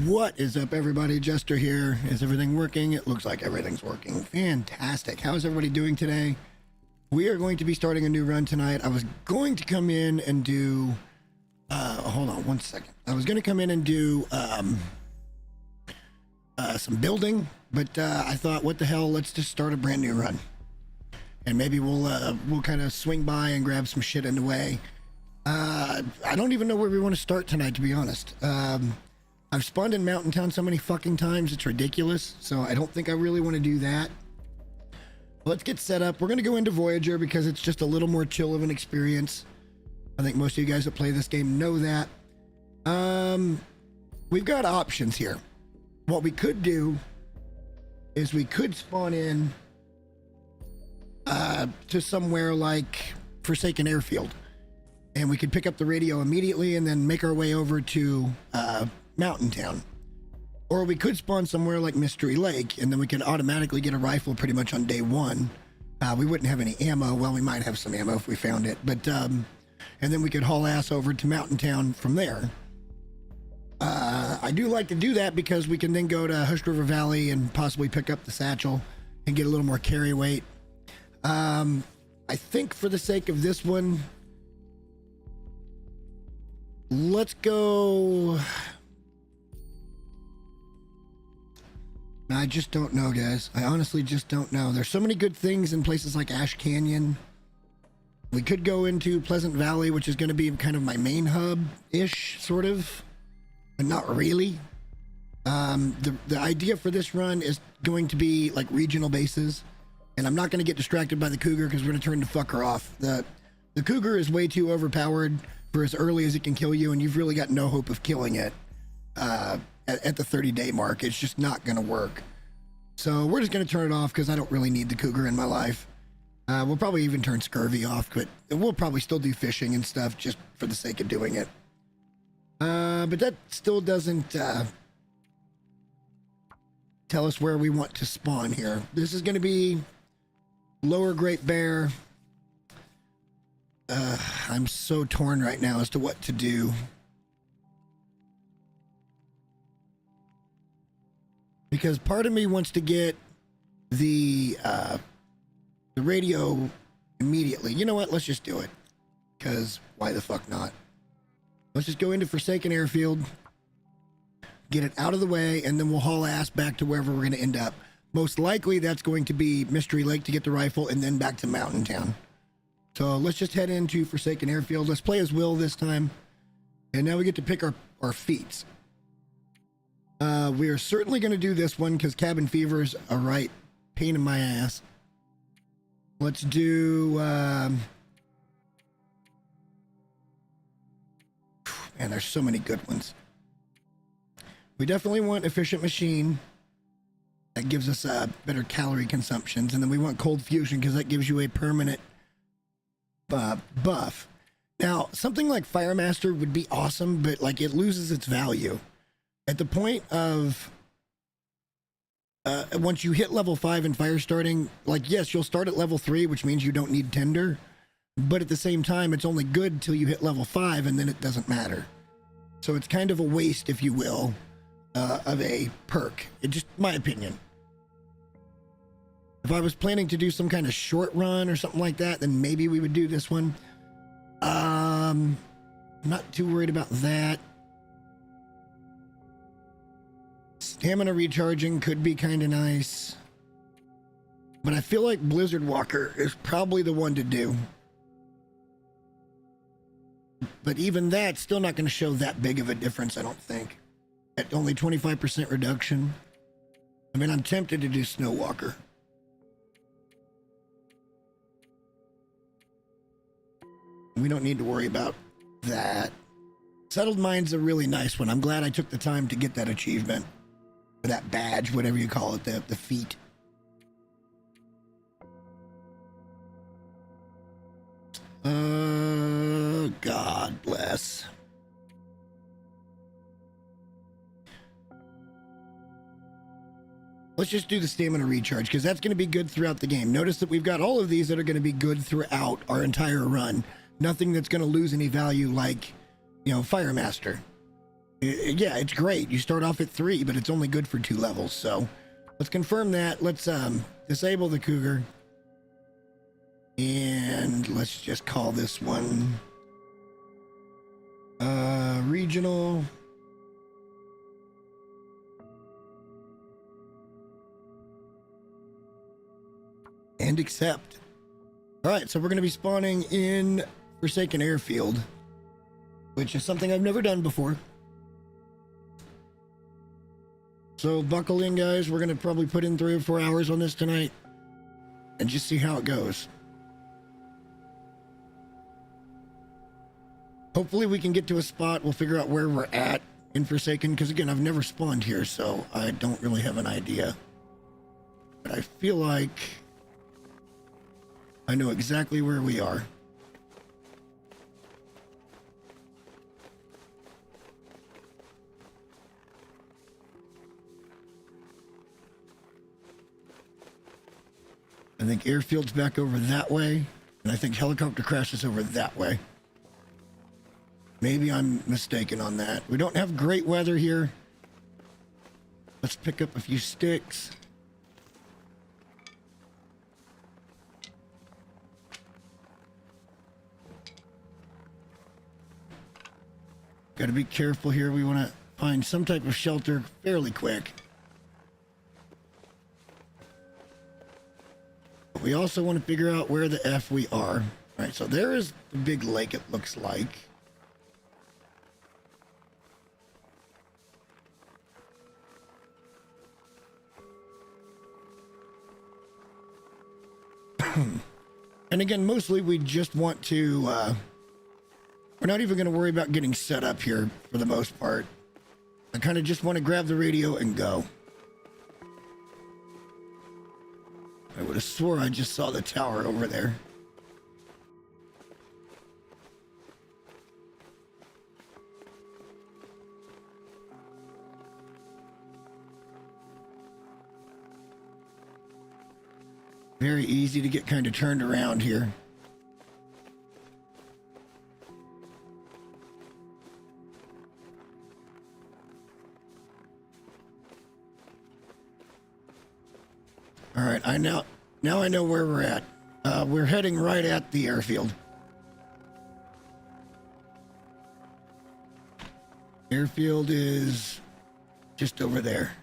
What is up, everybody? Jester here. Is everything working? It looks like everything's working. Fantastic. How is everybody doing today? We are going to be starting a new run tonight. I was going to come in and do... hold on one second. I was going to come in and do some building, but I thought, what the hell? Let's just start a brand new run. And maybe we'll kind of swing by and grab some shit in the way. I don't even know where we want to start tonight, to be honest. I've spawned in Mountain Town so many fucking times, it's ridiculous. So I don't think I really want to do that. Let's get set up. We're going to go into Voyager because it's just a little more chill of an experience. I think most of you guys that play this game know that. We've got options here. What we could do is we could spawn in to somewhere like Forsaken Airfield. And we could pick up the radio immediately and then make our way over to Mountain Town. Or we could spawn somewhere like Mystery Lake, and then we could automatically get a rifle pretty much on day one. We wouldn't have any ammo. Well, we might have some ammo if we found it. But and then we could haul ass over to Mountain Town from there. I do like to do that because we can then go to Hushed River Valley and possibly pick up the satchel and get a little more carry weight. I think for the sake of this one, let's go... I just don't know, guys. I honestly just don't know. There's so many good things in places like Ash Canyon. We could go into Pleasant Valley, which is going to be kind of my main hub-ish, sort of, but not really. The idea for this run is going to be like regional bases, and I'm not going to get distracted by the Cougar because we're going to turn the fucker off. The Cougar is way too overpowered for as early as it can kill you, and you've really got no hope of killing it at the 30-day mark. It's just not going to work. So we're just going to turn it off because I don't really need the Cougar in my life. We'll probably even turn Scurvy off, but we'll probably still do fishing and stuff just for the sake of doing it. But that still doesn't tell us where we want to spawn here. This is going to be Lower Great Bear. I'm so torn right now as to what to do. Because part of me wants to get the radio immediately. You know what? Let's just do it. Because why the fuck not? Let's just go into Forsaken Airfield, get it out of the way, and then we'll haul ass back to wherever we're going to end up. Most likely that's going to be Mystery Lake to get the rifle and then back to Mountain Town. So let's just head into Forsaken Airfield. Let's play as Will this time. And now we get to pick our feats. We are certainly going to do this one because Cabin Fever's a right pain in my ass. Let's do... man, there's so many good ones. We definitely want Efficient Machine. That gives us better calorie consumptions. And then we want Cold Fusion because that gives you a permanent buff. Now, something like Firemaster would be awesome, but like it loses its value. At the point of once you hit level 5 in fire starting, like, yes, you'll start at level 3, which means you don't need Tender. But at the same time, it's only good until you hit level 5, and then it doesn't matter. So it's kind of a waste, if you will, of a perk. It's just my opinion. If I was planning to do some kind of short run or something like that, then maybe we would do this one. I'm not too worried about that. Stamina recharging could be kind of nice. But I feel like Blizzard Walker is probably the one to do. But even that's still not going to show that big of a difference, I don't think. At only 25% reduction. I mean, I'm tempted to do Snow Walker. We don't need to worry about that. Settled Mind's a really nice one. I'm glad I took the time to get that achievement. Or that badge, whatever you call it, the feat. God bless. Let's just do the stamina recharge, because that's going to be good throughout the game. Notice that we've got all of these that are going to be good throughout our entire run. Nothing that's going to lose any value like, you know, Firemaster. Yeah, it's great. You start off at 3, but it's only good for 2 levels. So let's confirm that. Let's disable the Cougar. And let's just call this one regional. And accept. All right, so we're going to be spawning in Forsaken Airfield, which is something I've never done before. So buckle in, guys. We're going to probably put in 3 or 4 hours on this tonight and just see how it goes. Hopefully we can get to a spot. We'll figure out where we're at in Forsaken, because again, I've never spawned here, so I don't really have an idea. But I feel like I know exactly where we are. I think airfield's back over that way, and I think helicopter crashes over that way. Maybe I'm mistaken on that. We don't have great weather here. Let's pick up a few sticks. Got to be careful here. We want to find some type of shelter fairly quick. But we also want to figure out where the F we are. All right, so there is the big lake, it looks like. And again, mostly we just want to, we're not even going to worry about getting set up here for the most part. I kind of just want to grab the radio and go. I would have swore I just saw the tower over there. Very easy to get kind of turned around here. All right, now I know where we're at. We're heading right at the airfield. Airfield is just over there.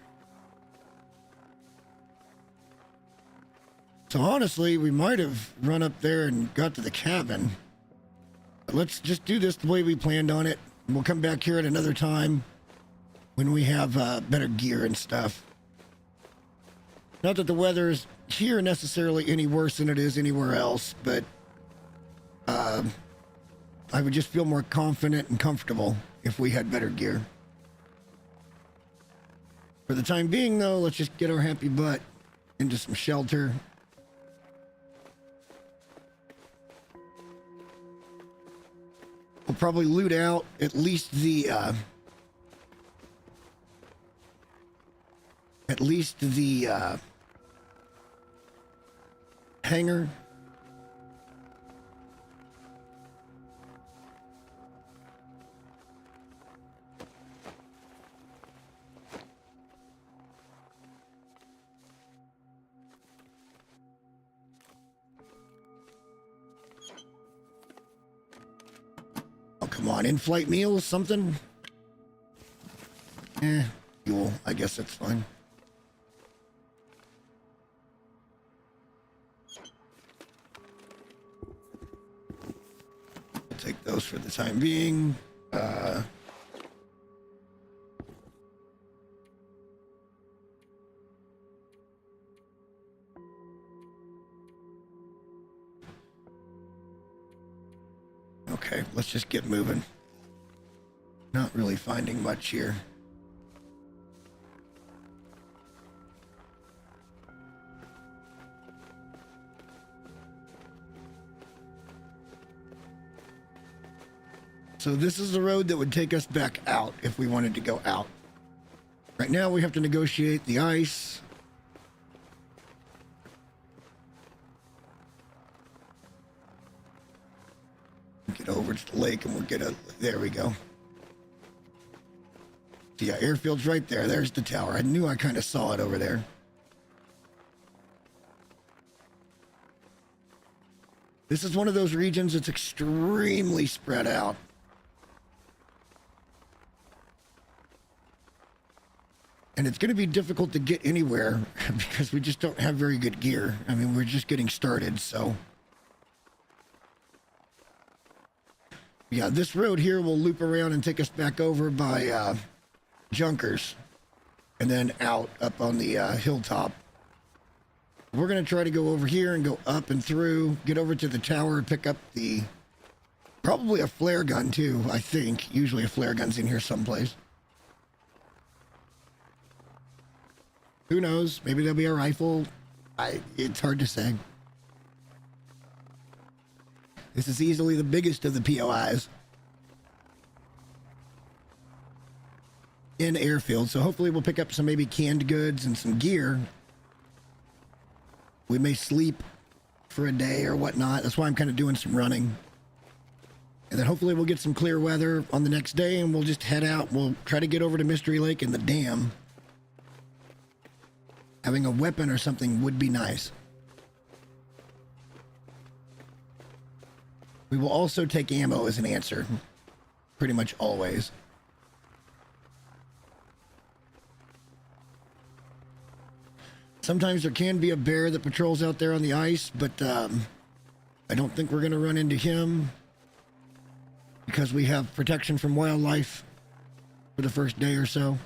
So honestly, we might have run up there and got to the cabin. But let's just do this the way we planned on it. We'll come back here at another time when we have better gear and stuff. Not that the weather is here necessarily any worse than it is anywhere else, but I would just feel more confident and comfortable if we had better gear. For the time being, though, let's just get our happy butt into some shelter. We'll probably loot out at least the hangar. Oh, come on, in-flight meals, something? Fuel, I guess that's fine. Take those for the time being. Okay, let's just get moving. Not really finding much here. So this is the road that would take us back out if we wanted to go out. Right now we have to negotiate the ice. Get over to the lake and we'll get a... There we go. Yeah, airfield's right there. There's the tower. I knew I kind of saw it over there. This is one of those regions that's extremely spread out. And it's going to be difficult to get anywhere because we just don't have very good gear. I mean, we're just getting started, so. Yeah, this road here will loop around and take us back over by Junkers. And then out up on the hilltop. We're going to try to go over here and go up and through, get over to the tower, pick up the, probably a flare gun too, I think. Usually a flare gun's in here someplace. Who knows? Maybe there'll be a rifle. It's hard to say. This is easily the biggest of the POIs in airfield, so hopefully we'll pick up some maybe canned goods and some gear. We may sleep for a day or whatnot. That's why I'm kind of doing some running. And then hopefully we'll get some clear weather on the next day and we'll just head out. We'll try to get over to Mystery Lake and the dam. Having a weapon or something would be nice. We will also take ammo as an answer. Pretty much always. Sometimes there can be a bear that patrols out there on the ice, but I don't think we're going to run into him because we have protection from wildlife for the first day or so.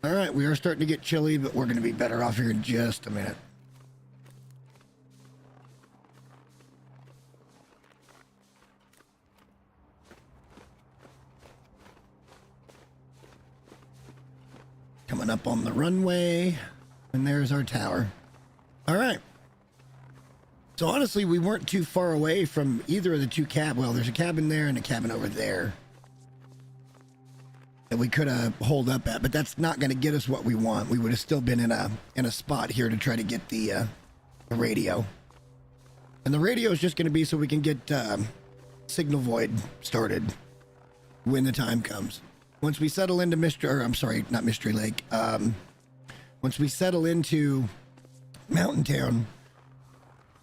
All right, we are starting to get chilly, but we're going to be better off here in just a minute. Coming up on the runway, and there's our tower. All right. So honestly, we weren't too far away from either of the two well, there's a cabin there and a cabin over there that we could have holed up at, but that's not going to get us what we want. We would have still been in a spot here to try to get the radio. And the radio is just going to be so we can get Signal Void started when the time comes. Once we settle into Mystery Lake. Once we settle into Mountain Town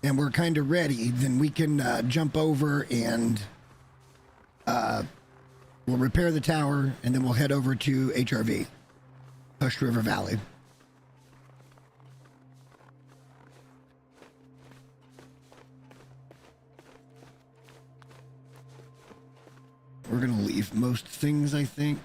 and we're kind of ready, then we can jump over and we'll repair the tower, and then we'll head over to HRV, Hush River Valley. We're going to leave most things, I think.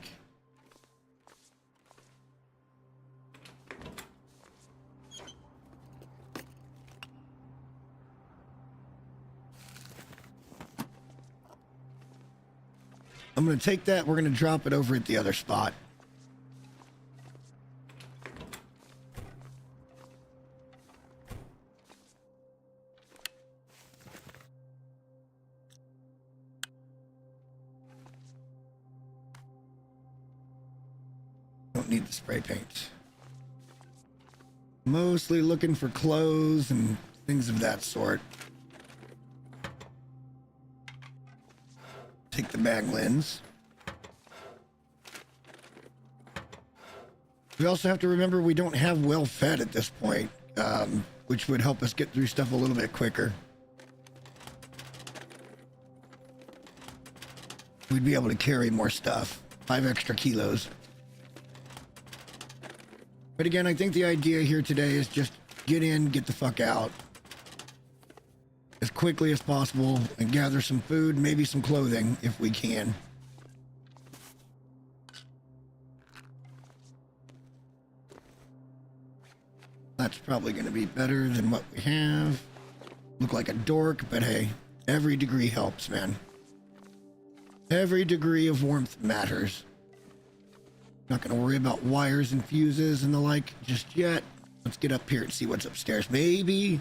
I'm going to take that. We're going to drop it over at the other spot. Don't need the spray paint. Mostly looking for clothes and things of that sort. Take the mag lens. We also have to remember we don't have well fed at this point, which would help us get through stuff a little bit quicker. We'd be able to carry more stuff, 5 extra kilos. But again, I think the idea here today is just get in, get the fuck out as quickly as possible and gather some food, maybe some clothing if we can. That's probably going to be better than what we have. Look like a dork, but hey, every degree helps, man. Every degree of warmth matters. Not going to worry about wires and fuses and the like just yet. Let's get up here and see what's upstairs. Maybe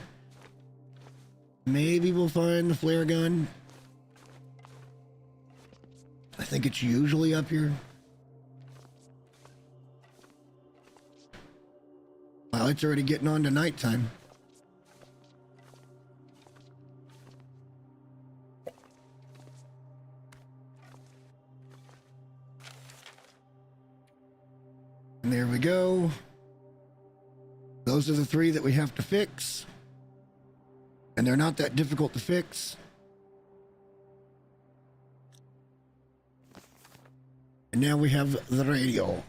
we'll find the flare gun. I think it's usually up here. it's already getting on to nighttime. And there we go. Those are the 3 that we have to fix. And they're not that difficult to fix. And now we have the radio. Of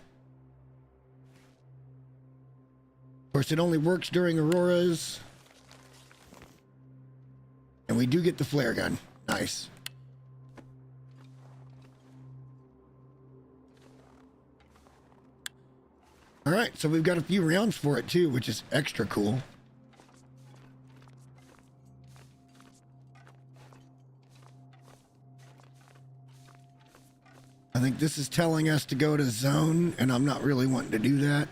course, it only works during auroras. And we do get the flare gun. Nice. All right, so we've got a few rounds for it too, which is extra cool. I think this is telling us to go to zone, and I'm not really wanting to do that.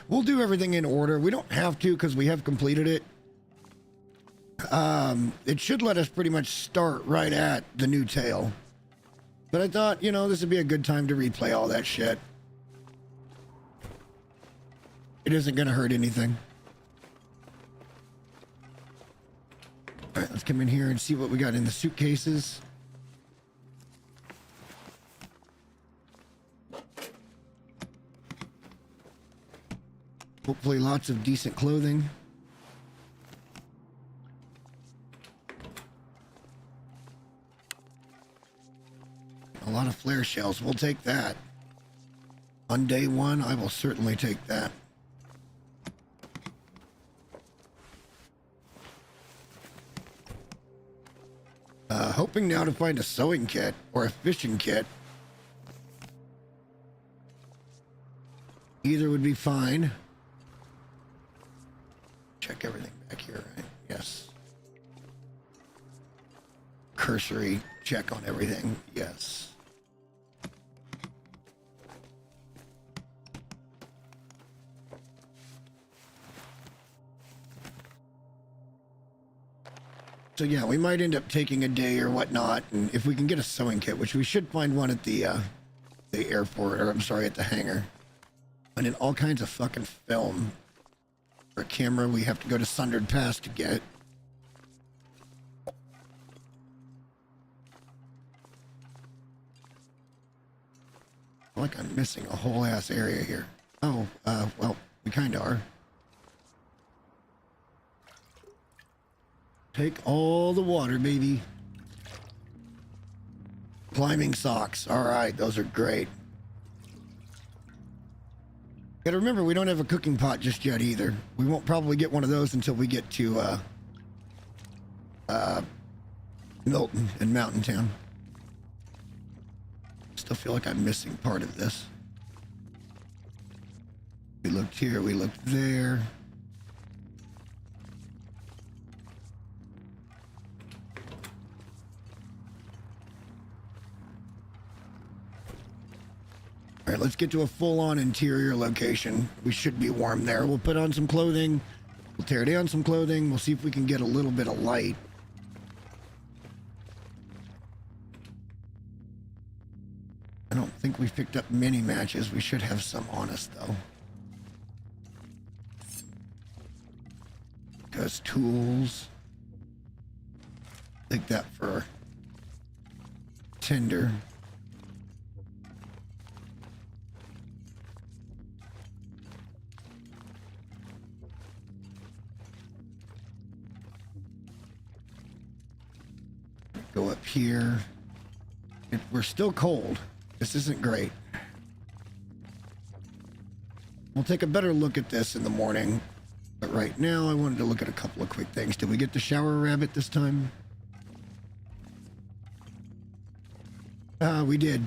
We'll do everything in order. We don't have to because we have completed it. It should let us pretty much start right at the new tail. But I thought, you know, this would be a good time to replay all that shit. It isn't going to hurt anything. All right, let's come in here and see what we got in the suitcases. Hopefully lots of decent clothing. A lot of flare shells. We'll take that. On day 1, I will certainly take that. Hoping now to find a sewing kit or a fishing kit. Either would be fine. Check everything back here, right? Yes. Cursory check on everything. Yes. So yeah, we might end up taking a day or whatnot, and if we can get a sewing kit, which we should find one at the airport, or I'm sorry, at the hangar. And in all kinds of fucking film. For a camera we have to go to Sundered Pass to get. I feel like I'm missing a whole ass area here. Oh, well, we kinda are. Take all the water, baby. Climbing socks. All right, those are great. Gotta remember, we don't have a cooking pot just yet either. We won't probably get one of those until we get to Milton and Mountain Town. Still feel like I'm missing part of this. We looked here, we looked there. All right, let's get to a full-on interior location. We should be warm there. We'll put on some clothing. We'll tear down some clothing. We'll see if we can get a little bit of light. I don't think we picked up many matches. We should have some on us, though. Because tools. Take that for tinder. Go up here. We're still cold. This isn't great. We'll take a better look at this in the morning. But right now, I wanted to look at a couple of quick things. Did we get the shower rabbit this time? We did.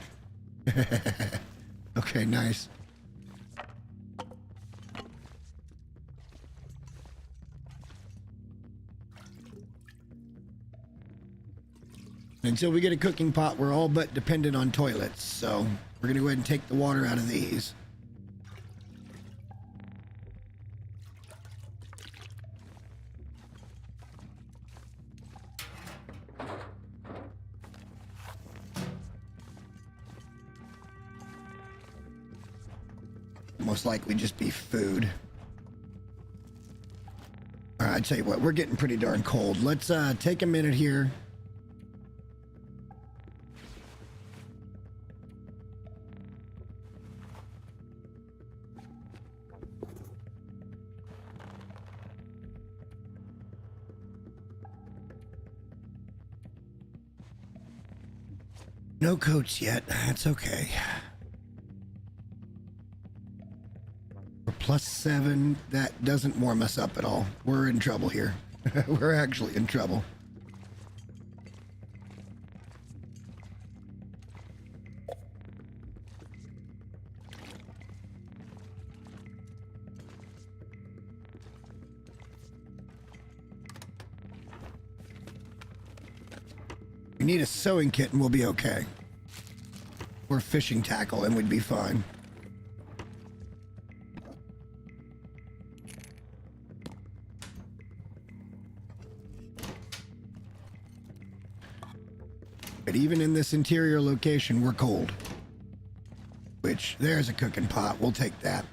Okay, nice. Until we get a cooking pot, we're all but dependent on toilets. So we're going to go ahead and take the water out of these. Most likely just be food. I tell you what, we're getting pretty darn cold. Let's take a minute here. No coats yet. That's okay. We're +7. That doesn't warm us up at all. We're in trouble here. We're actually in trouble. We need a sewing kit and we'll be okay. Or fishing tackle and we'd be fine. But even in this interior location, we're cold. Which, there's a cooking pot. We'll take that.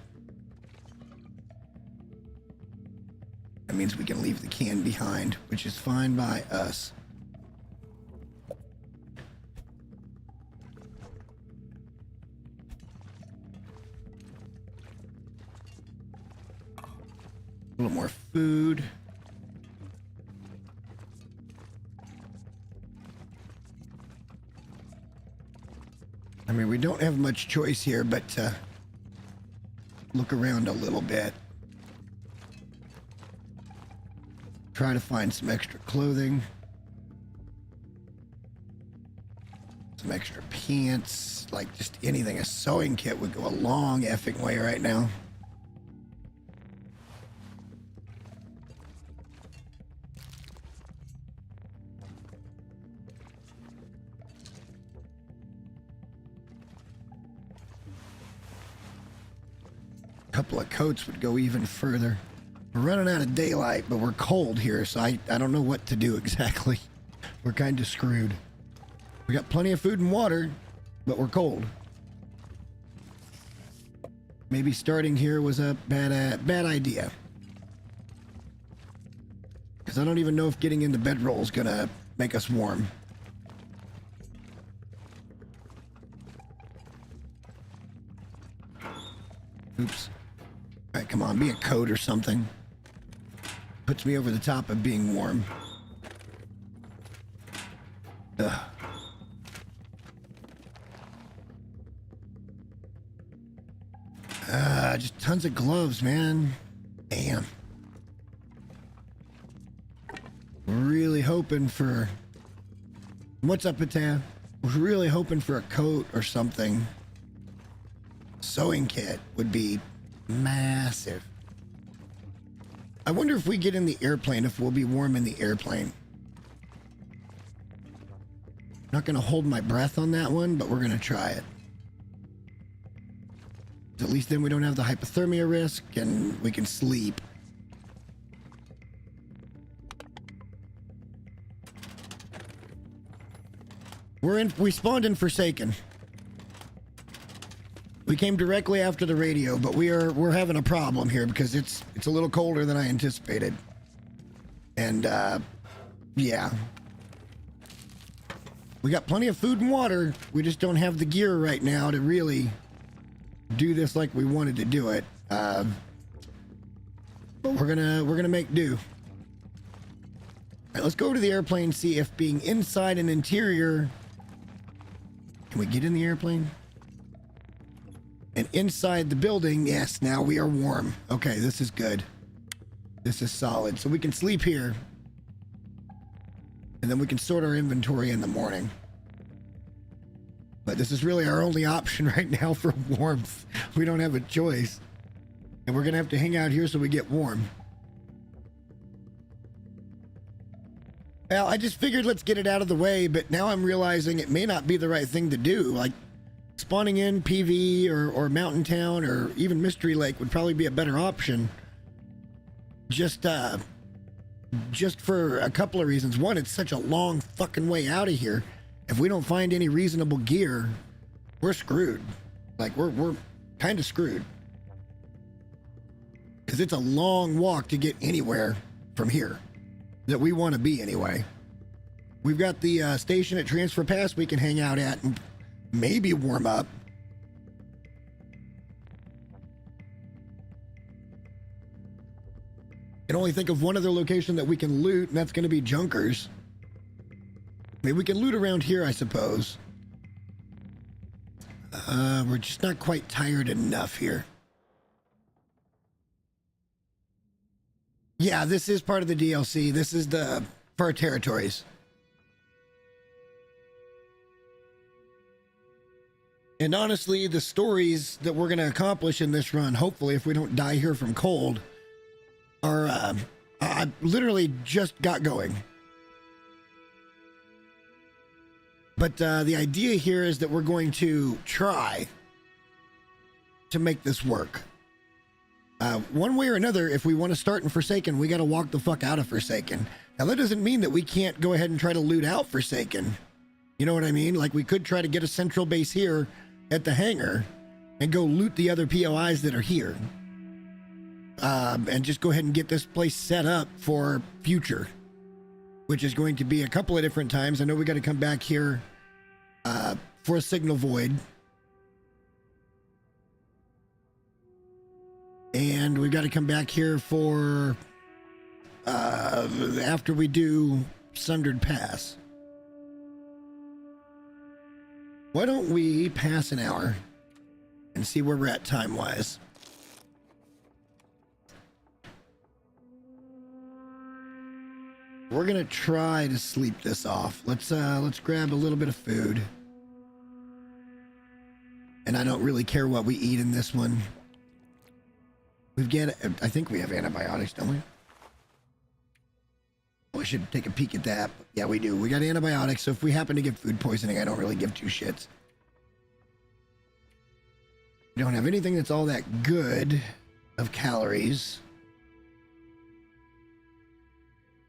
That means we can leave the can behind, which is fine by us. A little more food. I mean, we don't have much choice here, but look around a little bit. Try to find some extra clothing. Some extra pants. Like, just anything. A sewing kit would go a long effing way right now. Couple of coats would go even further. We're running out of daylight, but we're cold here, so I don't know what to do exactly. We're kind of screwed. We got plenty of food and water, but we're cold. Maybe starting here was a bad idea. Because I don't even know if getting into bedroll is gonna make us warm. Oops. All right, come on, be a coat or something. Puts me over the top of being warm. Ugh. Just tons of gloves, man. Damn. Really hoping for... What's up, Patan? Was really hoping for a coat or something. Sewing kit would be massive. I wonder if we get in the airplane, if we'll be warm in the airplane. Not gonna hold my breath on that one, but we're gonna try it. At least then we don't have the hypothermia risk and we can sleep. We spawned in Forsaken. We came directly after the radio, but we're having a problem here because it's a little colder than I anticipated. And yeah. We got plenty of food and water. We just don't have the gear right now to really do this like we wanted to do it. But we're gonna make do. All right, let's go to the airplane, see if being inside an interior. Can we get in the airplane? And inside the building, yes, now we are warm. Okay, this is good. This is solid. So we can sleep here. And then we can sort our inventory in the morning. But this is really our only option right now for warmth. We don't have a choice. And we're going to have to hang out here so we get warm. Well, I just figured let's get it out of the way, but now I'm realizing it may not be the right thing to do. Like, spawning in PV or Mountain Town or even Mystery Lake would probably be a better option. Just for a couple of reasons. One, it's such a long fucking way out of here. If we don't find any reasonable gear, we're screwed. Like, we're kind of screwed. Because it's a long walk to get anywhere. from here that we want to be anyway. We've got the station at Transfer Pass we can hang out at and maybe warm up. I can only think of one other location that we can loot, and that's going to be Junkers. Maybe we can loot around here, I suppose. We're just not quite tired enough here. Yeah, this is part of the DLC. This is the for our territories. And honestly, the stories that we're going to accomplish in this run, hopefully, if we don't die here from cold, are I literally just got going. But the idea here is that we're going to try to make this work. One way or another, if we want to start in Forsaken, we got to walk the fuck out of Forsaken. Now, that doesn't mean that we can't go ahead and try to loot out Forsaken. You know what I mean? Like, we could try to get a central base here at the hangar and go loot the other POIs that are here. And just go ahead and get this place set up for future, which is going to be a couple of different times. I know we got to come back here for a signal void. And we've got to come back here for after we do Sundered Pass. Why don't we pass an hour and see where we're at time-wise? We're gonna try to sleep this off. Let's grab a little bit of food. And I don't really care what we eat in this one. I think we have antibiotics, don't we? We should take a peek at that. Yeah, we do. We got antibiotics, so if we happen to get food poisoning, I don't really give two shits. We don't have anything that's all that good of calories.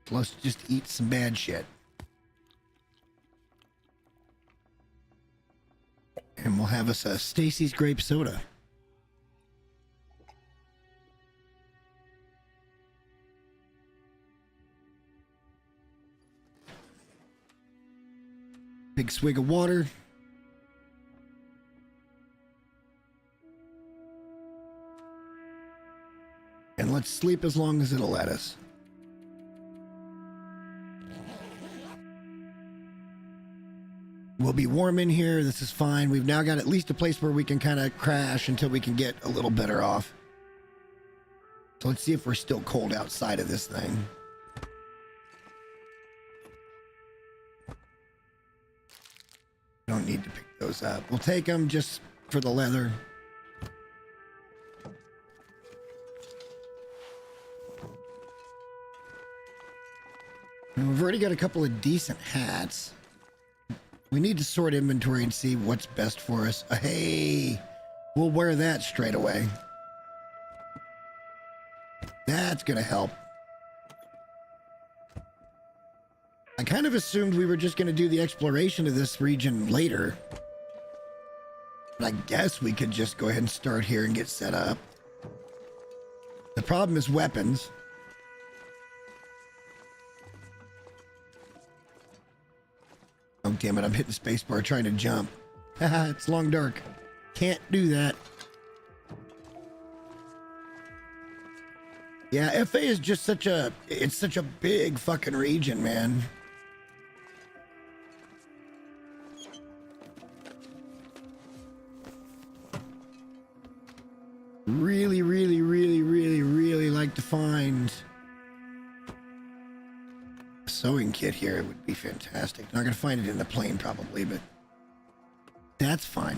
So let's just eat some bad shit. And we'll have us a Stacy's grape soda. Big swig of water. And let's sleep as long as it'll let us. We'll be warm in here. This is fine. We've now got at least a place where we can kind of crash until we can get a little better off. So let's see if we're still cold outside of this thing. Don't need to pick those up. We'll take them just for the leather. And we've already got a couple of decent hats. We need to sort inventory and see what's best for us. Hey, we'll wear that straight away. That's gonna help. I kind of assumed we were just going to do the exploration of this region later. But I guess we could just go ahead and start here and get set up. The problem is weapons. Oh, damn it. I'm hitting spacebar trying to jump. Haha, it's long dark. Can't do that. Yeah, FA is just it's such a big fucking region, man. Really like to find a sewing kit here. It would be fantastic. Not gonna find it in the plane probably, but that's fine.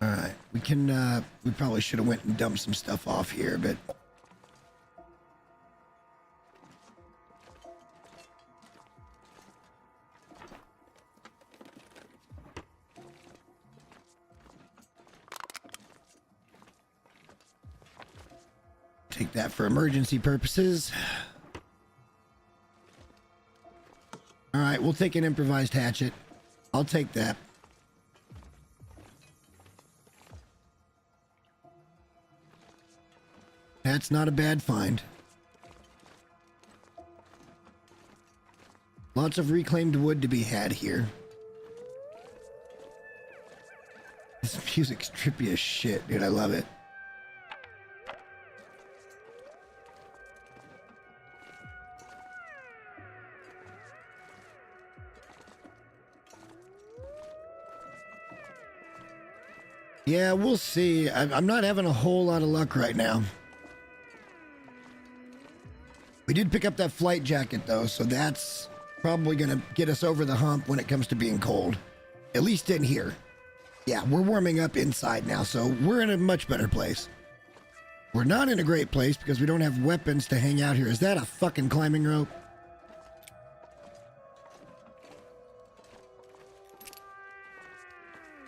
All right, we can we probably should have went and dumped some stuff off here, but take that for emergency purposes. All right, we'll take an improvised hatchet. I'll take that. That's not a bad find. Lots of reclaimed wood to be had here. This music's trippy as shit, dude. I love it. Yeah, we'll see. I'm not having a whole lot of luck right now. We did pick up that flight jacket, though, so that's probably going to get us over the hump when it comes to being cold. At least in here. Yeah, we're warming up inside now, so we're in a much better place. We're not in a great place because we don't have weapons to hang out here. Is that a fucking climbing rope?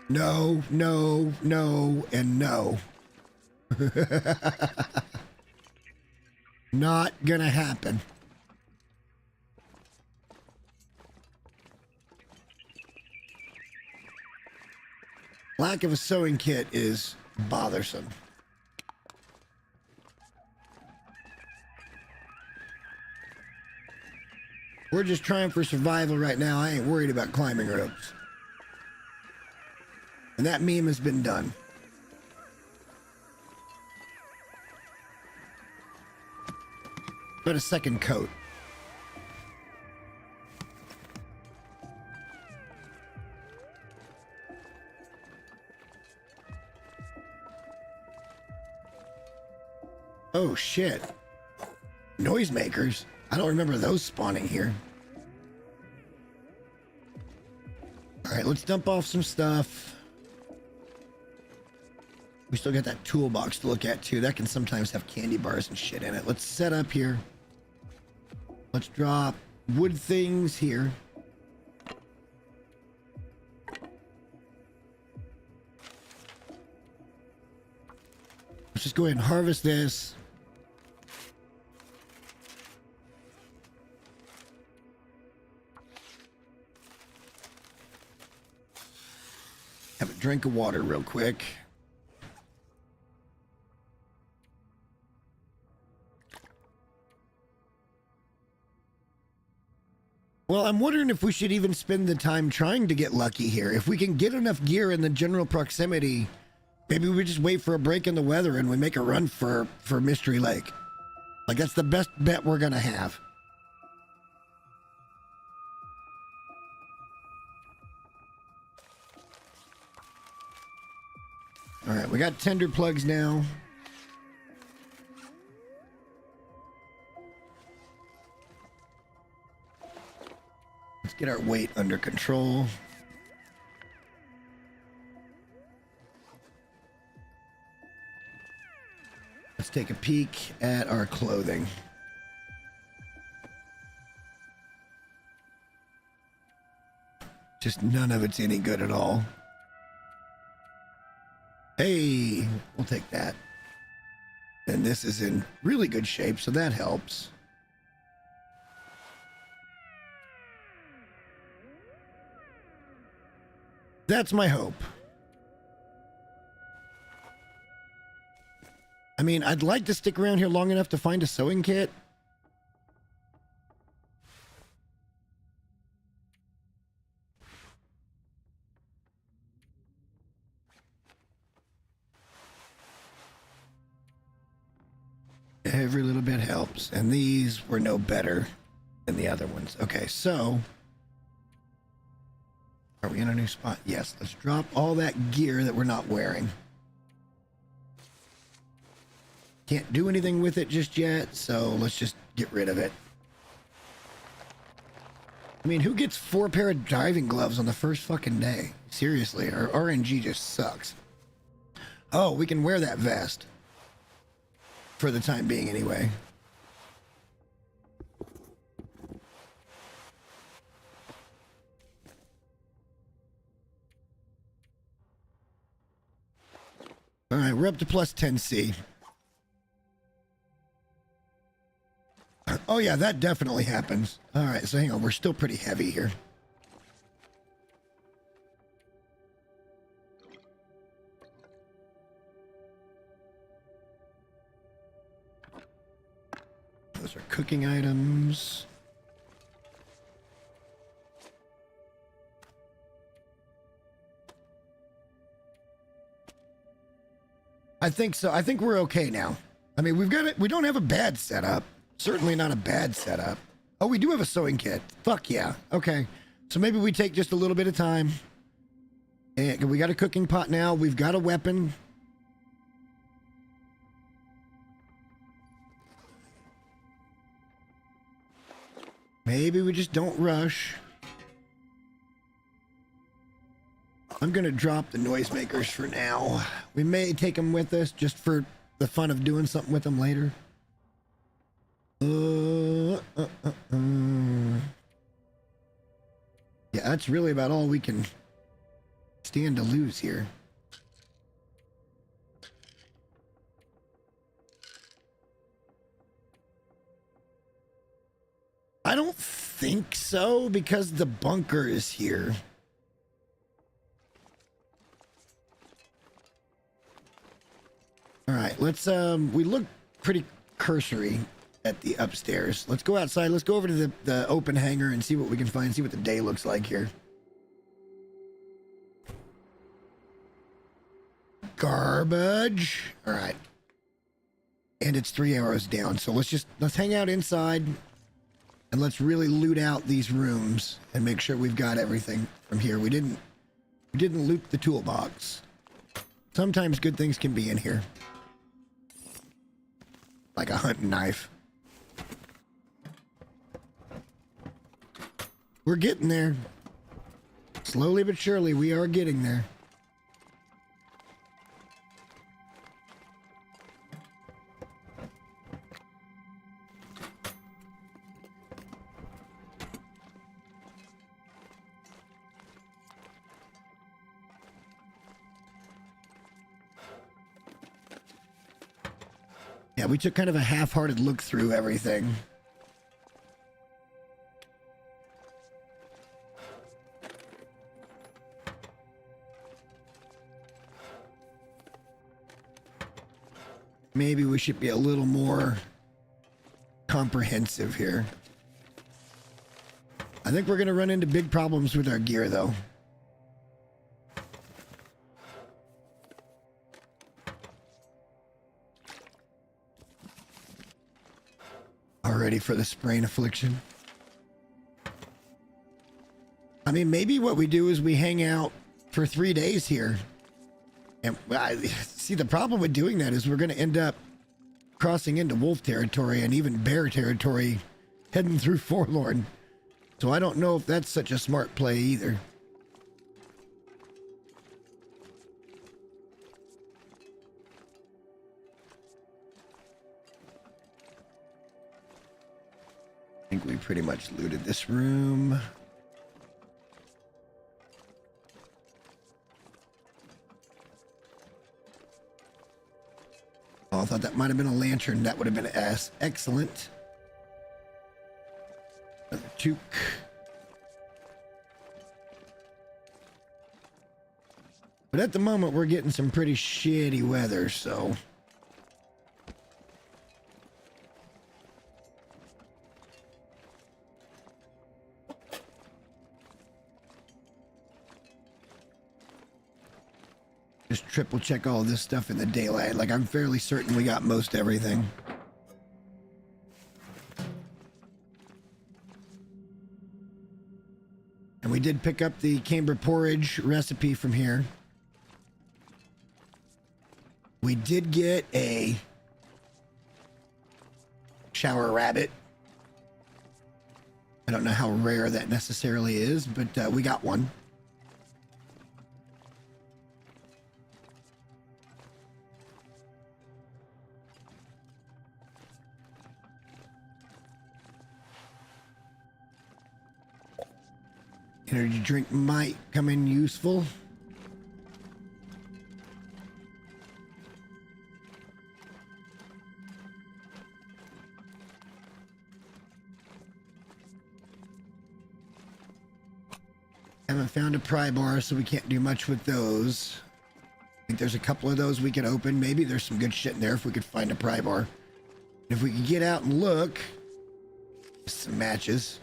No, no, no, and no. Not gonna happen. Lack of a sewing kit is bothersome. We're just trying for survival right now. I ain't worried about climbing ropes. And that meme has been done. But a second coat. Oh shit. Noisemakers? I don't remember those spawning here. Alright, let's dump off some stuff. We still got that toolbox to look at too. That can sometimes have candy bars and shit in it. Let's set up here. Let's drop wood things here. Let's just go ahead and harvest this. Have a drink of water real quick. Well, I'm wondering if we should even spend the time trying to get lucky here. If we can get enough gear in the general proximity, maybe we just wait for a break in the weather and we make a run for Mystery Lake. Like, that's the best bet we're gonna have. All right, we got tender plugs now. Let's get our weight under control. Let's take a peek at our clothing. Just none of it's any good at all. Hey, we'll take that. And this is in really good shape, so that helps. That's my hope. I mean, I'd like to stick around here long enough to find a sewing kit. Every little bit helps. And these were no better than the other ones. Okay, so... Are we in a new spot? Yes, let's drop all that gear that we're not wearing. Can't do anything with it just yet, so let's just get rid of it. I mean, who gets 4 pair of diving gloves on the first fucking day? Seriously, our RNG just sucks. Oh, we can wear that vest. For the time being, anyway. All right, we're up to plus 10C. Oh yeah, that definitely happens. All right, so hang on, we're still pretty heavy here. our cooking items. I think so. I think we're okay now. I mean, we've got it. We don't have a bad setup. Certainly not a bad setup. Oh, we do have a sewing kit. Fuck yeah. Okay. So maybe we take just a little bit of time. And we got a cooking pot now. We've got a weapon. Maybe we just don't rush. I'm going to drop the noisemakers for now. We may take them with us just for the fun of doing something with them later. Yeah, that's really about all we can stand to lose here. I don't think so, because the bunker is here. All right, let's we look pretty cursory at the upstairs. Let's go outside. Let's go over to the open hangar and see what we can find, see what the day looks like here. Garbage. All right. And it's 3 hours down. So let's hang out inside and let's really loot out these rooms and make sure we've got everything from here. We didn't loot the toolbox. Sometimes good things can be in here. Like a hunting knife. We're getting there. Slowly but surely, we are getting there. Yeah, we took kind of a half-hearted look through everything. Maybe we should be a little more comprehensive here. I think we're going to run into big problems with our gear, though. Ready for the sprain affliction. I mean, maybe what we do is we hang out for 3 days here. And see, the problem with doing that is we're going to end up crossing into wolf territory and even bear territory heading through Forlorn. So I don't know if that's such a smart play either. I think we pretty much looted this room. Oh, I thought that might have been a lantern. That would have been excellent. Another toque. But at the moment, we're getting some pretty shitty weather, so... just triple check all this stuff in the daylight. Like, I'm fairly certain we got most everything. And we did pick up the camber porridge recipe from here. We did get a shower rabbit. I don't know how rare that necessarily is, but we got one. Energy drink might come in useful. Haven't found a pry bar, so we can't do much with those. I think there's a couple of those we could open. Maybe there's some good shit in there if we could find a pry bar. If we could get out and look, Some matches.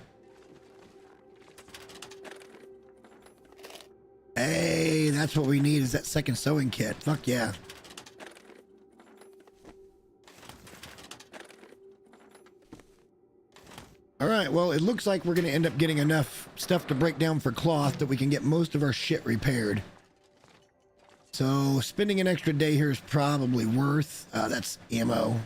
Hey, that's what we need, is that second sewing kit. Fuck yeah. All right, well, it looks like we're going to end up getting enough stuff to break down for cloth that we can get most of our shit repaired. So spending an extra day here is probably worth. That's ammo.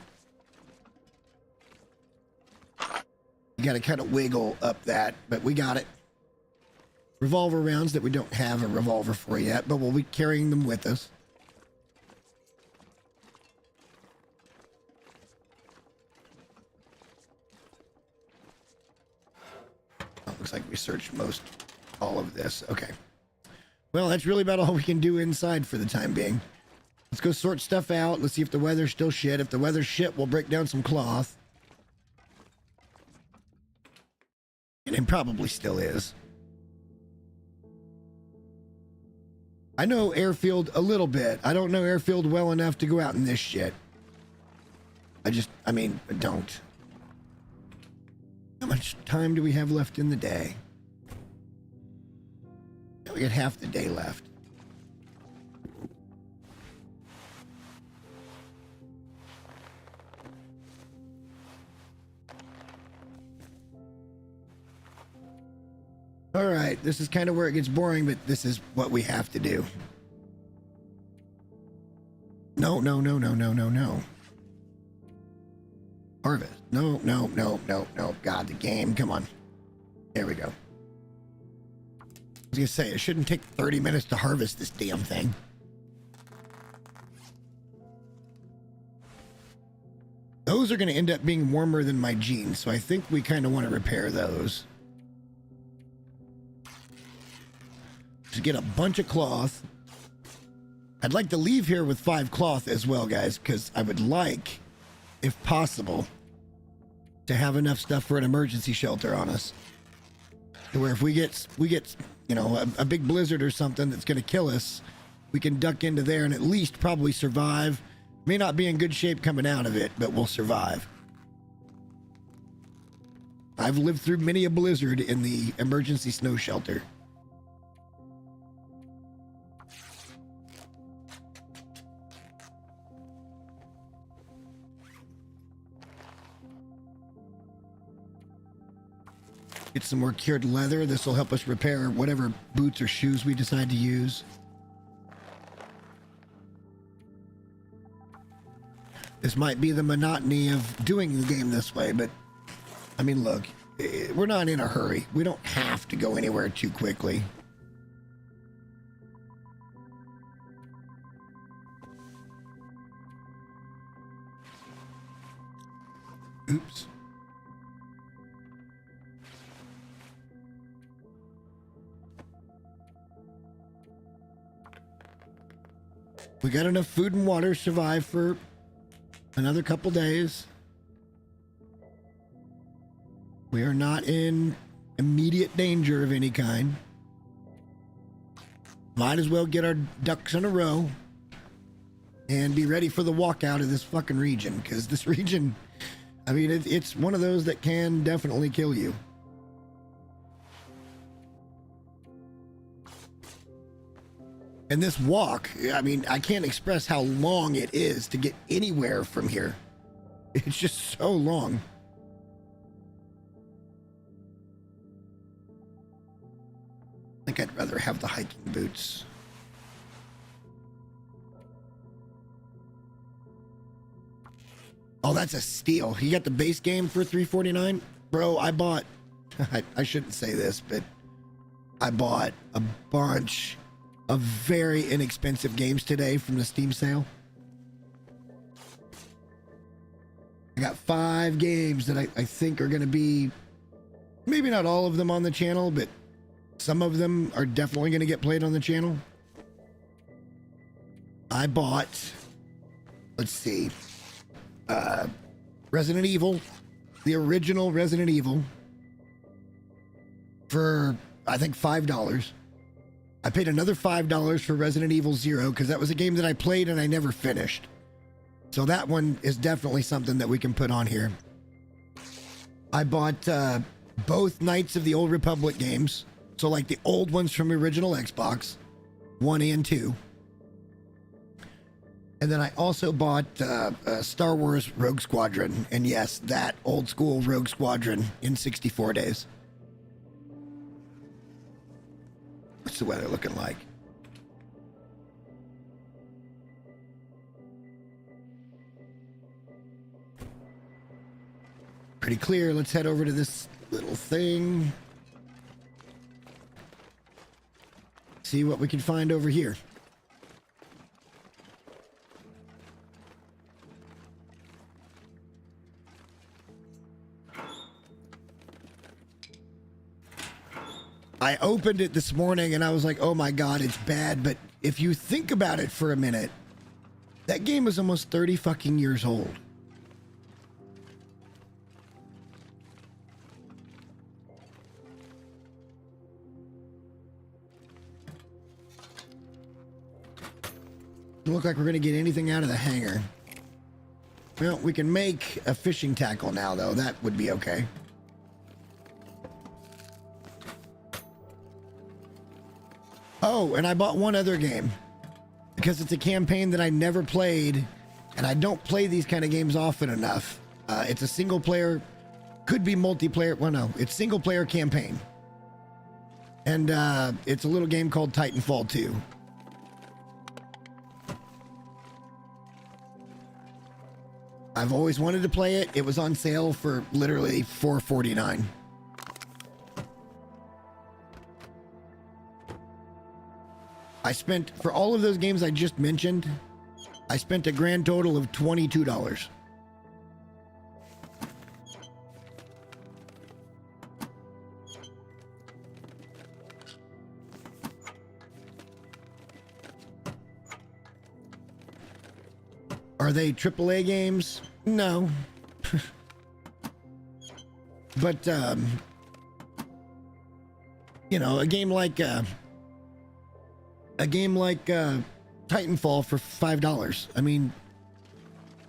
You got to kind of wiggle up that, but we got it. Revolver rounds that we don't have a revolver for yet, but we'll be carrying them with us. Oh, looks like we searched all of this. Okay. Well, that's really about all we can do inside for the time being. Let's go sort stuff out. Let's see if the weather's still shit. If the weather's shit, we'll break down some cloth. And it probably still is. I know Airfield a little bit. I don't know Airfield well enough to go out in this shit. I mean, don't. How much time do we have left in the day? We got half the day left. All right, this is kind of where it gets boring, but this is what we have to do. No. Harvest. No. God, the game. Come on. There we go. I was gonna say, it shouldn't take 30 minutes to harvest this damn thing. Those are gonna end up being warmer than my jeans, so I think we kind of want to repair those. To get a bunch of cloth. I'd like to leave here with 5 cloth as well, guys, because I would like, if possible, to have enough stuff for an emergency shelter on us. To where if we get, you know, a big blizzard or something that's going to kill us, we can duck into there and at least probably survive. May not be in good shape coming out of it, but we'll survive. I've lived through many a blizzard in the emergency snow shelter. Get some more cured leather. This will help us repair whatever boots or shoes we decide to use. This might be the monotony of doing the game this way, but I mean, look, we're not in a hurry. We don't have to go anywhere too quickly. Oops. We got enough food and water to survive for another couple days. We are not in immediate danger of any kind. Might as well get our ducks in a row and be ready for the walkout of this fucking region, because this region, I mean, it's one of those that can definitely kill you. And this walk, I mean, I can't express how long it is to get anywhere from here. It's just so long. I think I'd rather have the hiking boots. Oh, that's a steal. You got the base game for $349? Bro, I bought... I shouldn't say this, but I bought a bunch of very inexpensive games today from the Steam sale. I got 5 games that I think are going to be, maybe not all of them on the channel, but some of them are definitely going to get played on the channel. I bought, let's see, Resident Evil, the original Resident Evil, for I think $5. I paid another $5 for Resident Evil 0 because that was a game that I played and I never finished. So that one is definitely something that we can put on here. I bought both Knights of the Old Republic games. So like the old ones from the original Xbox, 1 and 2. And then I also bought Star Wars Rogue Squadron. And yes, that old school Rogue Squadron in 64 days. What's the weather looking like? Pretty clear. Let's head over to this little thing. See what we can find over here. I opened it this morning and I was like, oh my God, it's bad. But if you think about it for a minute, that game is almost 30 fucking years old. Doesn't look like we're going to get anything out of the hangar. Well, we can make a fishing tackle now, though. That would be okay. Oh, and I bought one other game because it's a campaign that I never played, and I don't play these kind of games often enough. It's a single player, could be multiplayer. Well, no, it's single player campaign. And it's a little game called Titanfall 2. I've always wanted to play it. It was on sale for literally $4.49. I spent, for all of those games I just mentioned, I spent a grand total of $22. Are they AAA games? No. But, you know, a game like Titanfall for $5. I mean,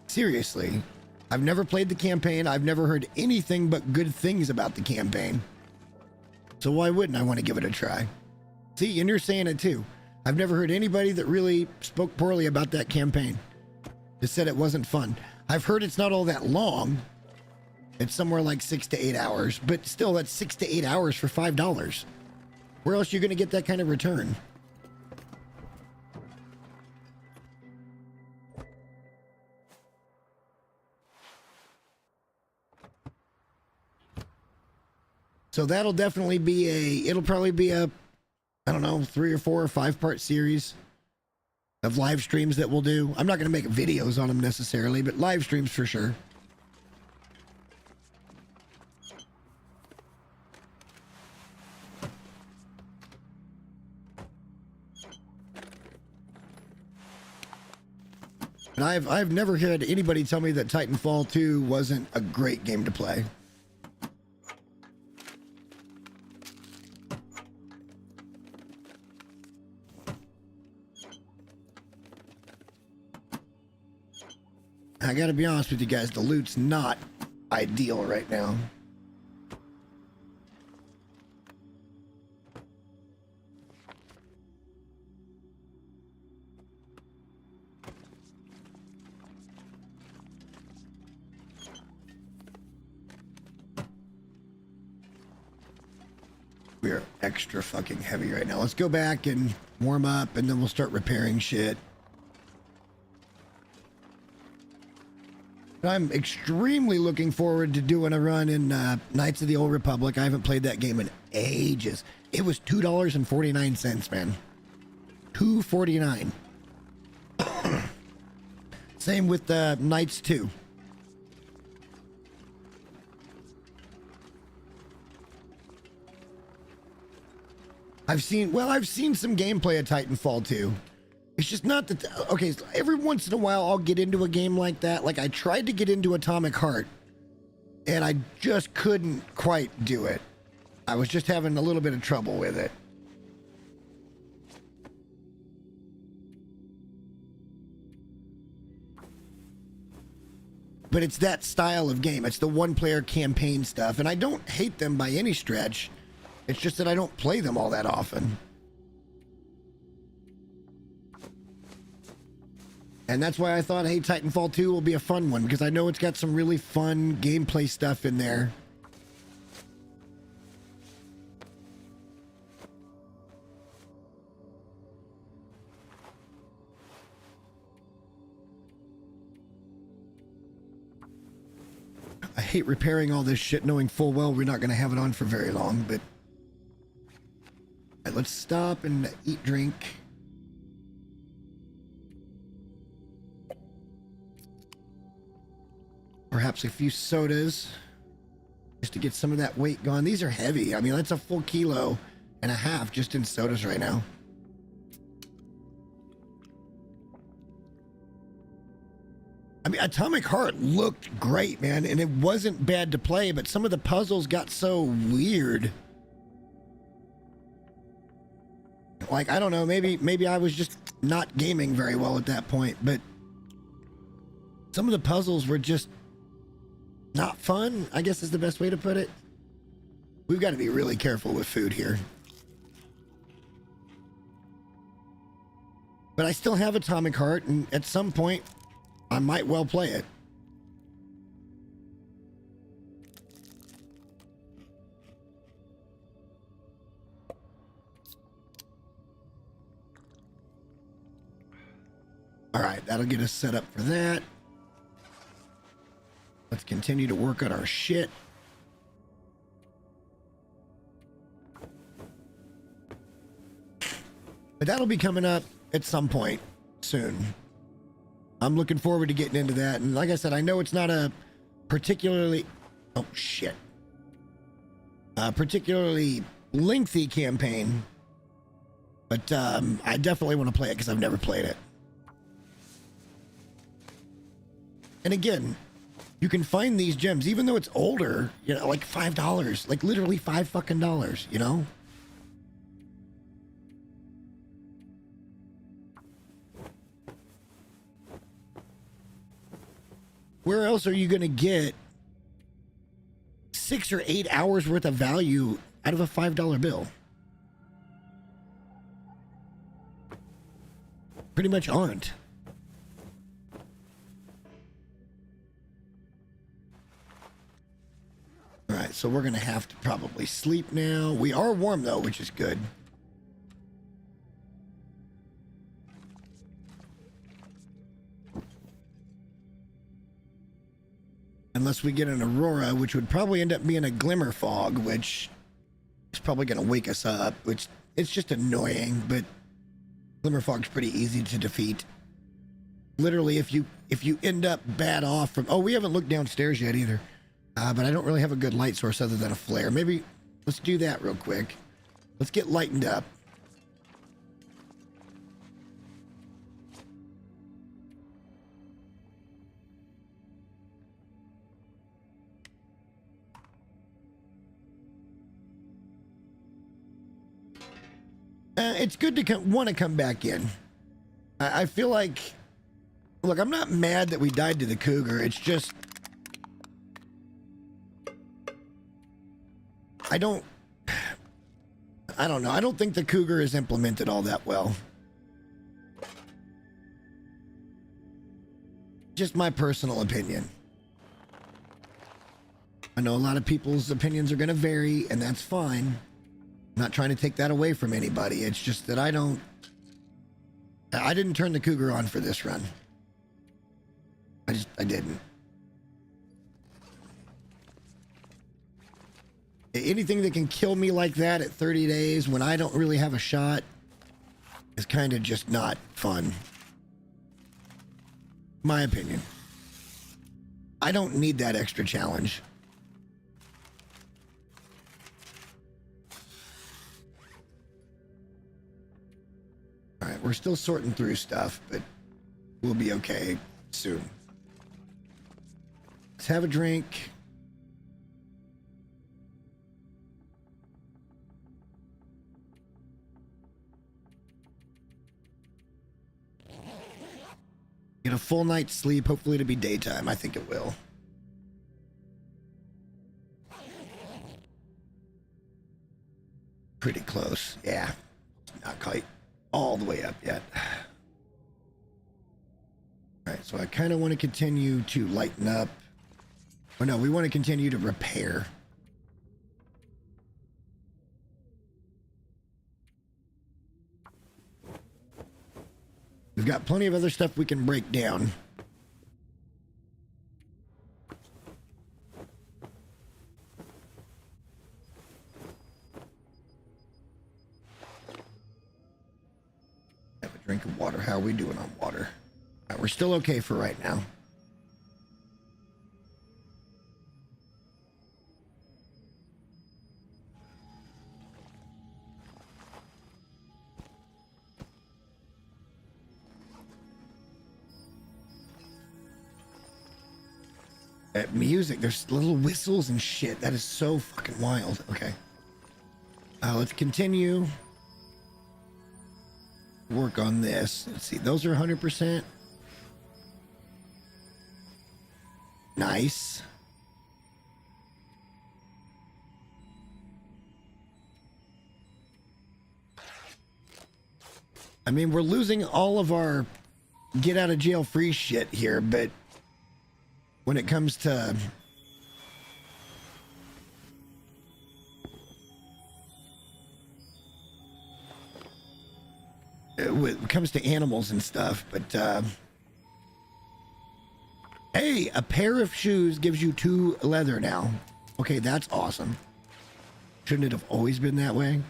seriously, I've never played the campaign. I've never heard anything but good things about the campaign. So why wouldn't I want to give it a try? See, and you're saying it too. I've never heard anybody that really spoke poorly about that campaign. Just said it wasn't fun. I've heard it's not all that long. It's somewhere like 6 to 8 hours, but still that's 6 to 8 hours for $5. Where else are you going to get that kind of return? So that'll definitely be it'll probably be a, I don't know, 3 or 4 or 5 part series of live streams that we'll do. I'm not going to make videos on them necessarily, but live streams for sure. And I've never had anybody tell me that Titanfall 2 wasn't a great game to play. I gotta be honest with you guys, the loot's not ideal right now. We're extra fucking heavy right now. Let's go back and warm up, and then we'll start repairing shit. I'm extremely looking forward to doing a run in Knights of the Old Republic. I haven't played that game in ages. It was $2.49, man. $2.49. Same with Knights 2. I've seen some gameplay of Titanfall 2. It's just not that, okay, so every once in a while I'll get into a game like that. Like I tried to get into Atomic Heart and I just couldn't quite do it. I was just having a little bit of trouble with it. but it's that style of game. It's the one-player campaign stuff, and I don't hate them by any stretch. It's just that I don't play them all that often. And that's why I thought, hey, Titanfall 2 will be a fun one, because I know it's got some really fun gameplay stuff in there. I hate repairing all this shit knowing full well we're not going to have it on for very long, but... All right, let's stop and eat, drink. Perhaps a few sodas just to get some of that weight gone. These are heavy. I mean, that's a full 1.5 kilos just in sodas right now. I mean, Atomic Heart looked great, man, and it wasn't bad to play, but some of the puzzles got so weird. Like, I don't know, maybe I was just not gaming very well at that point, but some of the puzzles were just not fun, I guess is the best way to put it. We've got to be really careful with food here. But I still have Atomic Heart, and at some point, I might well play it. All right, that'll get us set up for that. Let's continue to work on our shit. But that'll be coming up at some point soon. I'm looking forward to getting into that. And like I said, I know it's not a particularly... Oh, shit. A particularly lengthy campaign. But I definitely want to play it because I've never played it. And again... You can find these gems, even though it's older, you know, like $5, like literally $5 fucking, you know? Where else are you going to get 6 or 8 hours worth of value out of a $5 bill? Pretty much aren't. All right, so we're going to have to probably sleep now. We are warm, though, which is good. Unless we get an aurora, which would probably end up being a glimmer fog, which is probably going to wake us up, which it's just annoying, but glimmer fog's pretty easy to defeat. Literally, if you end up bad off from... Oh, we haven't looked downstairs yet either. But I don't really have a good light source other than a flare. Maybe let's do that real quick. Let's get lightened up. It's good to want to come back in. I feel like... Look, I'm not mad that we died to the cougar. It's just... I don't know. I don't think the cougar is implemented all that well. Just my personal opinion. I know a lot of people's opinions are going to vary, and that's fine. I'm not trying to take that away from anybody. It's just that I didn't turn the cougar on for this run. I didn't. Anything that can kill me like that at 30 days when I don't really have a shot is kind of just not fun. My opinion. I don't need that extra challenge. All right, we're still sorting through stuff, but we'll be okay soon. Let's have a drink. Get a full night's sleep. Hopefully it'll be daytime. I think it will. Pretty close. Yeah. Not quite all the way up yet. All right, so I kind of want to continue to lighten up. Oh no, we want to continue to repair. We've got plenty of other stuff we can break down. Have a drink of water. How are we doing on water? All right, we're still okay for right now. Music, there's little whistles and shit. That is so fucking wild. Okay. Let's continue. Work on this. Let's see. Those are 100%. Nice. I mean, we're losing all of our get out of jail free shit here, but when it comes to animals and stuff, but hey, a pair of shoes gives you 2 leather now. Okay, that's awesome. Shouldn't it have always been that way?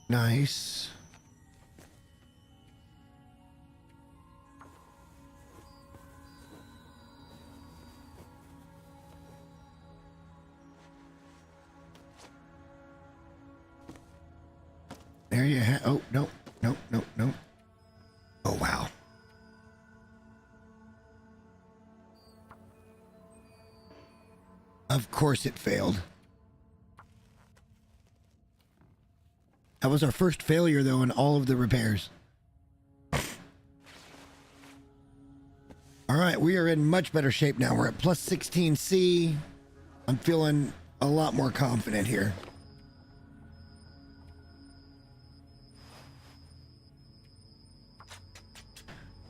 Nice. There you have. Oh, no, no, no, no. Oh, wow. Of course it failed. That was our first failure, though, in all of the repairs. All right, we are in much better shape now. We're at plus 16C. I'm feeling a lot more confident here.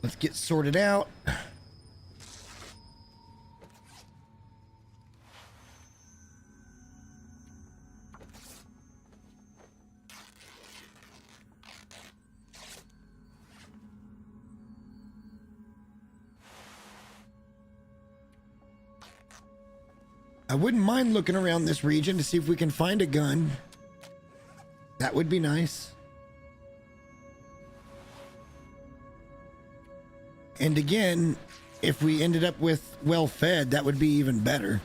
Let's get sorted out. I wouldn't mind looking around this region to see if we can find a gun. That would be nice. And again, if we ended up with well-fed, that would be even better.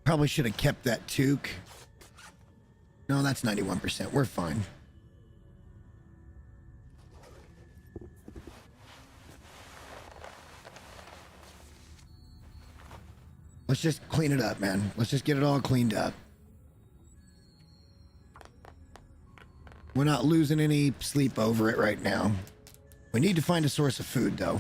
Probably should have kept that toque. No, that's 91%. We're fine. Let's just clean it up, man. Let's just get it all cleaned up. We're not losing any sleep over it right now. We need to find a source of food, though.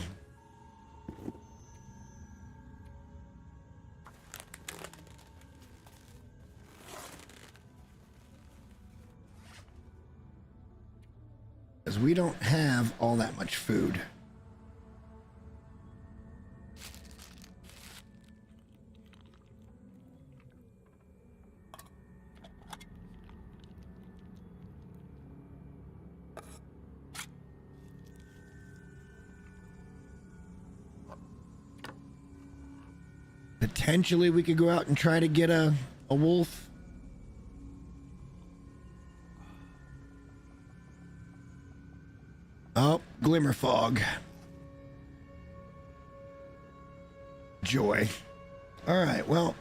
Because we don't have all that much food. Potentially we could go out and try to get a wolf. glimmer fog. Joy. All right, well,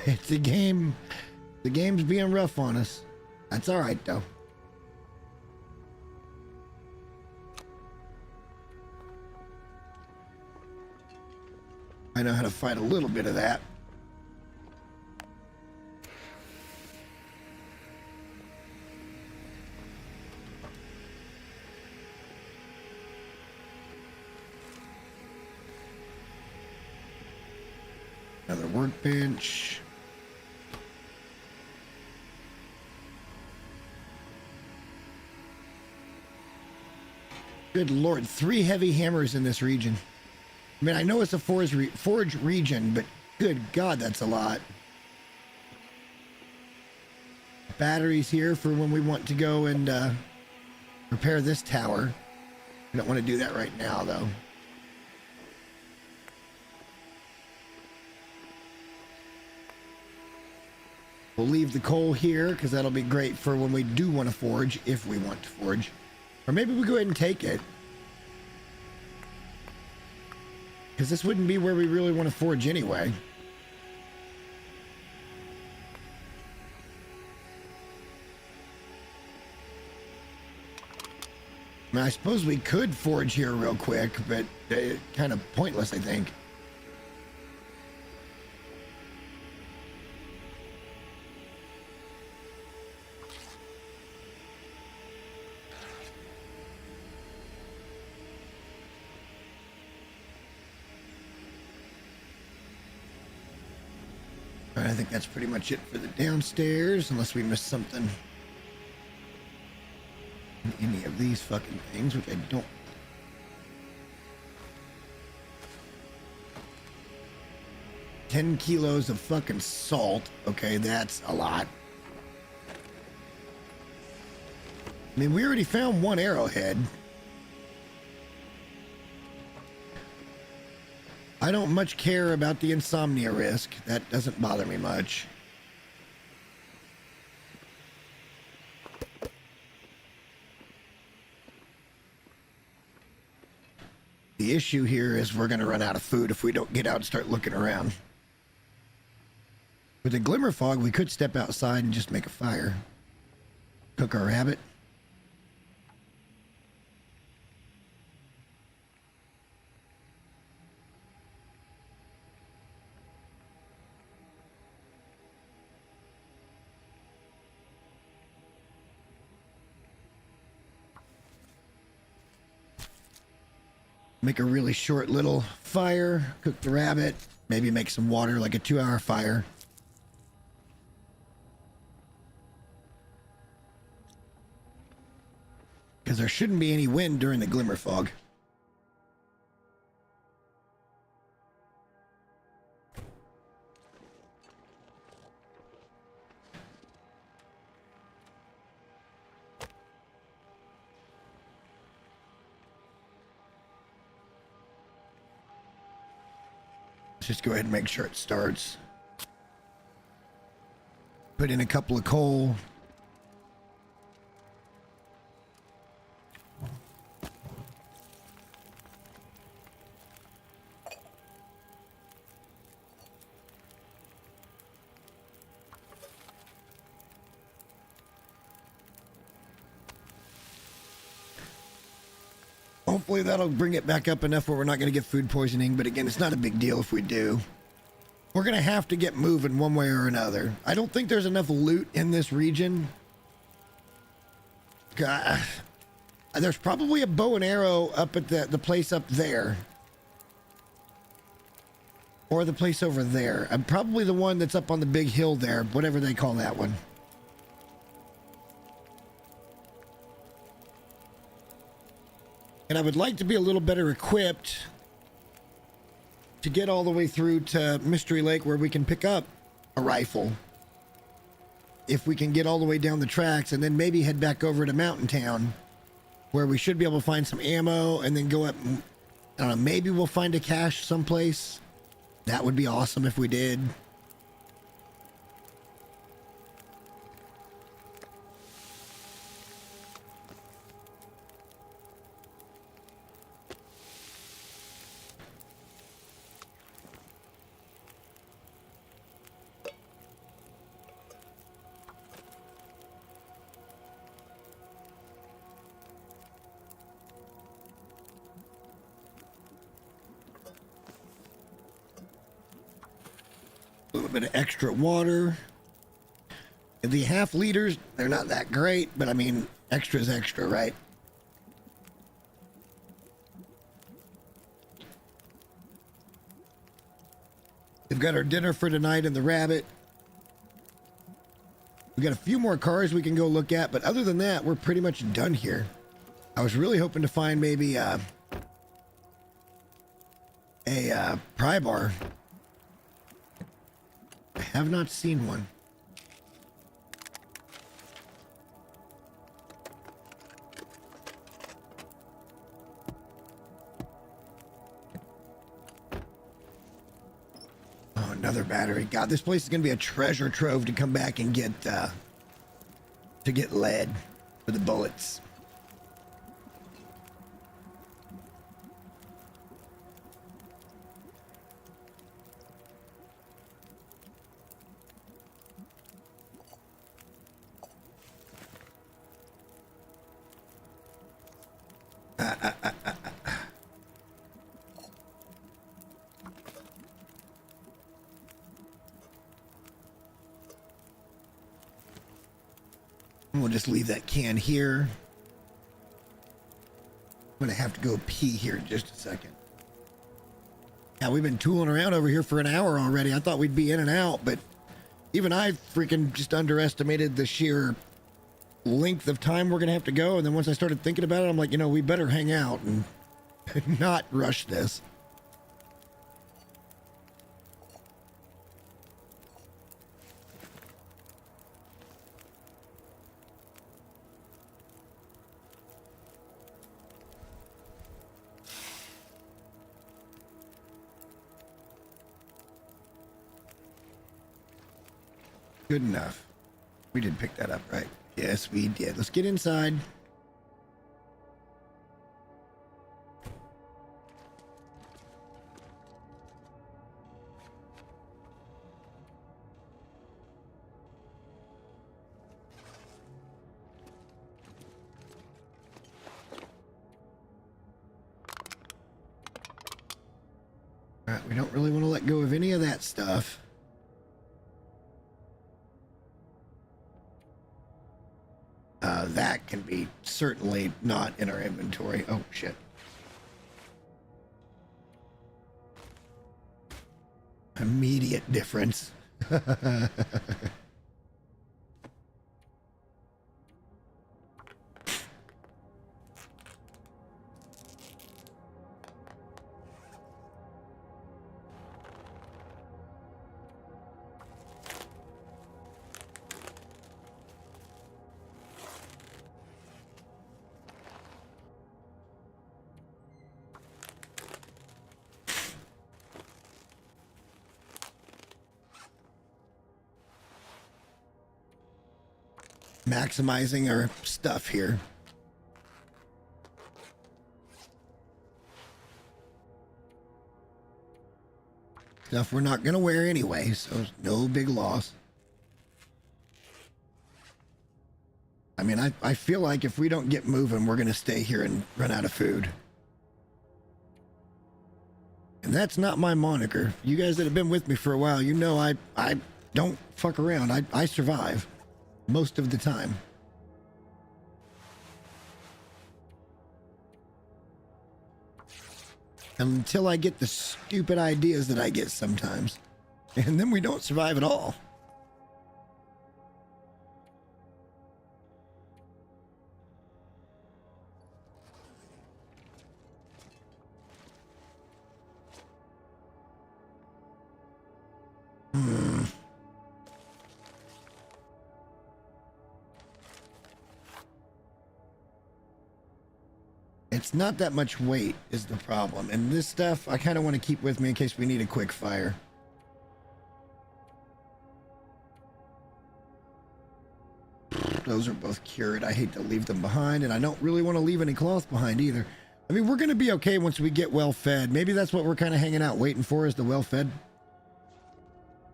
it's a game. The game's being rough on us. That's all right, though. I know how to fight a little bit of that. Another workbench. Good Lord, 3 heavy hammers in this region. I mean, I know it's a forge region, but good God, that's a lot. Batteries here for when we want to go and repair this tower. We don't want to do that right now, though. We'll leave the coal here because that'll be great for when we do want to forge, if we want to forge. Or maybe we go ahead and take it. Because this wouldn't be where we really want to forge anyway. I mean, I suppose we could forge here real quick, but kind of pointless, I think. I think that's pretty much it for the downstairs, unless we missed something in any of these fucking things, which I don't. $10 kilos of fucking salt. Okay, that's a lot. I mean, we already found 1 arrowhead. I don't much care about the insomnia risk. That doesn't bother me much. The issue here is we're going to run out of food if we don't get out and start looking around. With the glimmer fog, we could step outside and just make a fire. Cook our rabbit. Make a really short little fire, cook the rabbit, maybe make some water, like a 2-hour fire. Because there shouldn't be any wind during the glimmer fog. Just go ahead and make sure it starts. Put in a couple of coal. Hopefully that'll bring it back up enough where we're not going to get food poisoning, but again, it's not a big deal if we do. We're going to have to get moving one way or another. I don't think there's enough loot in this region. God, there's probably a bow and arrow up at the place up there. Or the place over there. I'm probably the one that's up on the big hill there, whatever they call that one. And I would like to be a little better equipped to get all the way through to Mystery Lake where we can pick up a rifle. If we can get all the way down the tracks and then maybe head back over to Mountain Town where we should be able to find some ammo and then go up. I don't know, maybe we'll find a cache someplace. That would be awesome if we did. little bit of extra water. The half liters, they're not that great, but I mean, extra's extra, right? We've got our dinner for tonight in the Rabbit. We got a few more cars we can go look at, but other than that, we're pretty much done here. I was really hoping to find maybe a pry bar. I have not seen one. Oh, another battery. God, this place is going to be a treasure trove to come back and get lead for the bullets. We'll just leave that can here. I'm gonna have to go pee here in just a second. Yeah, we've been tooling around over here for an hour already. I thought we'd be in and out, but even I freaking just underestimated the sheer length of time we're gonna have to go. And then once I started thinking about it, I'm like, you know, we better hang out and not rush this. Good enough. We did pick that up, right? Yes, we did. Let's get inside. All right, we don't really want to let go of any of that stuff. That can be certainly not in our inventory. Oh, shit. Immediate difference. Maximizing our stuff here. Stuff we're not going to wear anyway, so no big loss. I mean, I feel like if we don't get moving, we're going to stay here and run out of food. And that's not my moniker. You guys that have been with me for a while, you know I don't fuck around. I survive. Most of the time. Until I get the stupid ideas that I get sometimes. And then we don't survive at all. It's not that much weight is the problem. And this stuff I kind of want to keep with me in case we need a quick fire. Those are both cured. I hate to leave them behind, and I don't really want to leave any cloth behind either. I mean, we're going to be okay once we get well fed. Maybe that's what we're kind of hanging out waiting for, is the well fed.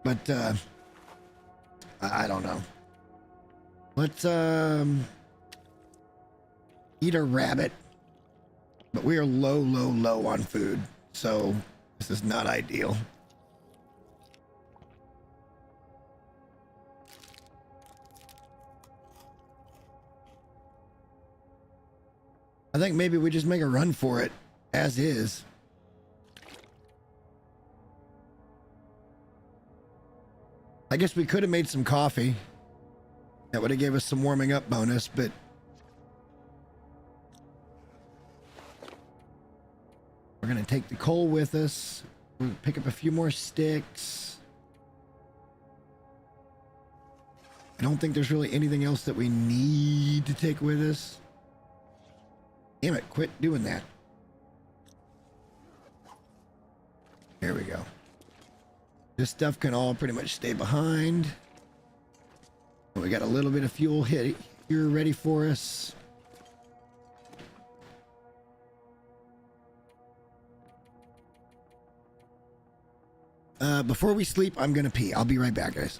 But I don't know. Let's eat a rabbit. But we are low on food, so this is not ideal. I think maybe we just make a run for it as is. I guess we could have made some coffee. That would have gave us some warming up bonus, but we're going to take the coal with us. We'll pick up a few more sticks. I don't think there's really anything else that we need to take with us. Damn it, quit doing that. There we go. This stuff can all pretty much stay behind. We got a little bit of fuel hit here ready for us. Before we sleep, I'm gonna pee. I'll be right back, guys.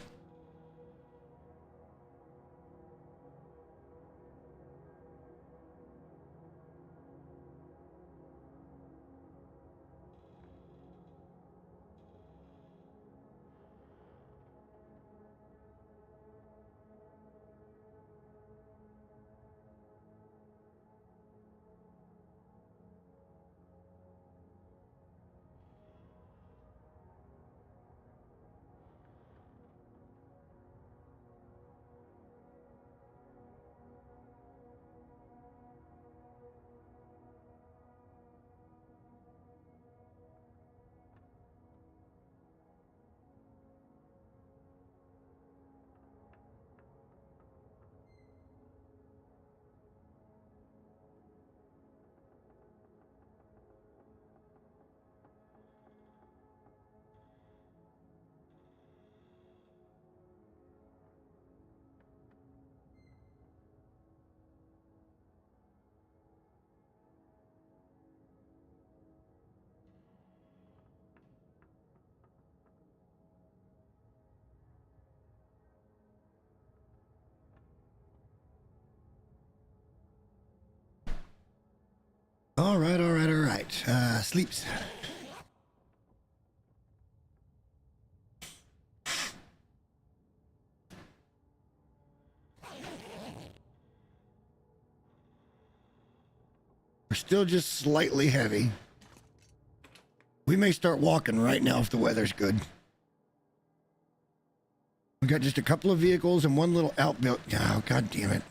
All right, all right, all right. Sleeps. We're still just slightly heavy. We may start walking right now if the weather's good. We got just a couple of vehicles and one little outbuilt. Oh, God damn it.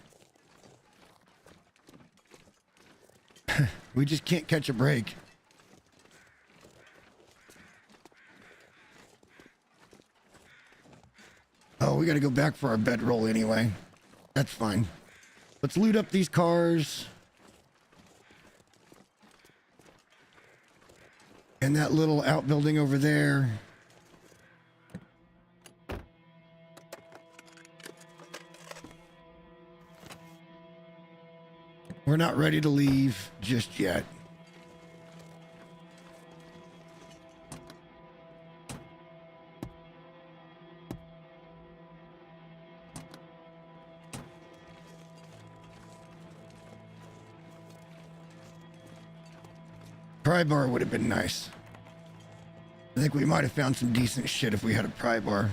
We just can't catch a break. Oh, we got to go back for our bedroll anyway. That's fine. Let's loot up these cars. And that little outbuilding over there. We're not ready to leave just yet. Pry bar would have been nice. I think we might have found some decent shit if we had a pry bar.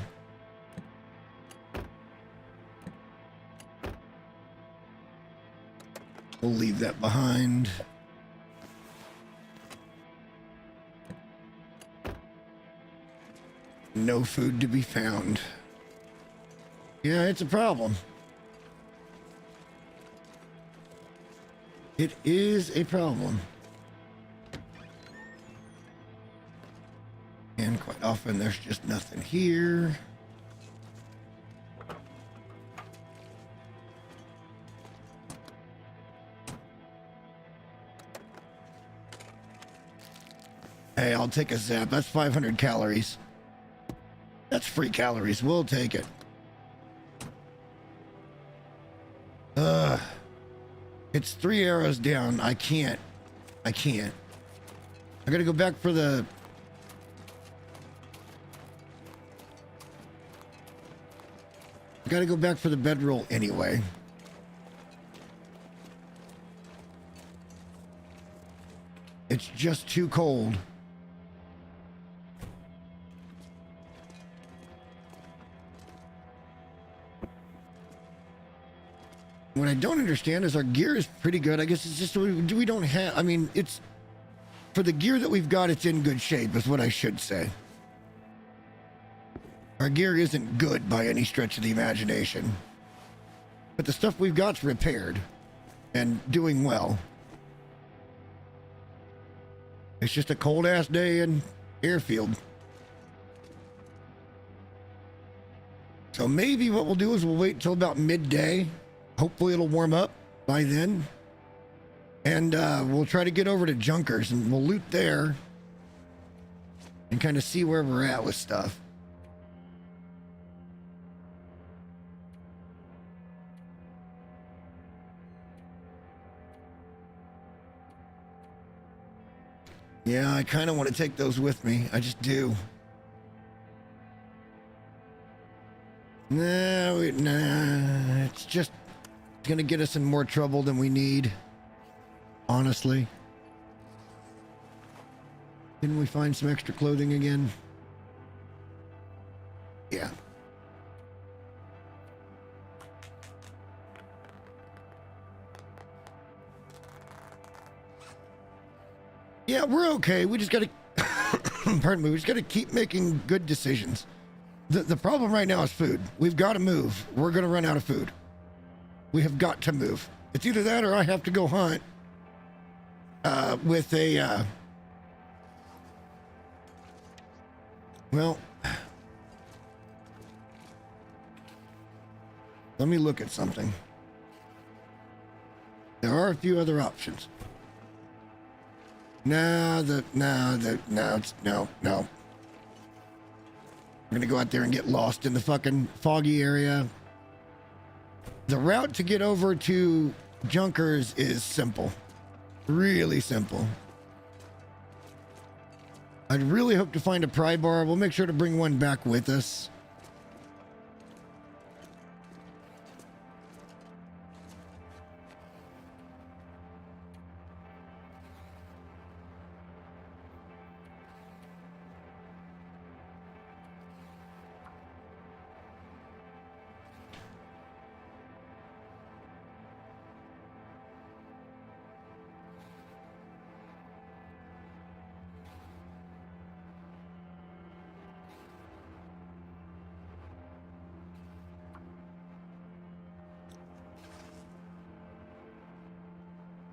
We'll leave that behind. No food to be found. Yeah, it's a problem. It is a problem. And quite often there's just nothing here. Hey, I'll take a zap. That's 500 calories. That's free calories. We'll take it. It's 3 arrows down. I can't. I gotta go back for the... I gotta go back for the bedroll anyway. It's just too cold. What I don't understand is our gear is pretty good. I guess it's just we don't have, I mean, it's, for the gear that we've got, it's in good shape is what I should say. Our gear isn't good by any stretch of the imagination. But the stuff we've got's repaired and doing well. It's just a cold ass day in Airfield. So maybe what we'll do is we'll wait until about midday. Hopefully it'll warm up by then. And we'll try to get over to Junkers and we'll loot there and kind of see where we're at with stuff. Yeah, I kind of want to take those with me. I just do. Nah, it's just going to get us in more trouble than we need. Honestly. Didn't we find some extra clothing again? Yeah. Yeah, we're okay. We just got to, pardon me, we just got to keep making good decisions. The problem right now is food. We've got to move. We're going to run out of food. We have got to move. It's either that or I have to go hunt with a, well, let me look at something. There are a few other options. No. We're gonna go out there and get lost in the fucking foggy area. The route to get over to Junkers is simple. Really simple. I'd really hope to find a pry bar. We'll make sure to bring one back with us.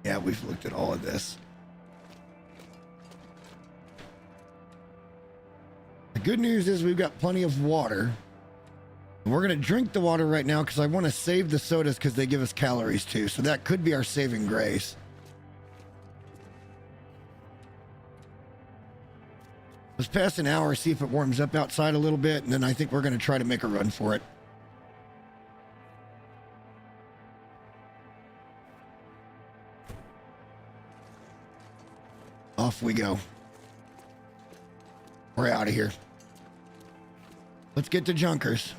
Yeah, we've looked at all of this. The good news is we've got plenty of water. We're going to drink the water right now because I want to save the sodas because they give us calories too. So that could be our saving grace. Let's pass an hour, see if it warms up outside a little bit, and then I think we're going to try to make a run for it. Off we go. We're out of here. Let's get to Junkers.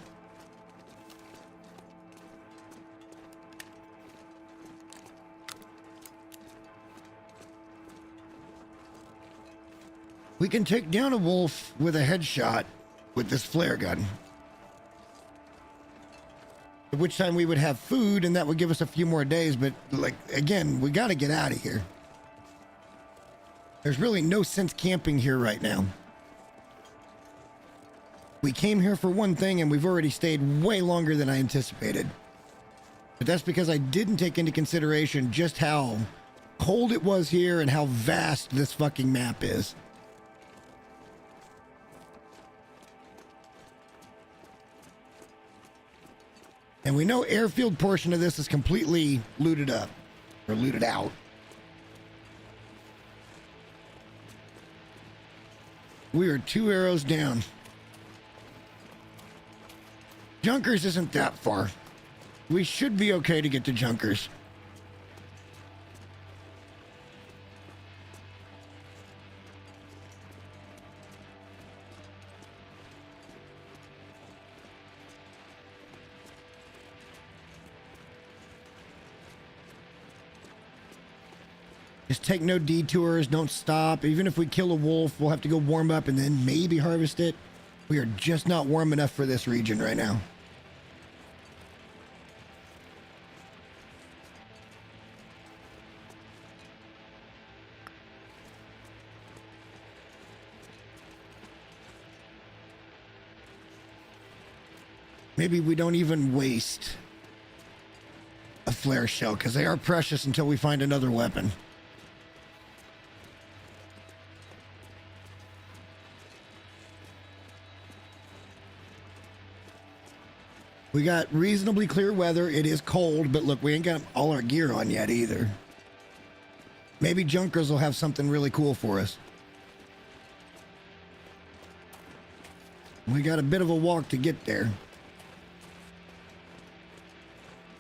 We can take down a wolf with a headshot with this flare gun. At which time we would have food and that would give us a few more days, but like, again, we got to get out of here. There's really no sense camping here right now. We came here for one thing and we've already stayed way longer than I anticipated. But that's because I didn't take into consideration just how cold it was here and how vast this fucking map is. And we know Airfield portion of this is completely looted up or looted out. We are 2 arrows down. Junkers isn't that far. We should be okay to get to Junkers. Just take no detours, don't stop. Even if we kill a wolf, we'll have to go warm up and then maybe harvest it. We are just not warm enough for this region right now. maybe we don't even waste a flare shell, because they are precious until we find another weapon. We got reasonably clear weather. It is cold, but look, we ain't got all our gear on yet either. Maybe Junkers will have something really cool for us. We got a bit of a walk to get there.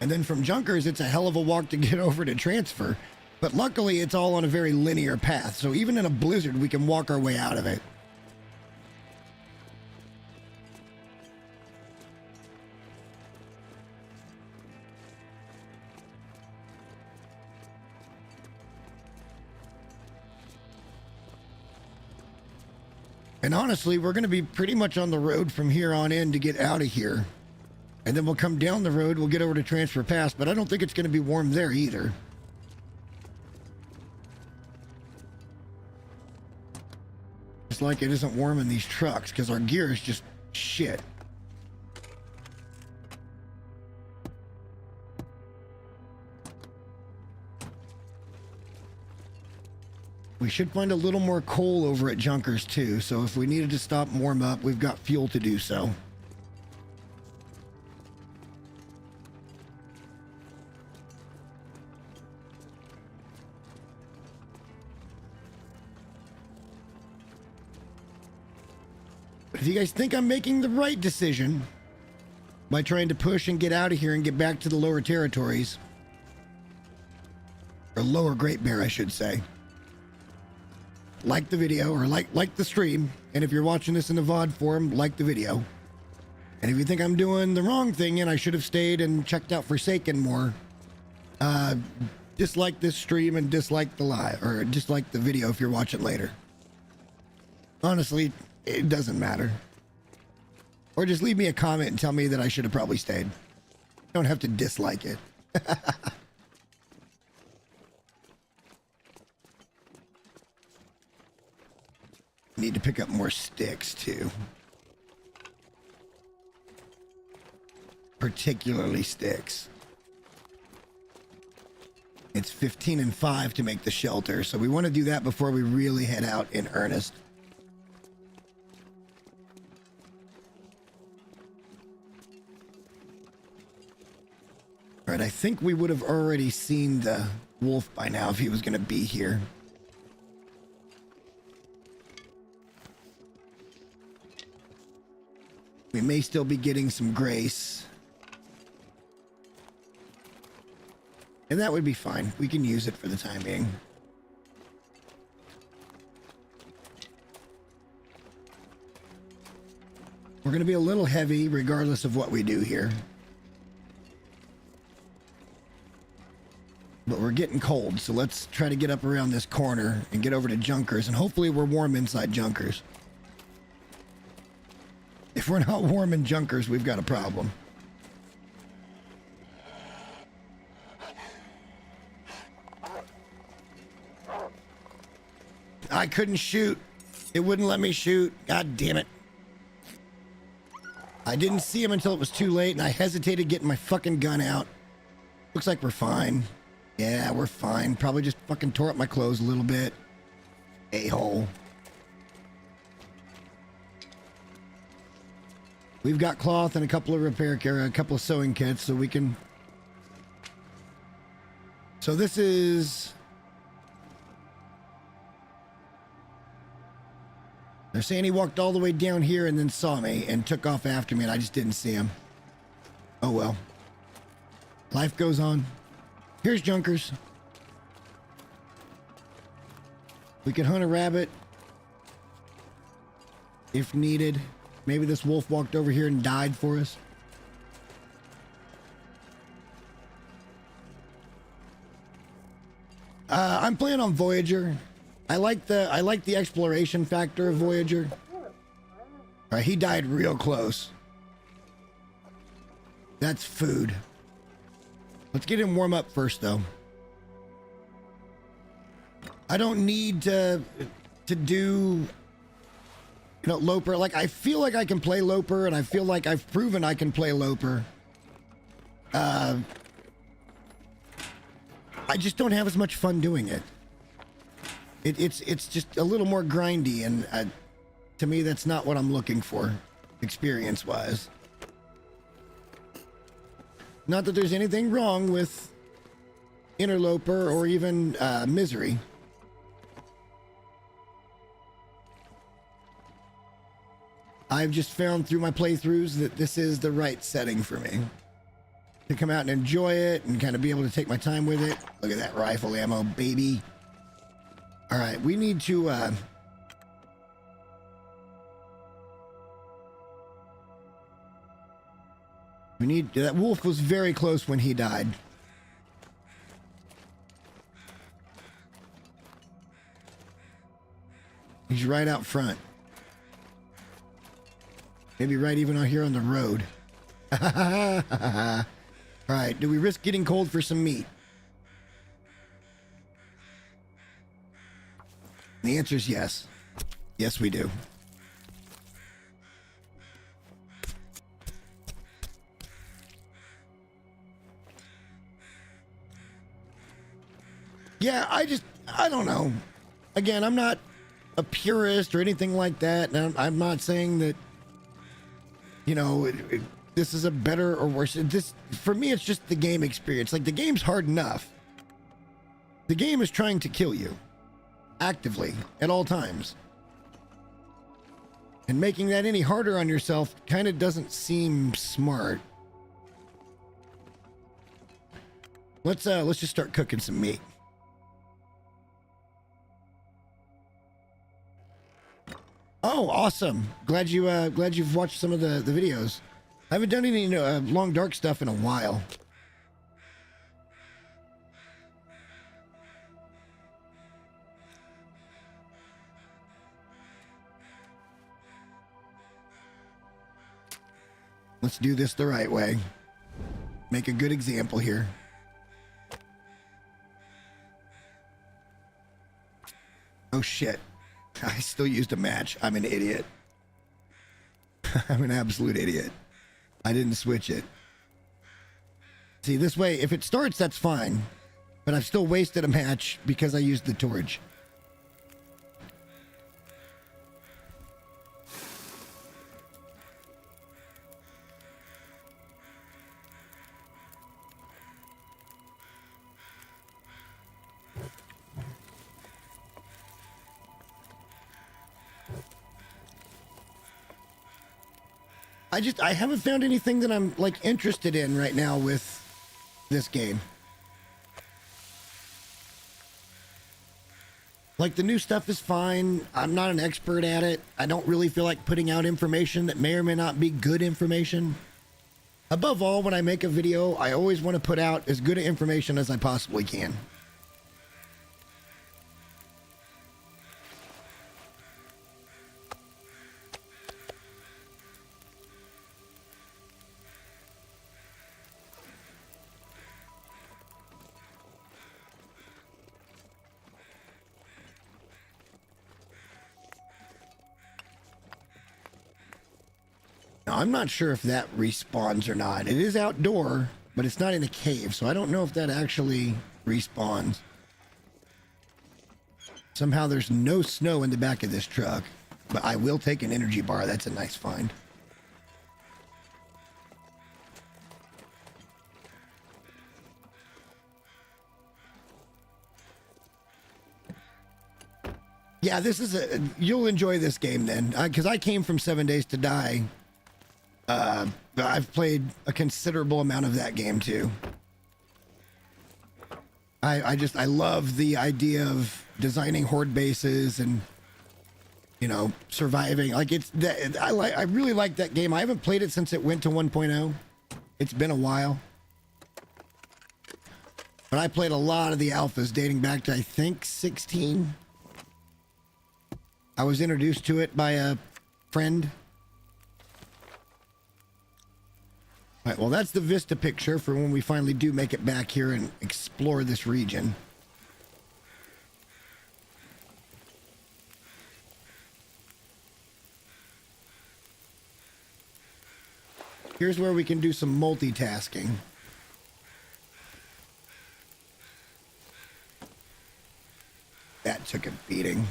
And then from Junkers, it's a hell of a walk to get over to transfer. But luckily, it's all on a very linear path. So even in a blizzard, we can walk our way out of it. And honestly, we're going to be pretty much on the road from here on in to get out of here. And then we'll come down the road, we'll get over to Transfer Pass, but I don't think it's going to be warm there either. It's like it isn't warm in these trucks, because our gear is just shit. We should find a little more coal over at Junkers too, so if we needed to stop and warm up, we've got fuel to do so. But if you guys think I'm making the right decision by trying to push and get out of here and get back to the lower territories, or lower Great Bear, I should say, like the video, or like the stream, and if you're watching this in the VOD form, like the video. And if you think I'm doing the wrong thing and I should have stayed and checked out Forsaken more, dislike this stream and dislike the live, or dislike the video if you're watching later. Honestly, it doesn't matter. Or just leave me a comment and tell me that I should have probably stayed. You don't have to dislike it. Need to pick up more sticks too. Particularly sticks. It's 15 and 5 to make the shelter, so we want to do that before we really head out in earnest. All right, I think we would have already seen the wolf by now if he was going to be here. We may still be getting some grace. And that would be fine. We can use it for the time being. We're going to be a little heavy regardless of what we do here. But we're getting cold, so let's try to get up around this corner and get over to Junkers, and hopefully we're warm inside Junkers. If we're not warm in Junkers, we've got a problem. I couldn't shoot. It wouldn't let me shoot. God damn it. I didn't see him until it was too late, and I hesitated getting my fucking gun out. Looks like we're fine. Yeah, we're fine. Probably just fucking tore up my clothes a little bit. A-hole. We've got cloth and a couple of a couple of sewing kits, so we can... So this is... They're saying he walked all the way down here and then saw me and took off after me, and I just didn't see him. Oh well. Life goes on. Here's Junkers. We could hunt a rabbit if needed. Maybe this wolf walked over here and died for us. I'm playing on Voyager. I like the exploration factor of Voyager. He died real close. That's food. Let's get him warm up first, though. I don't need to do You know, Loper, like, I feel like I can play Loper, and I feel like I've proven I can play Loper. I just don't have as much fun doing it. It's just a little more grindy, and to me, that's not what I'm looking for, experience-wise. Not that there's anything wrong with Interloper or even Misery. I've just found through my playthroughs that this is the right setting for me to come out and enjoy it and kind of be able to take my time with it. Look at that rifle ammo, baby. All right, we need to that wolf was very close when he died. He's right out front. Maybe right even out here on the road. All right, do we risk getting cold for some meat? The answer is yes. Yes, we do. Yeah, I don't know. Again, I'm not a purist or anything like that. And I'm not saying that, you know, this is a better or worse. For me, it's just the game experience. Like, the game's hard enough. The game is trying to kill you actively at all times. And making that any harder on yourself kind of doesn't seem smart. Let's just start cooking some meat. Oh, awesome. Glad you've watched some of the videos. I haven't done any long dark stuff in a while. Let's do this the right way. Make a good example here. Oh shit. I still used a match. I'm an idiot. I'm an absolute idiot. I didn't switch it. See, this way, if it starts, that's fine. But I've still wasted a match because I used the torch. I haven't found anything that I'm like interested in right now with this game. Like, the new stuff is fine. I'm not an expert at it. I don't really feel like putting out information that may or may not be good information. Above all, when I make a video, I always want to put out as good information as I possibly can. Now, I'm not sure if that respawns or not. It is outdoor, but it's not in a cave, so I don't know if that actually respawns. Somehow there's no snow in the back of this truck, but I will take an energy bar. That's a nice find. Yeah, you'll enjoy this game then, because I came from 7 Days to Die. I've played a considerable amount of that game too. I love the idea of designing horde bases and, you know, surviving. Like, I really like that game. I haven't played it since it went to 1.0. It's been a while. But I played a lot of the alphas dating back to, I think, 16. I was introduced to it by a friend. All right, well, that's the Vista picture for when we finally do make it back here and explore this region. Here's where we can do some multitasking. That took a beating.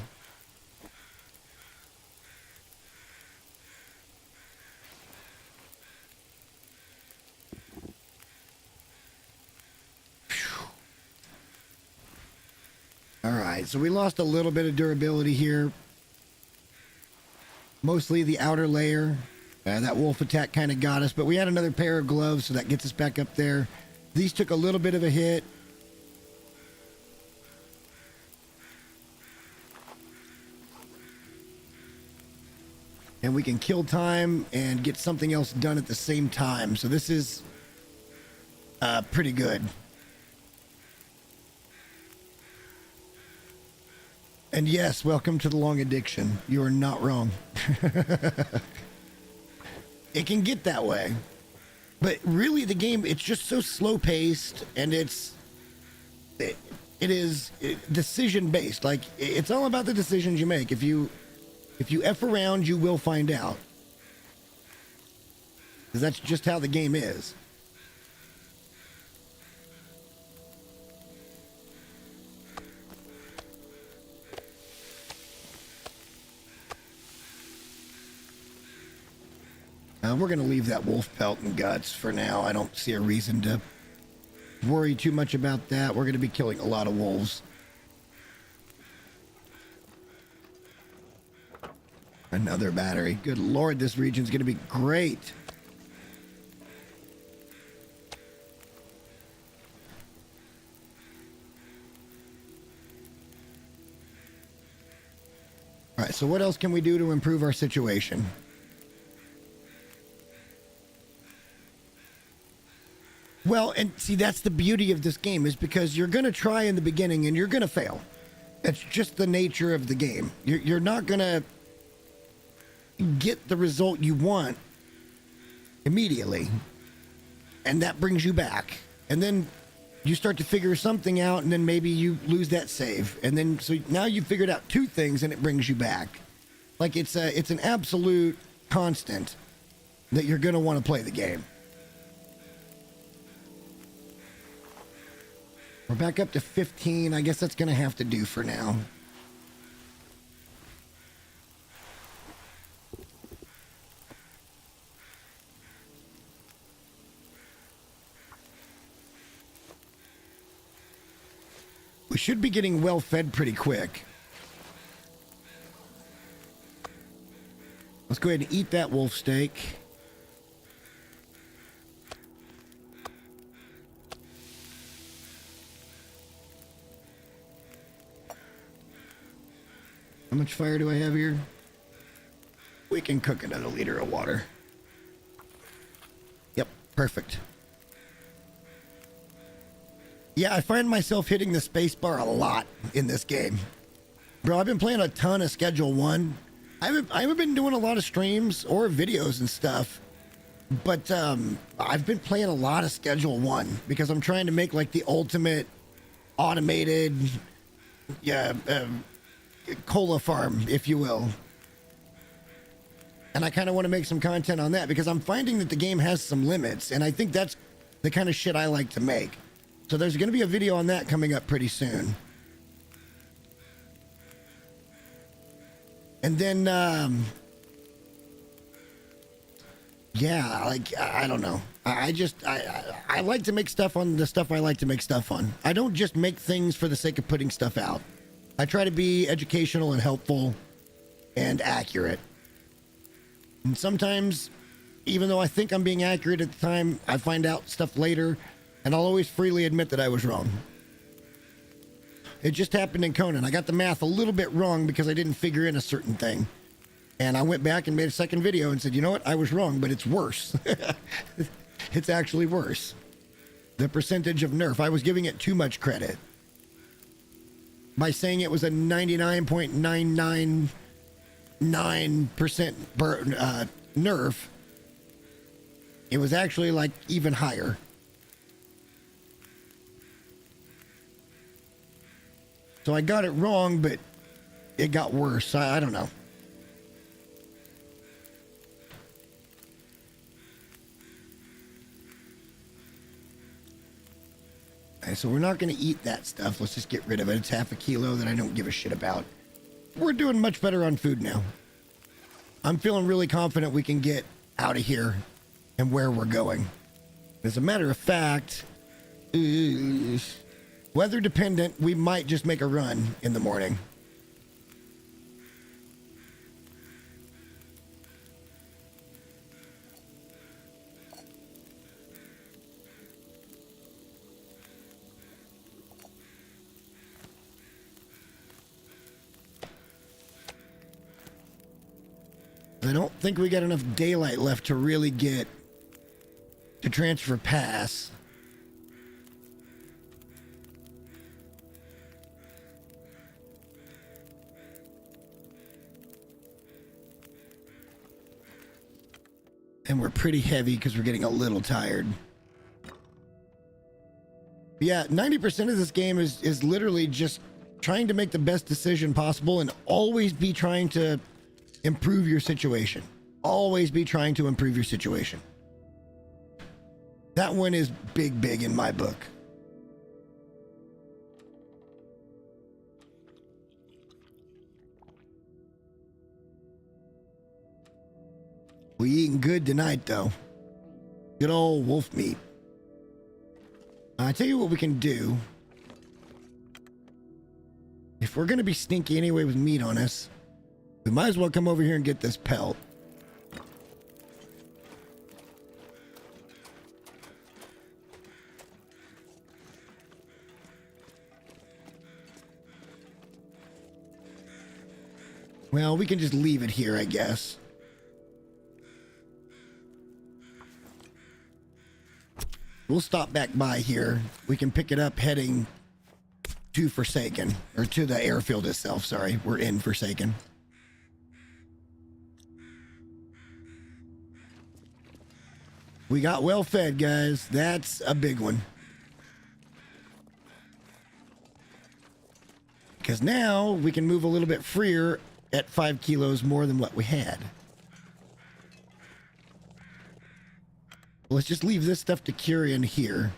All right, so we lost a little bit of durability here. Mostly the outer layer. That wolf attack kind of got us, but we had another pair of gloves, so that gets us back up there. These took a little bit of a hit. And we can kill time and get something else done at the same time. So this is pretty good. And yes, welcome to the long addiction. You are not wrong. It can get that way. But really the game, it's just so slow paced, and it is decision based. Like, it's all about the decisions you make. If you F around, you will find out. Because that's just how the game is. We're going to leave that wolf pelt and guts for now. I don't see a reason to worry too much about that. We're going to be killing a lot of wolves. Another battery. Good Lord, this region's going to be great. All right, so what else can we do to improve our situation? Well, and see, that's the beauty of this game, is because you're going to try in the beginning and you're going to fail. It's just the nature of the game. You're not going to get the result you want immediately. And that brings you back. And then you start to figure something out, and then maybe you lose that save. And then, so now you've figured out two things and it brings you back. Like, it's an absolute constant that you're going to want to play the game. We're back up to 15. I guess that's going to have to do for now. We should be getting well fed pretty quick. Let's go ahead and eat that wolf steak. How much fire do I have here? We can cook another liter of water. Yep, perfect. Yeah, I find myself hitting the space bar a lot in this game. Bro, I've been playing a ton of Schedule 1. I haven't been doing a lot of streams or videos and stuff. But I've been playing a lot of Schedule 1 because I'm trying to make like the ultimate automated cola farm, if you will. And I kind of want to make some content on that because I'm finding that the game has some limits, and I think that's the kind of shit I like to make. So there's going to be a video on that coming up pretty soon. And then, yeah, like, I don't know. I like to make stuff on the stuff I like to make stuff on. I don't just make things for the sake of putting stuff out. I try to be educational and helpful and accurate. And sometimes, even though I think I'm being accurate at the time, I find out stuff later, and I'll always freely admit that I was wrong. It just happened in Conan. I got the math a little bit wrong because I didn't figure in a certain thing. And I went back and made a second video and said, you know what? I was wrong, but it's worse. It's actually worse. The percentage of nerf. I was giving it too much credit by saying it was a 99.999% nerf. It was actually like even higher. So I got it wrong, but it got worse. I don't know. Okay, so we're not going to eat that stuff. Let's just get rid of it. It's half a kilo that I don't give a shit about. We're doing much better on food now. I'm feeling really confident we can get out of here and where we're going. As a matter of fact, weather dependent, we might just make a run in the morning. I don't think we got enough daylight left to really get to transfer pass. And we're pretty heavy because we're getting a little tired. Yeah, 90% of this game is literally just trying to make the best decision possible and always be trying to improve your situation. Always be trying to improve your situation. That one is big in my book. We eating good tonight, though. Good old wolf meat. I tell you what we can do. If we're going to be stinky anyway with meat on us, we might as well come over here and get this pelt. Well, we can just leave it here, I guess. We'll stop back by here. We can pick it up heading to Forsaken, or to the airfield itself, sorry. We're in Forsaken. We got well fed, guys. That's a big one. Because now we can move a little bit freer at 5 kilos more than what we had. Let's just leave this stuff to cure in here.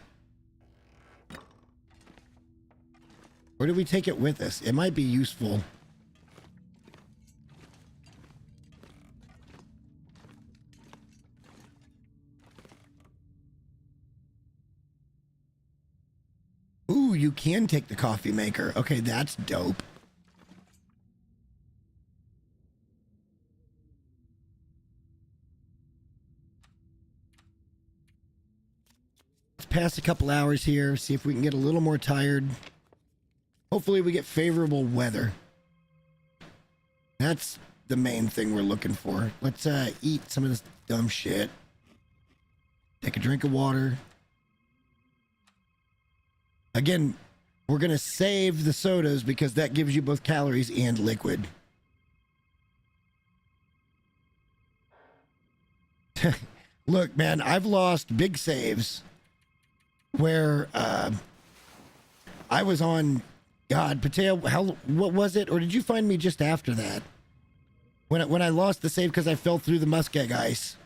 Or do we take it with us? It might be useful. Ooh, you can take the coffee maker. Okay, that's dope. Pass a couple hours here, see if we can get a little more tired. Hopefully we get favorable weather. That's the main thing we're looking for. Let's eat some of this dumb shit. Take a drink of water. Again, we're gonna save the sodas because that gives you both calories and liquid. Look, man, I've lost big saves where I was on, God, Pateo, what was it? Or did you find me just after that? When I lost the save because I fell through the muskeg ice.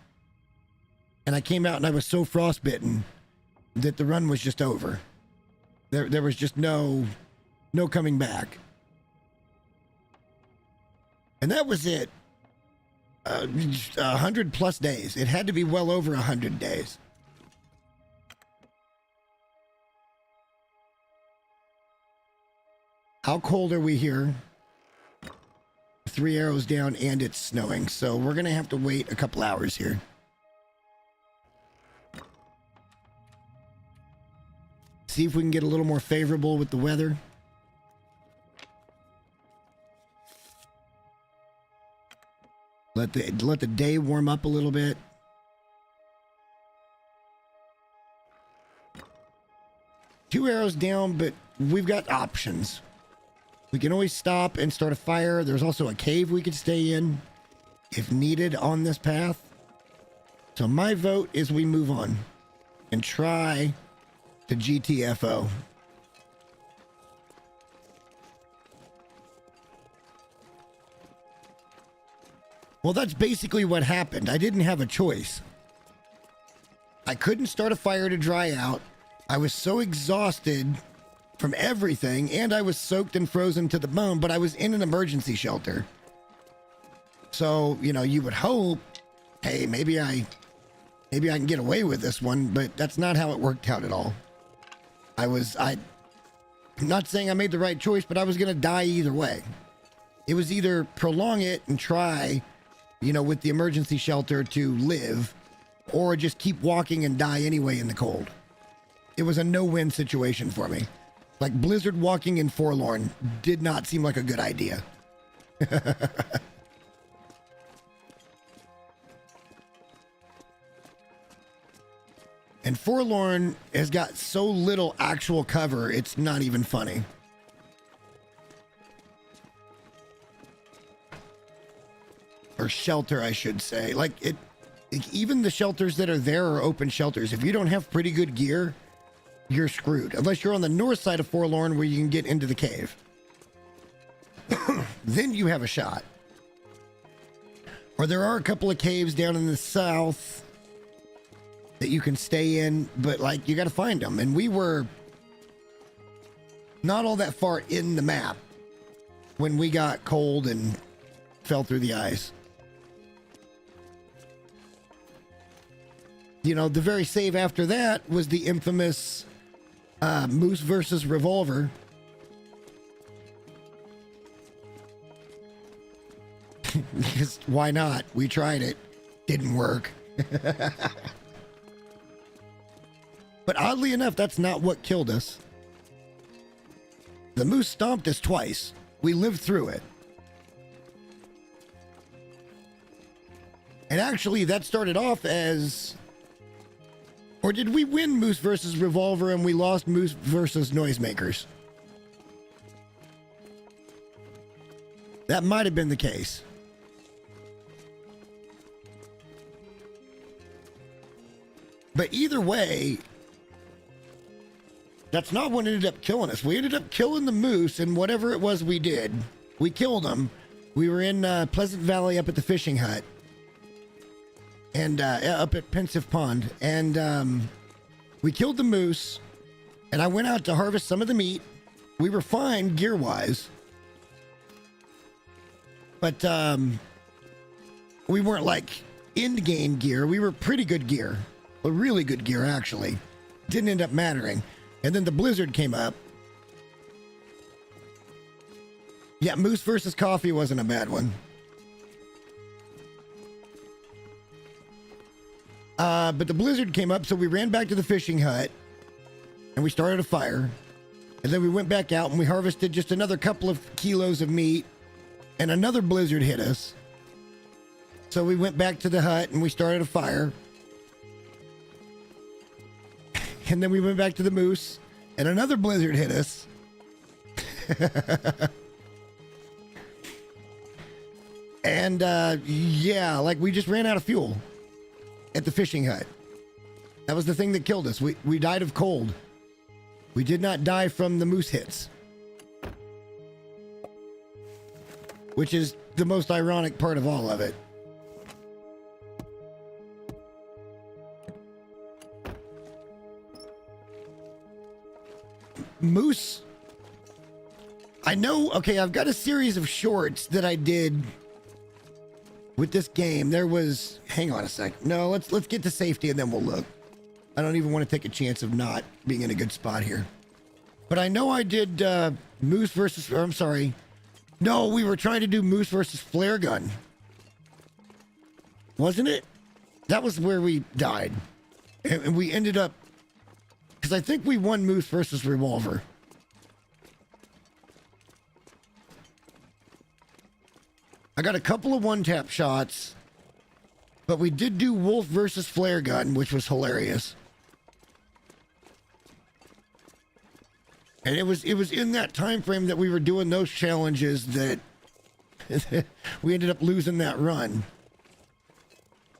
And I came out and I was so frostbitten that the run was just over. There was just no coming back. And that was it. 100 plus days. It had to be well over 100 days. How cold are we here? 3 arrows down and it's snowing. So we're going to have to wait a couple hours here. See if we can get a little more favorable with the weather. Let the day warm up a little bit. Two arrows down, but we've got options. We can always stop and start a fire. There's also a cave we could stay in if needed on this path. So my vote is we move on and try to GTFO. Well, that's basically what happened. I didn't have a choice. I couldn't start a fire to dry out, I was so exhausted from everything, and I was soaked and frozen to the bone, but I was in an emergency shelter. So, you know, you would hope, hey, maybe I can get away with this one, but that's not how it worked out at all. I'm not saying I made the right choice, but I was going to die either way. It was either prolong it and try, you know, with the emergency shelter to live, or just keep walking and die anyway in the cold. It was a no-win situation for me. Like, blizzard walking in Forlorn did not seem like a good idea. And Forlorn has got so little actual cover, it's not even funny. Or shelter, I should say. Like, even the shelters that are there are open shelters. If you don't have pretty good gear, you're screwed. Unless you're on the north side of Forlorn where you can get into the cave. Then you have a shot. Or there are a couple of caves down in the south that you can stay in, but like, you got to find them. And we were not all that far in the map when we got cold and fell through the ice. You know, the very save after that was the infamous Moose versus Revolver. Because why not? We tried it. Didn't work. But oddly enough, that's not what killed us. The moose stomped us twice. We lived through it. And actually, that started off as... Or did we win Moose versus Revolver and we lost Moose versus Noisemakers? That might have been the case. But either way, that's not what ended up killing us. We ended up killing the moose, and whatever it was we did, we killed them. We were in Pleasant Valley up at the fishing hut. And up at Pensive Pond. And we killed the moose, and I went out to harvest some of the meat. We were fine gear-wise. But we weren't like end-game gear. We were pretty good gear. A really good gear, actually. Didn't end up mattering. And then the blizzard came up. Yeah, moose versus coffee wasn't a bad one. But the blizzard came up, so we ran back to the fishing hut. And we started a fire. And then we went back out and we harvested just another couple of kilos of meat. And another blizzard hit us. So we went back to the hut and we started a fire. And then we went back to the moose, and another blizzard hit us. And, yeah, like we just ran out of fuel at the fishing hut. That was the thing that killed us. We died of cold. We did not die from the moose hits. Which is the most ironic part of all of it. Moose, I know, okay, I've got a series of shorts that I did with this game. There was, hang on a sec. No, let's get to safety and then we'll look. I don't even want to take a chance of not being in a good spot here. But I know I did Moose versus, or I'm sorry. No, we were trying to do Moose versus Flare Gun. Wasn't it? That was where we died. And we ended up, because I think we won Moose versus Revolver. I got a couple of one-tap shots, but we did do Wolf versus Flare Gun, which was hilarious. And it was in that time frame that we were doing those challenges that we ended up losing that run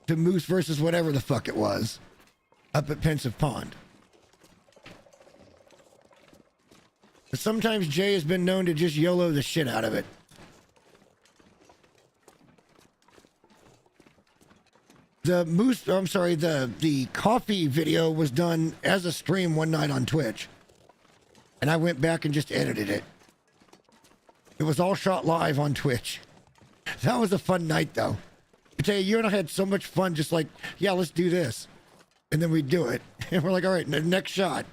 to Moose versus whatever the fuck it was up at Pensive Pond. But sometimes Jay has been known to just YOLO the shit out of it. The moose, I'm sorry, the coffee video was done as a stream one night on Twitch. And I went back and just edited it. It was all shot live on Twitch. That was a fun night, though. I tell you, you and I had so much fun, just like, yeah, let's do this. And then we'd do it. And we're like, all right, next shot.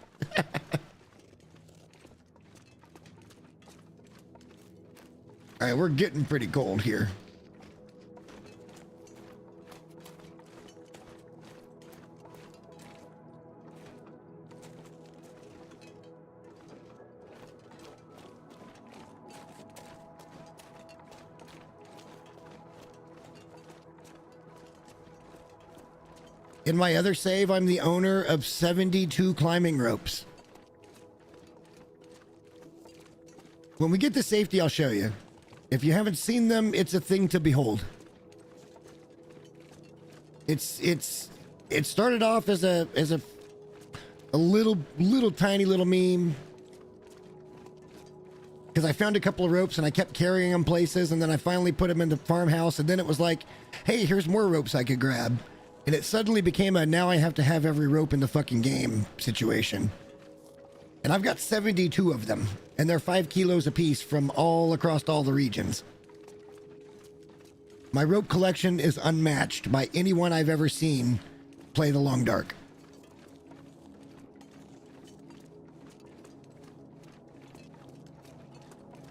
All right, we're getting pretty cold here. In my other save, I'm the owner of 72 climbing ropes. When we get to safety, I'll show you. If you haven't seen them, it's a thing to behold. It started off as a little tiny little meme. Because I found a couple of ropes and I kept carrying them places, and then I finally put them in the farmhouse, and then it was like, hey, here's more ropes I could grab. And it suddenly became a now I have to have every rope in the fucking game situation. And I've got 72 of them, and they're 5 kilos apiece from all across all the regions. My rope collection is unmatched by anyone I've ever seen play the Long Dark.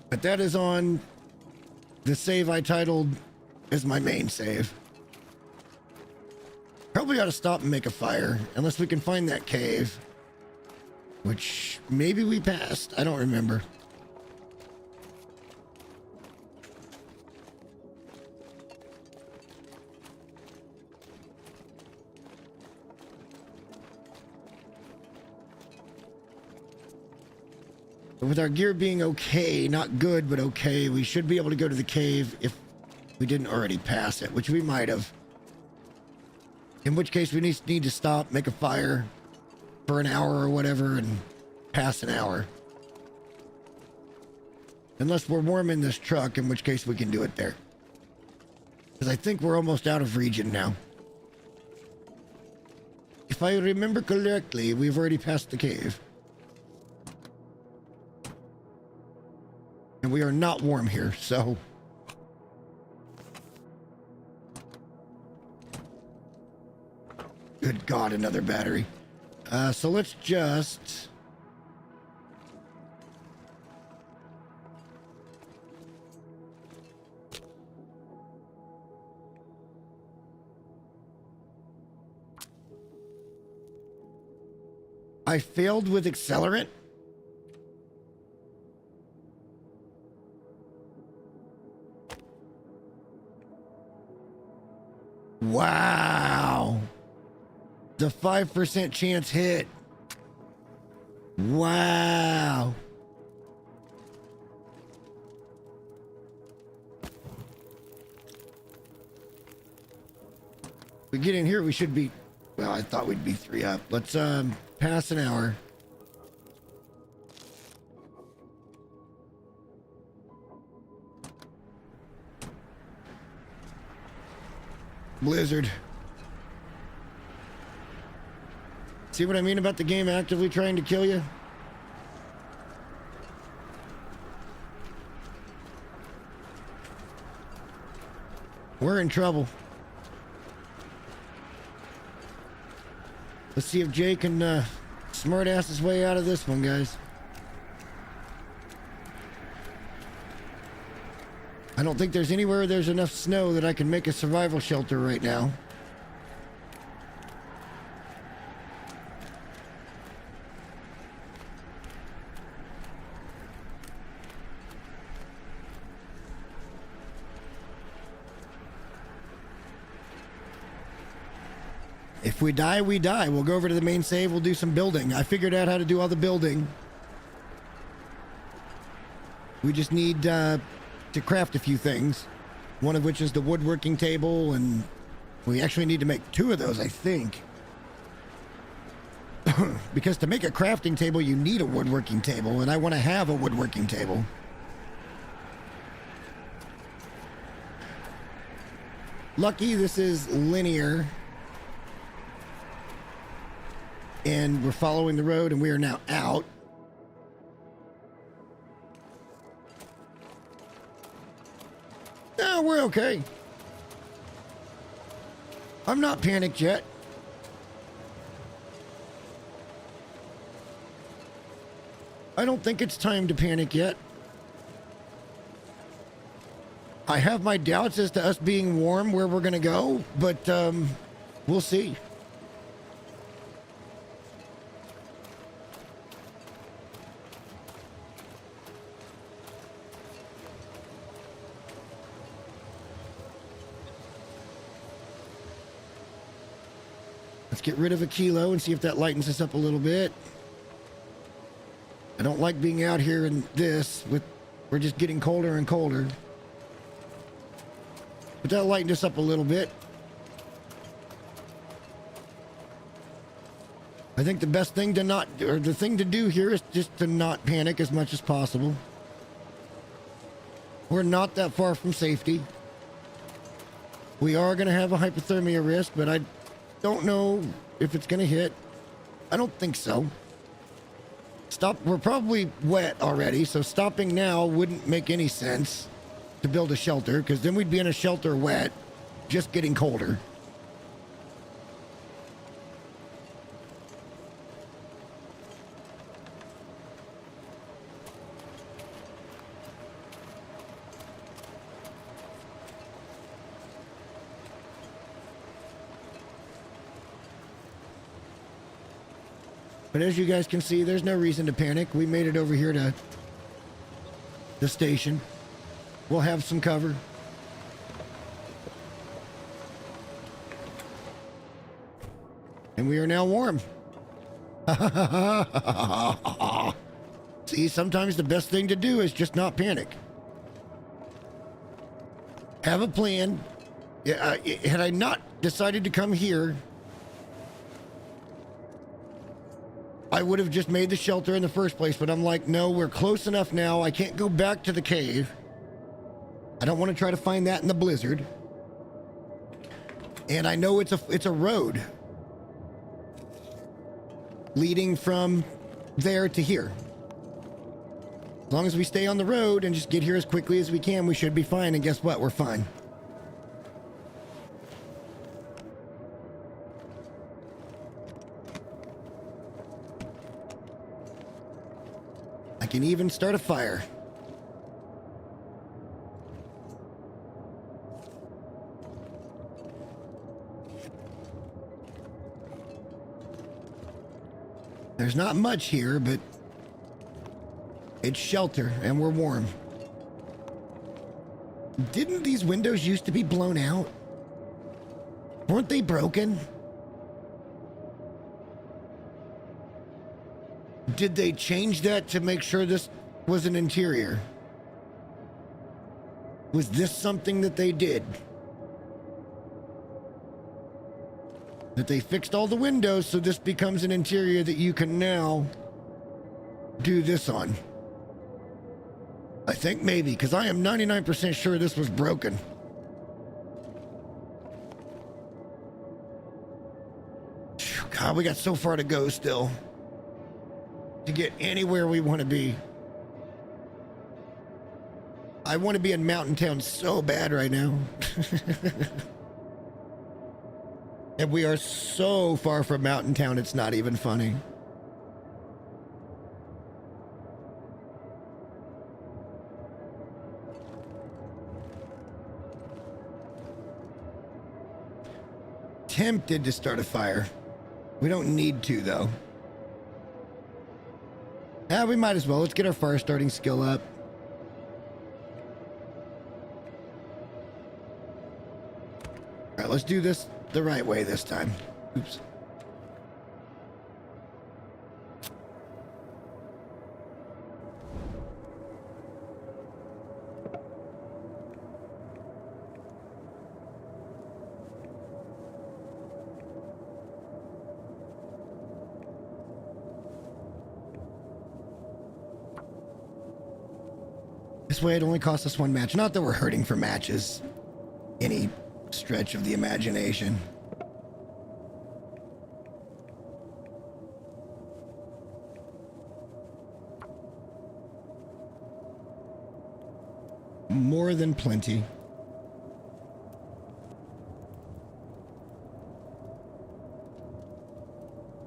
But that is on the save I titled as my main save. Probably ought to stop and make a fire, unless we can find that cave. Which maybe we passed. I don't remember. With our gear being okay, not good, but okay, we should be able to go to the cave if we didn't already pass it, which we might have. In which case we need to stop, make a fire for an hour or whatever, and pass an hour. Unless we're warm in this truck, in which case we can do it there. Because I think we're almost out of region now. If I remember correctly, we've already passed the cave. And we are not warm here, so... Good God, another battery. So let's just... I failed with accelerant? Wow. The 5% chance hit. Wow. We get in here, we should be... Well, I thought we'd be 3 up. Let's, pass an hour. Blizzard. See what I mean about the game actively trying to kill you? We're in trouble. Let's see if Jay can smart ass his way out of this one, guys. I don't think there's anywhere there's enough snow that I can make a survival shelter right now. If we die, we die. We'll go over to the main save. We'll do some building. I figured out how to do all the building. We just need to craft a few things. One of which is the woodworking table, and we actually need to make 2 of those, I think. Because to make a crafting table, you need a woodworking table, and I want to have a woodworking table. Lucky this is linear. and we're following the road, and we are now out. No, we're okay. I'm not panicked yet. I don't think it's time to panic yet. I have my doubts as to us being warm where we're gonna go, but we'll see. Let's get rid of a kilo and see if that lightens us up a little bit. I don't like being out here in this we're just getting colder and colder. But that lightened us up a little bit. I think the best thing to the thing to do here is just to not panic as much as possible. We're not that far from safety. We are going to have a hypothermia risk, but I don't know if it's going to hit. I don't think so. We're probably wet already, so stopping now wouldn't make any sense to build a shelter, because then we'd be in a shelter wet, just getting colder. But as you guys can see, there's no reason to panic. We made it over here to the station. We'll have some cover. And we are now warm. See, sometimes the best thing to do is just not panic. Have a plan. Had I not decided to come here, I would have just made the shelter in the first place, but I'm like, no, we're close enough now. I can't go back to the cave. I don't want to try to find that in the blizzard. And I know it's a road leading from there to here. As long as we stay on the road and just get here as quickly as we can, we should be fine. And guess what? We're fine. I can even start a fire. There's not much here, but it's shelter and we're warm. Didn't these windows used to be blown out? Weren't they broken? Did they change that to make sure this was an interior? Was this something that they did? That they fixed all the windows so this becomes an interior that you can now do this on? I think maybe, because I am 99% sure this was broken. God, we got so far to go still to get anywhere we want to be. I want to be in Mountain Town so bad right now. And we are so far from Mountain Town, it's not even funny. Tempted to start a fire. We don't need to, though. Yeah, we might as well. Let's get our fire starting skill up. All right, let's do this the right way this time. Oops. This way it only costs us one match. Not that we're hurting for matches. Any stretch of the imagination. more than plenty.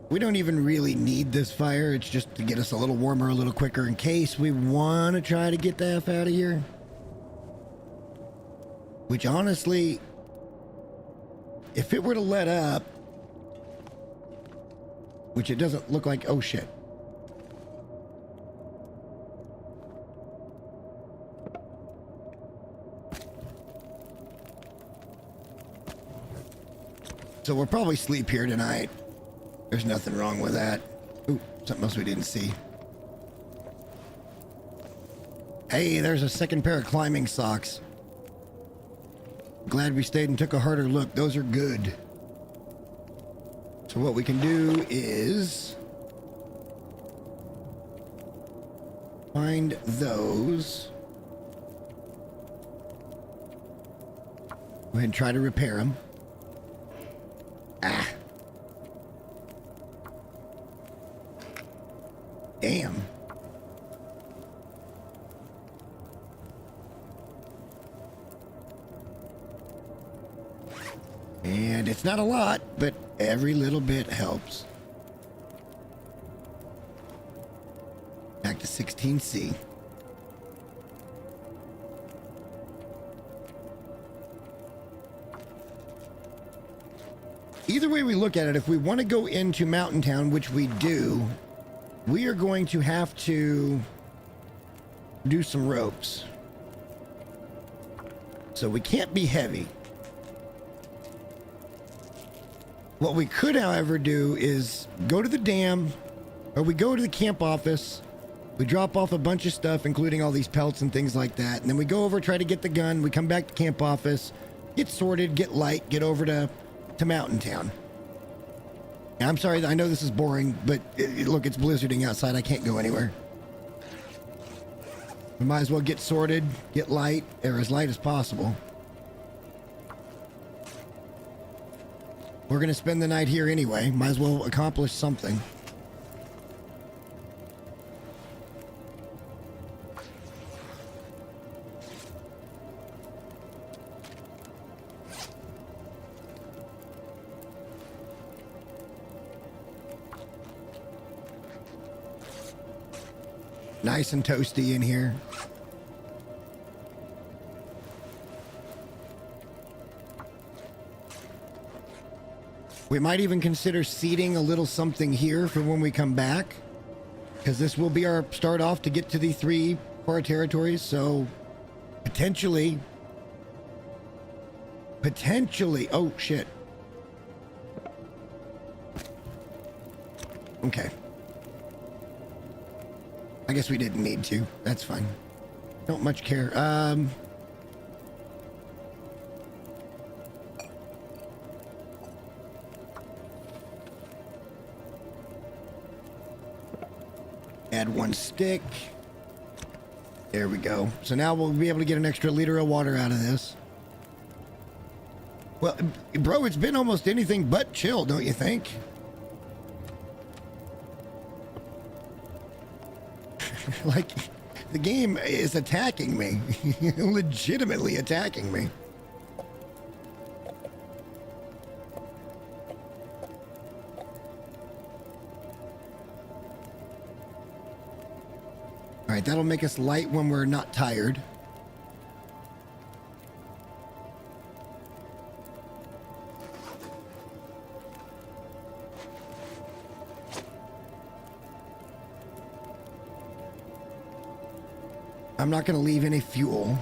We don't even really need this fire. It's just to get us a little warmer, a little quicker in case we want to try to get the F out of here. Which honestly, if it were to let up, which it doesn't look like, oh shit. So we'll probably sleep here tonight. There's nothing wrong with that. Ooh, something else we didn't see. Hey, there's a second pair of climbing socks. Glad we stayed and took a harder look. Those are good. So what we can do is find those. Go ahead and try to repair them. Ah. Damn. And it's not a lot, but every little bit helps. Back to 16C. Either way we look at it, if we want to go into Mountain Town, which we do, we are going to have to do some ropes. So we can't be heavy. What we could, however, do is go to the dam, or we go to the camp office, we drop off a bunch of stuff, including all these pelts and things like that, and then we go over, try to get the gun, we come back to camp office, get sorted, get light, get over to Mountain Town. And I'm sorry, I know this is boring, but look, it's blizzarding outside, I can't go anywhere. We might as well get sorted, get light, or as light as possible. We're going to spend the night here anyway. Might as well accomplish something. Nice and toasty in here. We might even consider seeding a little something here for when we come back, because this will be our start off to get to the 3 core territories. So potentially, oh shit. Okay. I guess we didn't need to. That's fine. Don't much care. Add 1 stick. There we go. So now we'll be able to get an extra liter of water out of this. Well, bro, it's been almost anything but chill, don't you think? Like, the game is attacking me. Legitimately attacking me. All right, that'll make us light when we're not tired. I'm not going to leave any fuel,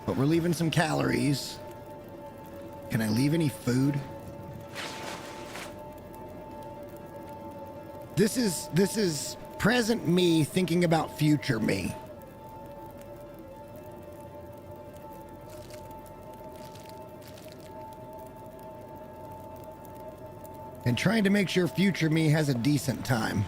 but we're leaving some calories. Can I leave any food? This is present me thinking about future me. And trying to make sure future me has a decent time.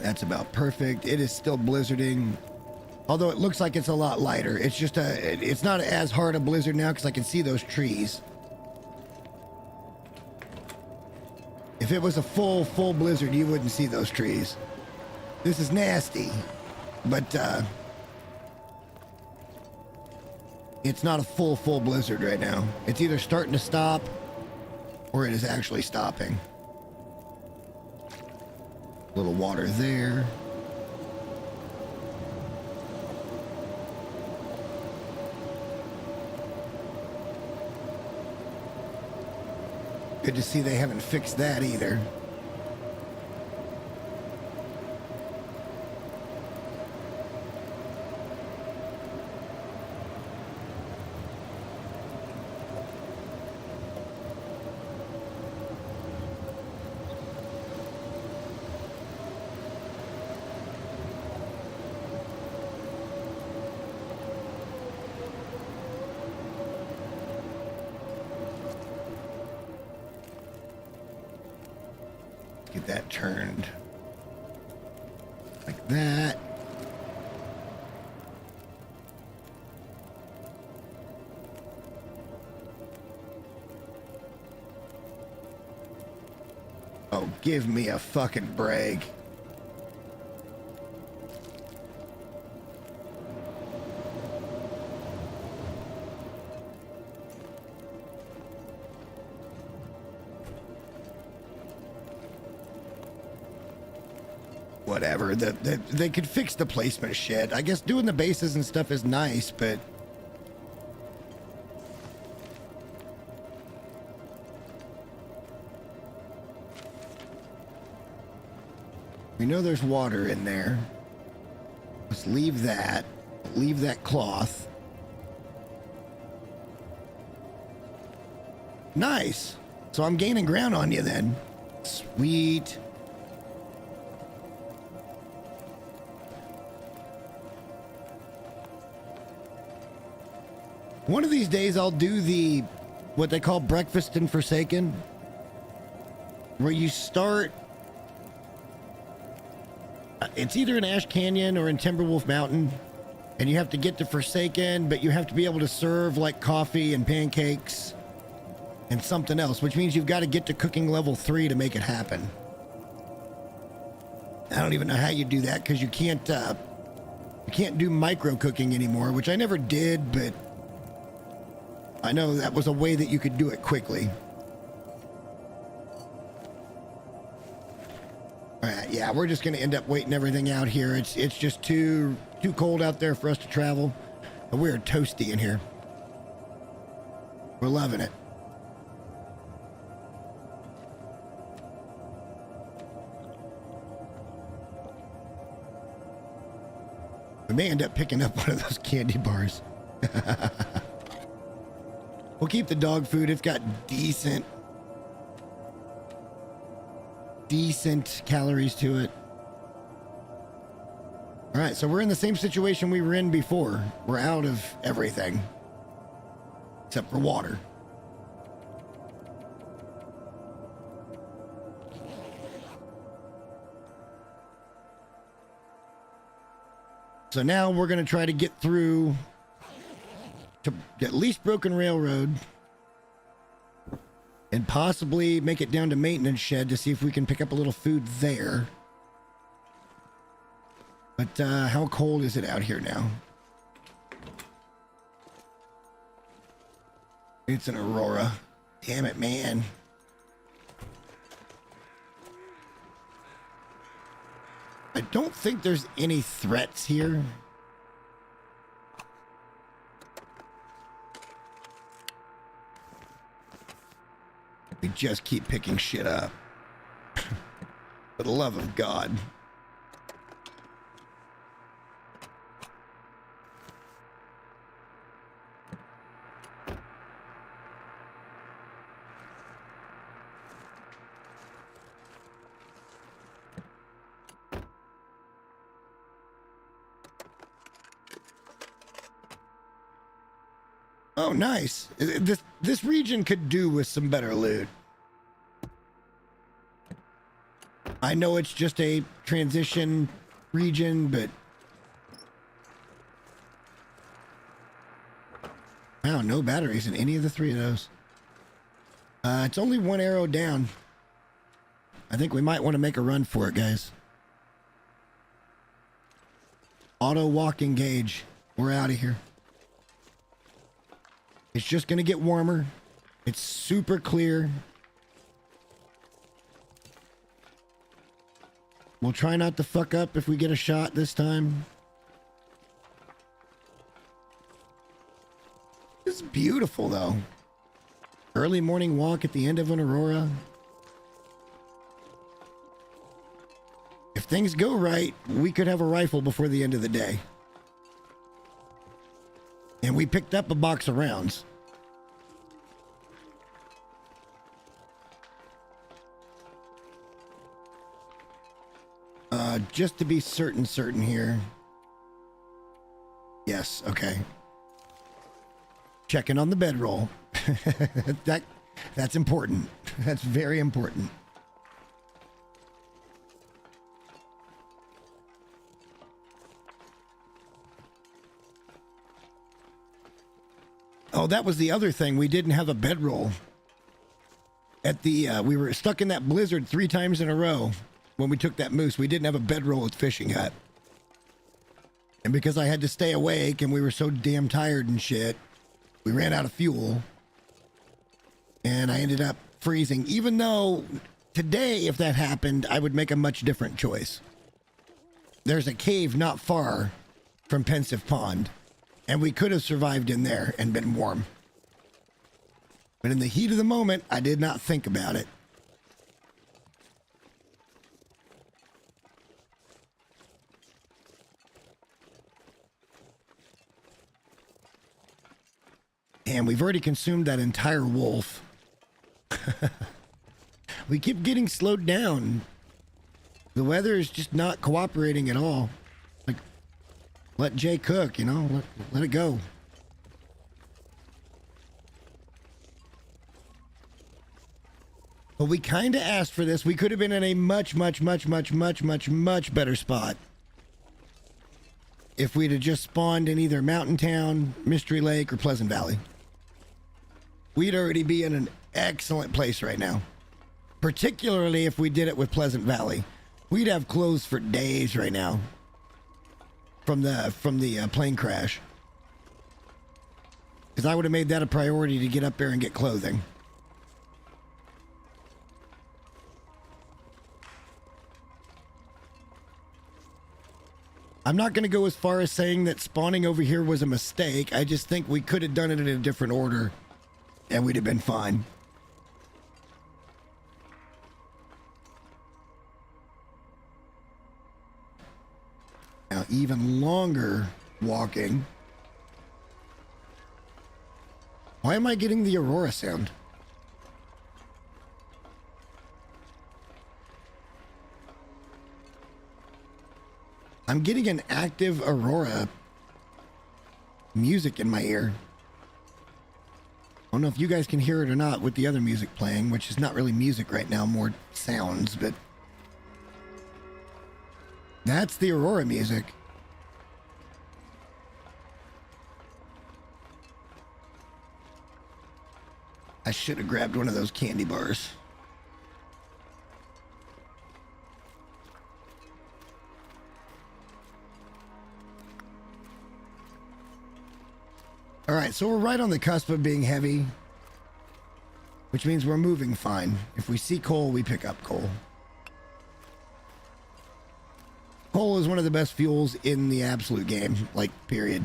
That's about perfect. It is still blizzarding. Although it looks like it's a lot lighter. It's just it's not as hard a blizzard now because I can see those trees. If it was a full blizzard, you wouldn't see those trees. This is nasty, but it's not a full blizzard right now. It's either starting to stop or it is actually stopping. A little water there. Good to see they haven't fixed that either. Get that turned like that. Oh, give me a fucking break. Whatever, they could fix the placement shit. I guess doing the bases and stuff is nice, but we know there's water in there. Let's leave that. Leave that cloth. Nice. So I'm gaining ground on you then. Sweet. One of these days I'll do what they call Breakfast in Forsaken, where you start, it's either in Ash Canyon or in Timberwolf Mountain, and you have to get to Forsaken, but you have to be able to serve like coffee and pancakes and something else, which means you've got to get to cooking level 3 to make it happen. I don't even know how you do that because you can't do micro cooking anymore, which I never did, but I know that was a way that you could do it quickly. All right, yeah, we're just going to end up waiting everything out here. It's just too cold out there for us to travel. But we're toasty in here. We're loving it. We may end up picking up one of those candy bars. We'll keep the dog food. It's got decent calories to it. All right, so we're in the same situation we were in before. We're out of everything except for water. So now we're going to try to get through to at least Broken Railroad and possibly make it down to Maintenance Shed to see if we can pick up a little food there. But how cold is it out here now? It's an Aurora. Damn it, man. I don't think there's any threats here. We just keep picking shit up. For the love of God. Oh, nice. This region could do with some better loot. I know it's just a transition region, but wow, no batteries in any of the three of those. It's only one arrow down. I think we might want to make a run for it, guys. Auto walk engage. We're out of here. It's just going to get warmer. It's super clear. We'll try not to fuck up if we get a shot this time. This is beautiful, though. Early morning walk at the end of an aurora. If things go right, we could have a rifle before the end of the day. And we picked up a box of rounds. Just to be certain here. Yes, okay. Checking on the bedroll. That's important. That's very important. Oh, that was the other thing. We didn't have a bedroll. At the we were stuck in that blizzard 3 times in a row when we took that moose. We didn't have a bedroll at the fishing hut. And because I had to stay awake and we were so damn tired and shit, we ran out of fuel. And I ended up freezing. Even though today, if that happened, I would make a much different choice. There's a cave not far from Pensive Pond. And we could have survived in there and been warm. But in the heat of the moment, I did not think about it. And we've already consumed that entire wolf. We keep getting slowed down. The weather is just not cooperating at all. Like, let Jay cook, you know? Let it go. But we kind of asked for this. We could have been in a much better spot if we'd have just spawned in either Mountain Town, Mystery Lake, or Pleasant Valley. We'd already be in an excellent place right now. Particularly if we did it with Pleasant Valley. We'd have clothes for days right now. From the plane crash. Because I would have made that a priority to get up there and get clothing. I'm not going to go as far as saying that spawning over here was a mistake. I just think we could have done it in a different order. And we'd have been fine. Now, even longer walking. Why am I getting the aurora sound? I'm getting an active aurora music in my ear. I don't know if you guys can hear it or not with the other music playing, which is not really music right now, more sounds, but that's the aurora music. I should have grabbed one of those candy bars. All right, so we're right on the cusp of being heavy, which means we're moving fine. If we see coal, we pick up coal. Coal is one of the best fuels in the absolute game, like, period.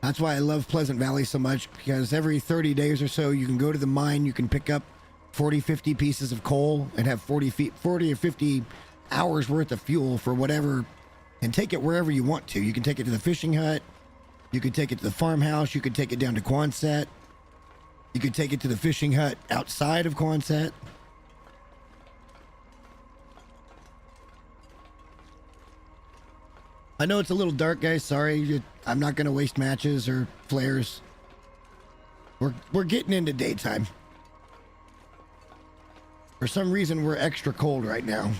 That's why I love Pleasant Valley so much, because every 30 days or so, you can go to the mine, you can pick up 40, 50 pieces of coal and have 40 or 50 hours worth of fuel for whatever, and take it wherever you want to. You can take it to the fishing hut, you can take it to the farmhouse, you can take it down to Quonset, you could take it to the fishing hut outside of Quonset. I know it's a little dark, guys, sorry. I'm not going to waste matches or flares. We're getting into daytime. For some reason, we're extra cold right now.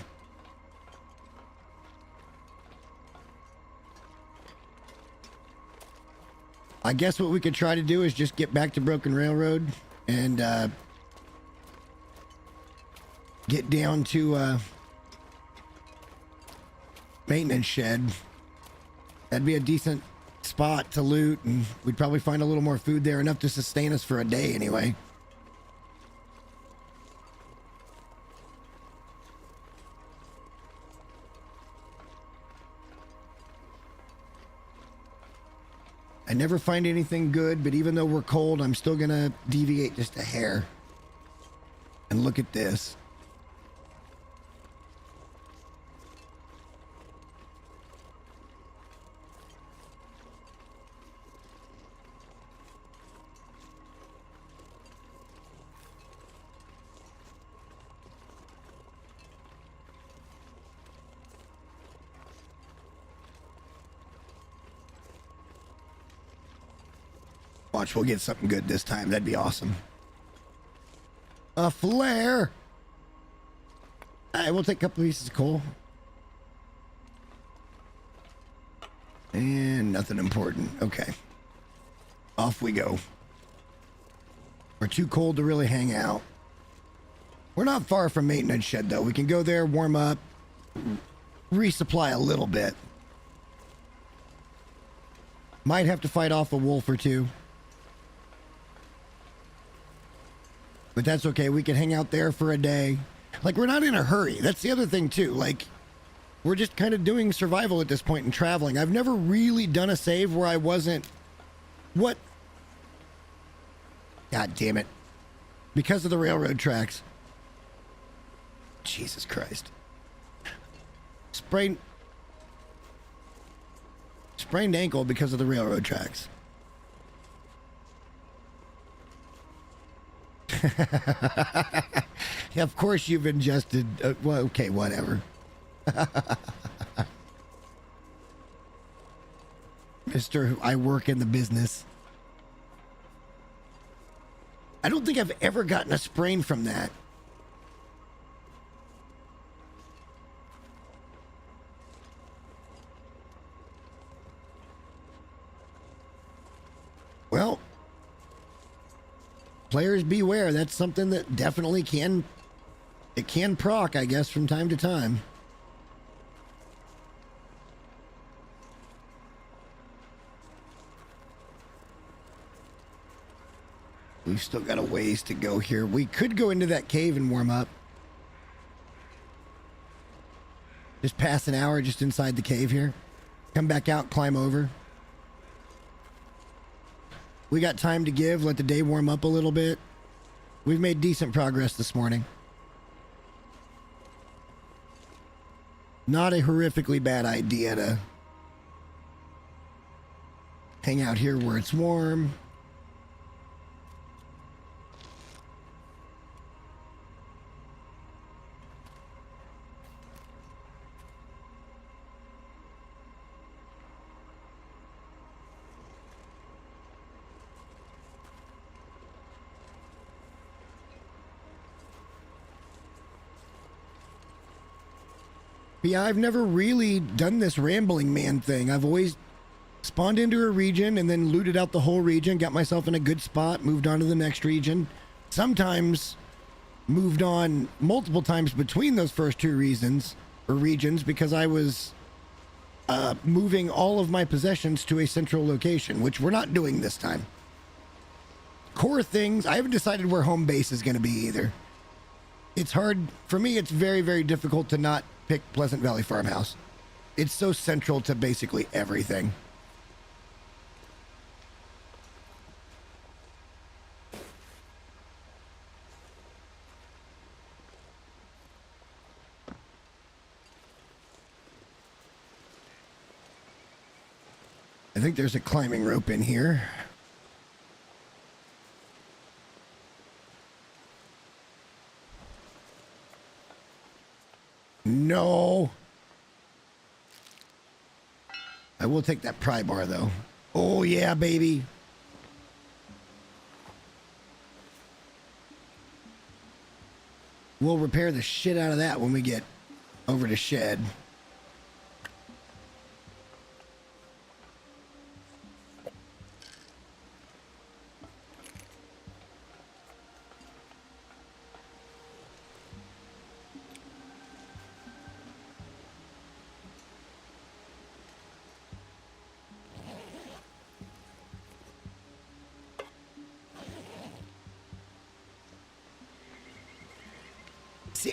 I guess what we could try to do is just get back to Broken Railroad and get down to maintenance shed. That'd be a decent spot to loot, and we'd probably find a little more food there, enough to sustain us for a day anyway. I never find anything good, but even though we're cold, I'm still gonna deviate just a hair. And look at this. Watch, we'll get something good this time. That'd be awesome. A flare. All right, we'll take a couple pieces of coal. And nothing important. Okay. Off we go. We're too cold to really hang out. We're not far from maintenance shed, though. We can go there, warm up, resupply a little bit. Might have to fight off a wolf or two. But that's okay. We can hang out there for a day. Like, we're not in a hurry. That's the other thing, too. Like, we're just kind of doing survival at this point and traveling. I've never really done a save where I wasn't... What? God damn it. Because of the railroad tracks. Jesus Christ. Sprained ankle because of the railroad tracks. Yeah, of course you've ingested. Well, okay, whatever. Mr. I work in the business. I don't think I've ever gotten a sprain from that. Well, players beware. That's something that definitely can proc, I guess, from time to time. We've still got a ways to go here. We could go into that cave and warm up. Just pass an hour just inside the cave here. Come back out, climb over. We got time to give, let the day warm up a little bit. We've made decent progress this morning. Not a horrifically bad idea to hang out here where it's warm. Yeah, I've never really done this rambling man thing. I've always spawned into a region and then looted out the whole region, got myself in a good spot, moved on to the next region. Sometimes moved on multiple times between those first two regions because I was moving all of my possessions to a central location, which we're not doing this time. Core things, I haven't decided where home base is going to be either. It's hard, for me, it's very, very difficult to not pick Pleasant Valley Farmhouse. It's so central to basically everything. I think there's a climbing rope in here. No. I will take that pry bar, though. Oh, yeah, baby. We'll repair the shit out of that when we get over to shed. See,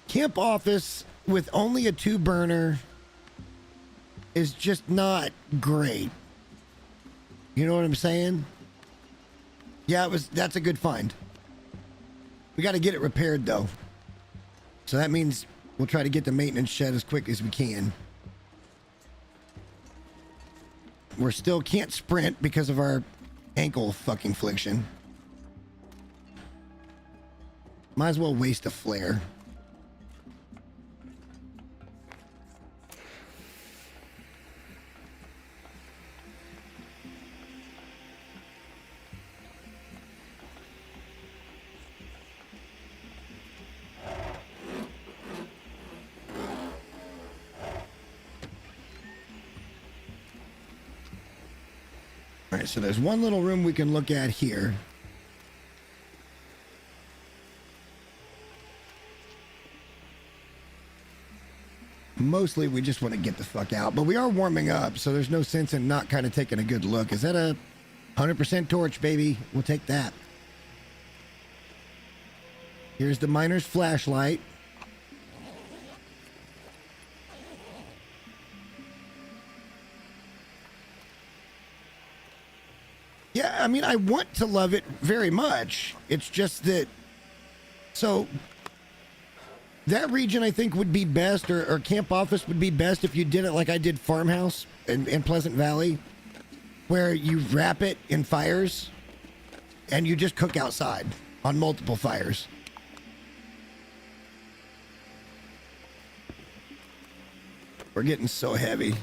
Camp Office with only a 2-burner is just not great. You know what I'm saying? Yeah, that's a good find. We got to get it repaired though. So that means we'll try to get the maintenance shed as quick as we can. We're still can't sprint because of our ankle fucking fliction. Might as well waste a flare. All right, so there's one little room we can look at here. Mostly we just want to get the fuck out, but we are warming up, so there's no sense in not kind of taking a good look. Is that a 100% torch, baby? We'll take that. Here's the miner's flashlight. Yeah, I mean, I want to love it very much. It's just that, so that region I think would be best, or Camp Office would be best if you did it like I did Farmhouse in Pleasant Valley, where you wrap it in fires and you just cook outside on multiple fires. We're getting so heavy.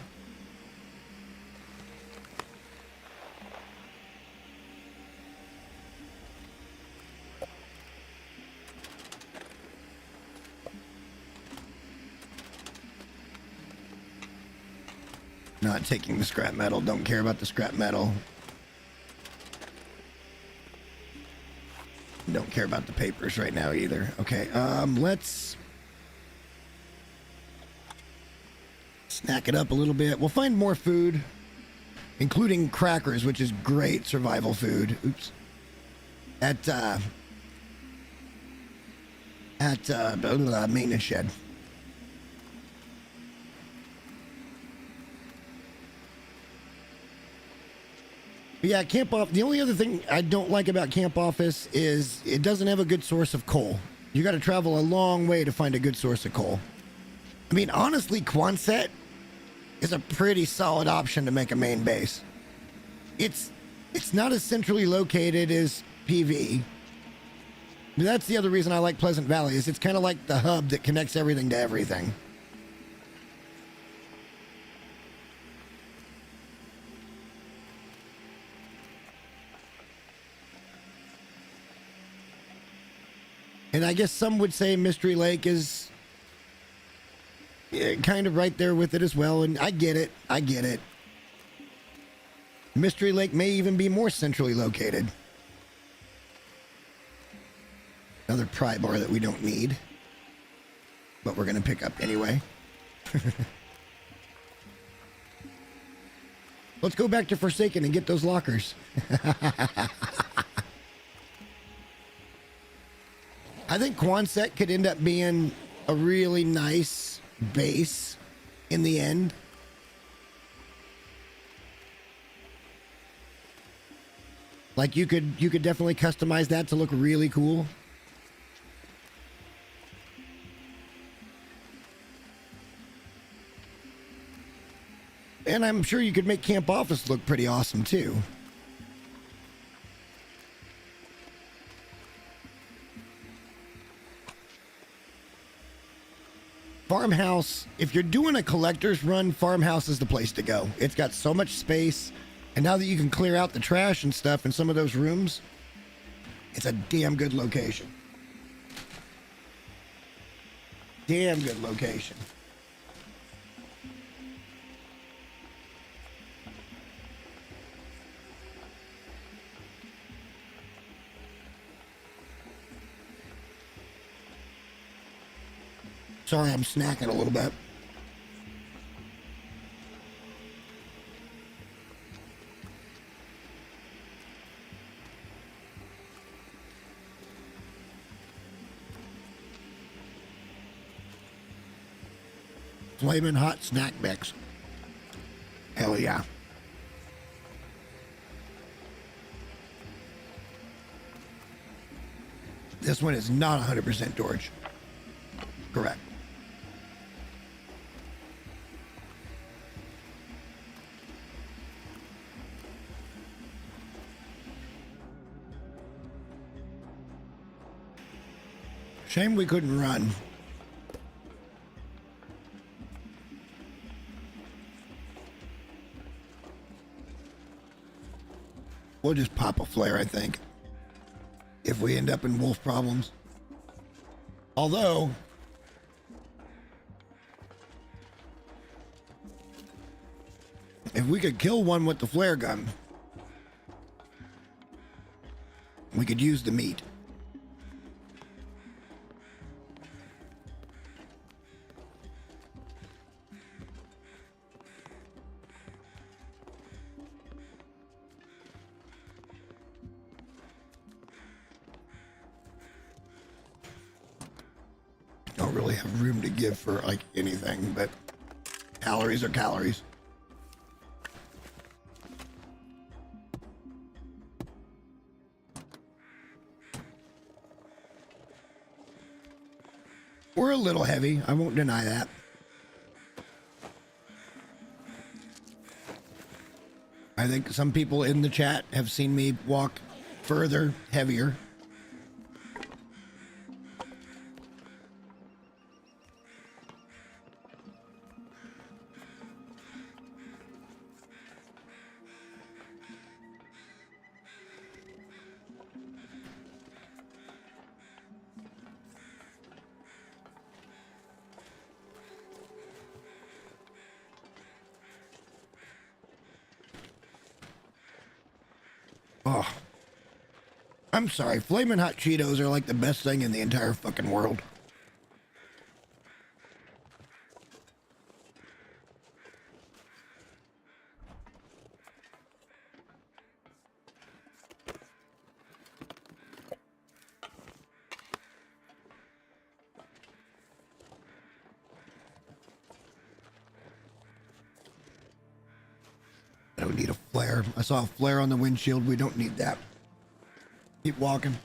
Not taking the scrap metal. Don't care about the scrap metal. Don't care about the papers right now either. Okay, let's snack it up a little bit. We'll find more food, including crackers, which is great survival food. Oops. At maintenance shed. Yeah, the only other thing I don't like about Camp Office is it doesn't have a good source of coal. You got to travel a long way to find a good source of coal. I mean, honestly, Quonset is a pretty solid option to make a main base. It's not as centrally located as PV. That's the other reason I like Pleasant Valley, is it's kind of like the hub that connects everything to everything. And I guess some would say Mystery Lake is kind of right there with it as well. And I get it. I get it. Mystery Lake may even be more centrally located. Another pry bar that we don't need, but we're going to pick up anyway. Let's go back to Forsaken and get those lockers. I think Quonset could end up being a really nice base in the end. Like you could definitely customize that to look really cool. And I'm sure you could make Camp Office look pretty awesome too. Farmhouse, if you're doing a collector's run, Farmhouse is the place to go. It's got so much space. And now that you can clear out the trash and stuff in some of those rooms, it's a damn good location. Damn good location. Sorry, I'm snacking a little bit. Flamin' hot snack mix. Hell yeah. This one is not 100% George. Correct. Shame we couldn't run. We'll just pop a flare, I think, if we end up in wolf problems. Although, if we could kill one with the flare gun, we could use the meat. Don't really have room to give for like anything, but calories are calories. We're a little heavy, I won't deny that. I think some people in the chat have seen me walk further, heavier. Oh, I'm sorry. Flamin' Hot Cheetos are like the best thing in the entire fucking world. I don't need a flare. I saw a flare on the windshield. We don't need that. Keep walking.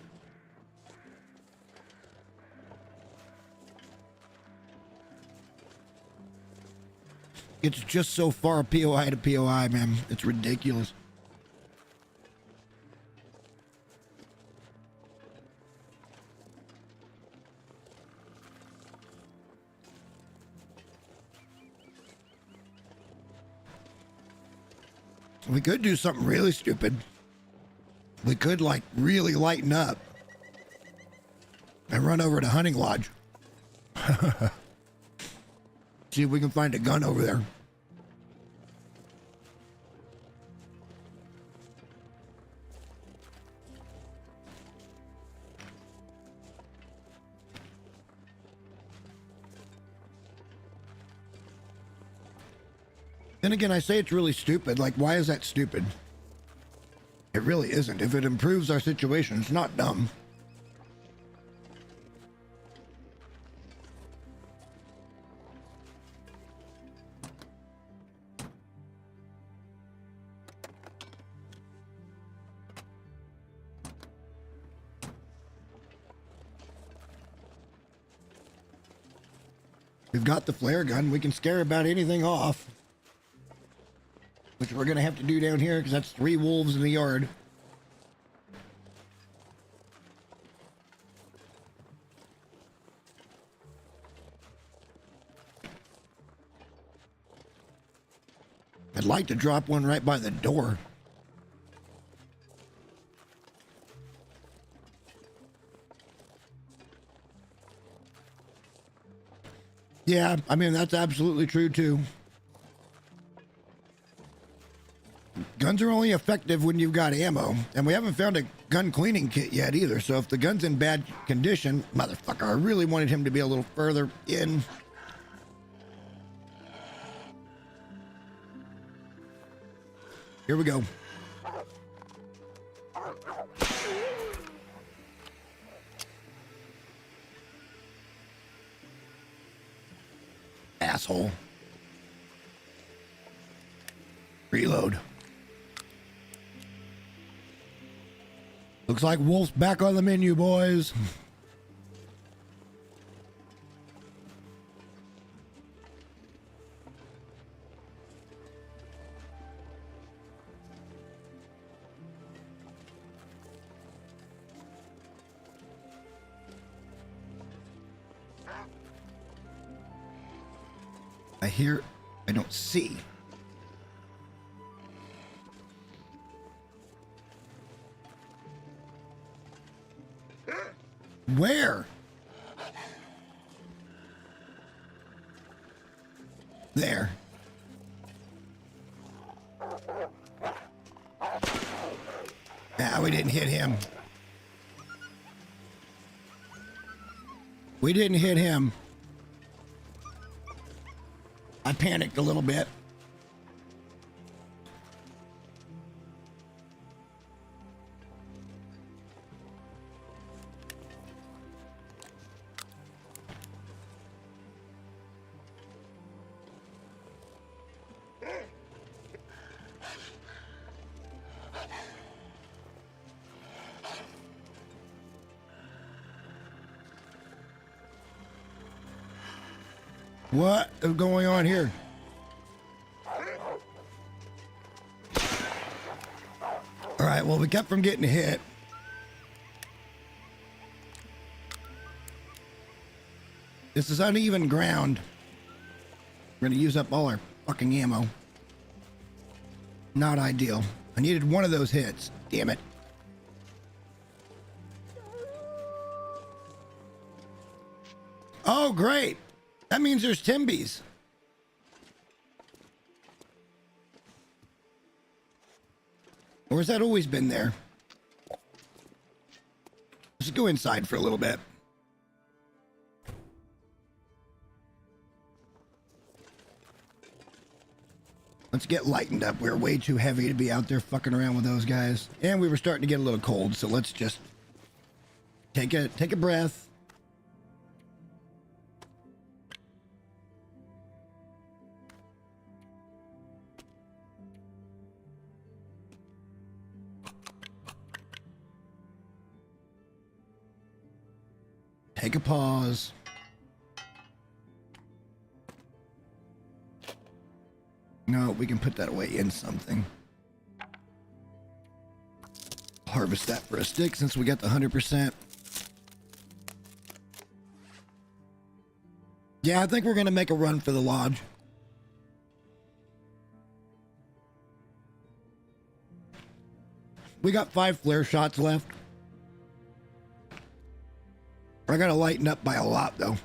It's just so far POI to POI, man. It's ridiculous. We could do something really stupid. We could, like, really lighten up and run over to Hunting Lodge. See if we can find a gun over there. Then again, I say it's really stupid. Like, why is that stupid? It really isn't. If it improves our situation, it's not dumb. We've got the flare gun. We can scare about anything off. Which we're going to have to do down here because that's 3 wolves in the yard. I'd like to drop one right by the door. Yeah, I mean, that's absolutely true too. Guns are only effective when you've got ammo, and we haven't found a gun cleaning kit yet either. So if the gun's in bad condition, motherfucker, I really wanted him to be a little further in. Here we go. Asshole. Reload. Looks like Wolf's back on the menu, boys. I hear, I don't see. Where? There. Nah, we didn't hit him. We didn't hit him. I panicked a little bit. What is going on here? All right, well, we kept from getting hit. This is uneven ground. We're gonna use up all our fucking ammo. Not ideal. I needed one of those hits. Damn it. Oh, great. That means there's Timbies. Or has that always been there? Let's go inside for a little bit. Let's get lightened up. We're way too heavy to be out there fucking around with those guys. And we were starting to get a little cold, so let's just take a breath. Take a pause. No, we can put that away in something. Harvest that for a stick since we got the 100%. Yeah, I think we're going to make a run for the lodge. We got 5 flare shots left. I got to lighten up by a lot, though.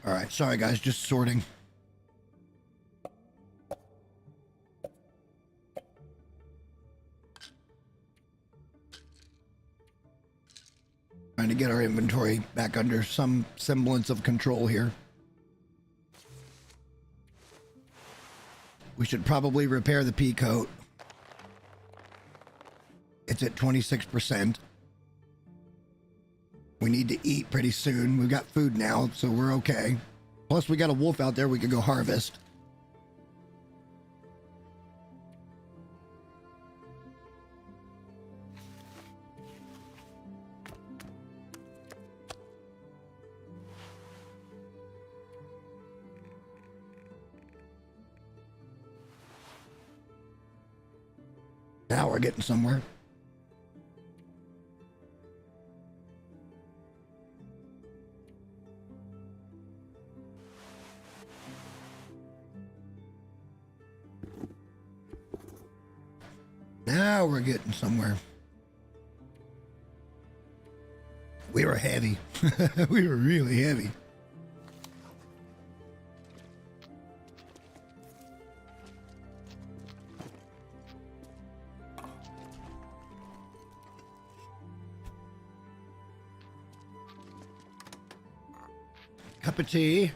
All right, sorry guys, just sorting. Trying to get our inventory back under some semblance of control here. We should probably repair the P-coat. It's at 26%. We need to eat pretty soon. We've got food now, so we're okay. Plus, we got a wolf out there we could go harvest. Now we're getting somewhere. Now we're getting somewhere. We were heavy. We were really heavy. Cup of tea.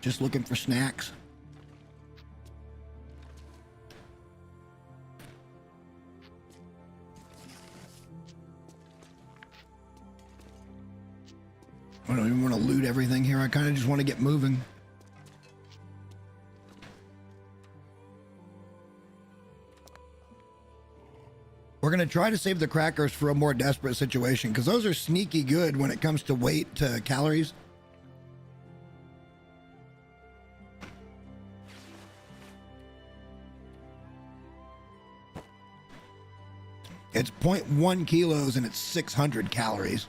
Just looking for snacks. I don't even want to loot everything here. I kind of just want to get moving. We're going to try to save the crackers for a more desperate situation because those are sneaky good when it comes to weight to calories. It's 0.1 kilos and it's 600 calories.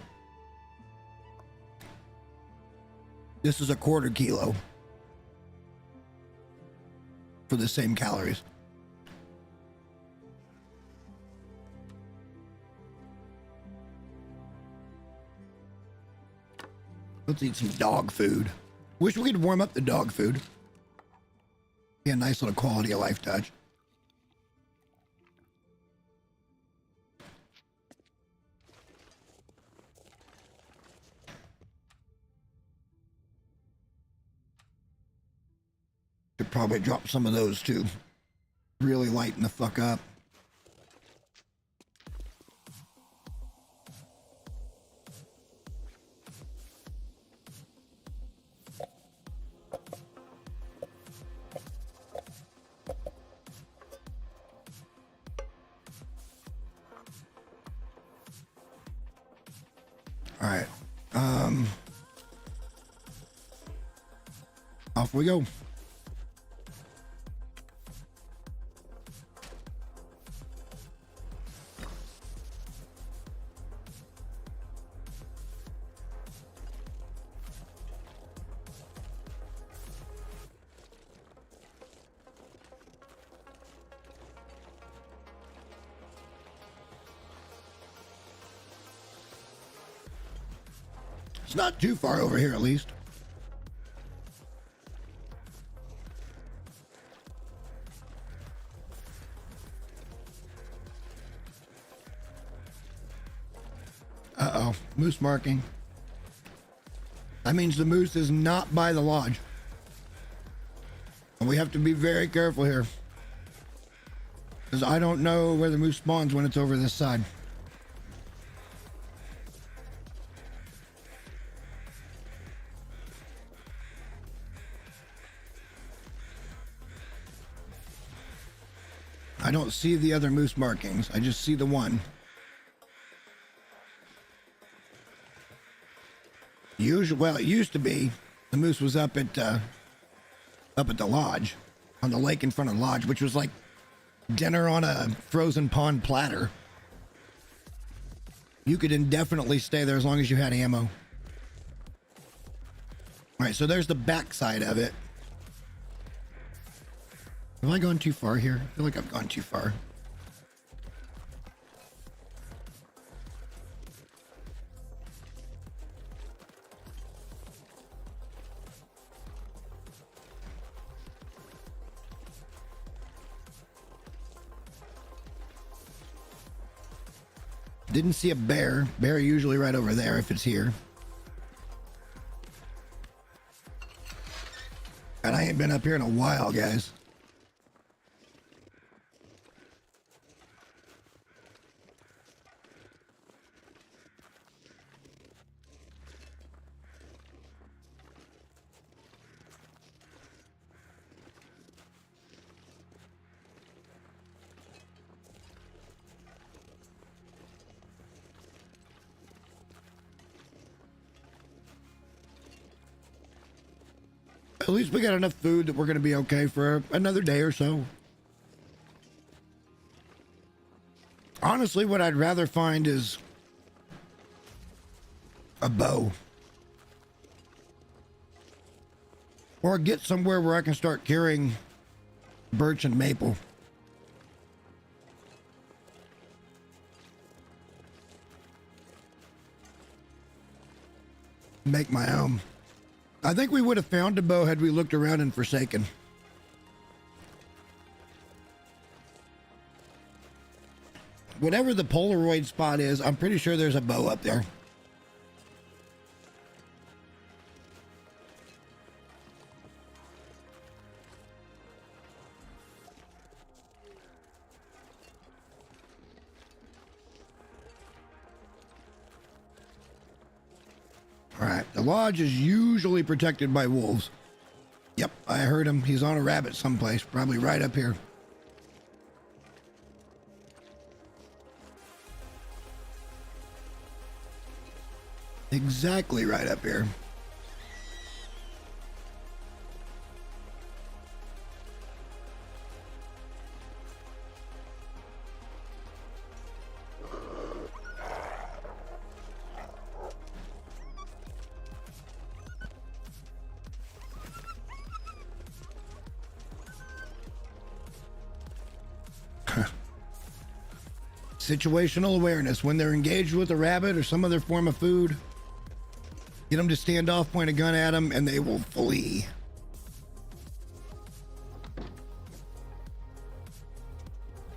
This is a quarter kilo for the same calories. Let's eat some dog food. Wish we could warm up the dog food. Be a nice little quality of life touch. Should probably drop some of those too. Really lighten the fuck up. All right. Off we go. It's not too far over here, at least. Uh-oh, moose marking. That means the moose is not by the lodge. And we have to be very careful here. Because I don't know where the moose spawns when it's over this side. I don't see the other moose markings. I just see the one. Well, it used to be the moose was up at the lodge, on the lake in front of the lodge, which was like dinner on a frozen pond platter. You could indefinitely stay there as long as you had ammo. All right, so there's the back side of it. Have I gone too far here? I feel like I've gone too far. Didn't see a bear. Bear usually right over there if it's here. And I ain't been up here in a while, guys. At least we got enough food that we're going to be okay for another day or so. Honestly, what I'd rather find is a bow. Or get somewhere where I can start carrying birch and maple. Make my own. I think we would have found a bow had we looked around in Forsaken. Whatever the Polaroid spot is, I'm pretty sure there's a bow up there. All right, the lodge is usually protected by wolves. Yep, I heard him. He's on a rabbit someplace, probably right up here. Exactly right up here. Situational awareness. When they're engaged with a rabbit or some other form of food, get them to stand off, point a gun at them, and they will flee.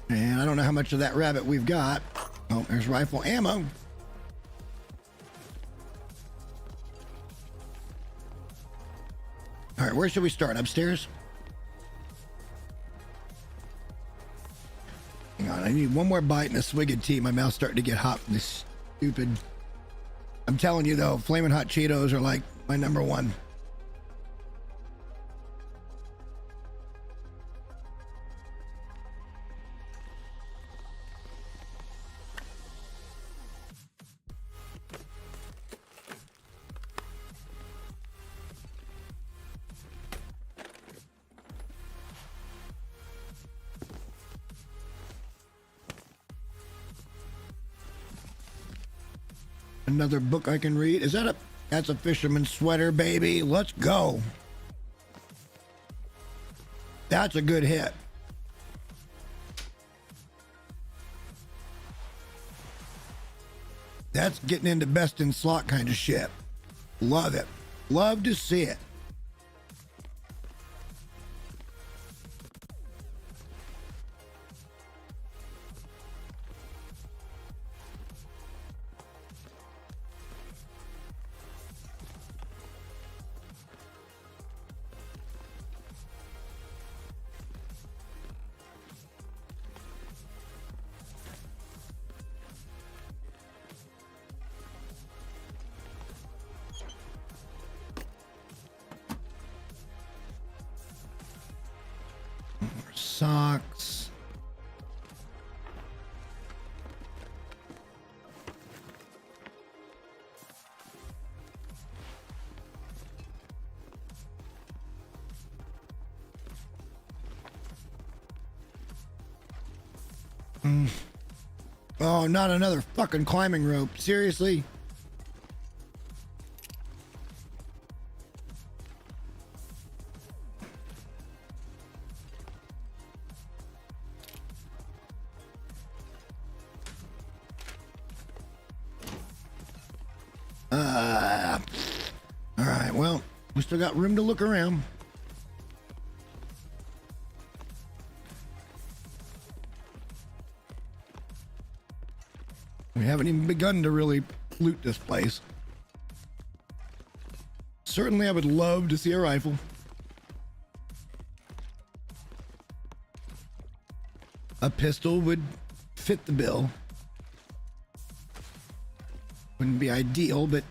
And I don't know how much of that rabbit we've got. Oh, there's rifle ammo. All right, where should we start? Upstairs? Hang on, I need one more bite and a swig of tea. My mouth's starting to get hot from this stupid... I'm telling you though, Flamin' Hot Cheetos are like my number one. Another book I can read. Is that a... That's a fisherman's sweater, baby. Let's go. That's a good hit. That's getting into best in slot kind of shit. Love it. Love to see it. Socks. Oh, not another fucking climbing rope. Seriously? All right, well, we still got room to look around. We haven't even begun to really loot this place. Certainly, I would love to see a rifle. A pistol would fit the bill. Wouldn't be ideal, but...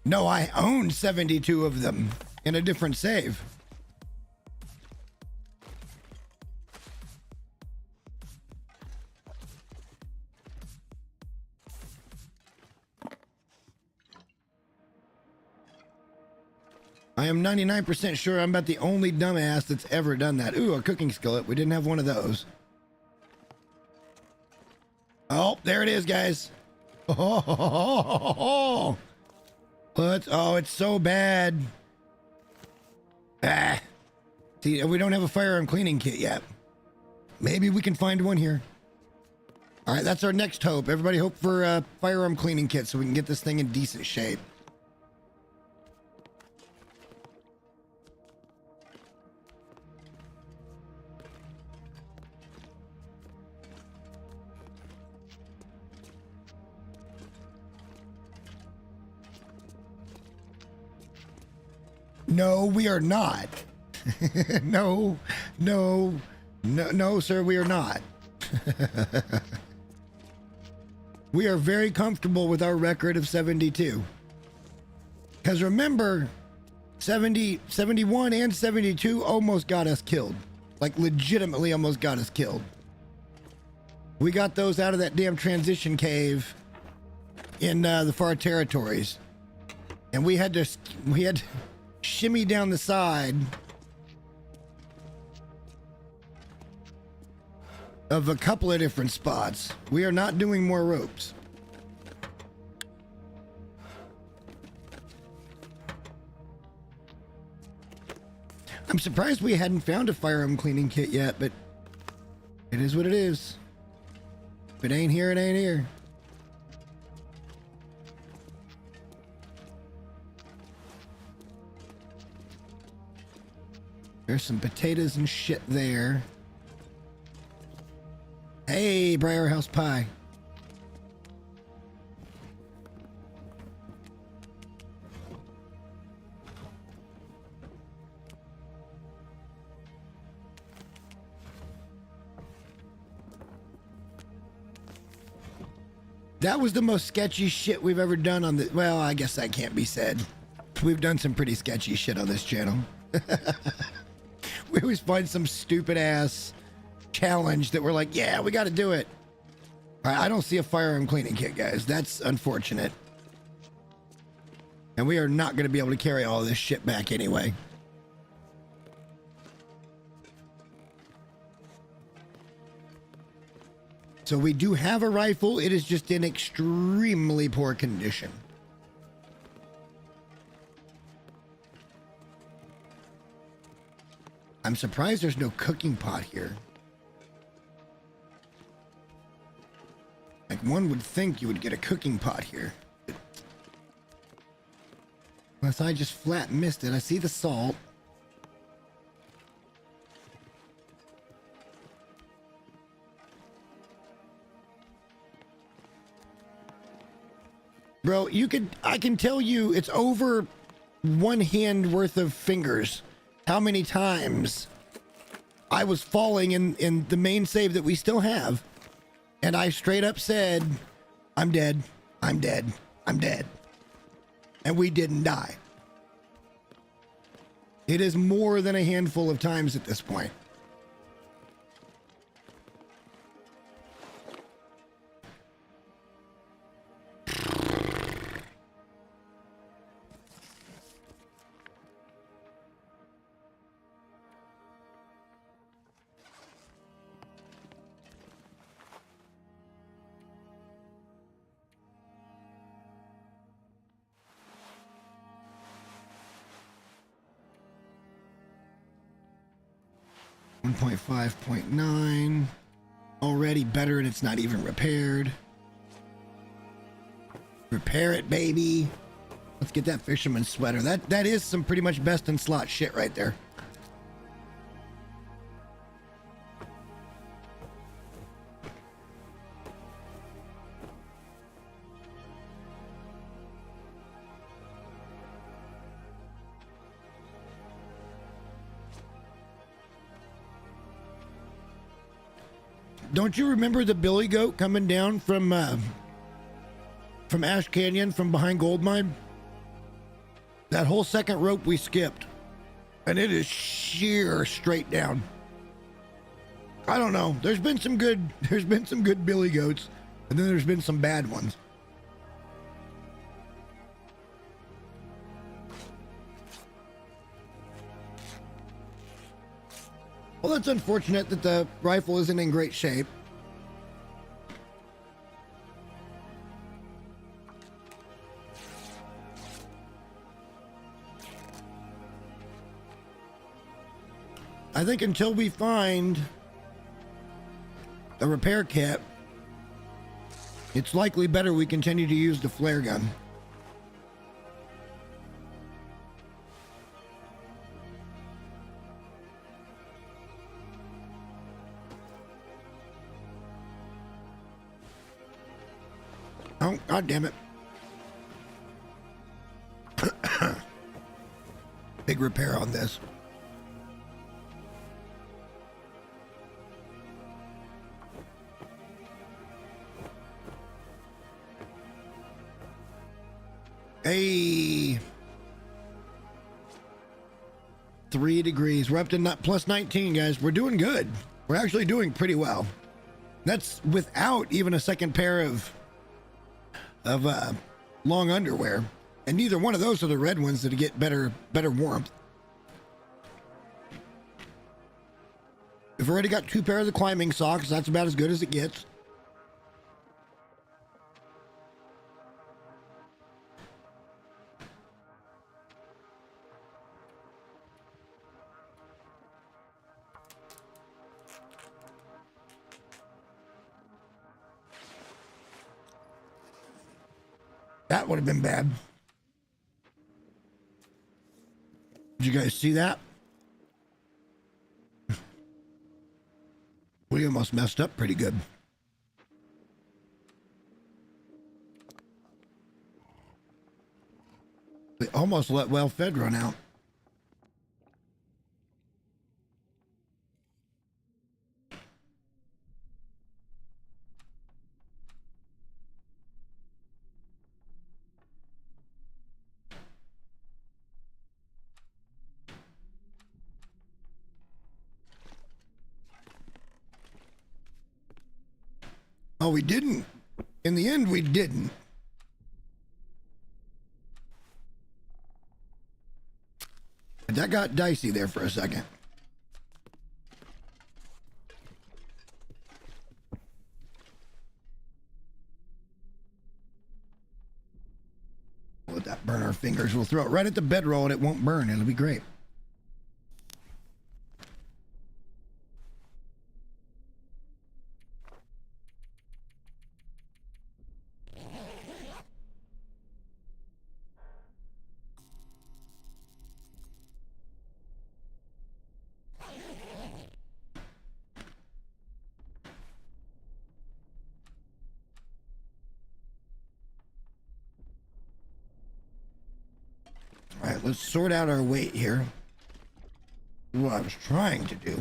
No, I own 72 of them in a different save. I am 99% sure I'm about the only dumbass that's ever done that. Ooh, a cooking skillet. We didn't have one of those. Oh, there it is, guys. Oh, it's so bad. Ah. See, we don't have a firearm cleaning kit yet. Maybe we can find one here. All right, that's our next hope. Everybody hope for a firearm cleaning kit so we can get this thing in decent shape. No, we are not. No, sir, we are not. We are very comfortable with our record of 72. Because remember, 70, 71 and 72 almost got us killed. Like legitimately almost got us killed. We got those out of that damn transition cave in the far territories. And we had to shimmy down the side of a couple of different spots. We are not doing more ropes. I'm surprised we hadn't found a firearm cleaning kit yet, but it is what it is. If it ain't here, it ain't here. There's some potatoes and shit there. Hey, Briar House Pie. That was the most sketchy shit we've ever done on the... Well, I guess that can't be said. We've done some pretty sketchy shit on this channel. We always find some stupid ass challenge that we're like, yeah, we got to do it. All right, I don't see a firearm cleaning kit, guys. That's unfortunate. And we are not going to be able to carry all of this shit back anyway. So we do have a rifle. It is just in extremely poor condition. I'm surprised there's no cooking pot here. Like one would think you would get a cooking pot here. Unless I just flat missed it. I see the salt. Bro, I can tell you it's over one hand worth of fingers how many times I was falling in the main save that we still have. And I straight up said, I'm dead, I'm dead, I'm dead. And we didn't die. It is more than a handful of times at this point. .5.9 already better, and it's not even repaired. Repair it, baby. Let's get that fisherman's sweater. That is some pretty much best in slot shit right there. Don't you remember the billy goat coming down from Ash Canyon from behind Goldmine? That whole second rope we skipped, and it is sheer straight down. I don't know. There's been some good billy goats, and then there's been some bad ones. Well, that's unfortunate that the rifle isn't in great shape. I think until we find a repair kit, it's likely better we continue to use the flare gun. Oh, God damn it. Big repair on this. Hey, 3 degrees. We're up to plus 19, guys. We're doing good. We're actually doing pretty well. That's without even a second pair of long underwear, and neither one of those are the red ones that get better warmth. We've already got 2 pairs of climbing socks. That's about as good as it gets. That would have been bad. Did you guys see that? We almost messed up pretty good. We almost let Well Fed run out. Oh, we didn't. In the end, we didn't. But that got dicey there for a second. Let that burn our fingers. We'll throw it right at the bedroll and it won't burn. It'll be great. All right, let's sort out our weight here. What I was trying to do.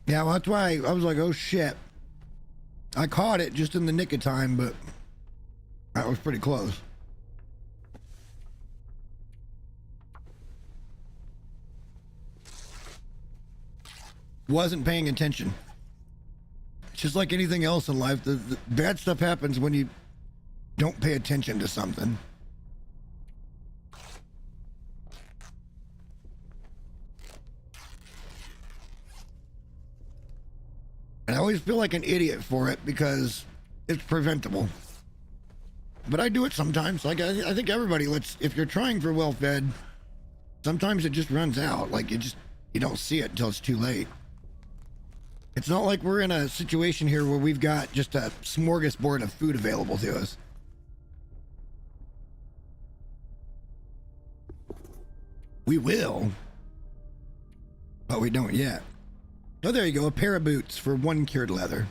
Yeah, well, that's why I was like, oh shit. I caught it just in the nick of time, but that was pretty close. Wasn't paying attention. It's just like anything else in life. The bad stuff happens when you don't pay attention to something. And I always feel like an idiot for it because it's preventable. But I do it sometimes. Like I think everybody if you're trying for Well Fed, sometimes it just runs out. Like you don't see it until it's too late. It's not like we're in a situation here where we've got just a smorgasbord of food available to us. We will, but we don't yet. Oh, there you go. A pair of boots for 1 cured leather.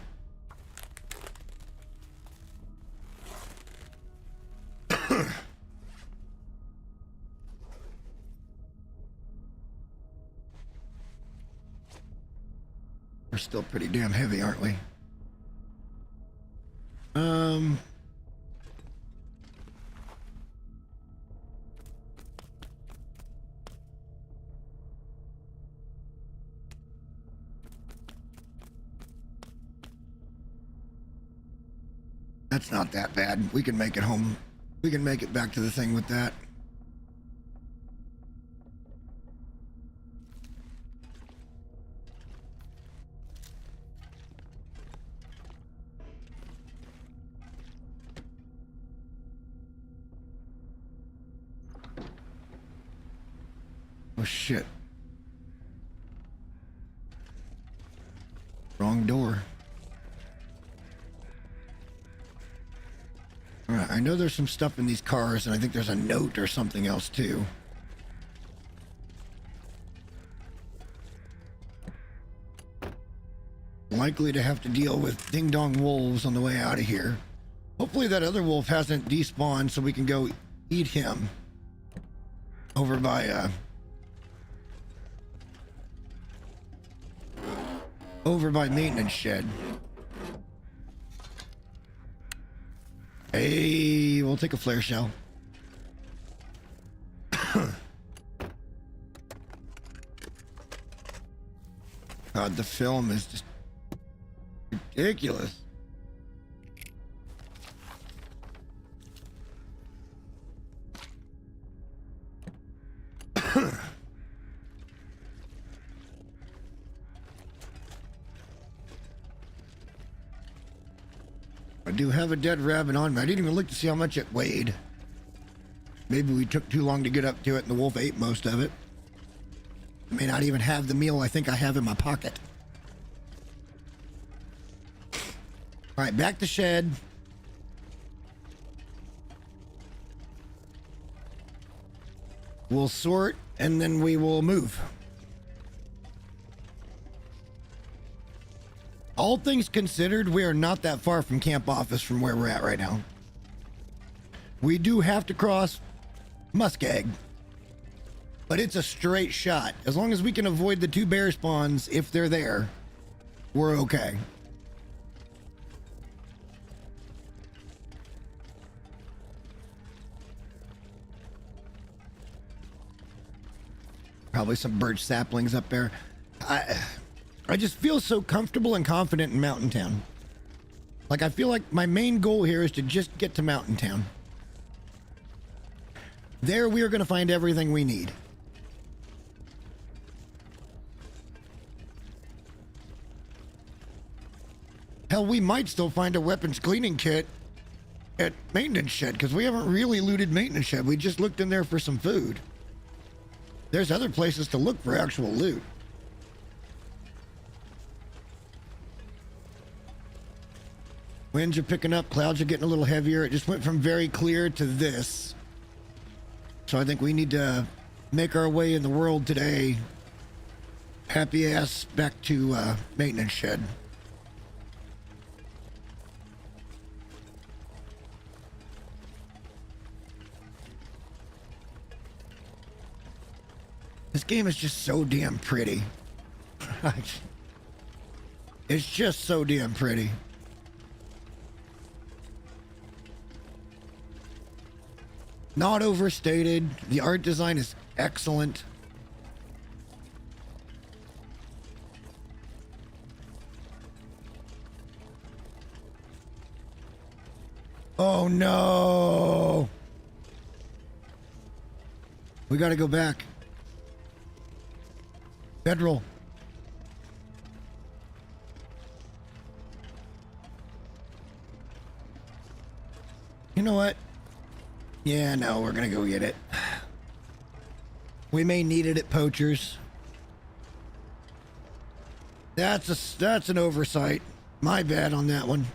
We're still pretty damn heavy, aren't we? That's not that bad. We can make it home. We can make it back to the thing with that. Oh shit. Wrong door. Alright, I know there's some stuff in these cars, and I think there's a note or something else too. Likely to have to deal with ding-dong wolves on the way out of here. Hopefully that other wolf hasn't despawned so we can go eat him. Over by, maintenance shed. Hey, we'll take a flare shell. God, the film is just ridiculous. I do have a dead rabbit on me. I didn't even look to see how much it weighed. Maybe we took too long to get up to it and the wolf ate most of it. I may not even have the meal I think I have in my pocket. All right, back to shed. We'll sort and then we will move. All things considered, we are not that far from camp office from where we're at right now. We do have to cross Muskeg, but it's a straight shot. As long as we can avoid the 2 bear spawns, if they're there, we're okay. Probably some birch saplings up there. I just feel so comfortable and confident in Mountain Town. Like, I feel like my main goal here is to just get to Mountain Town. There we are going to find everything we need. Hell, we might still find a weapons cleaning kit at maintenance shed, because we haven't really looted maintenance shed. We just looked in there for some food. There's other places to look for actual loot. Winds are picking up, clouds are getting a little heavier. It just went from very clear to this. So I think we need to make our way in the world today. Happy ass back to maintenance shed. This game is just so damn pretty. It's just so damn pretty. Not overstated. The art design is excellent. Oh no! We gotta go back. Bedroll. You know what? Yeah, no, we're gonna go get it. We may need it at Poacher's. That's an oversight. My bad on that one.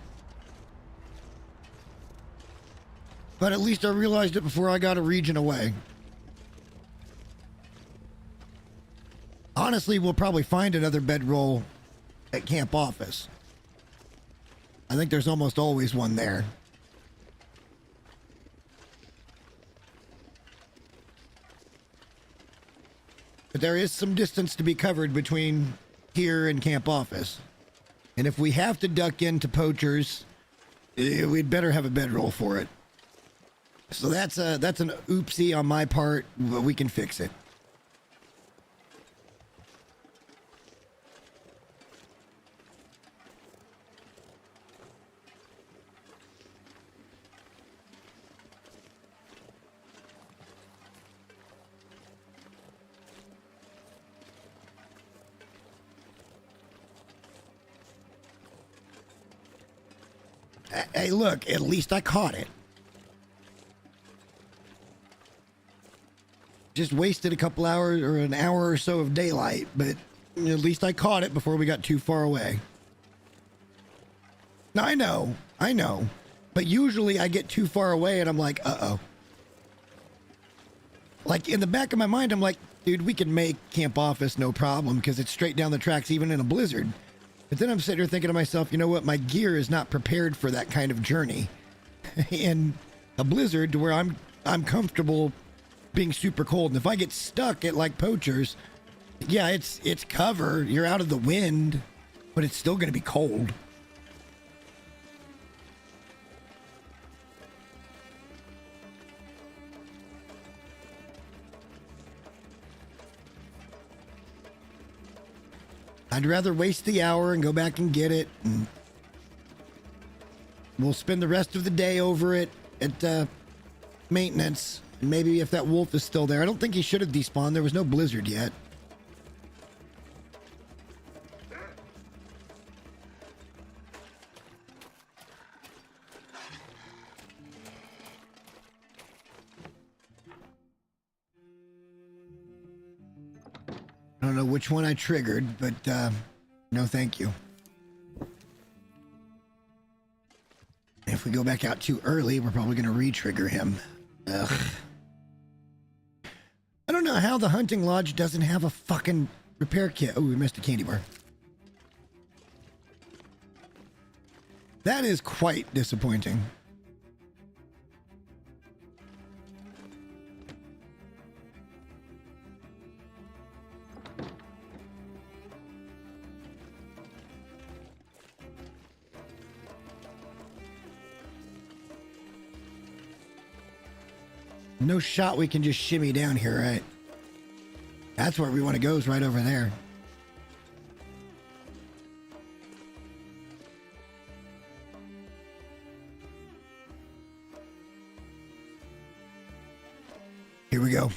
But at least I realized it before I got a region away. Honestly, we'll probably find another bedroll at camp office. I think there's almost always one there. But there is some distance to be covered between here and camp office. And if we have to duck into Poacher's, we'd better have a bedroll for it. So that's an oopsie on my part, but we can fix it. Hey, look, at least I caught it. Just wasted a couple hours or an hour or so of daylight, but at least I caught it before we got too far away. Now, I know. But usually I get too far away and I'm like, uh-oh. Like in the back of my mind, I'm like, dude, we can make Camp Office no problem because it's straight down the tracks even in a blizzard. But then I'm sitting here thinking to myself, you know what? My gear is not prepared for that kind of journey. In a blizzard to where I'm comfortable being super cold. And if I get stuck at like Poachers, yeah, it's cover. You're out of the wind, but it's still going to be cold. I'd rather waste the hour and go back and get it. And we'll spend the rest of the day over it at maintenance. And maybe if that wolf is still there. I don't think he should have despawned. There was no blizzard yet. I don't know which one I triggered, but no thank you. If we go back out too early, we're probably going to re-trigger him. Ugh. I don't know how the hunting lodge doesn't have a fucking repair kit. Oh, we missed a candy bar. That is quite disappointing. No shot we can just shimmy down here, right? That's where we want to go, is right over there. Here we go.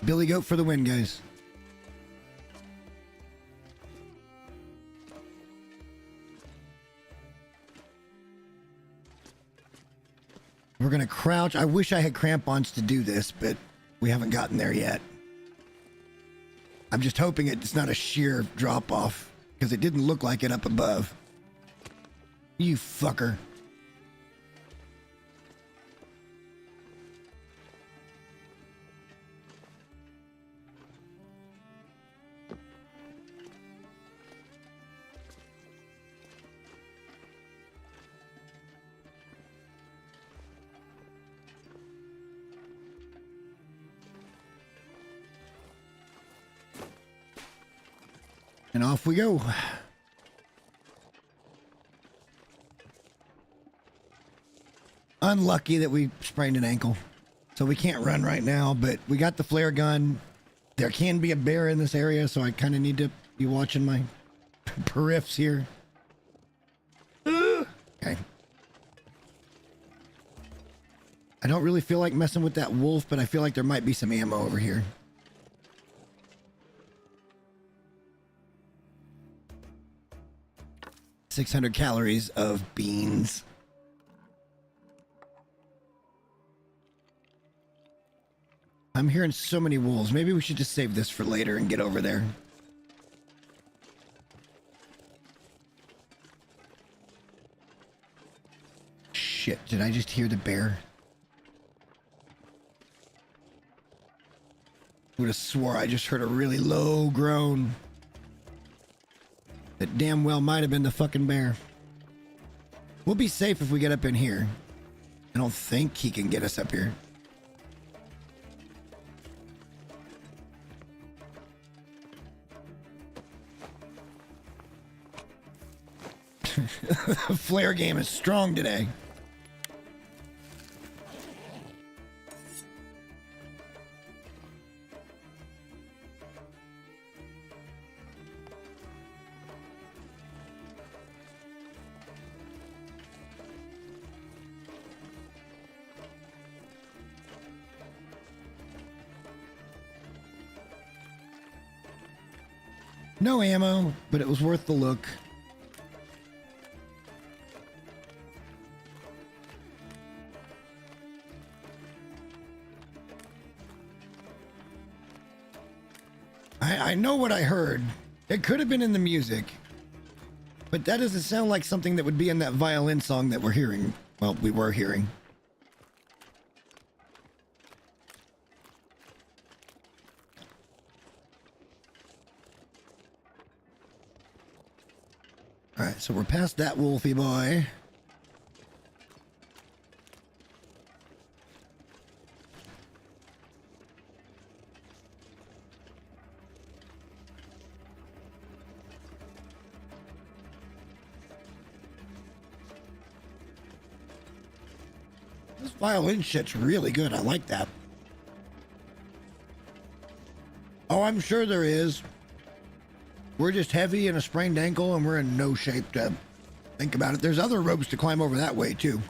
Billy Goat for the win, guys. We're going to crouch. I wish I had crampons to do this, but we haven't gotten there yet. I'm just hoping it's not a sheer drop off because it didn't look like it up above. You fucker. And off we go. Unlucky that we sprained an ankle. So we can't run right now, but we got the flare gun. There can be a bear in this area, so I kind of need to be watching my periffs here. Okay. I don't really feel like messing with that wolf, but I feel like there might be some ammo over here. $600 calories of beans. I'm hearing so many wolves. Maybe we should just save this for later and get over there. Shit, did I just hear the bear? Would have swore I just heard a really low groan. That damn well might have been the fucking bear. We'll be safe if we get up in here. I don't think he can get us up here. The flare game is strong today. No ammo, but it was worth the look. I know what I heard. It could have been in the music, but that doesn't sound like something that would be in that violin song that we're hearing. Well, we were hearing. All right, so we're past that wolfy boy. This violin shit's really good. I like that. Oh, I'm sure there is. We're just heavy and a sprained ankle, and we're in no shape to think about it. There's other ropes to climb over that way, too.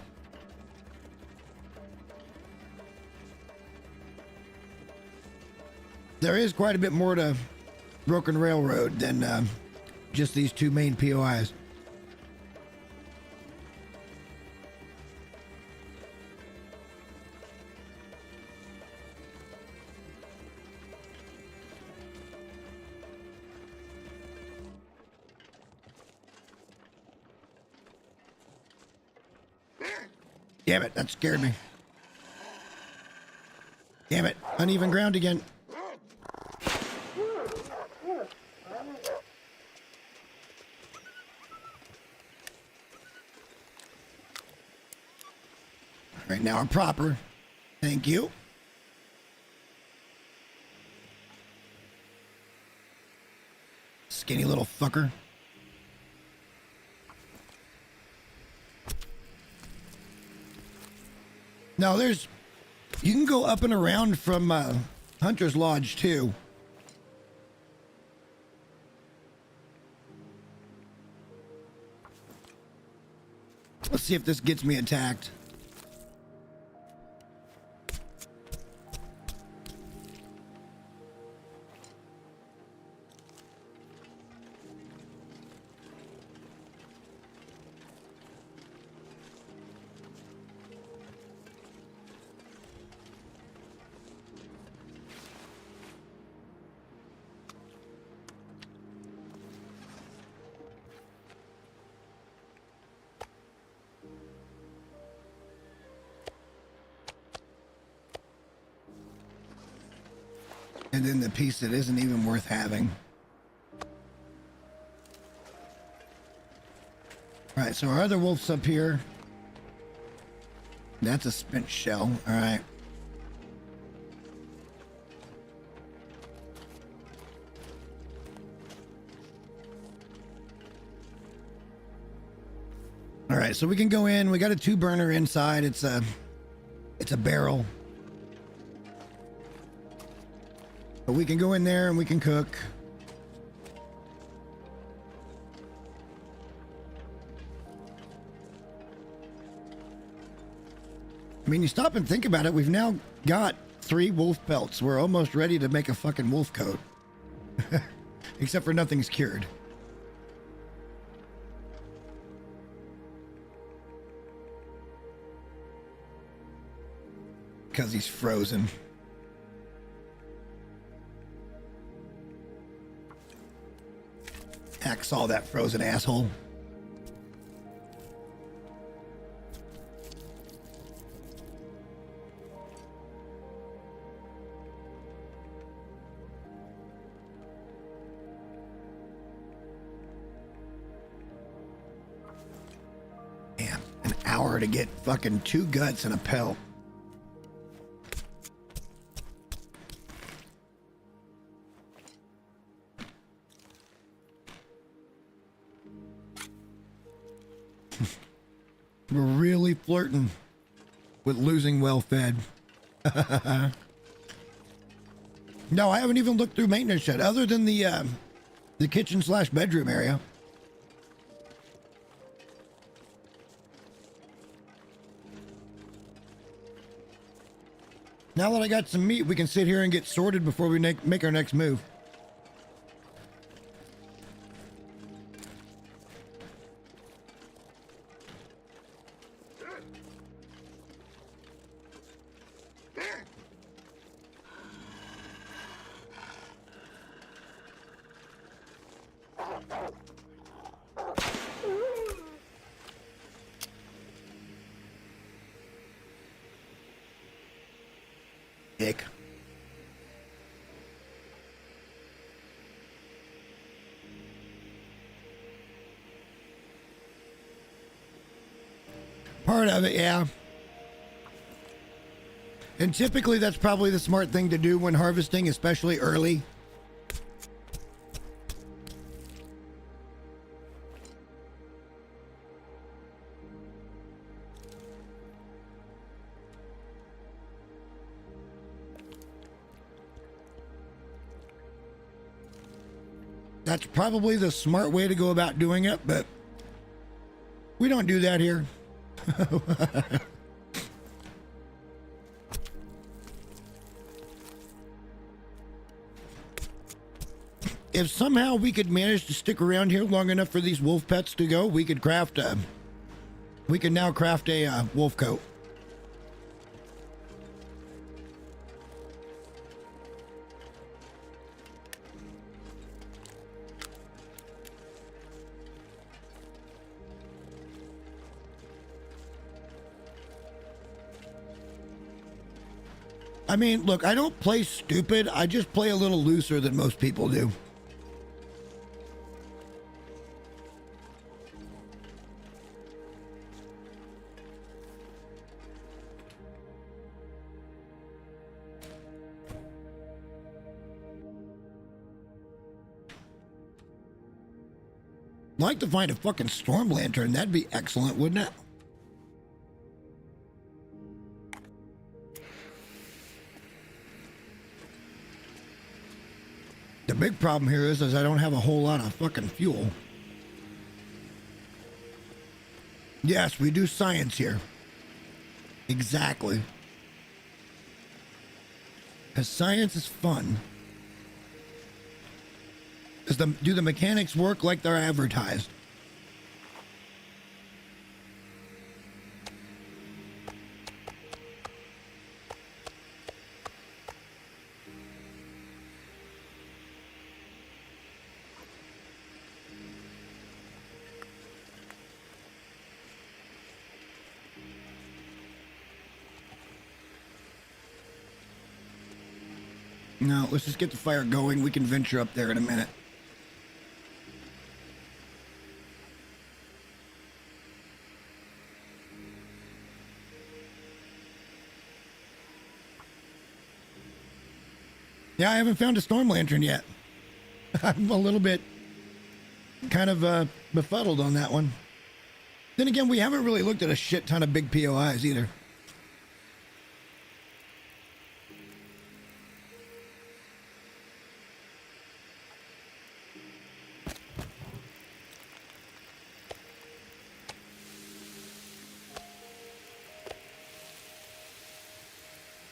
There is quite a bit more to Broken Railroad than just these two main POIs. Damn it, that scared me. Damn it, uneven ground again. Right now I'm proper. Thank you. Skinny little fucker. No, there's... You can go up and around from Hunter's Lodge, too. Let's see if this gets me attacked. And then the piece that isn't even worth having. All right, so our other wolf's up here. That's a spent shell. All right. All right, so we can go in. We got a 2-burner inside. It's a barrel. But we can go in there and we can cook. I mean, you stop and think about it. We've now got 3 wolf pelts. We're almost ready to make a fucking wolf coat. Except for nothing's cured. Because he's frozen. Hacksaw that frozen asshole. Damn, an hour to get fucking 2 guts and a pelt. We're really flirting with losing well-fed. No, I haven't even looked through maintenance yet, other than the kitchen/bedroom area. Now that I got some meat, we can sit here and get sorted before we make our next move. Dick. Part of it, yeah. And typically that's probably the smart thing to do when harvesting, especially early. That's probably the smart way to go about doing it, but we don't do that here. If somehow we could manage to stick around here long enough for these wolf pets to go, we could craft a... We can now craft a wolf coat. I mean, look, I don't play stupid. I just play a little looser than most people do. I'd like to find a fucking storm lantern. That'd be excellent, wouldn't it? The big problem here is I don't have a whole lot of fucking fuel. Yes, we do science here. Exactly. Because science is fun. Do the mechanics work like they're advertised? No, let's just get the fire going. We can venture up there in a minute. Yeah, I haven't found a storm lantern yet. I'm a little bit kind of befuddled on that one. Then again, we haven't really looked at a shit ton of big POIs either.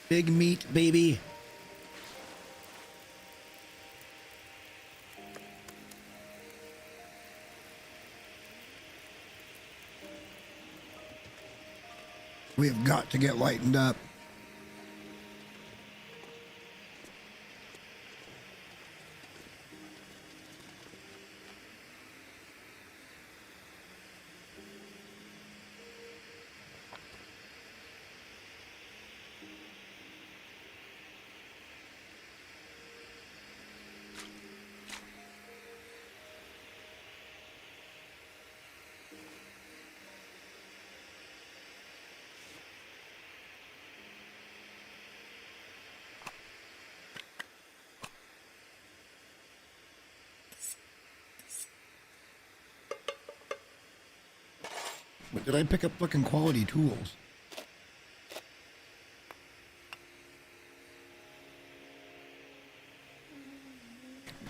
Big meat, baby. We have got to get lightened up. But did I pick up fucking quality tools?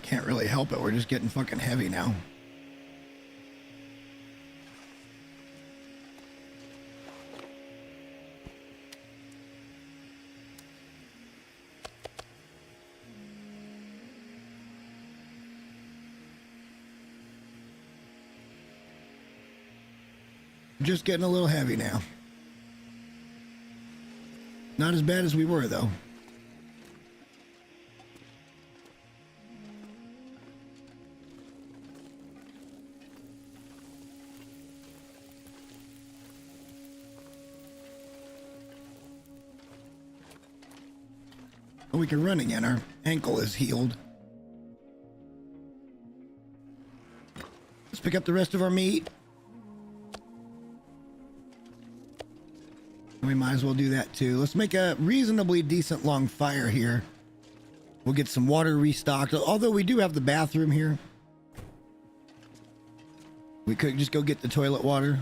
Can't really help it. We're just getting fucking heavy now. Just getting a little heavy now. Not as bad as we were, though. We can run again. Our ankle is healed. Let's pick up the rest of our meat. We might as well do that too. Let's make a reasonably decent long fire here. We'll get some water restocked. Although we do have the bathroom here. We could just go get the toilet water.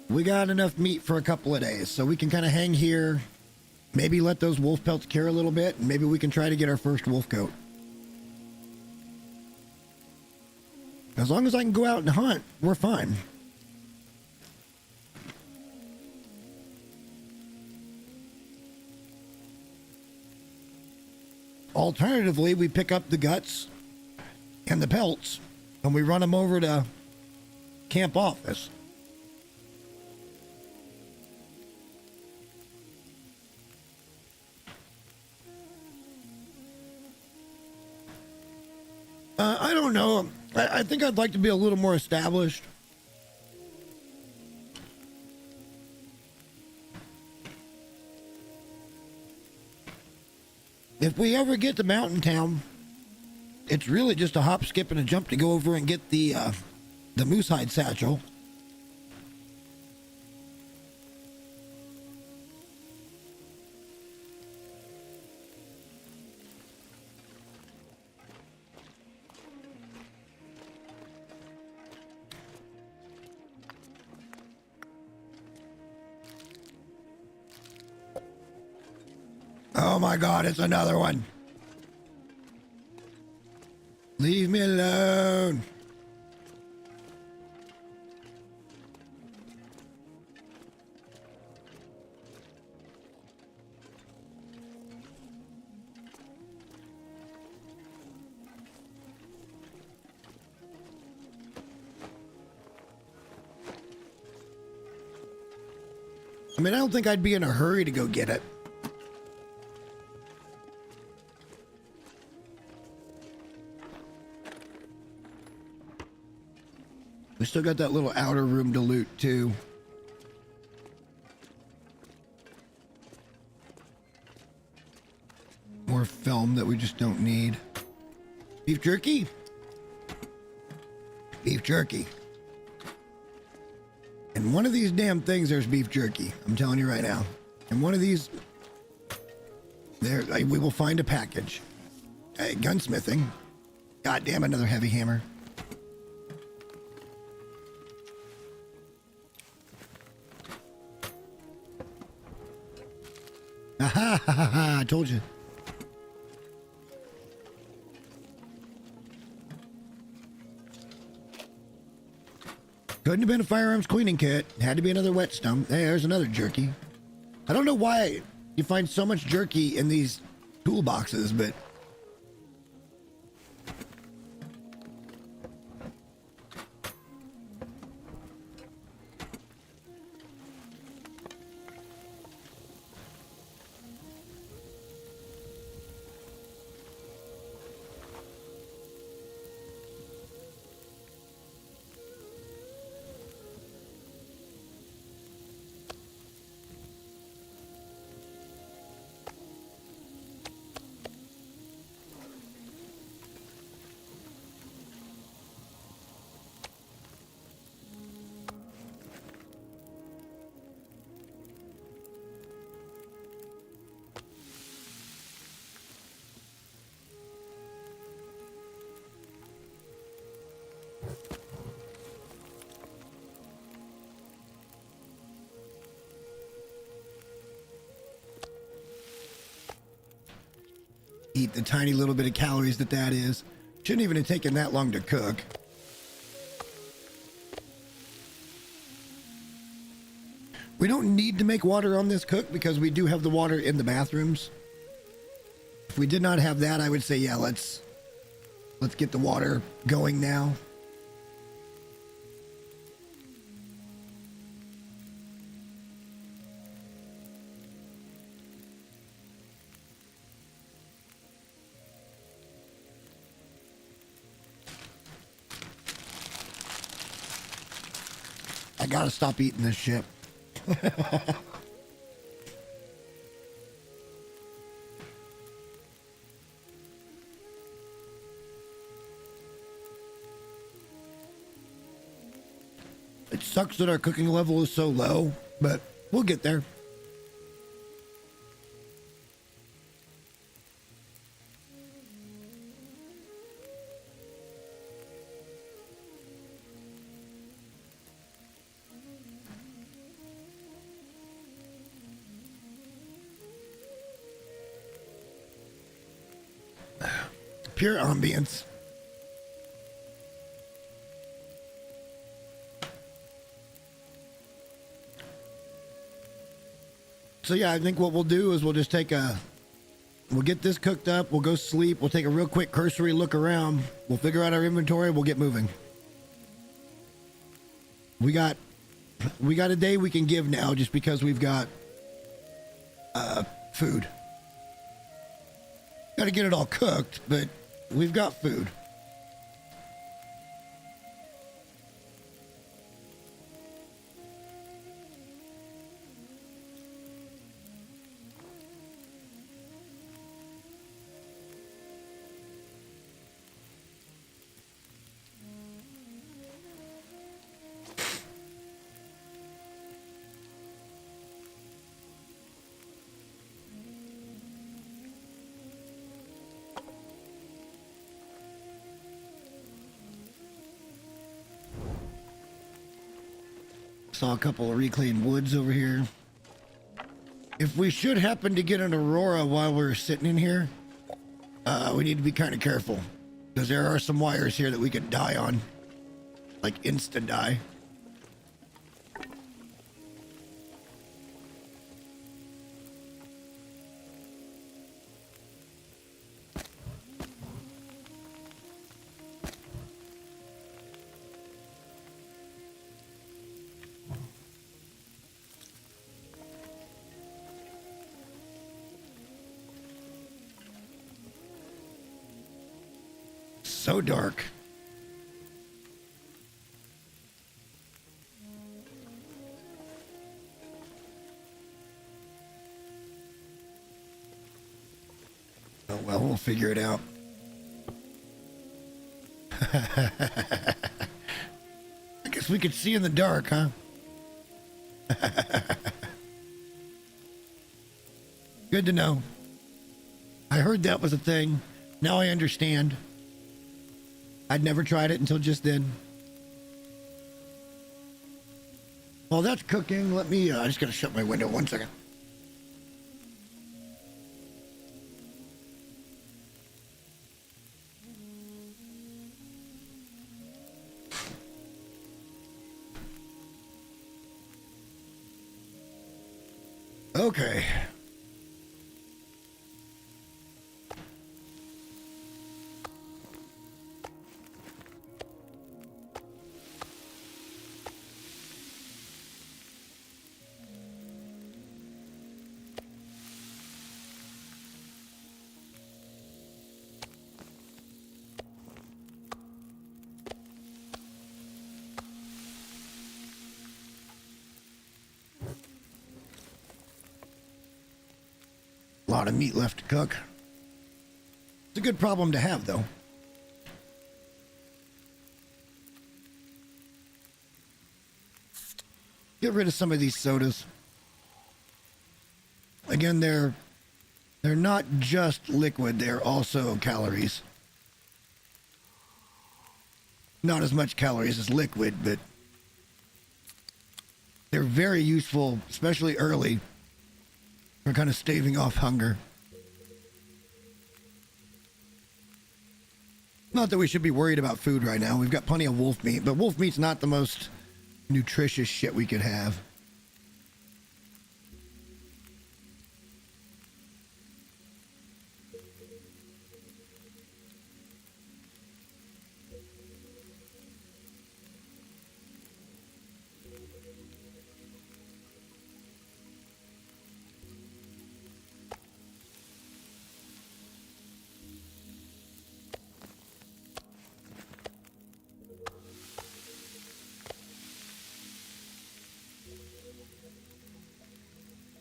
We got enough meat for a couple of days, so we can kind of hang here. Maybe let those wolf pelts cure a little bit, and maybe we can try to get our first wolf coat. As long as I can go out and hunt, we're fine. Alternatively, we pick up the guts and the pelts, and we run them over to camp office. I don't know. I think I'd like to be a little more established. If we ever get to Mountain Town, it's really just a hop, skip, and a jump to go over and get the moose hide satchel. Oh my God, it's another one. Leave me alone. I mean, I don't think I'd be in a hurry to go get it. We still got that little outer room to loot, too. More film that we just don't need. Beef jerky? Beef jerky. And one of these damn things, there's beef jerky. I'm telling you right now. And one of these, we will find a package. Hey, gunsmithing. God damn, another heavy hammer. Ha ha ha ha, I told you. Couldn't have been a firearms cleaning kit. Had to be another whetstone. Hey, there's another jerky. I don't know why you find so much jerky in these toolboxes, but... Eat the tiny little bit of calories that is. Shouldn't even have taken that long to cook. We don't need to make water on this cook because we do have the water in the bathrooms. If we did not have that, I would say, yeah, let's Let's get the water going now. I gotta stop eating this shit. It sucks that our cooking level is so low, but we'll get there. Pure ambience. So yeah, I think what we'll do is we'll just we'll get this cooked up, we'll go sleep, we'll take a real quick cursory look around, we'll figure out our inventory, we'll get moving. We got a day we can give now just because we've got food. Got to get it all cooked, but we've got food. Saw a couple of reclaimed woods over here. If we should happen to get an aurora while we're sitting in here, we need to be kind of careful because there are some wires here that we could die on, like insta die. So dark. Oh well, we'll figure it out. I guess we could see in the dark, huh? Good to know. I heard that was a thing. Now I understand. I'd never tried it until just then. While that's cooking, let me, I just gotta shut my window 1 second. Okay. A lot of meat left to cook. It's a good problem to have, though. Get rid of some of these sodas. Again, they're not just liquid, they're also calories. Not as much calories as liquid, but they're very useful, especially early. We're kind of staving off hunger. Not that we should be worried about food right now. We've got plenty of wolf meat, but wolf meat's not the most nutritious shit we could have.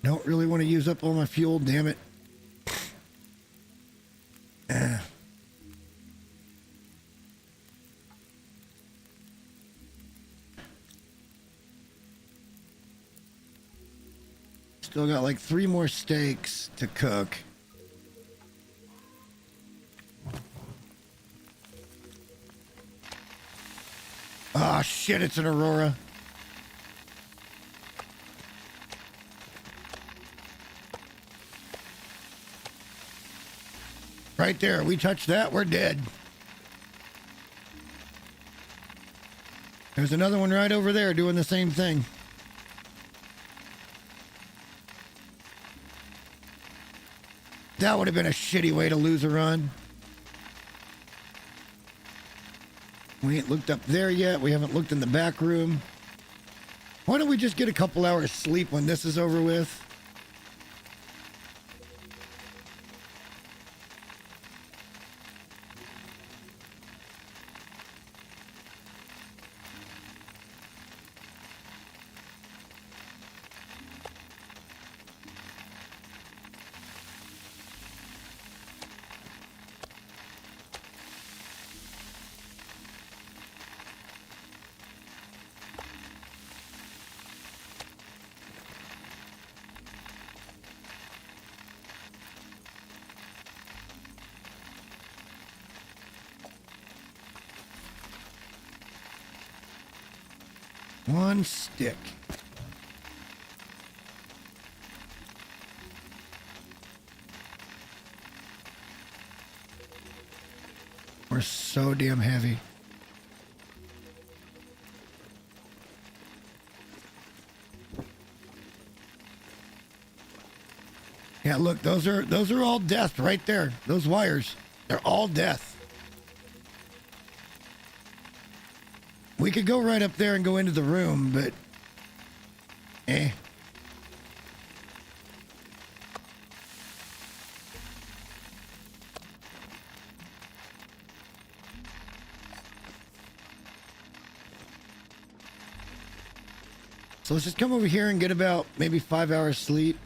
Don't really want to use up all my fuel, damn it. Still got like 3 more steaks to cook. Ah, shit, it's an Aurora. Right there, we touch that, we're dead. There's another one right over there doing the same thing. That would have been a shitty way to lose a run. We ain't looked up there yet. We haven't looked in the back room. Why don't we just get a couple hours sleep when this is over with? One stick. We're so damn heavy. Yeah, look, those are all death right there. Those wires, they're all death. We could go right up there and go into the room, but So let's just come over here and get about maybe 5 hours sleep.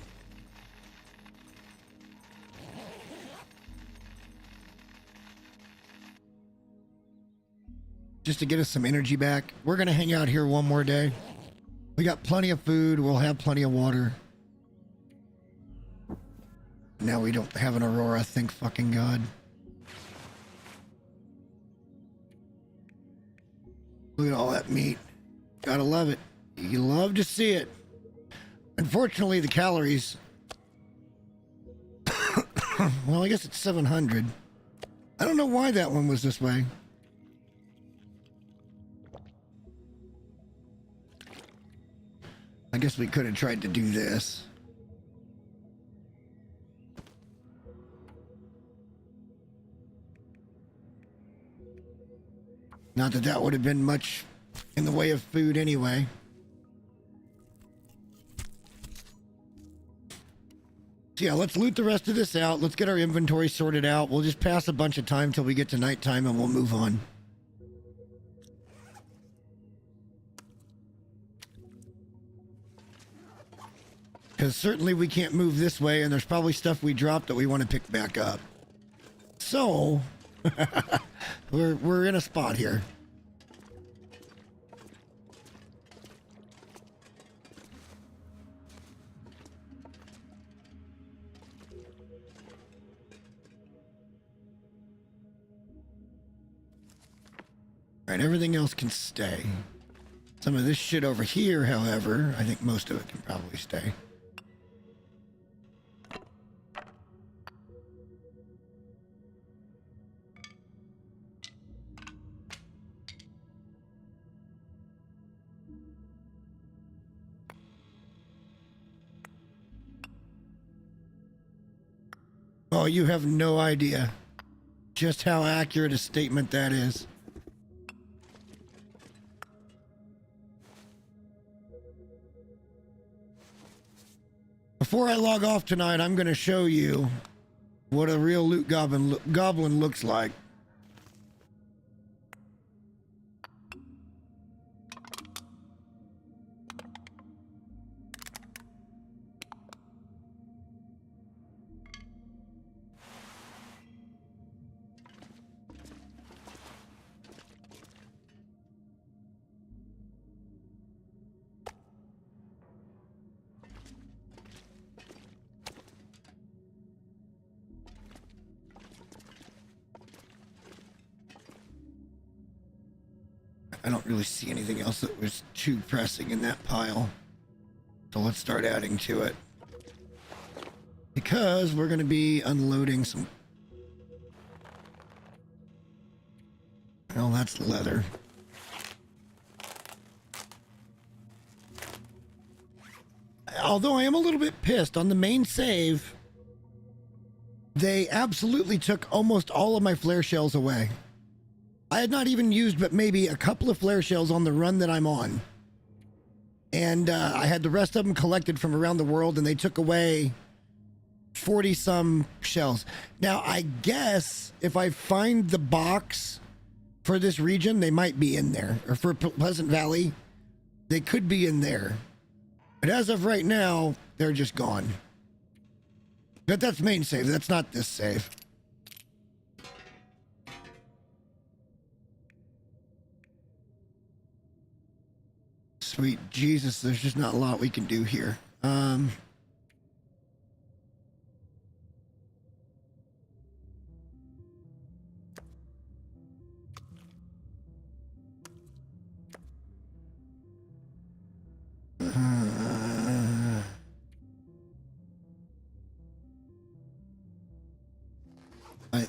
Just to get us some energy back. We're going to hang out here one more day. We got plenty of food. We'll have plenty of water. Now we don't have an Aurora, thank fucking God. Look at all that meat. Gotta love it. You love to see it. Unfortunately, the calories... well, I guess it's 700. I don't know why that one was this way. I guess we could have tried to do this. Not that that would have been much in the way of food anyway. So yeah, let's loot the rest of this out. Let's get our inventory sorted out. We'll just pass a bunch of time till we get to nighttime and we'll move on. Because certainly we can't move this way, and there's probably stuff we dropped that we want to pick back up. So, we're in a spot here. Alright, everything else can stay. Some of this shit over here, however, I think most of it can probably stay. Oh, you have no idea just how accurate a statement that is. Before I log off tonight, I'm going to show you what a real loot goblin looks like. I don't really see anything else that was too pressing in that pile. So let's start adding to it. Because we're going to be unloading some... Well, that's leather. Although I am a little bit pissed on the main save, they absolutely took almost all of my flare shells away. I had not even used but maybe a couple of flare shells on the run that I'm on. And I had the rest of them collected from around the world, and they took away 40 some shells. Now, I guess if I find the box for this region, they might be in there. Or for Pleasant Valley, they could be in there. But as of right now, they're just gone. But that's main save. That's not this save. Sweet Jesus, there's just not a lot we can do here.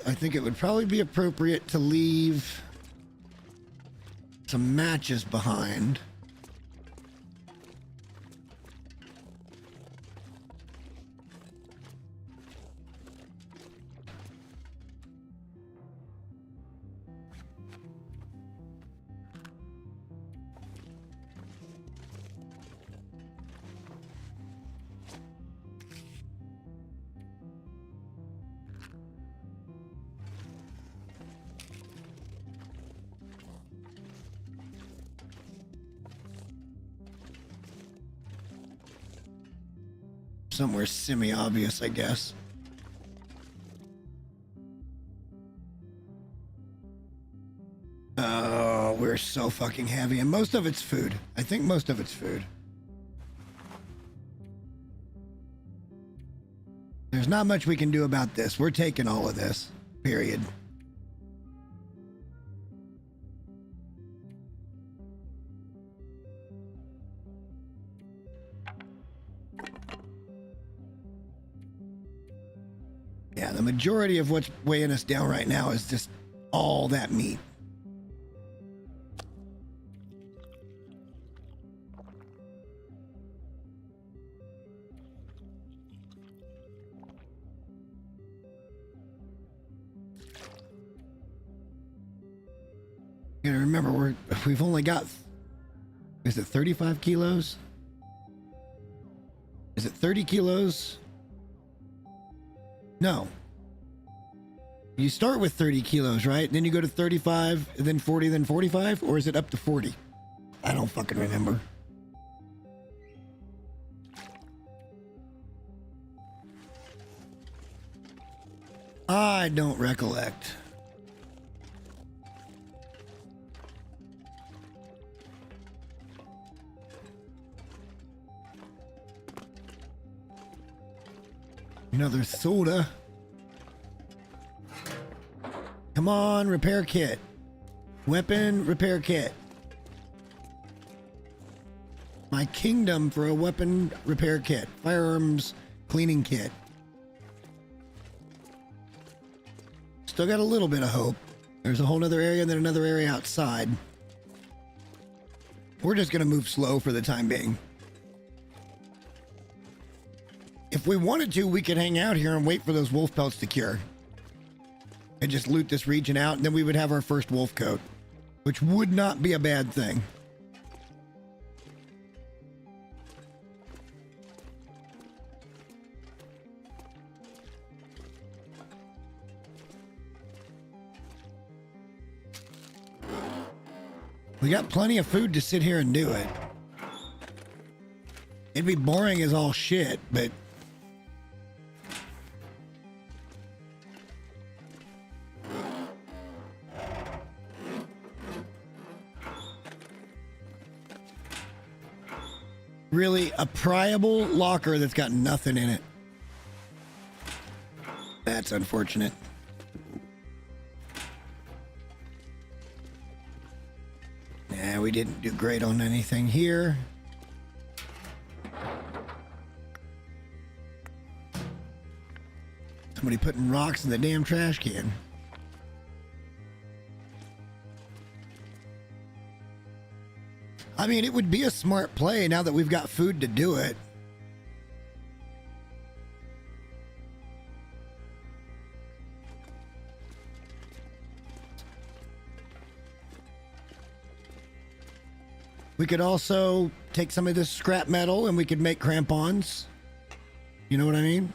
I think it would probably be appropriate to leave some matches behind. Somewhere semi-obvious, I guess. Oh, we're so fucking heavy. And most of it's food. I think most of it's food. There's not much we can do about this. We're taking all of this. Period. Yeah, the majority of what's weighing us down right now is just all that meat. You gotta remember, we've only got, is it 35 kilos? Is it 30 kilos? No. You start with 30 kilos, right? Then you go to 35, then 40, then 45? Or is it up to 40? I don't fucking remember. I don't recollect. Another soda. Come on, repair kit. Weapon repair kit. My kingdom for a weapon repair kit. Firearms cleaning kit. Still got a little bit of hope. There's a whole other area and then another area outside. We're just gonna move slow for the time being. If we wanted to, we could hang out here and wait for those wolf pelts to cure. And just loot this region out, and then we would have our first wolf coat. Which would not be a bad thing. We got plenty of food to sit here and do it. It'd be boring as all shit, but... Really, a pryable locker that's got nothing in it. That's unfortunate. Yeah, Yeah, we didn't do great on anything here. Somebody putting rocks in the damn trash can. I mean, it would be a smart play now that we've got food to do it. We could also take some of this scrap metal and we could make crampons. You know what I mean?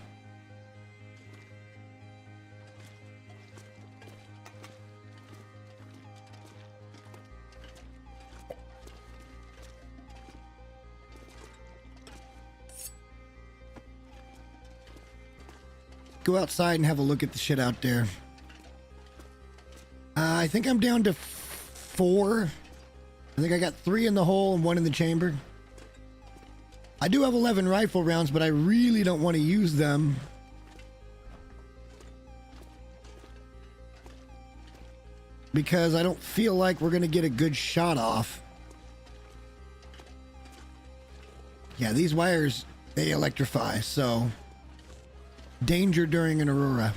Go outside and have a look at the shit out there. I think I'm down to 4. I think I got 3 in the hole and 1 in the chamber. I do have 11 rifle rounds, but I really don't want to use them. Because I don't feel like we're going to get a good shot off. Yeah, these wires, they electrify, so... Danger during an aurora.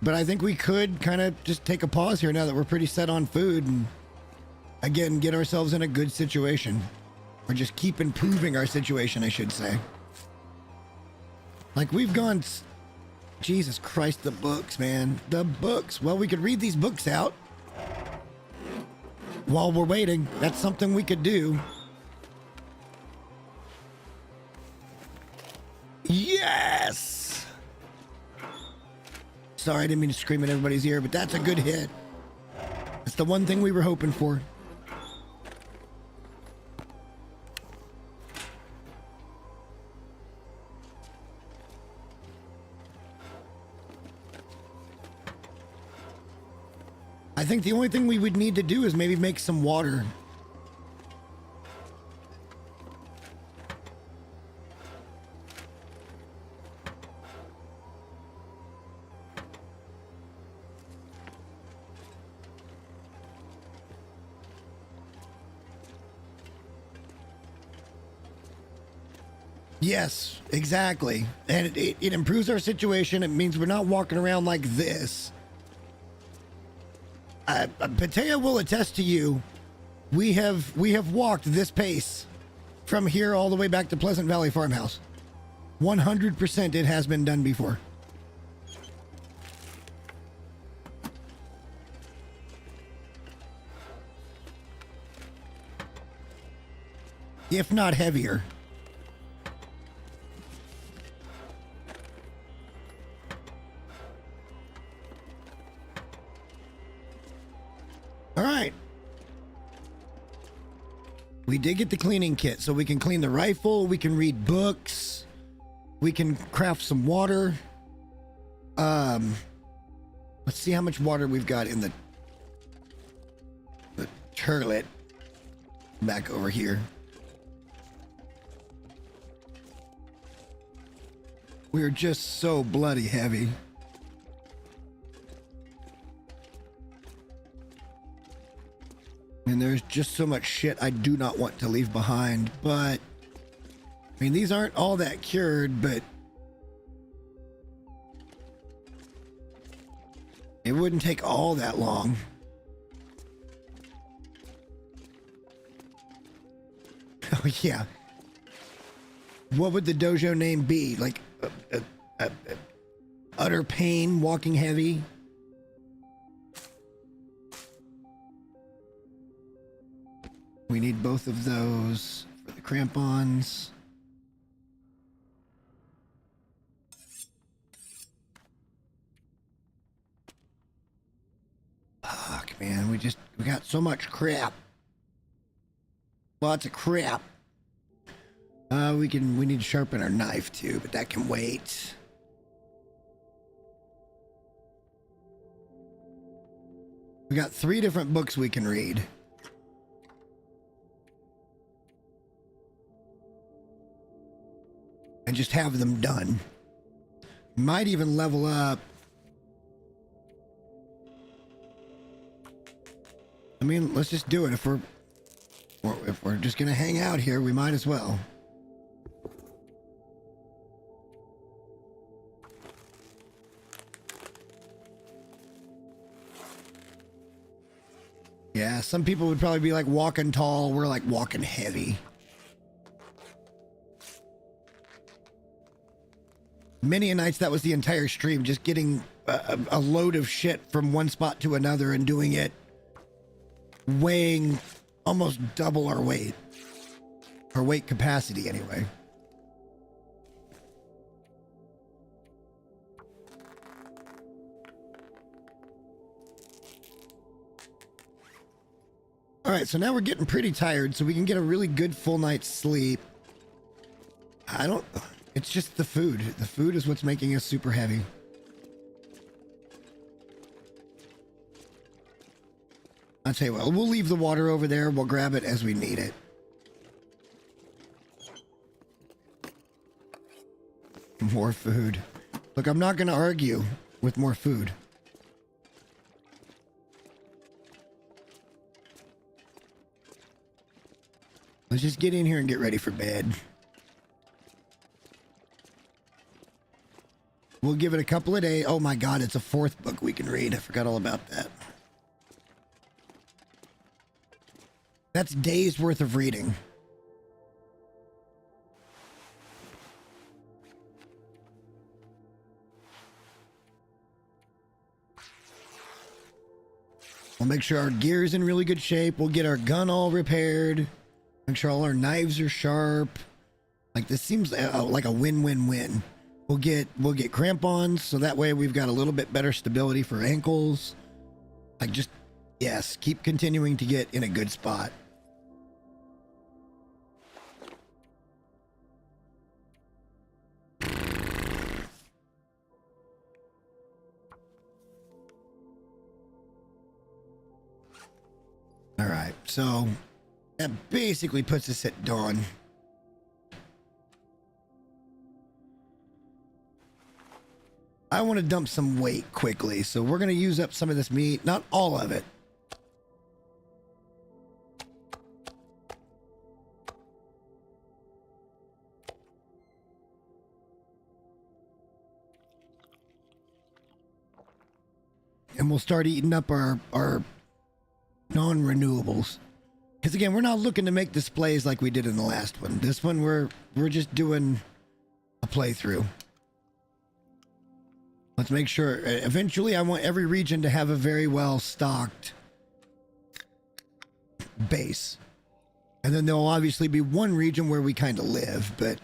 But I think we could kind of just take a pause here now that we're pretty set on food and again get ourselves in a good situation. Or just keep improving our situation, I should say. Like we've gone... Jesus Christ, the books, man. The books. Well, we could read these books out while we're waiting. That's something we could do. Yes! Sorry, I didn't mean to scream in everybody's ear, but that's a good hit. That's the one thing we were hoping for. I think the only thing we would need to do is maybe make some water. Yes, exactly. And it improves our situation. It means we're not walking around like this. Patea will attest to you. We have walked this pace from here all the way back to Pleasant Valley Farmhouse. 100% it has been done before. If not heavier. All right. We did get the cleaning kit, so we can clean the rifle, we can read books, we can craft some water. Let's see how much water we've got in the turlet back over here. We're just so bloody heavy. And there's just so much shit I do not want to leave behind, but I mean, these aren't all that cured, but it wouldn't take all that long. Oh yeah. What would the dojo name be? Like utter pain, walking heavy. We need both of those for the crampons. Fuck, man, we got so much crap. Lots of crap. We need to sharpen our knife too, but that can wait. We got 3 different books we can read. And just have them done. Might even level up I mean, let's just do it. If we're just gonna hang out here, we might as well. Yeah, some people would probably be like walking tall. We're like walking heavy. Many a nights that was the entire stream, just getting a load of shit from one spot to another and doing it, weighing almost double our weight capacity anyway. All right, so now we're getting pretty tired, so we can get a really good full night's sleep. It's just the food. The food is what's making us super heavy. I'll tell you what, we'll leave the water over there. We'll grab it as we need it. More food. Look, I'm not going to argue with more food. Let's just get in here and get ready for bed. We'll give it a couple of days. Oh my God, it's a 4th book we can read. I forgot all about that. That's days worth of reading. We'll make sure our gear's in really good shape. We'll get our gun all repaired. Make sure all our knives are sharp. Like, this seems like a win-win-win. We'll get crampons, so that way we've got a little bit better stability for ankles. Like, just, yes, keep continuing to get in a good spot. All right, so that basically puts us at dawn. I want to dump some weight quickly, so we're going to use up some of this meat. Not all of it. And we'll start eating up our non-renewables. Because again, we're not looking to make displays like we did in the last one. This one, we're just doing a playthrough. Let's make sure, eventually I want every region to have a very well stocked base. And then there'll obviously be one region where we kind of live, but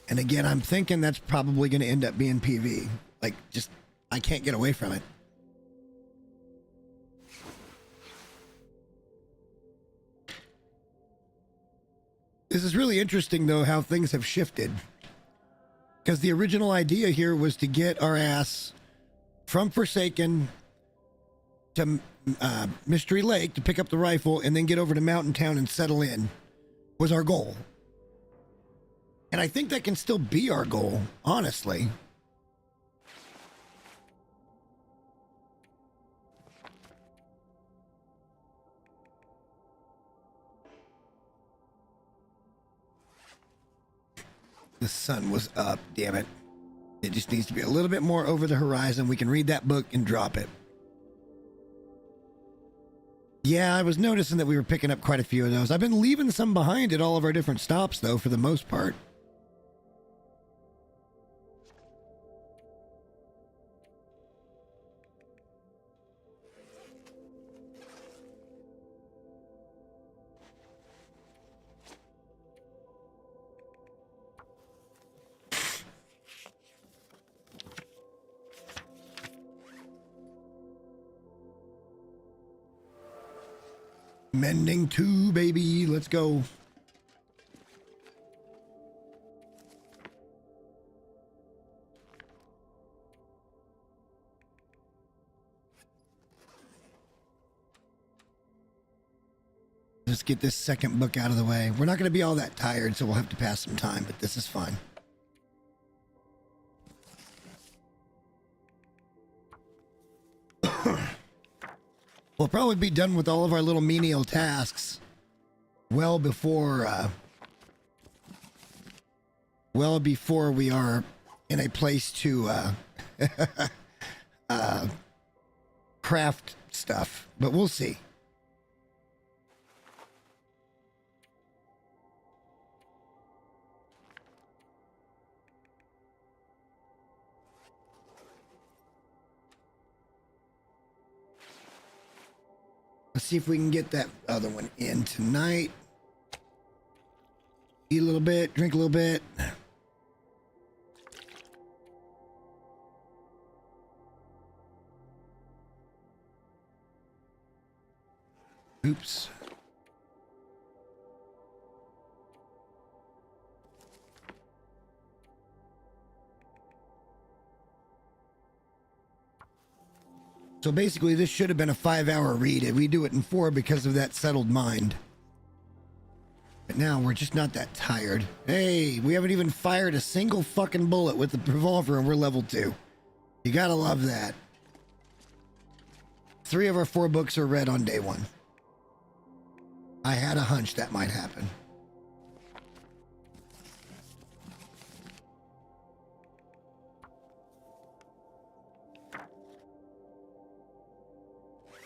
and again, I'm thinking that's probably going to end up being PV. Like, just, I can't get away from it. This is really interesting, though, how things have shifted. Because the original idea here was to get our ass from Forsaken to Mystery Lake to pick up the rifle and then get over to Mountain Town and settle in, was our goal. And I think that can still be our goal, honestly. The sun was up, damn it. It just needs to be a little bit more over the horizon. We can read that book and drop it. Yeah, I was noticing that we were picking up quite a few of those. I've been leaving some behind at all of our different stops, though, for the most part. Mending 2, baby. Let's go. just get this second book out of the way. We're not going to be all that tired, so we'll have to pass some time, but this is fine. We'll probably be done with all of our little menial tasks well before we are in a place to craft stuff, but we'll see. Let's see if we can get that other one in tonight. Eat a little bit, drink a little bit. Oops. So basically, this should have been a 5-hour read. We do it in 4 because of that settled mind. But now we're just not that tired. Hey, we haven't even fired a single fucking bullet with the revolver and we're level 2. You gotta love that. 3 of our 4 books are read on day 1. I had a hunch that might happen.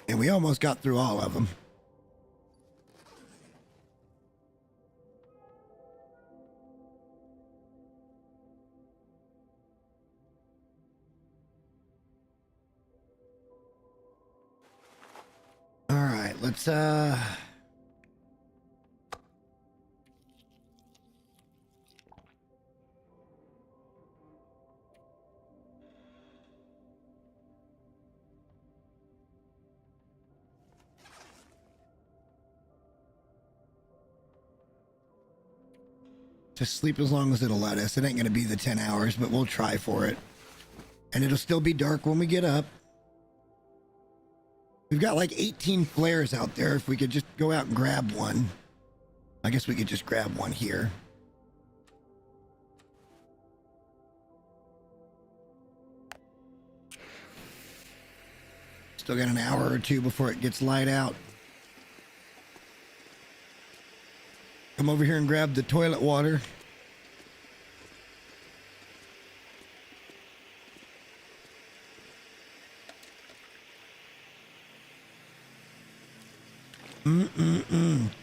And we almost got through all of them. All right, let's just sleep as long as it'll let us. It ain't gonna be the 10 hours, but we'll try for it. And it'll still be dark when we get up. We've got like 18 flares out there. If we could just go out and grab one. I guess we could just grab one here. Still got an hour or 2 before it gets light out. Come over here and grab the toilet water.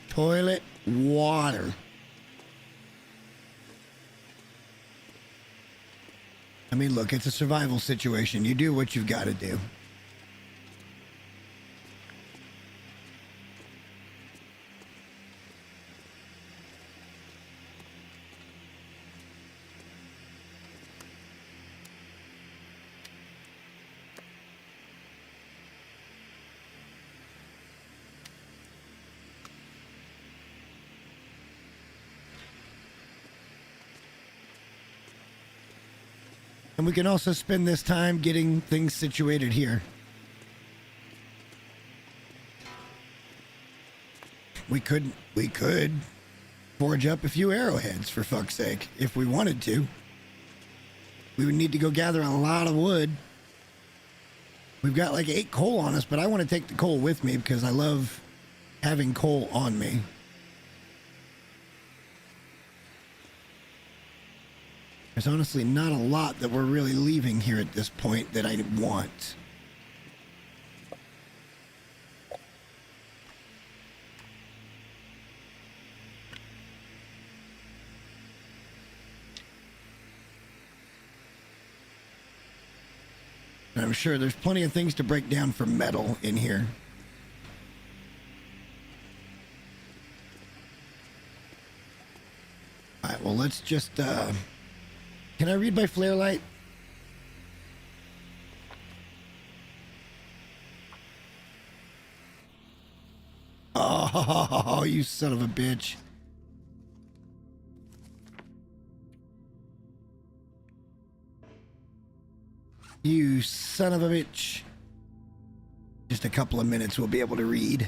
Toilet water. I mean, look, it's a survival situation. You do what you've got to do. And we can also spend this time getting things situated here. We could forge up a few arrowheads, for fuck's sake, if we wanted to. We would need to go gather a lot of wood. We've got like 8 coal on us, but I want to take the coal with me because I love having coal on me. There's honestly not a lot that we're really leaving here at this point that I want. And I'm sure there's plenty of things to break down for metal in here. All right, well, let's just, can I read by flare light? Oh, you son of a bitch. You son of a bitch. Just a couple of minutes we'll be able to read.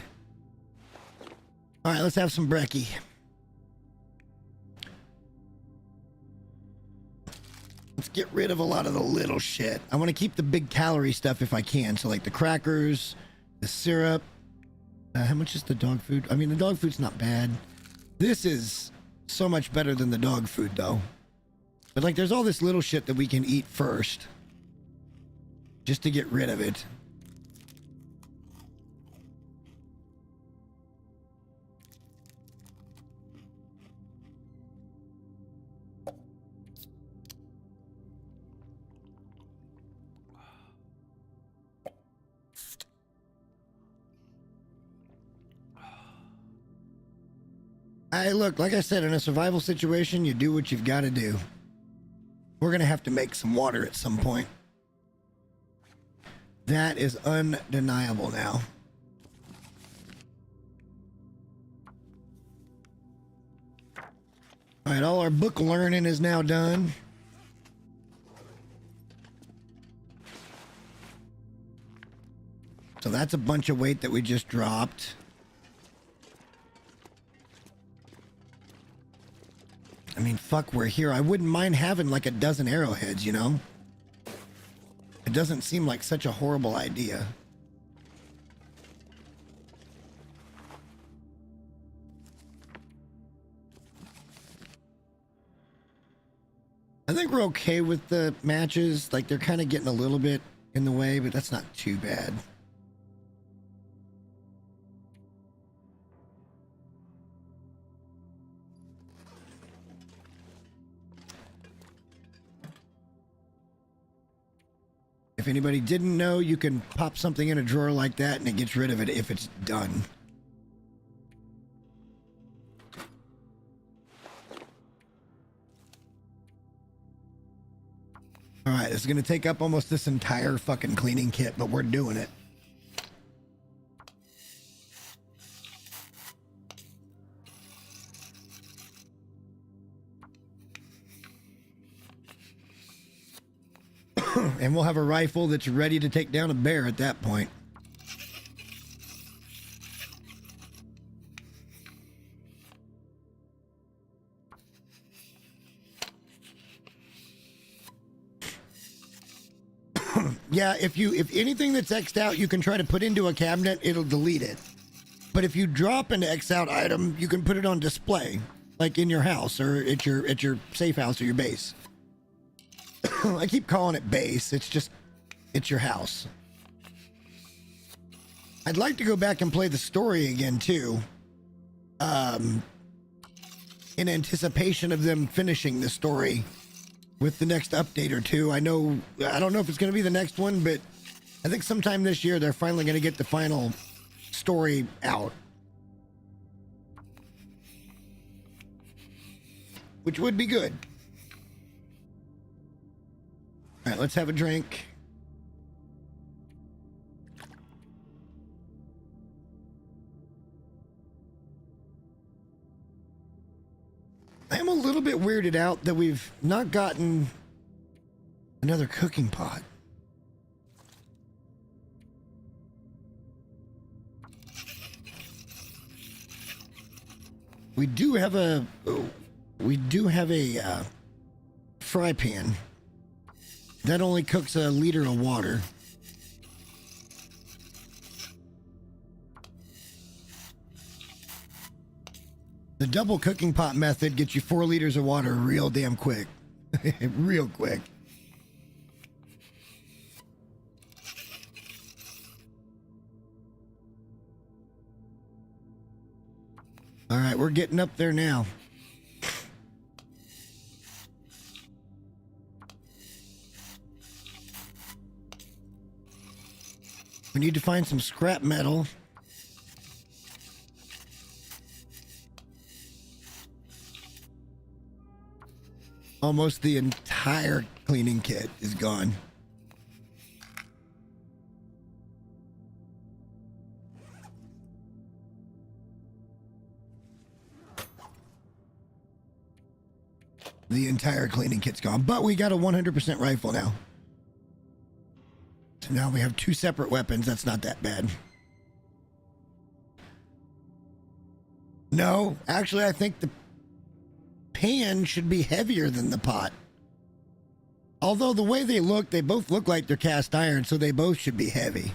All right, let's have some brekkie. Let's get rid of a lot of the little shit. I want to keep the big calorie stuff if I can. So like the crackers, the syrup. How much is the dog food? I mean, the dog food's not bad. This is so much better than the dog food though. But like there's all this little shit that we can eat first. Just to get rid of it. Hey, look, like I said, in a survival situation, you do what you've got to do. We're going to have to make some water at some point. That is undeniable now. All right, all our book learning is now done. So that's a bunch of weight that we just dropped. I mean, fuck, we're here. I wouldn't mind having like a dozen arrowheads, you know? It doesn't seem like such a horrible idea. I think we're okay with the matches. Like, they're kind of getting a little bit in the way, but that's not too bad. If anybody didn't know, you can pop something in a drawer like that and it gets rid of it if it's done. All right, it's going to take up almost this entire fucking cleaning kit, but we're doing it. And we'll have a rifle that's ready to take down a bear at that point. Yeah, if anything that's X'd out you can try to put into a cabinet, it'll delete it. But if you drop an X'd out item, you can put it on display, like in your house or at your safe house or your base. I keep calling it base. It's your house. I'd like to go back and play the story again too. In anticipation of them finishing the story with the next update or two. I don't know if it's going to be the next one, but I think sometime this year they're finally going to get the final story out. Which would be good. All right, let's have a drink. I am a little bit weirded out that we've not gotten another cooking pot. We do have a fry pan. That only cooks a liter of water. The double cooking pot method gets you 4 liters of water real damn quick. Real quick. All right, we're getting up there now. We need to find some scrap metal. Almost the entire cleaning kit is gone. The entire cleaning kit's gone, but we got a 100% rifle now. So now we have 2 separate weapons. That's not that bad. No, actually, I think the pan should be heavier than the pot. Although the way they both look like they're cast iron, so they both should be heavy.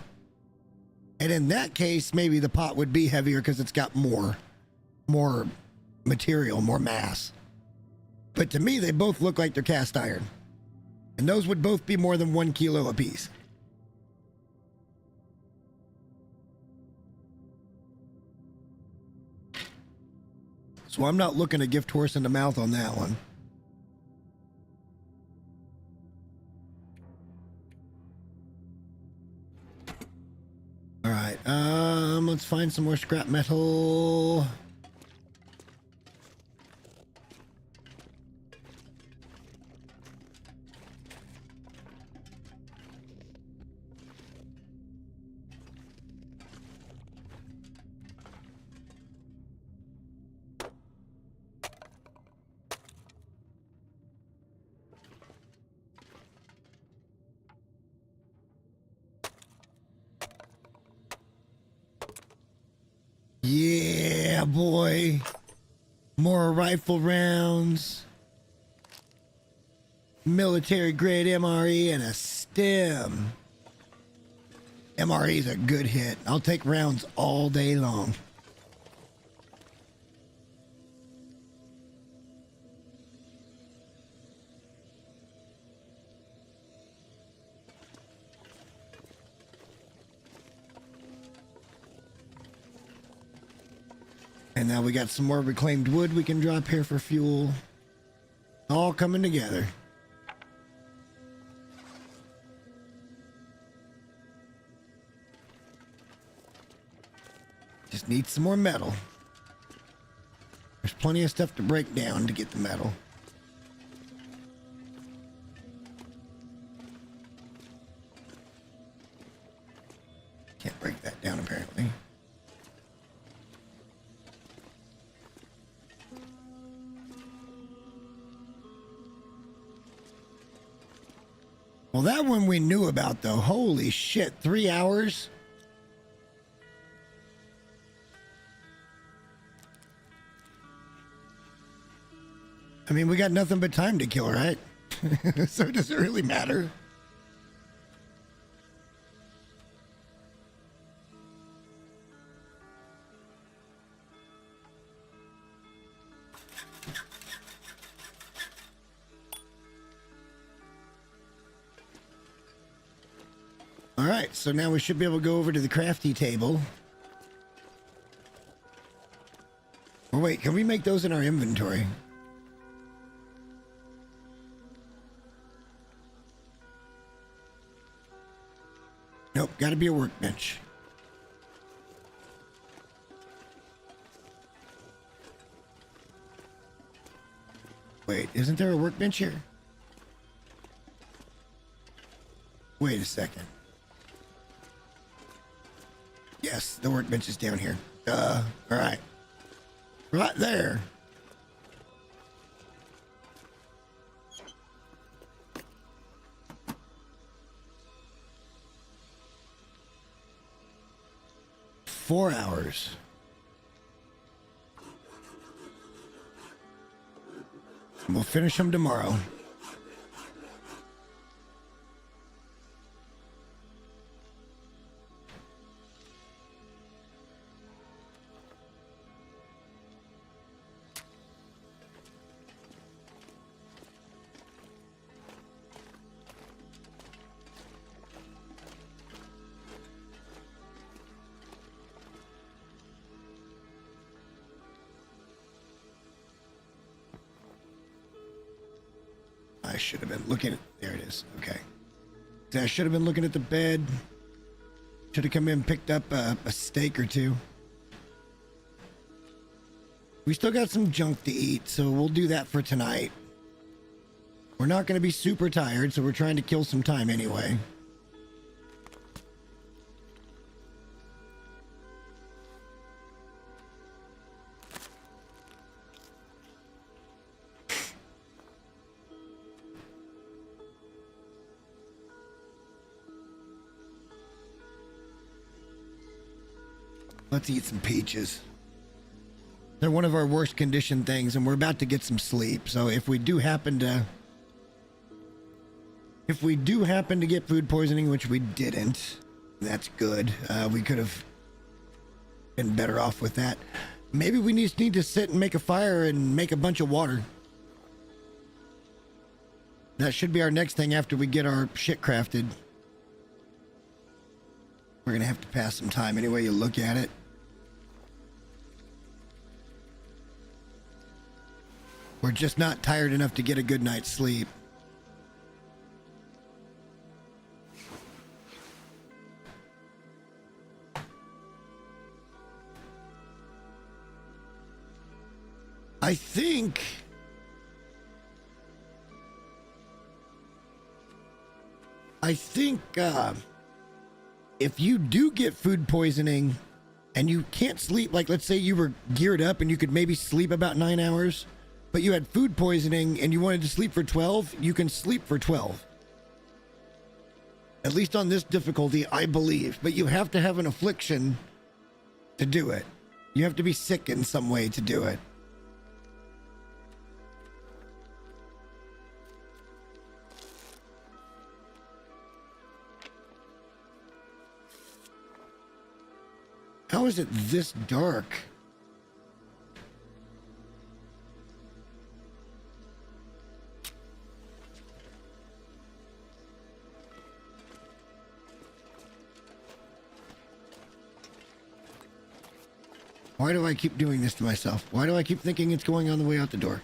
And in that case, maybe the pot would be heavier because it's got more material, more mass. But to me, they both look like they're cast iron. And those would both be more than 1 kilo apiece. So I'm not looking to gift horse in the mouth on that one. All right, let's find some more scrap metal. Yeah, boy. More rifle rounds. Military grade MRE and a stem. MRE is a good hit. I'll take rounds all day long. And now we got some more reclaimed wood we can drop here for fuel. All coming together. Just need some more metal. There's plenty of stuff to break down to get the metal. Can't break that down apparently. Well, that one we knew about, though. Holy shit, 3 hours? I mean, we got nothing but time to kill, right? So does it really matter? All right, so now we should be able to go over to the crafty table. Oh, wait, can we make those in our inventory? Nope, gotta be a workbench. Wait, isn't there a workbench here? Wait a second. Yes, the workbench is down here. All right. Right there. Four hours. We'll finish them tomorrow. I should have been looking at... There it is. Okay. I should have been looking at the bed. Should have come in and picked up a steak or two. We still got some junk to eat, so we'll do that for tonight. We're not going to be super tired, so we're trying to kill some time anyway. Let's eat some peaches. They're one of our worst condition things, and we're about to get some sleep. So if we do happen to get food poisoning, which we didn't, that's good. We could have been better off with that. Maybe we just need to sit and make a fire and make a bunch of water. That should be our next thing after we get our shit crafted. We're gonna have to pass some time any way you look at it. We're just not tired enough to get a good night's sleep. I think if you do get food poisoning and you can't sleep, like let's say you were geared up and you could maybe sleep about 9 hours, but you had food poisoning and you wanted to sleep for 12, you can sleep for 12. At least on this difficulty, I believe. But you have to have an affliction to do it. You have to be sick in some way to do it. How is it this dark? Why do I keep doing this to myself? Why do I keep thinking it's going on the way out the door?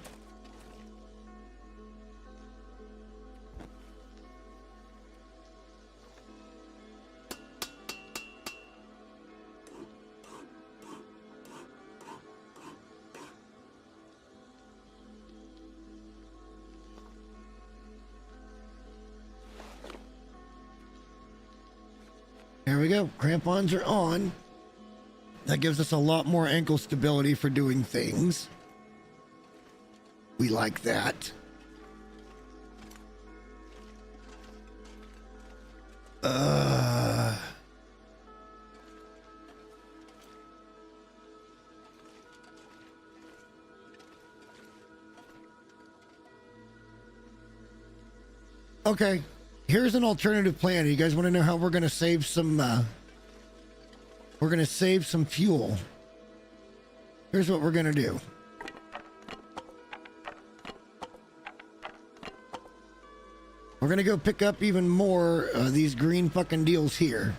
There we go. Crampons are on. That gives us a lot more ankle stability for doing things. We like that. Okay. Here's an alternative plan. You guys want to know how we're going to save some, we're going to save some fuel. Here's what we're going to do. We're going to go pick up even more these green fucking deals here.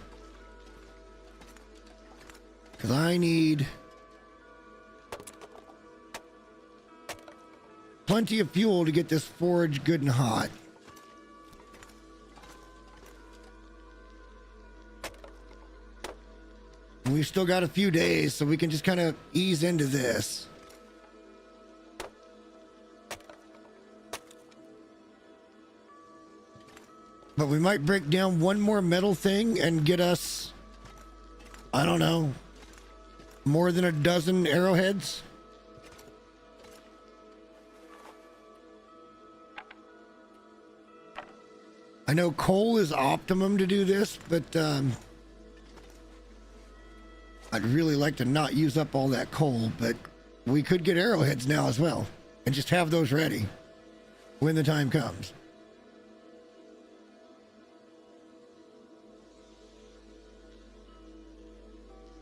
Because I need plenty of fuel to get this forage good and hot. We've still got a few days, so we can just kind of ease into this. But we might break down one more metal thing and get us, I don't know, more than a dozen arrowheads. I know coal is optimum to do this, but I'd really like to not use up all that coal, but we could get arrowheads now as well and just have those ready when the time comes.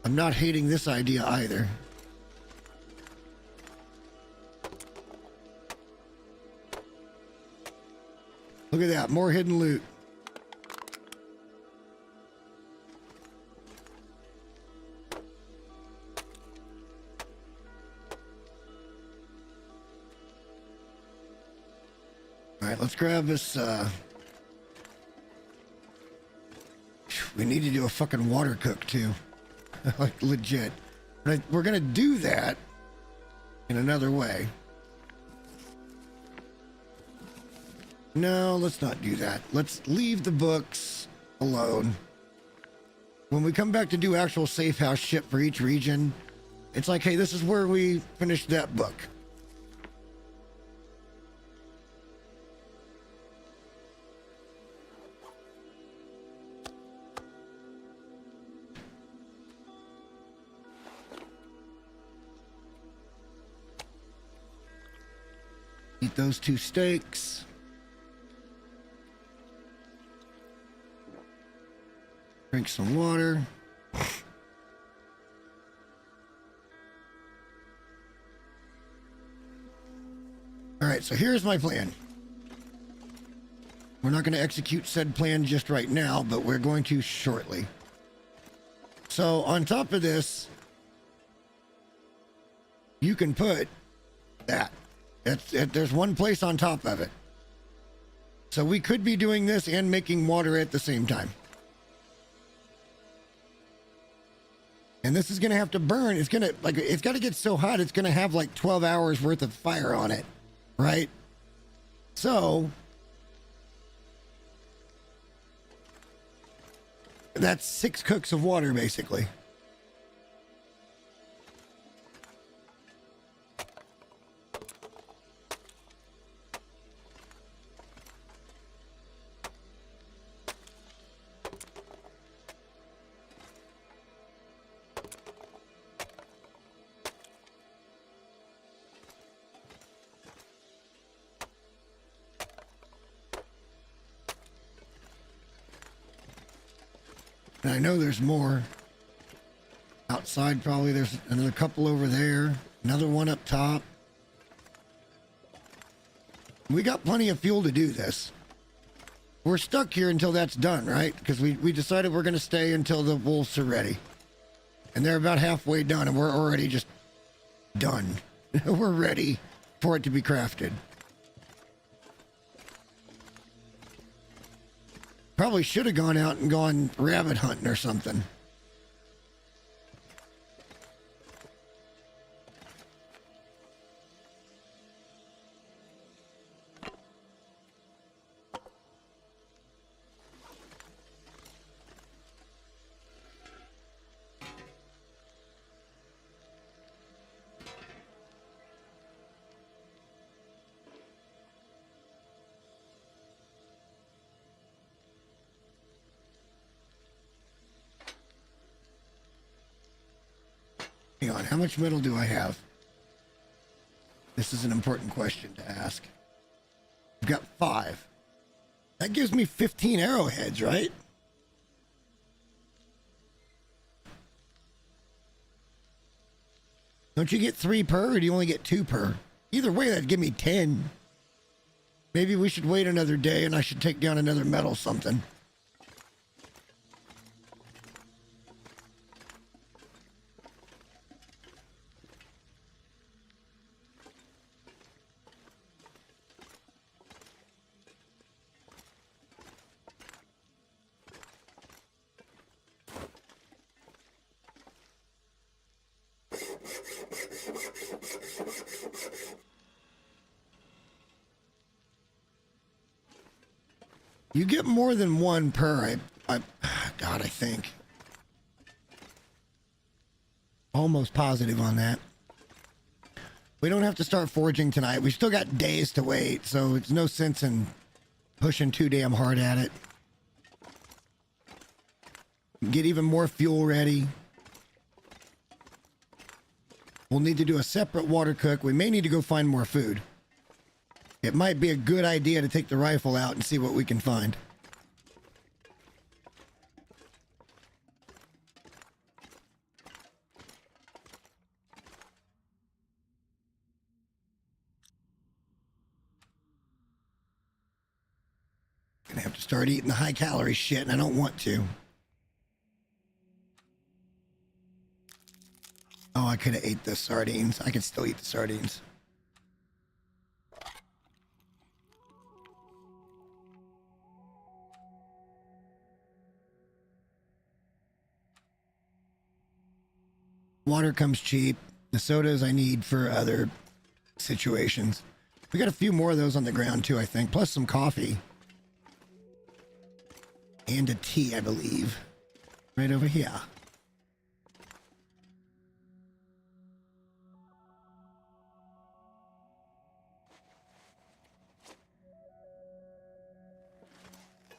I'm not hating this idea either. Look at that, more hidden loot. All right, let's grab this, we need to do a fucking water cook too. Like legit. But we're gonna do that in another way. No, let's not do that. Let's leave the books alone. When we come back to do actual safe house shit for each region, it's like, hey, this is where we finished that book. Eat those 2 steaks. Drink some water. All right, so here's my plan. We're not going to execute said plan just right now, but we're going to shortly. So on top of this, you can put that. There's one place on top of it. So we could be doing this and making water at the same time. And this is going to have to burn. It's going to, like, it's got to get so hot, it's going to have like 12 hours worth of fire on it, right? So that's 6 cooks of water, basically. And I know there's more outside. Probably there's another couple over there, another one up top. We got plenty of fuel to do this. We're stuck here until that's done, right? Because we decided we're going to stay until the wolves are ready. And they're about halfway done, and we're already just done. We're ready for it to be crafted. Probably should have gone out and gone rabbit hunting or something. Hang on, how much metal do I have? This is an important question to ask. I've got 5. That gives me 15 arrowheads, right? Don't you get 3 per, or do you only get 2 per? Either way, that'd give me 10. Maybe we should wait another day and I should take down another metal something. You get more than 1 per, God, I think. Almost positive on that. We don't have to start forging tonight. We've still got days to wait, so it's no sense in pushing too damn hard at it. Get even more fuel ready. We'll need to do a separate water cook. We may need to go find more food. It might be a good idea to take the rifle out and see what we can find. Gonna have to start eating the high calorie shit, and I don't want to. Oh, I could have ate the sardines. I can still eat the sardines. Water comes cheap. The sodas I need for other situations. We got a few more of those on the ground too, I think. Plus some coffee. And a tea, I believe. Right over here.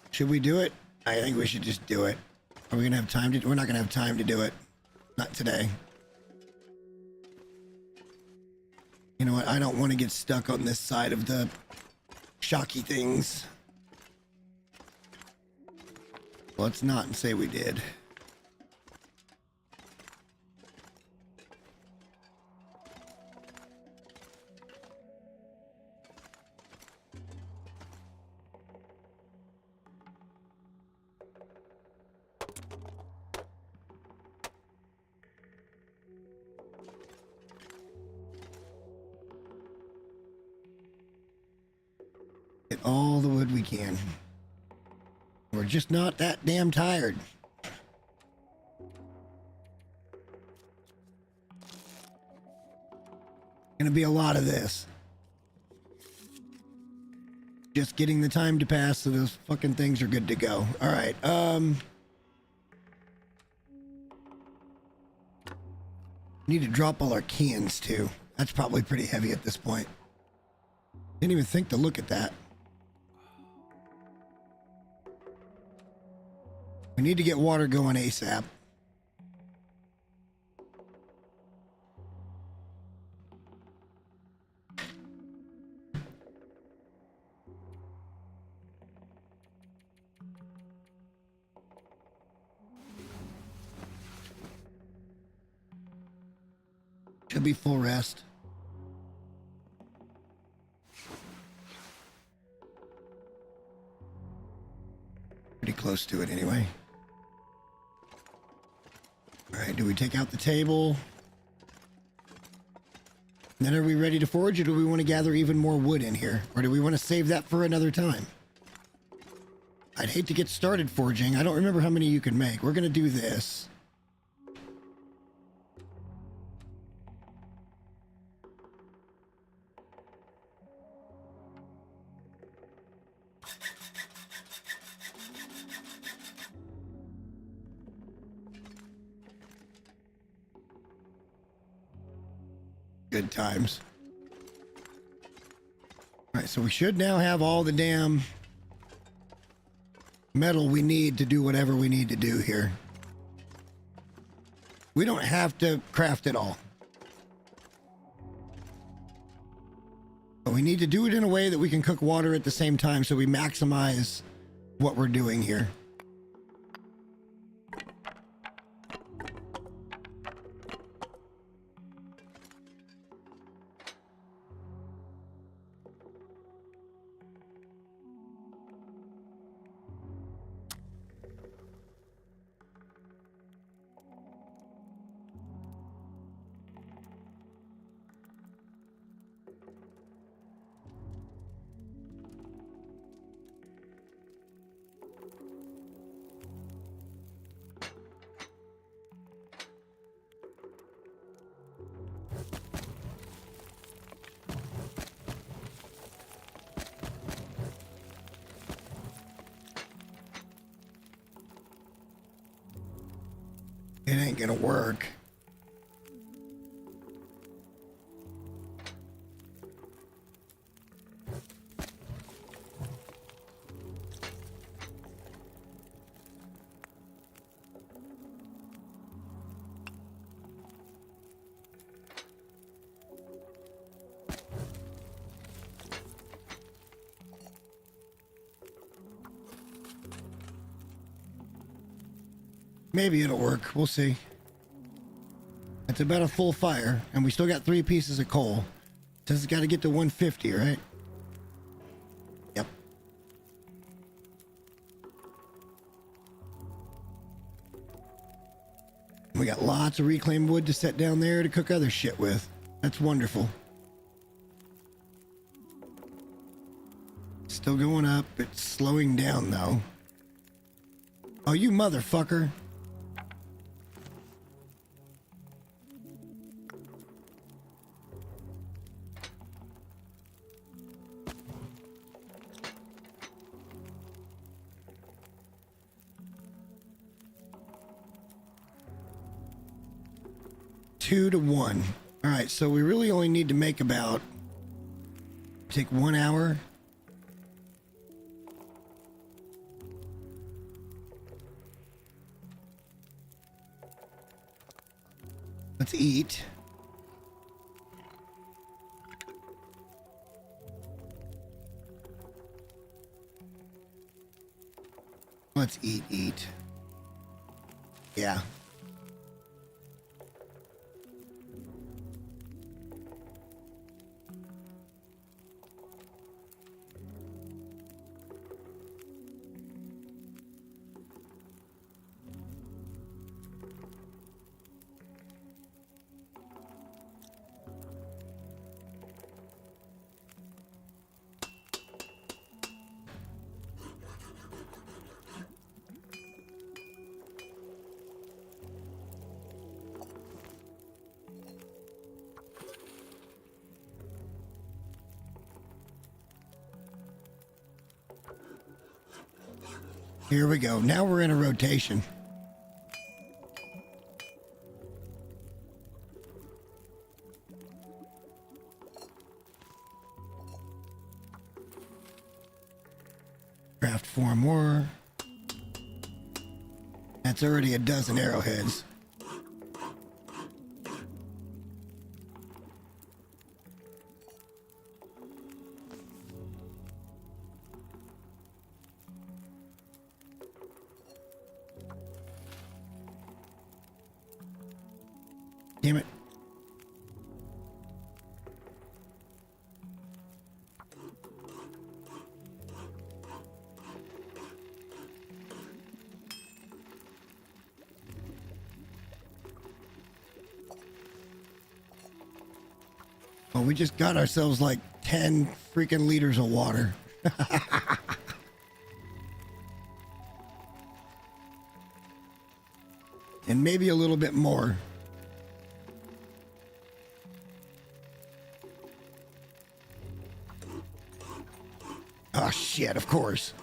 Should we do it? I think we should just do it. Are we gonna have time to? We're not gonna have time to do it. Not today. You know what? I don't want to get stuck on this side of the shocky things. Let's not say we did. Get all the wood we can. We're just not that damn tired. Gonna be a lot of this. Just getting the time to pass so those fucking things are good to go. All right. Need to drop all our cans too. That's probably pretty heavy at this point. Didn't even think to look at that. We need to get water going ASAP. Should be full rest. Pretty close to it anyway. All right, do we take out the table? Then are we ready to forage, or do we want to gather even more wood in here? Or do we want to save that for another time? I'd hate to get started foraging. I don't remember how many you can make. We're going to do this. Good times. All right, so we should now have all the damn metal we need to do whatever we need to do here. We don't have to craft it all. But we need to do it in a way that we can cook water at the same time so we maximize what we're doing here. It ain't gonna work. Maybe it'll work. We'll see. It's about a full fire, and we still got 3 pieces of coal. Says it's got to get to 150, right? Yep. We got lots of reclaimed wood to set down there to cook other shit with. That's wonderful. Still going up. It's slowing down, though. Oh, you motherfucker. Two to 1. All right, so we really only need to make about, take 1 hour. Let's eat. Let's eat. Yeah. Here we go. Now we're in a rotation. Craft 4 more. That's already a dozen arrowheads. Damn it. Oh, we just got ourselves like 10 freaking liters of water. And maybe a little bit more. Oh shit, of course.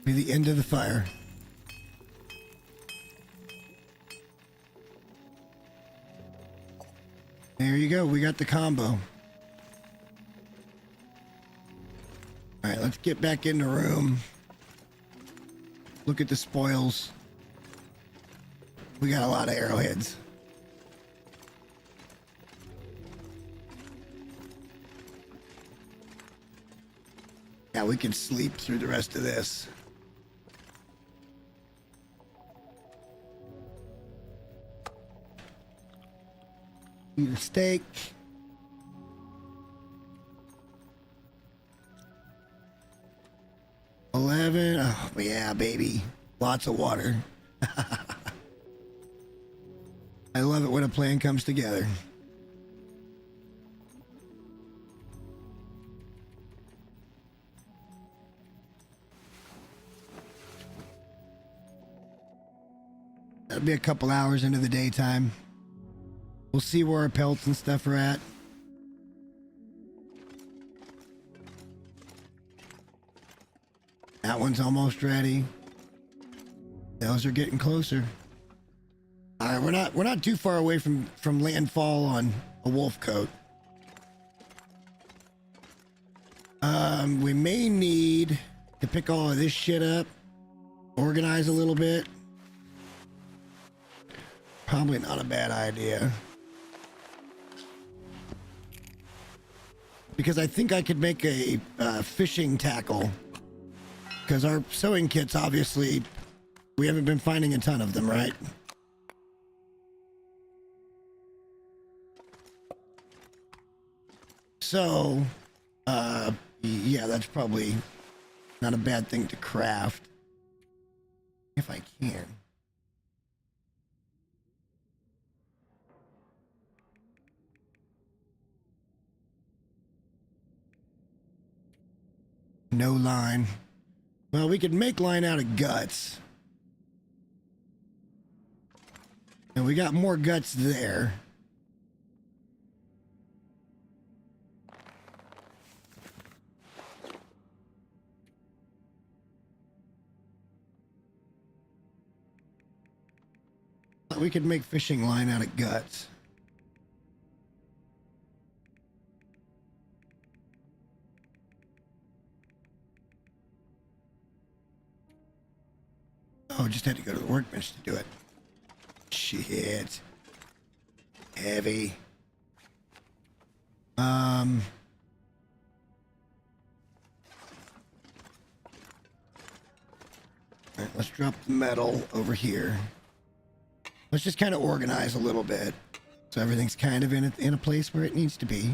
Be the end of the fire. There you go. We got the combo. All right, let's get back in the room. Look at the spoils. We got a lot of arrowheads. Yeah, we can sleep through the rest of this. Eat a steak. Oh, yeah, baby. Lots of water. I love it when a plan comes together. That'll be a couple hours into the daytime. We'll see where our pelts and stuff are at. That one's almost ready. Those are getting closer. All right, we're not too far away from landfall on a wolf coat. We may need to pick all of this shit up, organize a little bit. Probably not a bad idea. Because I think I could make a fishing tackle. Because our sewing kits, obviously, we haven't been finding a ton of them, right? So, yeah, that's probably not a bad thing to craft. If I can. No line. Well, we could make line out of guts. And we got more guts there. we could make fishing line out of guts. Oh, just had to go to the workbench to do it. Shit. Heavy. All right, let's drop the metal over here. Let's just kind of organize a little bit so everything's kind of in a place where it needs to be.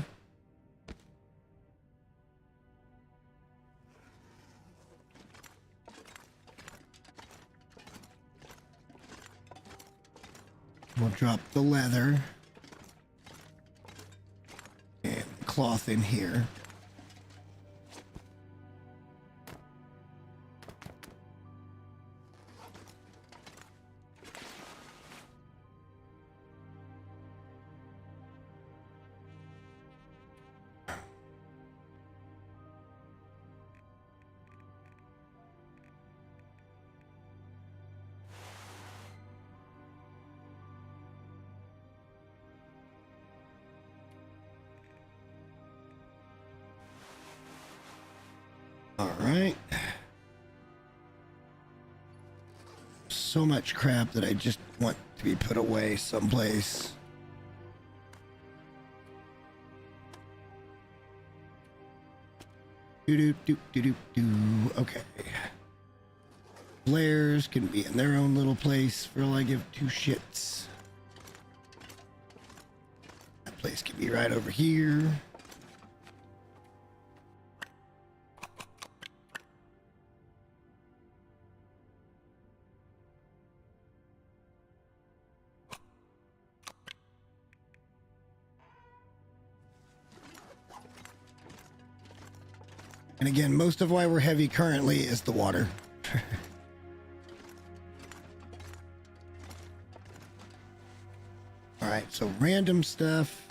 We'll drop the leather and cloth in here. All right. So much crap that I just want to be put away someplace. Okay. Flares can be in their own little place for all I give two shits. That place can be right over here. And again, most of why we're heavy currently is the water. All right, so random stuff.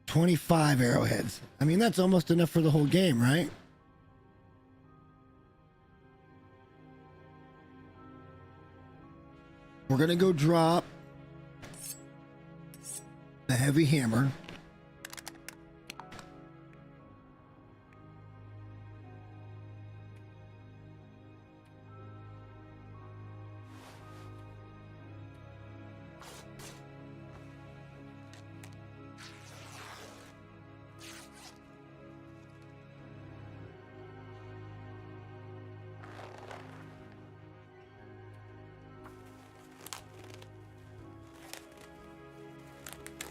$25 arrowheads. I mean, that's almost enough for the whole game, right? We're gonna go drop the heavy hammer.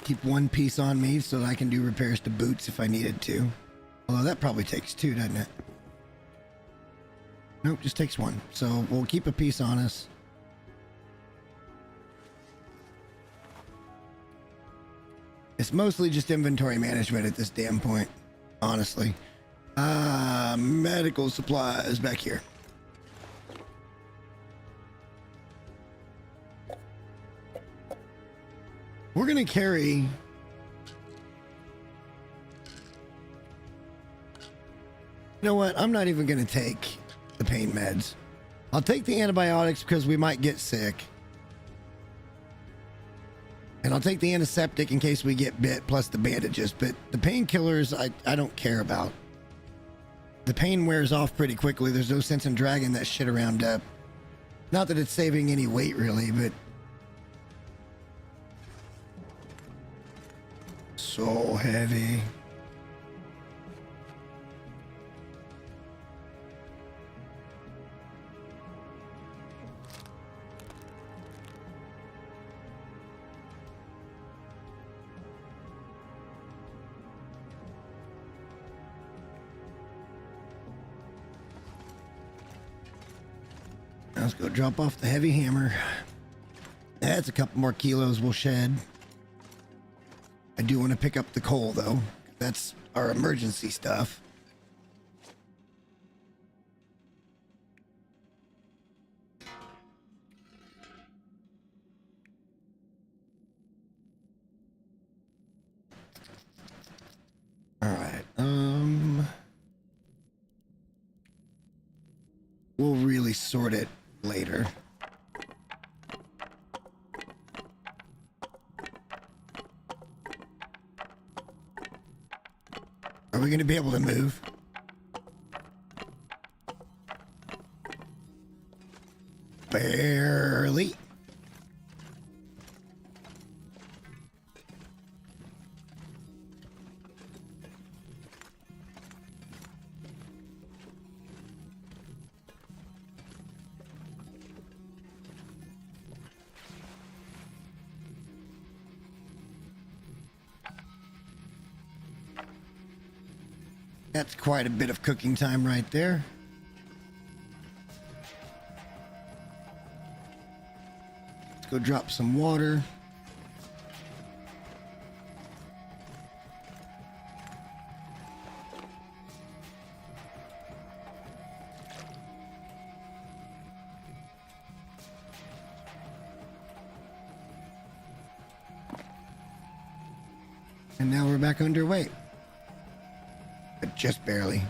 Keep one piece on me so that I can do repairs to boots if I needed to. Although that probably takes two, doesn't it? Nope, just takes one. So we'll keep a piece on us. It's mostly just inventory management at this damn point, honestly. Medical supplies back here. We're gonna carry... You know what? I'm not even gonna take the pain meds. I'll take the antibiotics because we might get sick. And I'll take the antiseptic in case we get bit, plus the bandages. But the painkillers, I don't care about. The pain wears off pretty quickly. There's no sense in dragging that shit around up. Not that it's saving any weight, really, but... So heavy. Let's go drop off the heavy hammer. That's a couple more kilos we'll shed. I do want to pick up the coal, though. That's our emergency stuff. we'll really sort it later. Are we going to be able to move? Barely. That's quite a bit of cooking time right there. Let's go drop some water. And now we're back underway. But just barely.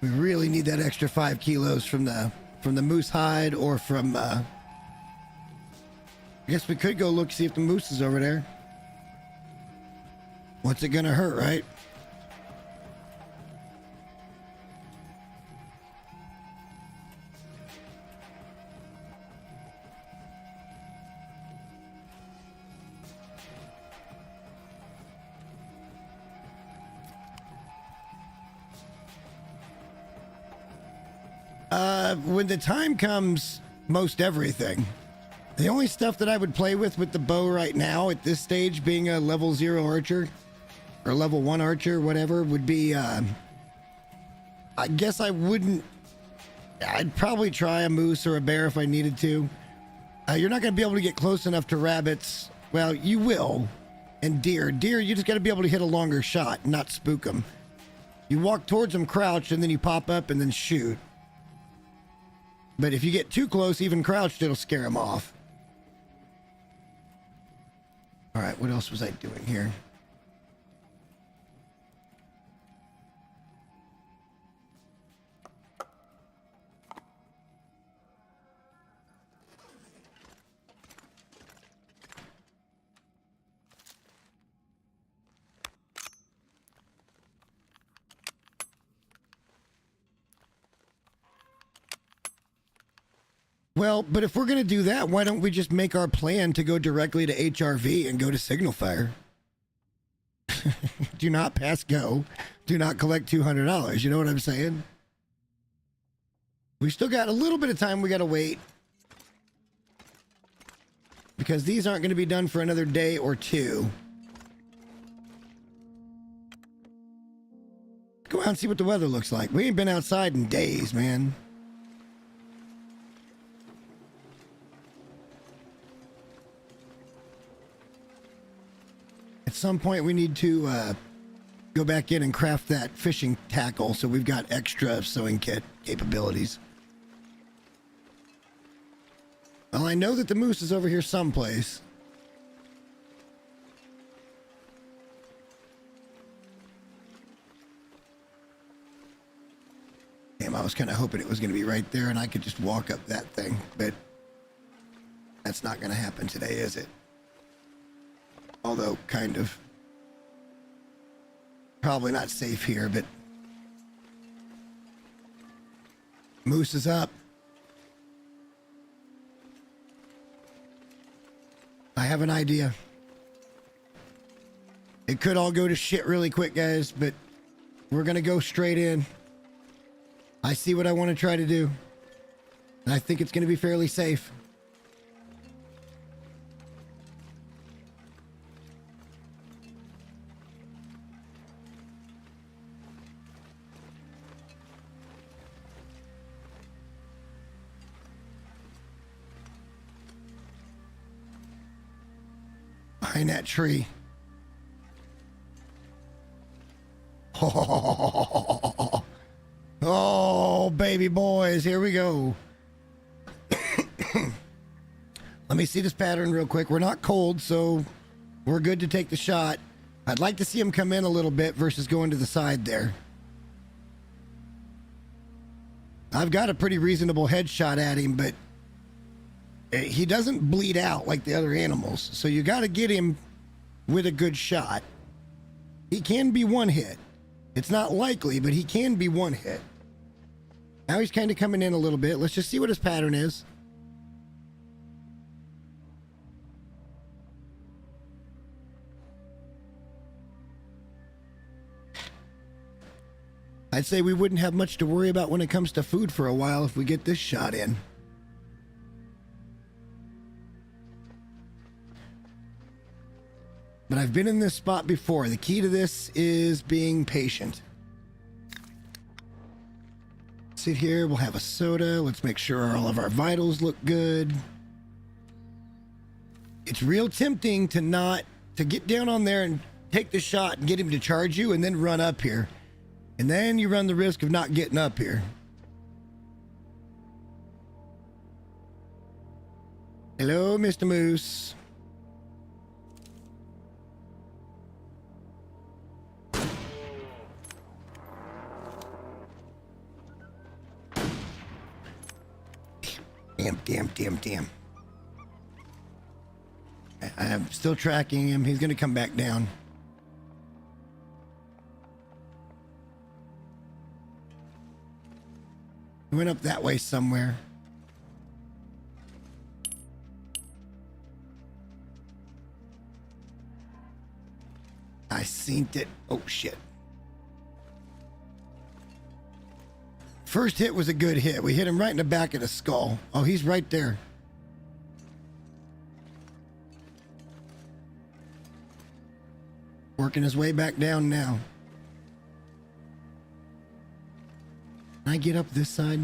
We really need that extra 5 kilos from the moose hide, or from I guess we could go look, see if the moose is over there. What's it gonna hurt, right? When the time comes, most everything. The only stuff that I would play with the bow right now at this stage, being a level 0 archer or level 1 archer, whatever, would be, I guess I'd probably try a moose or a bear if I needed to. You're not going to be able to get close enough to rabbits. Well, you will. And deer, you just got to be able to hit a longer shot, not spook them. You walk towards them crouched, and then you pop up and then shoot. But if you get too close, even crouched, it'll scare them off. All right, what else was I doing here? Well, but if we're going to do that, why don't we just make our plan to go directly to HRV and go to Signal Fire? Do not pass go. Do not collect $200. You know what I'm saying? We still got a little bit of time we got to wait. Because these aren't going to be done for another day or two. Go out and see what the weather looks like. We ain't been outside in days, man. At some point, we need to go back in and craft that fishing tackle so we've got extra sewing kit capabilities. Well, I know that the moose is over here someplace. Damn, I was kind of hoping it was going to be right there and I could just walk up that thing, but that's not going to happen today, is it? Although, kind of. Probably not safe here, but moose is up. I have an idea. It could all go to shit really quick, guys, but we're going to go straight in. I see what I want to try to do, and I think it's going to be fairly safe. Behind that tree. Oh, baby boys, here we go. Let me see this pattern real quick. We're not cold, so we're good to take the shot. I'd like to see him come in a little bit versus going to the side there. I've got a pretty reasonable headshot at him, but he doesn't bleed out like the other animals. So you got to get him with a good shot. He can be one hit. It's not likely, but he can be one hit. Now he's kind of coming in a little bit. Let's just see what his pattern is. I'd say we wouldn't have much to worry about when it comes to food for a while if we get this shot in. But I've been in this spot before. The key to this is being patient. Sit here, we'll have a soda. Let's make sure all of our vitals look good. It's real tempting to get down on there and take the shot and get him to charge you and then run up here. And then you run the risk of not getting up here. Hello, Mr. Moose. Damn. I'm still tracking him. He's going to come back down. He went up that way somewhere. I seen it. Oh, shit. First hit was a good hit. We hit him right in the back of the skull. Oh, he's right there. Working his way back down now. Can I get up this side?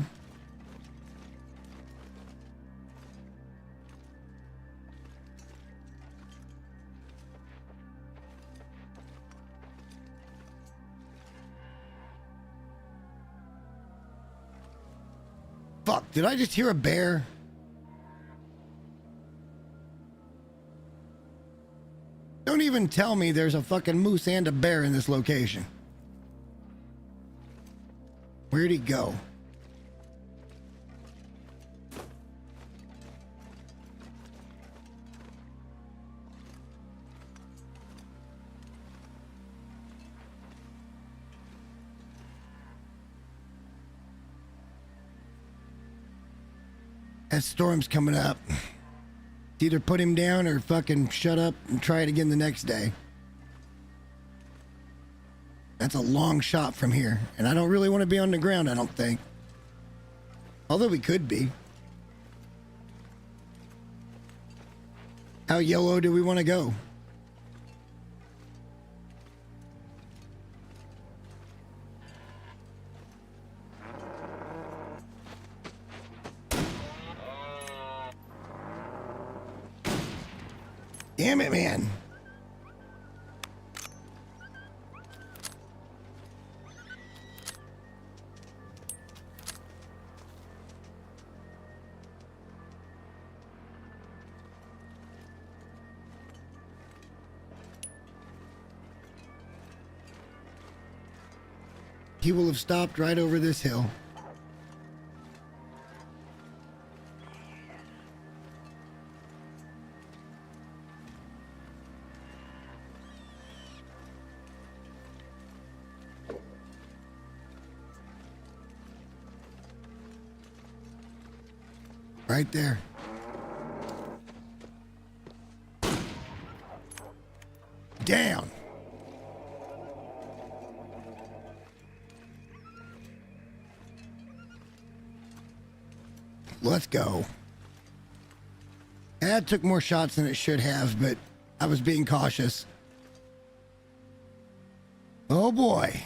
Fuck, did I just hear a bear? Don't even tell me there's a fucking moose and a bear in this location. Where'd he go? That storm's coming up. Either put him down or fucking shut up and try it again the next day. That's a long shot from here, and I don't really want to be on the ground, I don't think. Although we could be. How yellow do we want to go? Damn it, man. He will have stopped right over this hill. Right there. Down. Let's go. That took more shots than it should have, but I was being cautious. Oh boy.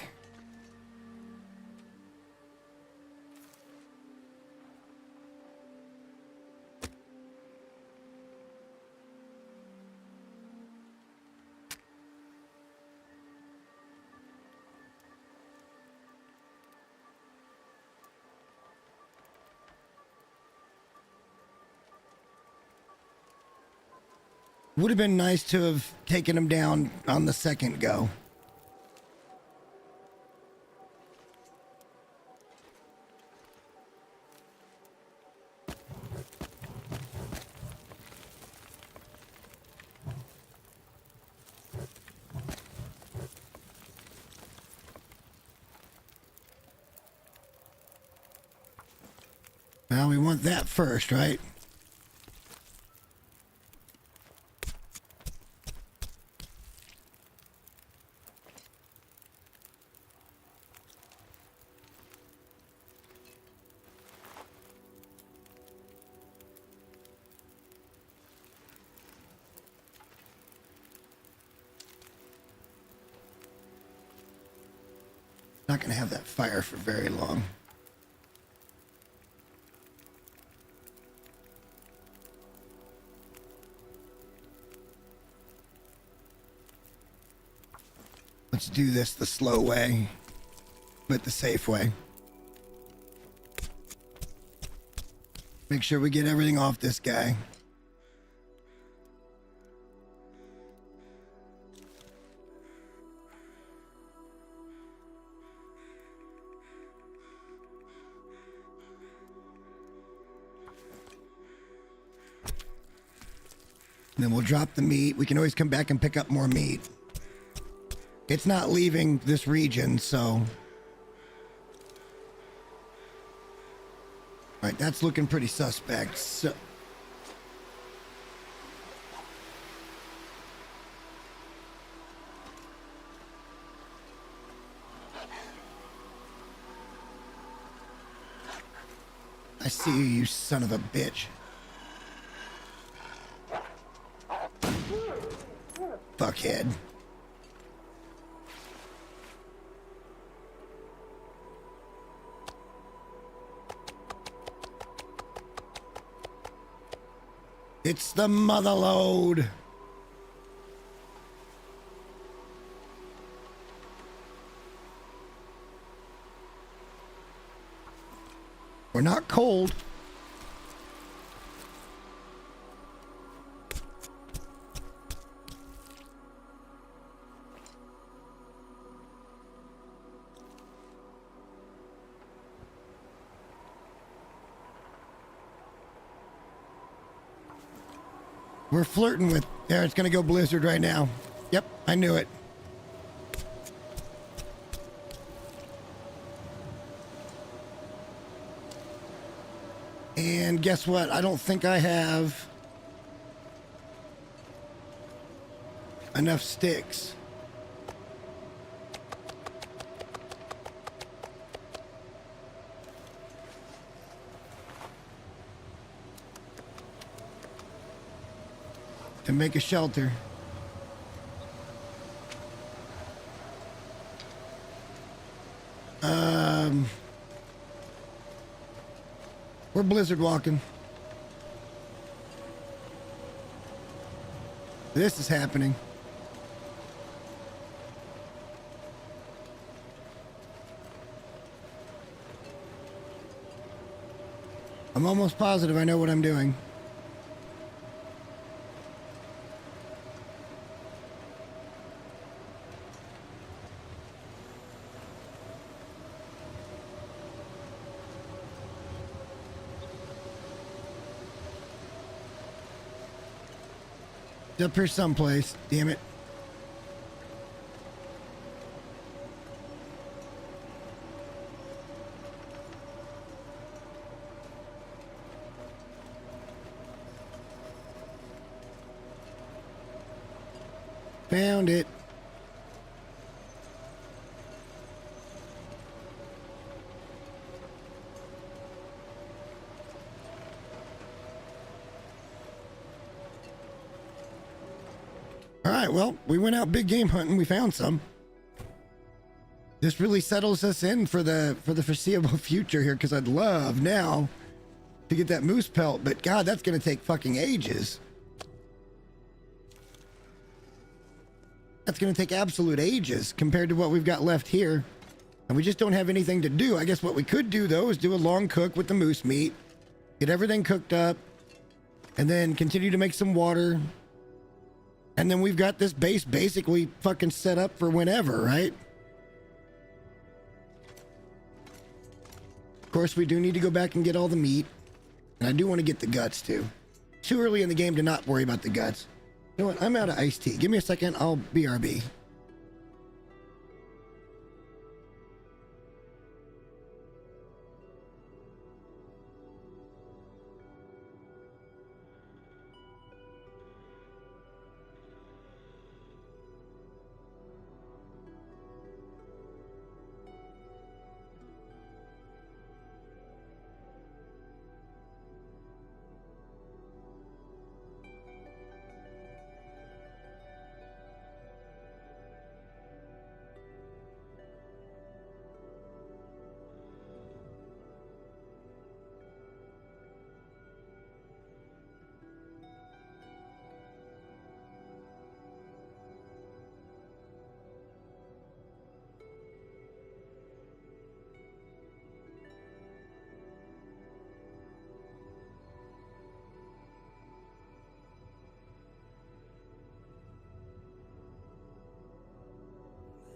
Would have been nice to have taken him down on the second go. Now we want that first, right? Not going to have that fire for very long. Let's do this the slow way, but the safe way. Make sure we get everything off this guy. Then we'll drop the meat. We can always come back and pick up more meat. It's not leaving this region, so... All right, that's looking pretty suspect. So... I see you, you son of a bitch. Fuckhead. It's the mother load. We're not cold. We're flirting with... There, it's gonna go blizzard right now. Yep, I knew it. And guess what? I don't think I have enough sticks. To make a shelter. We're blizzard walking. This is happening. I'm almost positive I know what I'm doing. It's up here someplace, damn it. Found it. All right, well, we went out big game hunting. We found some. This really settles us in for the foreseeable future here, because I'd love now to get that moose pelt, but God, that's going to take fucking ages. That's going to take absolute ages compared to what we've got left here. And we just don't have anything to do. I guess what we could do, though, is do a long cook with the moose meat, get everything cooked up, and then continue to make some water. And then we've got this base basically fucking set up for whenever, right? Of course, we do need to go back and get all the meat. And I do want to get the guts, too. Too early in the game to not worry about the guts. You know what? I'm out of iced tea. Give me a second. I'll BRB.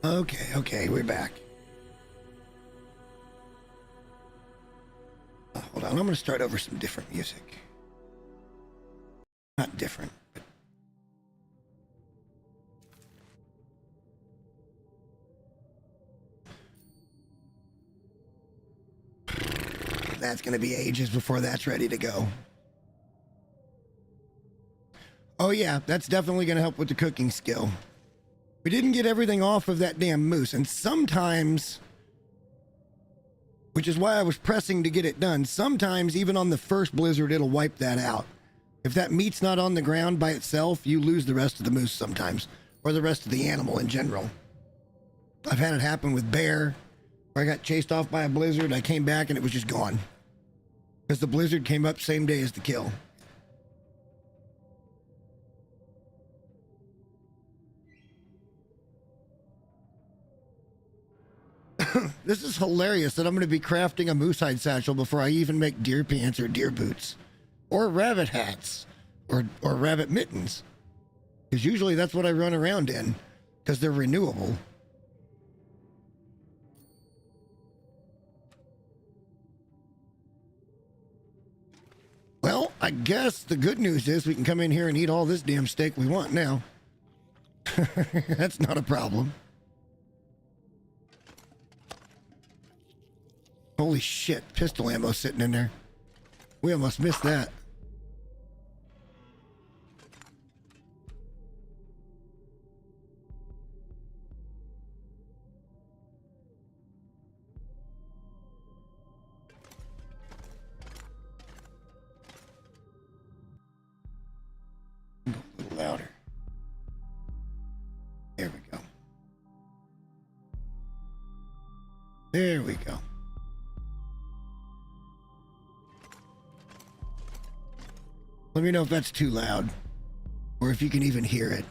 Okay, we're back. Hold on, I'm gonna start over some different music. Not different, but... That's gonna be ages before that's ready to go. Oh yeah, that's definitely gonna help with the cooking skill. We didn't get everything off of that damn moose, and sometimes, which is why I was pressing to get it done, sometimes even on the first blizzard it'll wipe that out. If that meat's not on the ground by itself, you lose the rest of the moose sometimes, or the rest of the animal in general. I've had it happen with bear, where I got chased off by a blizzard, I came back and it was just gone. Because the blizzard came up same day as the kill. This is hilarious that I'm going to be crafting a moose hide satchel before I even make deer pants or deer boots. Or rabbit hats. Or rabbit mittens. Because usually that's what I run around in. Because they're renewable. Well, I guess the good news is we can come in here and eat all this damn steak we want now. That's not a problem. Holy shit, pistol ammo sitting in there. We almost missed that. Go a little louder. There we go. There we go. Let me know if that's too loud, or if you can even hear it.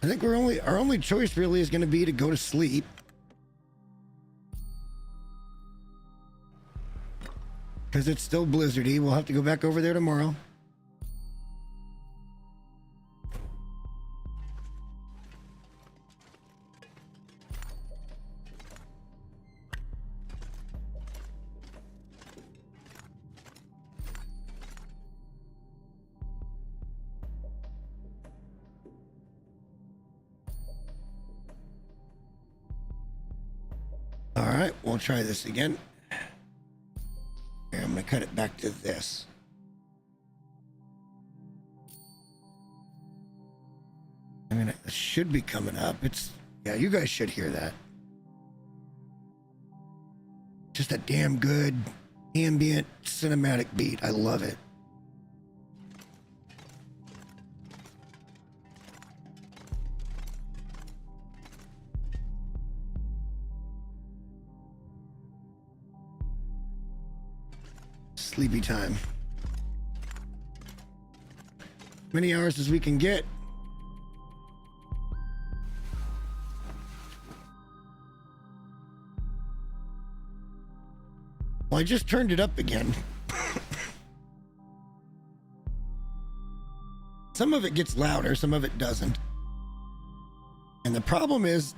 I think our only choice really is going to be to go to sleep. Because it's still blizzardy. We'll have to go back over there tomorrow. All right, we'll try this again. Here, I'm going to cut it back to this. I mean, it should be coming up. Yeah, you guys should hear that. Just a damn good ambient cinematic beat. I love it. Sleepy time. Many hours as we can get. Well, I just turned it up again. Some of it gets louder, some of it doesn't. And the problem is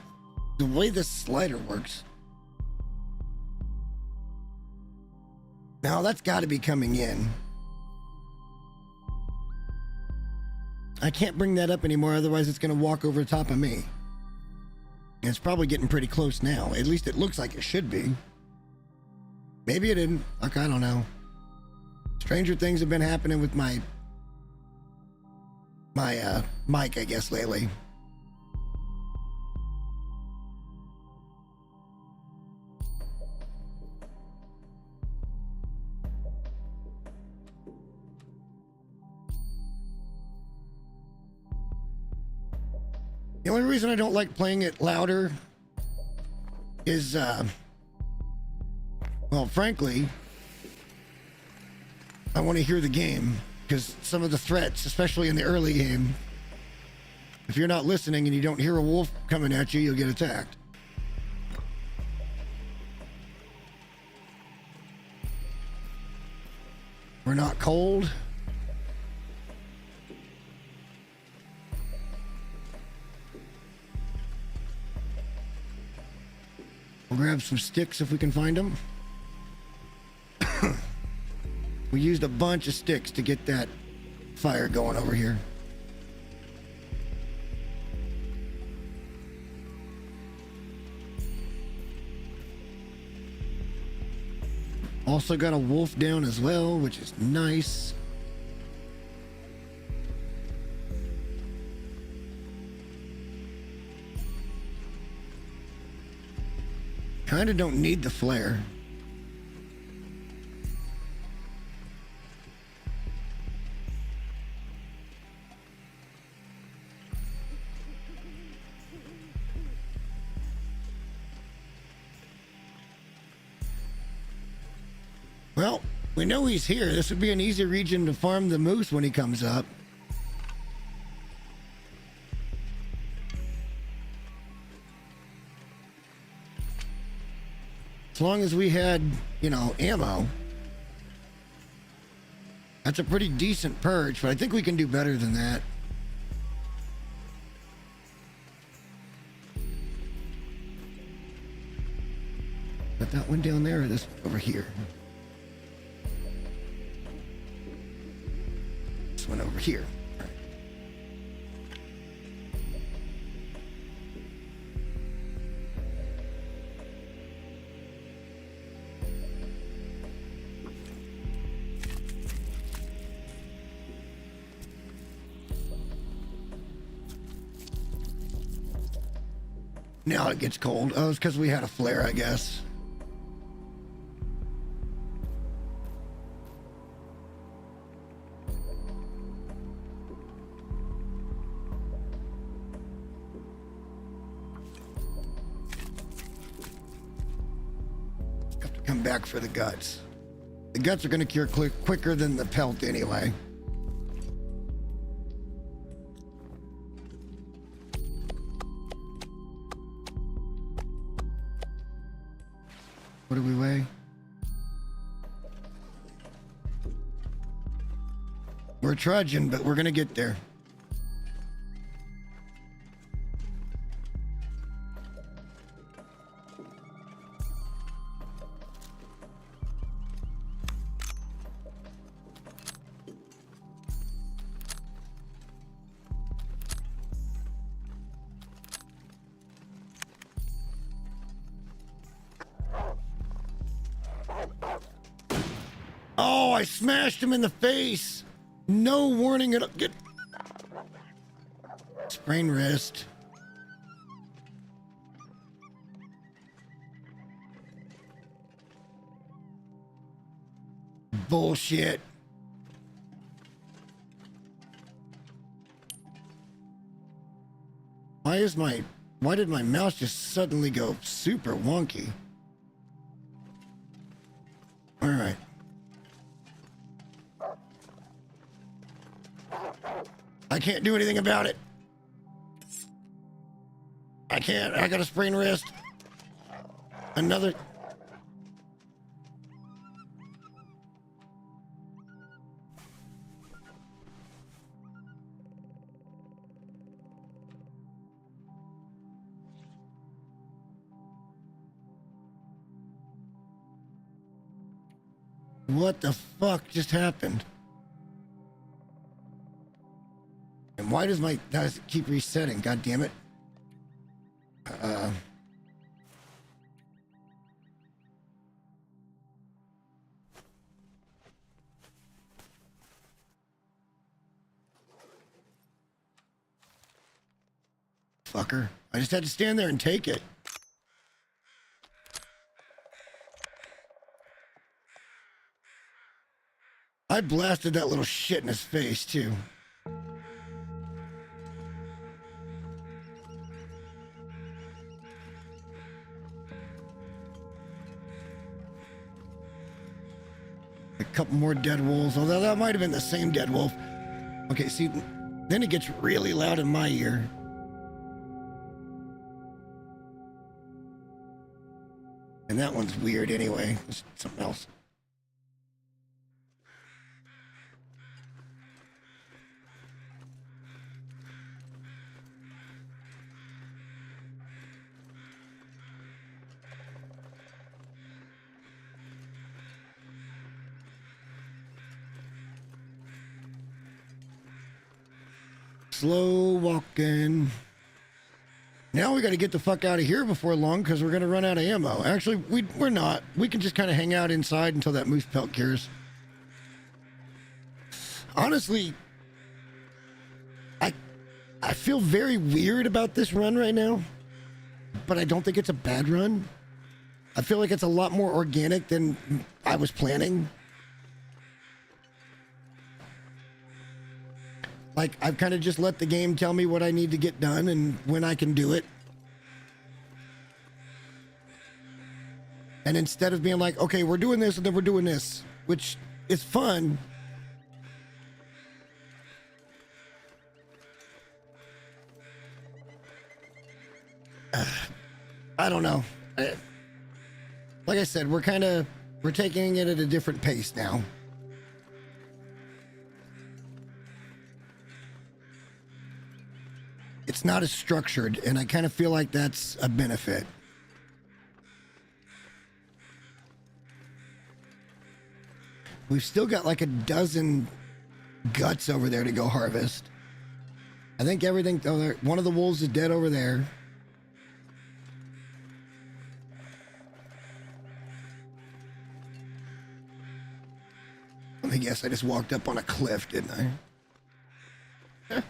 the way this slider works. Now that's got to be coming in. I can't bring that up anymore, otherwise it's going to walk over the top of me. And it's probably getting pretty close now. At least it looks like it should be. Maybe it didn't. Like, I don't know. Stranger things have been happening with my mic, I guess, lately. The only reason I don't like playing it louder is, well, frankly, I want to hear the game, because some of the threats, especially in the early game, if you're not listening and you don't hear a wolf coming at you, you'll get attacked. We're not cold. We'll grab some sticks if we can find them. We used a bunch of sticks to get that fire going over here. Also got a wolf down as well, which is nice. Kinda don't need the flare. Well, we know he's here. This would be an easy region to farm the moose when he comes up. As long as we had, you know, ammo. That's a pretty decent purge, but I think we can do better than that. Got that one down there or this one over here? This one over here. Now it gets cold. Oh, it's because we had a flare, I guess. Have to come back for the guts. The guts are going to cure quicker than the pelt anyway. What do we weigh? We're trudging, but we're gonna get there. Oh, I smashed him in the face. No warning at all. Get sprained wrist. Bullshit. Why did my mouse just suddenly go super wonky? All right. I can't do anything about it. I can't. I got a sprained wrist. Another. What the fuck just happened? And why does it keep resetting? God damn it. Fucker. I just had to stand there and take it. I blasted that little shit in his face, too. A couple more dead wolves, although that might have been the same dead wolf. Okay, see, then it gets really loud in my ear. And that one's weird anyway. It's something else. Slow walking. Now we got to get the fuck out of here before long because we're going to run out of ammo. Actually, we're not. We can just kind of hang out inside until that moose pelt cures. Honestly, I feel very weird about this run right now, but I don't think it's a bad run. I feel like it's a lot more organic than I was planning. Like, I've kind of just let the game tell me what I need to get done and when I can do it. And instead of being like, okay, we're doing this and then we're doing this, which is fun. I don't know. Like I said, we're taking it at a different pace now. It's not as structured, and I kind of feel like that's a benefit. We've still got like a dozen guts over there to go harvest. I think everything, oh, one of the wolves is dead over there. Let me guess, I just walked up on a cliff, didn't I?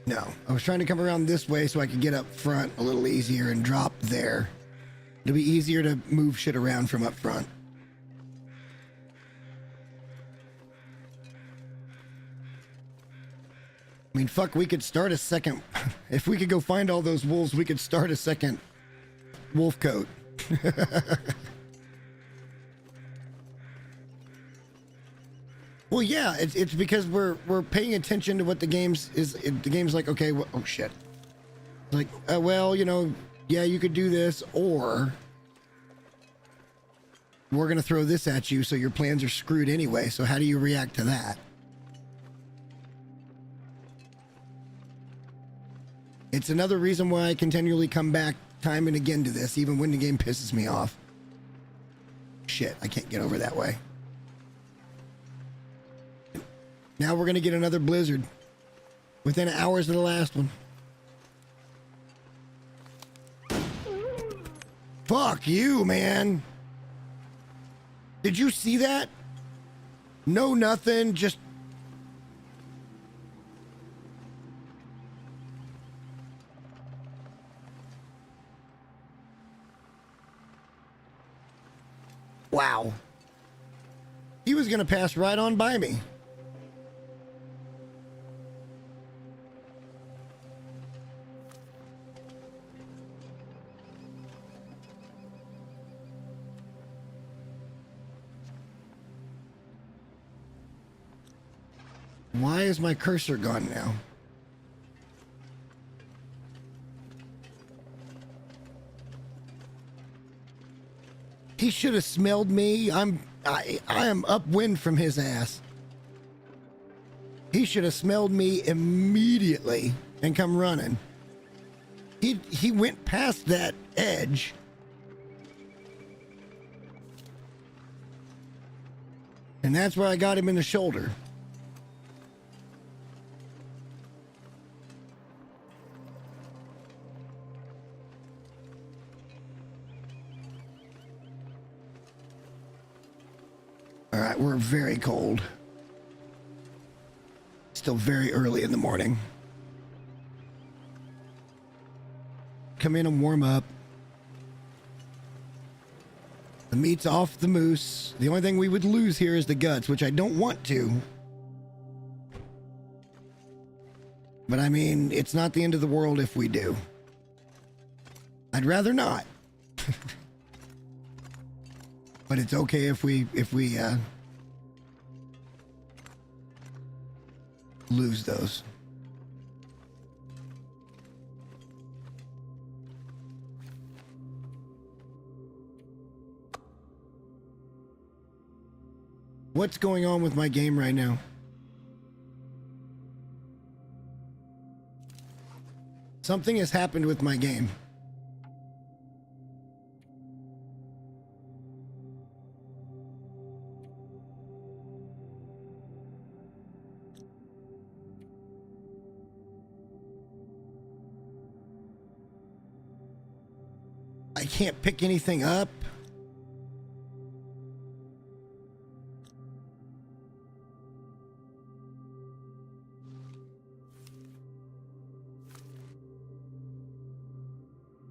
No, I was trying to come around this way so I could get up front a little easier and drop there. It'll be easier to move shit around from up front. I mean, fuck, we could start a second... If we could go find all those wolves, we could start a second wolf coat. Well, yeah, it's because we're paying attention to what the game's is. The game's like, okay, well, oh shit. Like, well, you know, yeah, you could do this, or we're gonna throw this at you, so your plans are screwed anyway. So how do you react to that? It's another reason why I continually come back time and again to this, even when the game pisses me off. Shit, I can't get over that way. Now we're going to get another blizzard within hours of the last one. Fuck you, man. Did you see that? No, nothing. Just... Wow. He was going to pass right on by me. Why is my cursor gone now? He should have smelled me. I am upwind from his ass. He should have smelled me immediately and come running. He went past that edge. And that's where I got him in the shoulder. All right, we're very cold. Still very early in the morning. Come in and warm up. The meat's off the moose. The only thing we would lose here is the guts, which I don't want to. But I mean, it's not the end of the world if we do. I'd rather not. But it's okay if we lose those. What's going on with my game right now? Something has happened with my game. I can't pick anything up.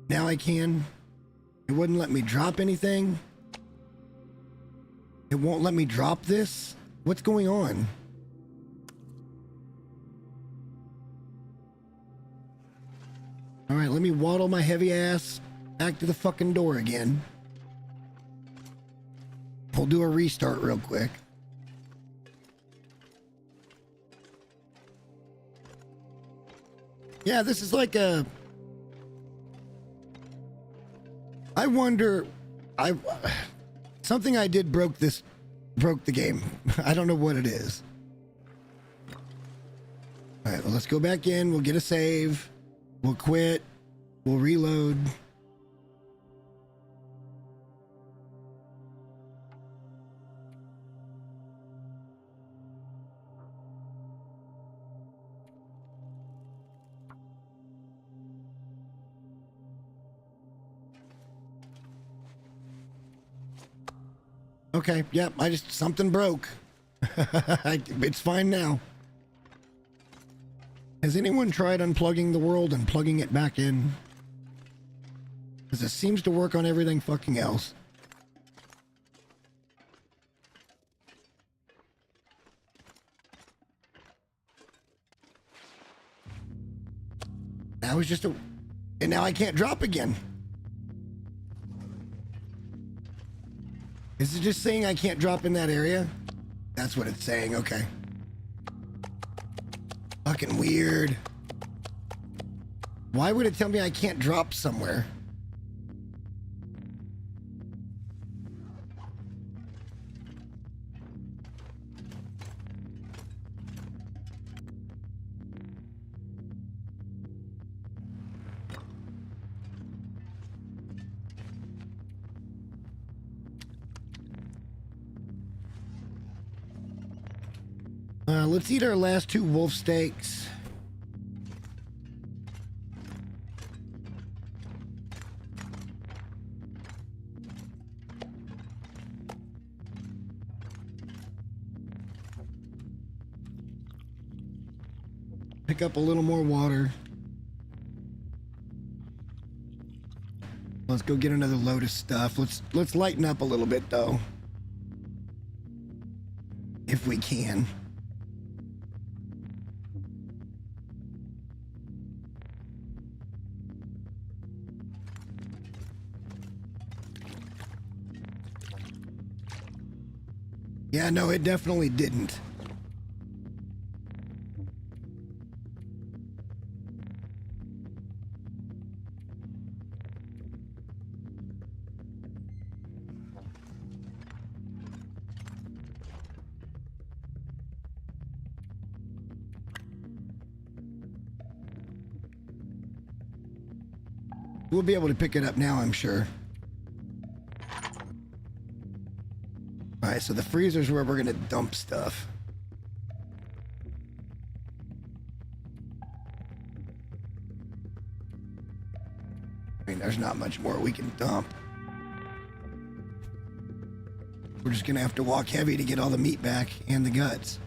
Now I can. It wouldn't let me drop anything. It won't let me drop this. What's going on? All right, let me waddle my heavy ass back to the fucking door again. We'll do a restart real quick. Yeah, this is like a... I wonder... Something I did broke the game. I don't know what it is. All right, well, let's go back in. We'll get a save. We'll quit. We'll reload. Okay, yep, something broke. It's fine now. Has anyone tried unplugging the world and plugging it back in? Because it seems to work on everything fucking else. That was just a... And now I can't drop again. Is it just saying I can't drop in that area? That's what it's saying, okay. Fucking weird. Why would it tell me I can't drop somewhere? Let's eat our last 2 wolf steaks. Pick up a little more water. Let's go get another load of stuff. Let's lighten up a little bit though. If we can. Yeah, no, it definitely didn't. We'll be able to pick it up now, I'm sure. Alright, so the freezer's where we're gonna dump stuff. I mean, there's not much more we can dump. We're just gonna have to walk heavy to get all the meat back and the guts.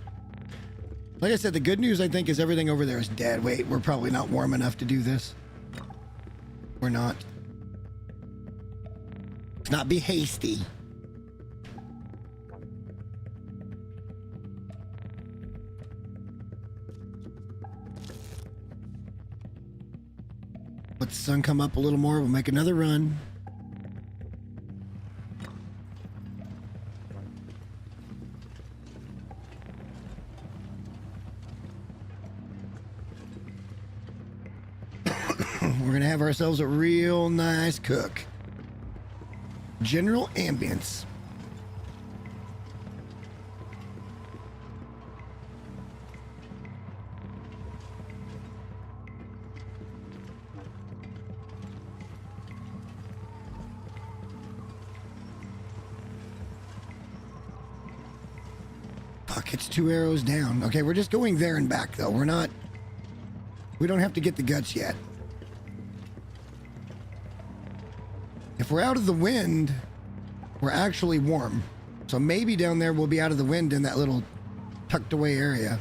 Like I said, the good news, I think, is everything over there is dead. Wait, we're probably not warm enough to do this. We're not. Let's not be hasty. Let the sun come up a little more. We'll make another run. We're gonna have ourselves a real nice cook. General ambience. Fuck, it's 2 arrows down. Okay, we're just going there and back though. We don't have to get the guts yet. we're out of the wind, we're actually warm. So maybe down there we'll be out of the wind in that little tucked away area.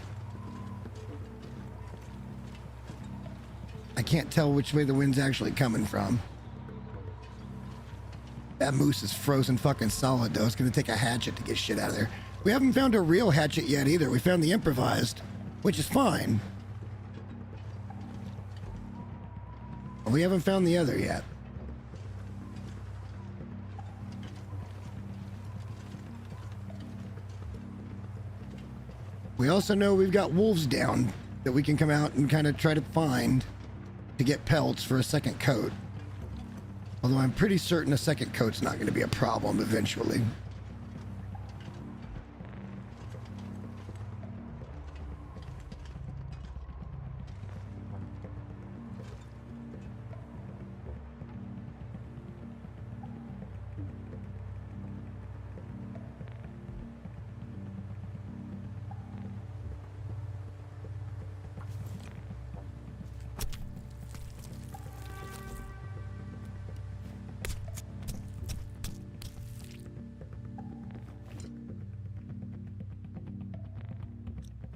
I can't tell which way the wind's actually coming from. That moose is frozen fucking solid though. It's gonna take a hatchet to get shit out of there. We haven't found a real hatchet yet either. We found the improvised, which is fine. But we haven't found the other yet. We also know we've got wolves down that we can come out and kind of try to find to get pelts for a second coat. Although I'm pretty certain a second coat's not going to be a problem eventually.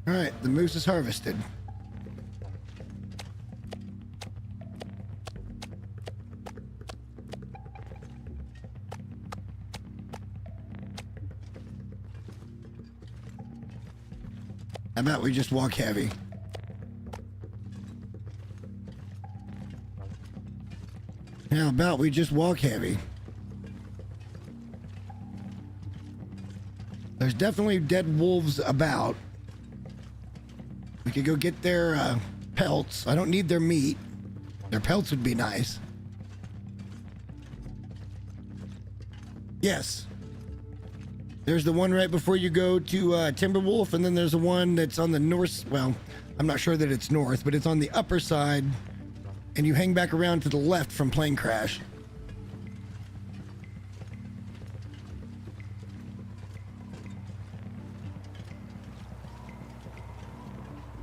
All right, the moose is harvested. How about we just walk heavy? How about we just walk heavy? There's definitely dead wolves about. We could go get their pelts. I don't need their meat. Their pelts would be nice. Yes. There's the one right before you go to Timberwolf, and then there's the one that's on the north. Well, I'm not sure that it's north, but it's on the upper side, and you hang back around to the left from Plane Crash.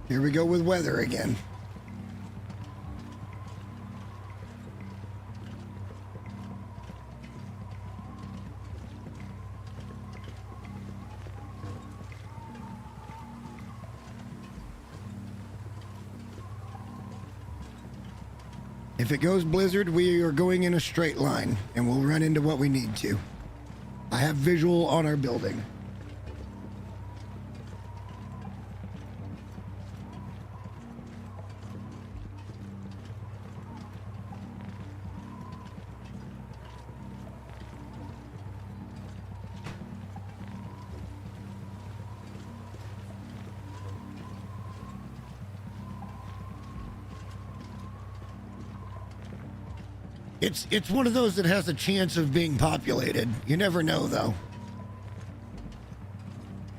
Here we go with weather again. If it goes blizzard, we are going in a straight line, and we'll run into what we need to. I have visual on our building. It's one of those that has a chance of being populated. You never know, though.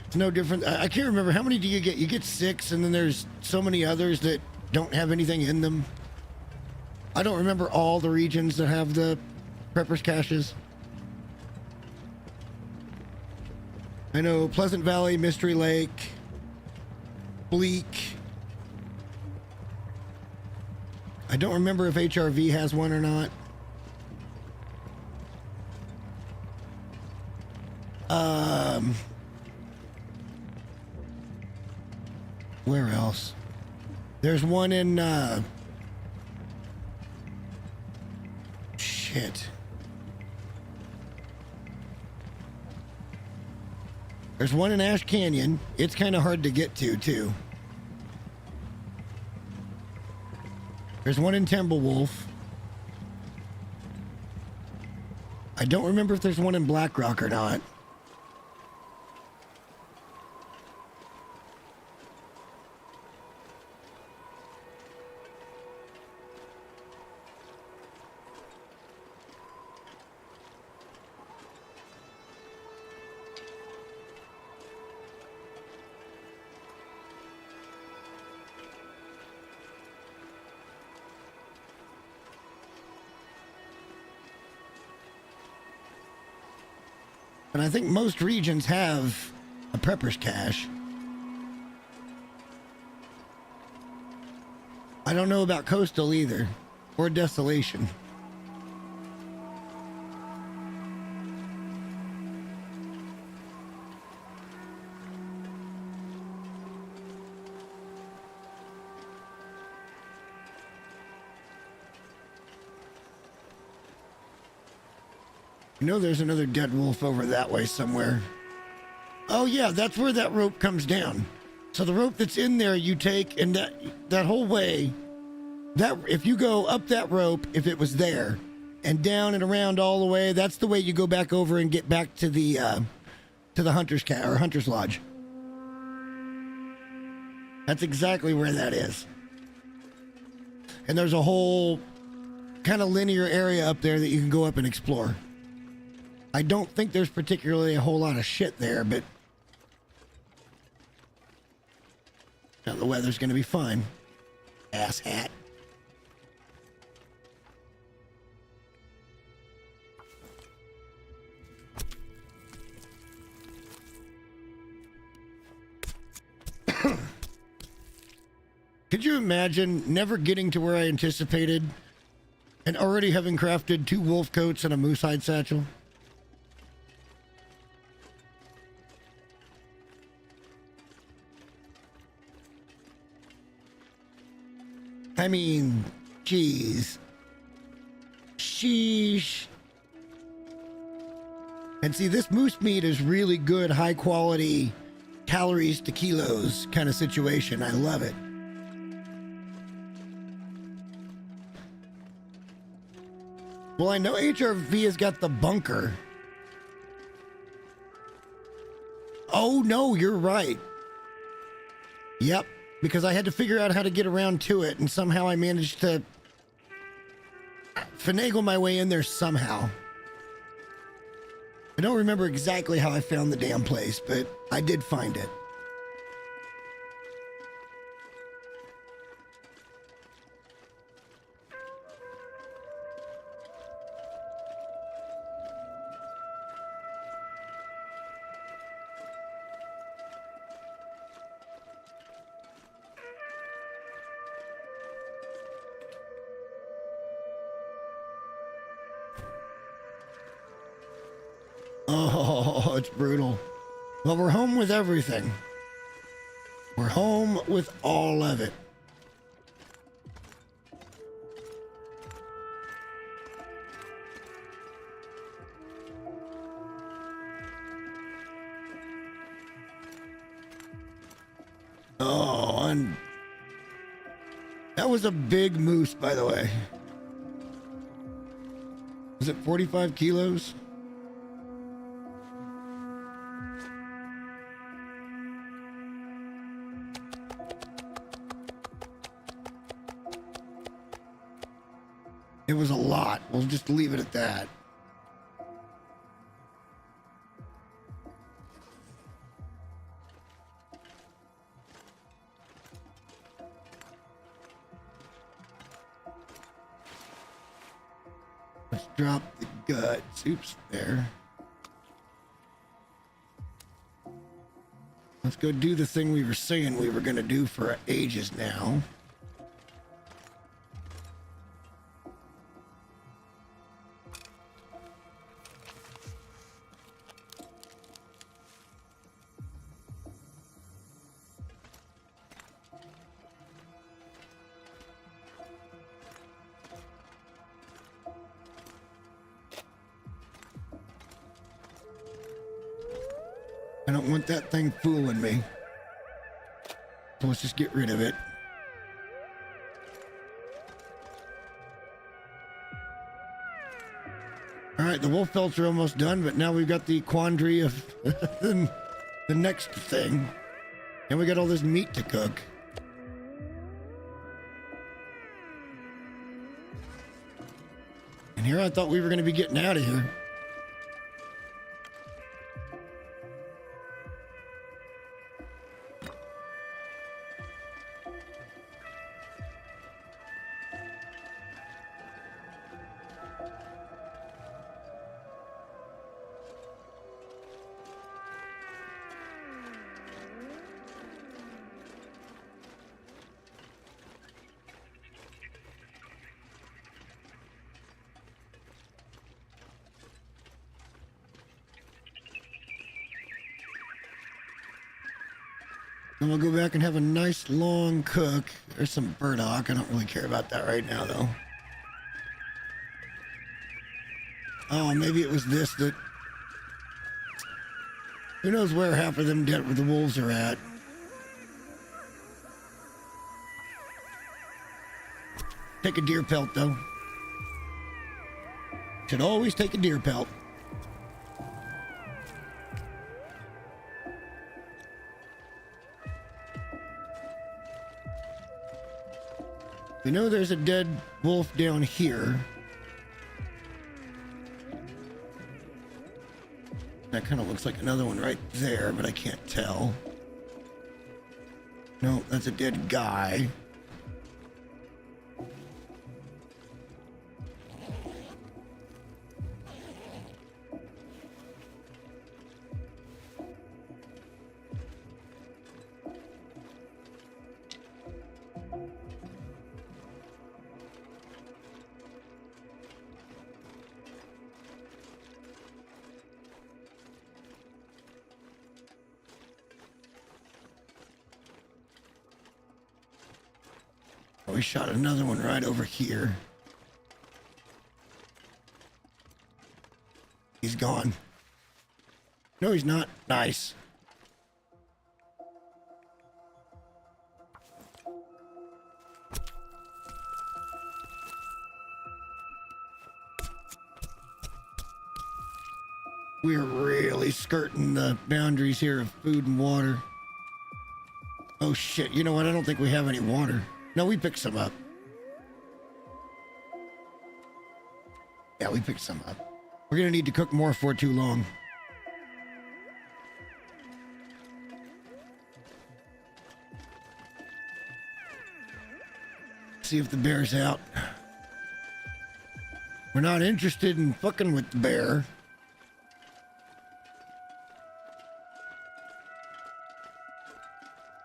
It's no different. I can't remember. How many do you get? You get 6, and then there's so many others that don't have anything in them. I don't remember all the regions that have the Prepper's caches. I know Pleasant Valley, Mystery Lake, Bleak. I don't remember if HRV has one or not. Where else? There's one in, shit. There's one in Ash Canyon. It's kind of hard to get to, too. There's one in Timberwolf. I don't remember if there's one in Black Rock or not. And I think most regions have a Prepper's cache. I don't know about Coastal either, or Desolation. I know there's another dead wolf over that way somewhere. Oh yeah, that's where that rope comes down. So the rope that's in there you take, and that whole way, that if you go up that rope, if it was there, and down and around all the way, that's the way you go back over and get back to the hunter's lodge. That's exactly where that is. And there's a whole kind of linear area up there that you can go up and explore. I don't think there's particularly a whole lot of shit there, but now the weather's going to be fine. Ass hat. Could you imagine never getting to where I anticipated and already having crafted 2 wolf coats and a moose hide satchel? I mean, geez. Sheesh. And see, this moose meat is really good, high quality, calories to kilos kind of situation. I love it. Well, I know HRV has got the bunker. Oh, no, you're right. Yep, because I had to figure out how to get around to it, and somehow I managed to finagle my way in there somehow. I don't remember exactly how I found the damn place, but I did find it. Oh, it's brutal. Well, we're home with everything. We're home with all of it. Oh, and that was a big moose, by the way. Was it 45 kilos? It was a lot. We'll just leave it at that. Let's drop the guts. Oops, there. Let's go do the thing we were saying we were going to do for ages now. I don't want that thing fooling me. So let's just get rid of it. All right, the wolf pelts are almost done, but now we've got the quandary of the next thing. And we got all this meat to cook. And here I thought we were going to be getting out of here. And we'll go back and have a nice long cook. There's some burdock. I don't really care about that right now, though. Oh, maybe it was this that... Who knows where half of them the wolves are at. Take a deer pelt, though. Should always take a deer pelt. We know there's a dead wolf down here. That kind of looks like another one right there, but I can't tell. No, that's a dead guy. We shot another one right over here. He's gone. No, he's not. Nice. We're really skirting the boundaries here of food and water. Oh shit, you know what? I don't think we have any water. No, we picked some up. Yeah, we picked some up. We're gonna need to cook more for too long. See if the bear's out. We're not interested in fucking with the bear.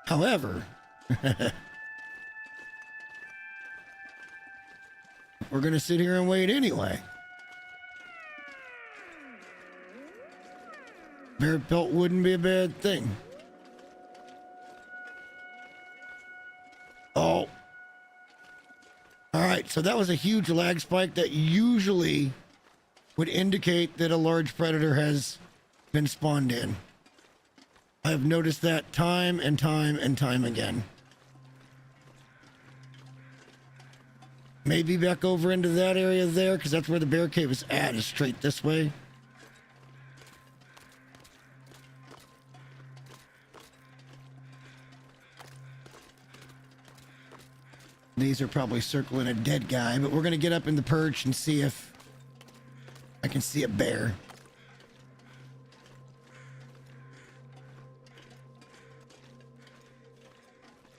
However, we're gonna sit here and wait anyway. Bear pelt wouldn't be a bad thing. Oh. Alright, so that was a huge lag spike that usually would indicate that a large predator has been spawned in. I have noticed that time and time and time again. Maybe back over into that area there, because that's where the bear cave is at, is straight this way. These are probably circling a dead guy, but we're going to get up in the perch and see if I can see a bear.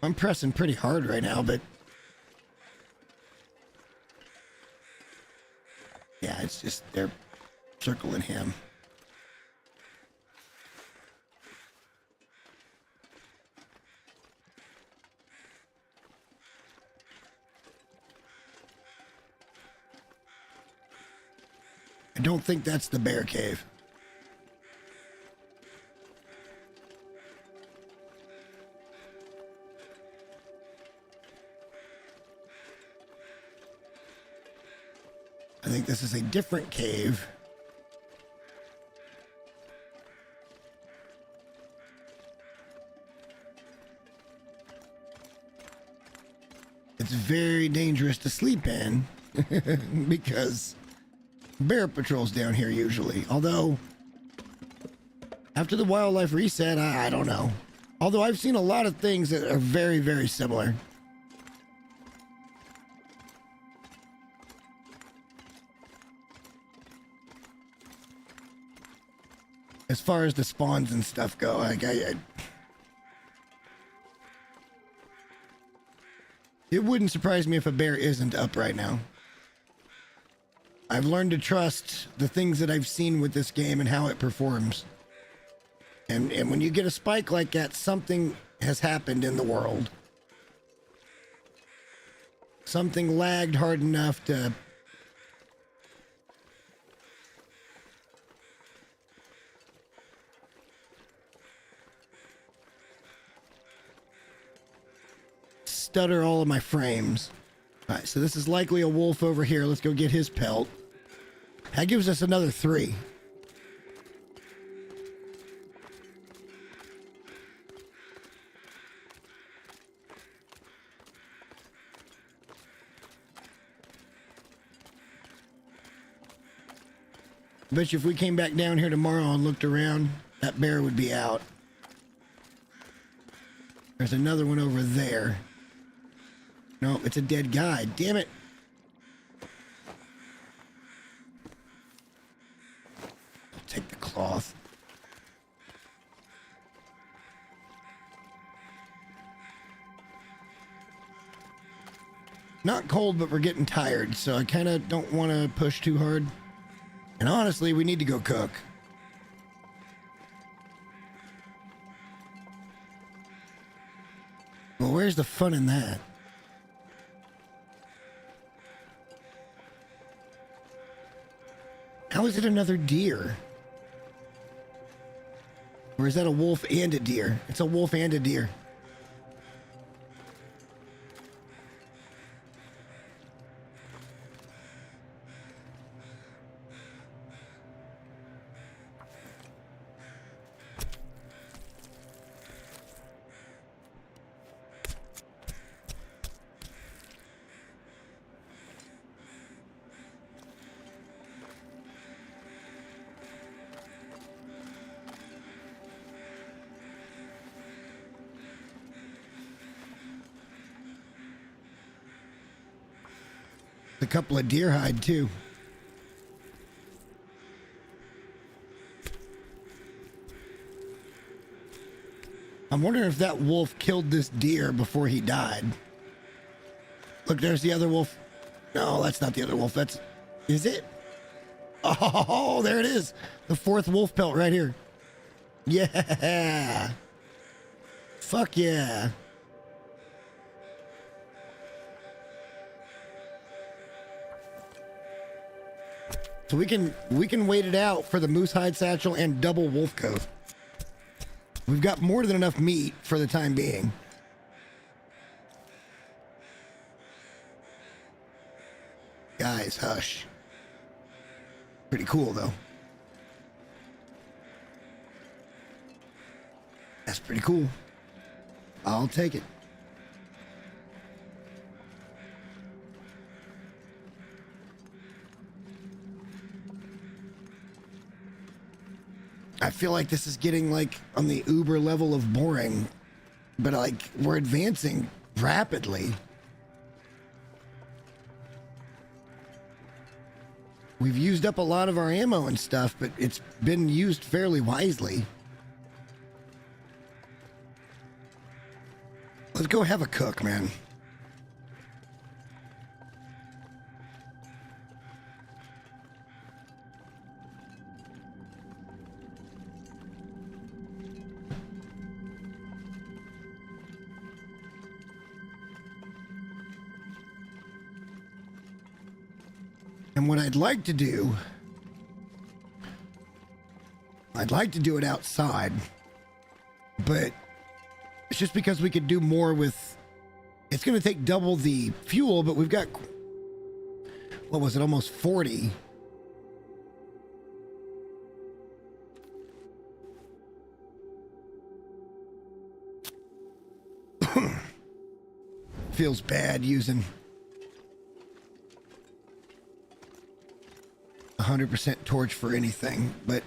I'm pressing pretty hard right now, but yeah, it's just they're circling him. I don't think that's the bear cave. I think this is a different cave. It's very dangerous to sleep in because bear patrols down here usually. Although, after the wildlife reset, I don't know. Although I've seen a lot of things that are very, very similar. As far as the spawns and stuff go, it wouldn't surprise me if a bear isn't up right now. I've learned to trust the things that I've seen with this game and how it performs. And when you get a spike like that, something has happened in the world. Something lagged hard enough to stutter all of my frames. All right, so this is likely a wolf over here. Let's go get his pelt. That gives us another 3. I bet you if we came back down here tomorrow and looked around, that bear would be out. There's another one over there. No, it's a dead guy. Damn it. I'll take the cloth. Not cold, but we're getting tired, so I kind of don't want to push too hard. And honestly, we need to go cook. Well, where's the fun in that? How is it another deer? Or is that a wolf and a deer? It's a wolf and a deer. A couple of deer hide too. I'm wondering if that wolf killed this deer before he died. Look, there's the other wolf. No, that's not the other wolf. That's... Is it? Oh, there it is. The 4th wolf pelt right here. Yeah. Fuck yeah. So we can wait it out for the moose hide satchel and double wolf coat. We've got more than enough meat for the time being. Guys, hush. Pretty cool though. That's pretty cool. I'll take it. I feel like this is getting like on the Uber level of boring, but like we're advancing rapidly. We've used up a lot of our ammo and stuff, but it's been used fairly wisely. Let's go have a cook, man. And what I'd like to do, it outside, but it's just because we could do more with, it's going to take double the fuel, but we've got, what was it, almost 40. Feels bad using 100% torch for anything, but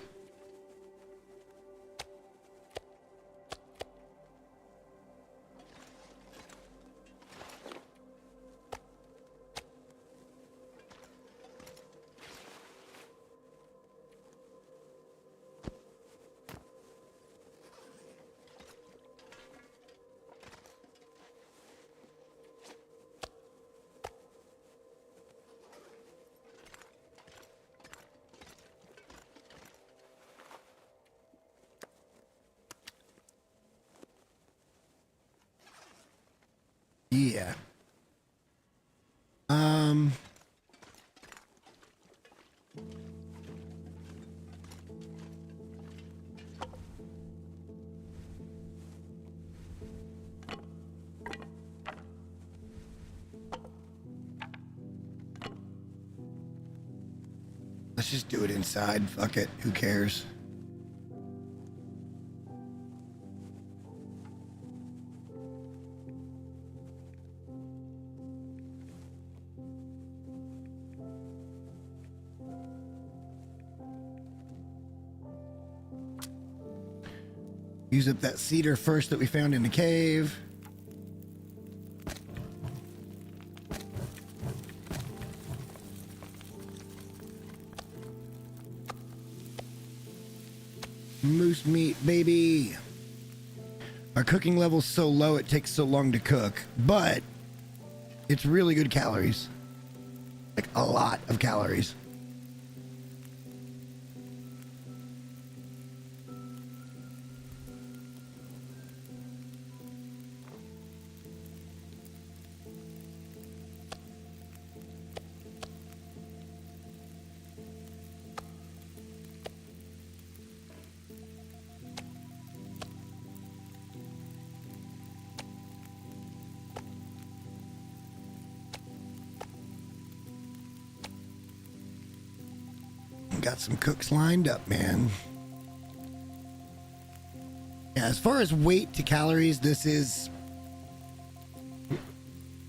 yeah. Let's just do it inside. Fuck it. Who cares? Use up that cedar first that we found in the cave. Moose meat, baby. Our cooking level's so low it takes so long to cook, but it's really good calories. Like a lot of calories. Got some cooks lined up, man. Yeah, as far as weight to calories, this is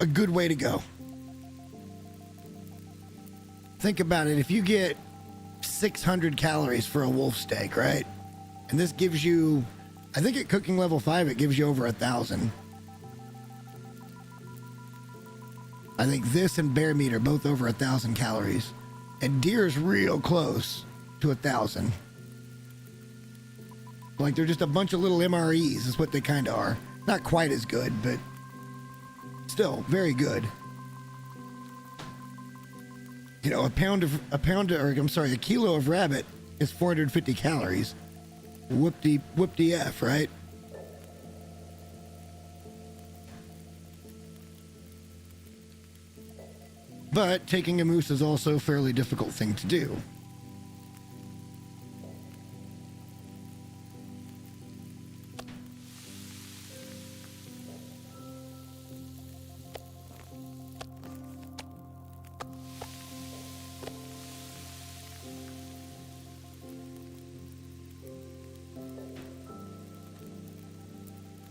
a good way to go. Think about it. If you get 600 calories for a wolf steak, right? And this gives you, I think at cooking level 5, it gives you over 1,000. I think this and bear meat are both over 1,000 calories. And deer is real close to 1,000. Like they're just a bunch of little MREs is what they kind of are. Not quite as good, but still very good. You know, a kilo of rabbit is 450 calories. Whoop-de-F, right? But taking a moose is also a fairly difficult thing to do.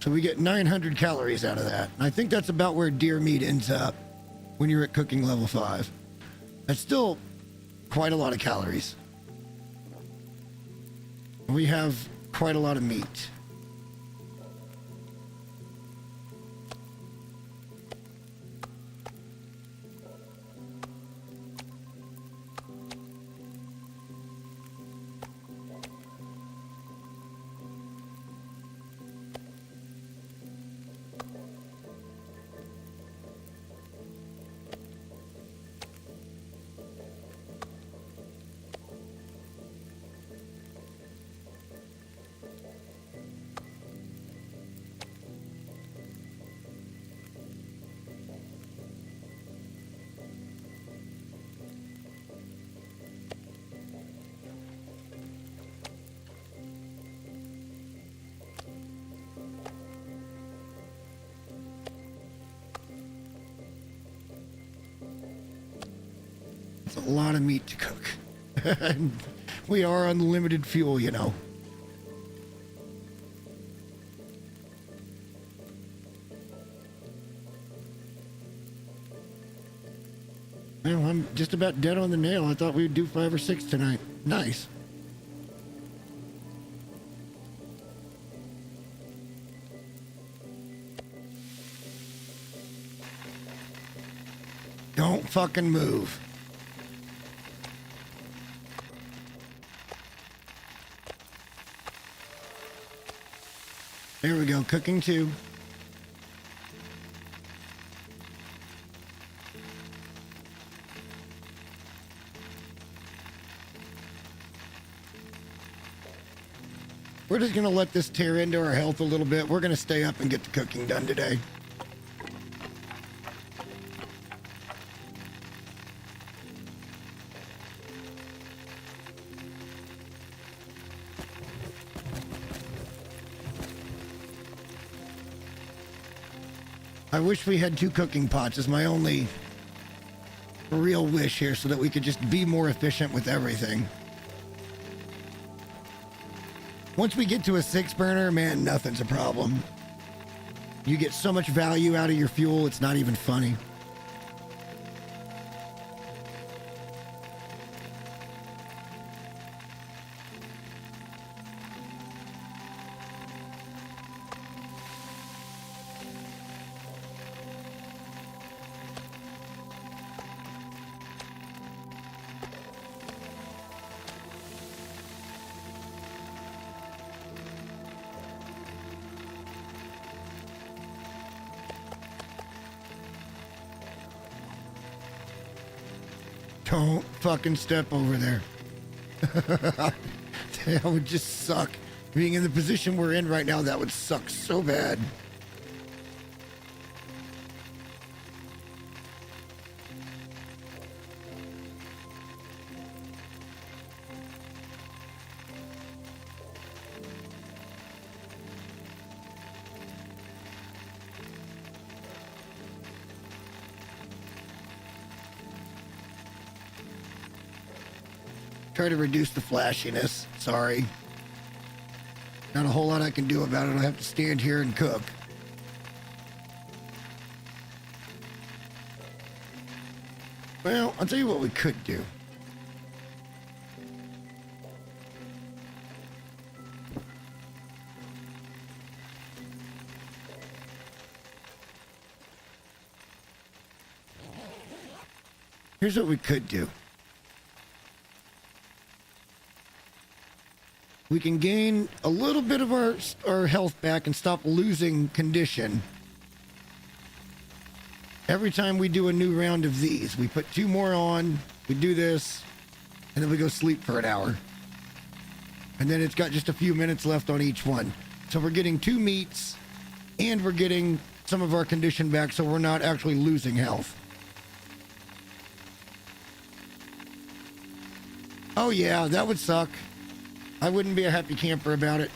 So we get 900 calories out of that. I think that's about where deer meat ends up when you're at cooking level 5. That's still quite a lot of calories. We have quite a lot of meat. It's a lot of meat to cook. And we are on limited fuel, you know. Well, I'm just about dead on the nail. I thought we'd do 5 or 6 tonight. Nice. Don't fucking move. There we go, cooking 2. We're just gonna let this tear into our health a little bit. We're gonna stay up and get the cooking done today. I wish we had 2 cooking pots is my only a real wish here so that we could just be more efficient with everything. Once we get to a 6-burner, man, nothing's a problem. You get so much value out of your fuel, it's not even funny. Don't fucking step over there. That would just suck. Being in the position we're in right now, that would suck so bad. Try to reduce the flashiness. Sorry. Not a whole lot I can do about it. I'll have to stand here and cook. Well, I'll tell you what we could do. Here's what we could do. We can gain a little bit of our health back and stop losing condition. Every time we do a new round of these, we put 2 more on, we do this, and then we go sleep for an hour. And then it's got just a few minutes left on each one. So we're getting 2 meats, and we're getting some of our condition back, so we're not actually losing health. Oh yeah, that would suck. I wouldn't be a happy camper about it.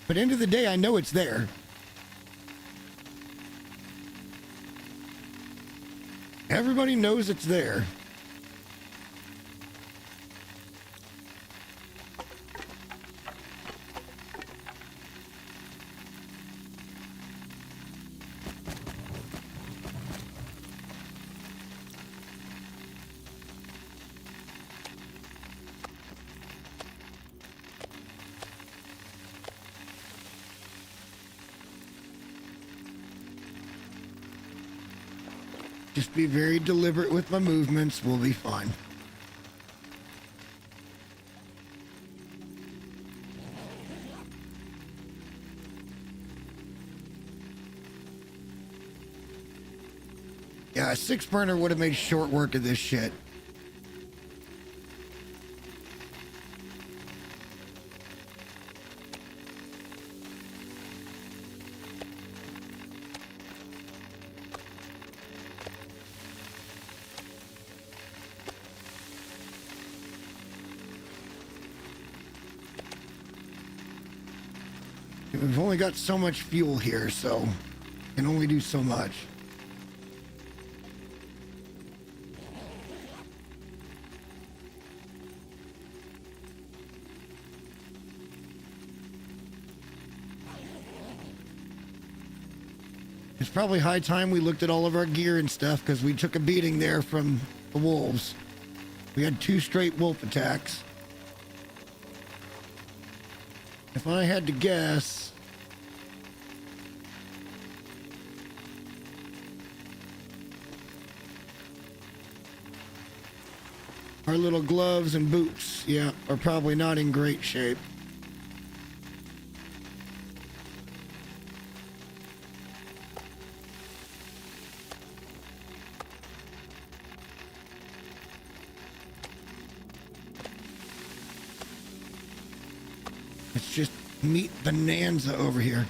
But end of the day, I know it's there. Everybody knows it's there. Just be very deliberate with my movements. We'll be fine. Yeah, a 6-burner would have made short work of this shit. We've only got so much fuel here, so can only do so much. It's probably high time we looked at all of our gear and stuff because we took a beating there from the wolves. We had 2 straight wolf attacks. If I had to guess, our little gloves and boots, yeah, are probably not in great shape. It's just meat bonanza over here.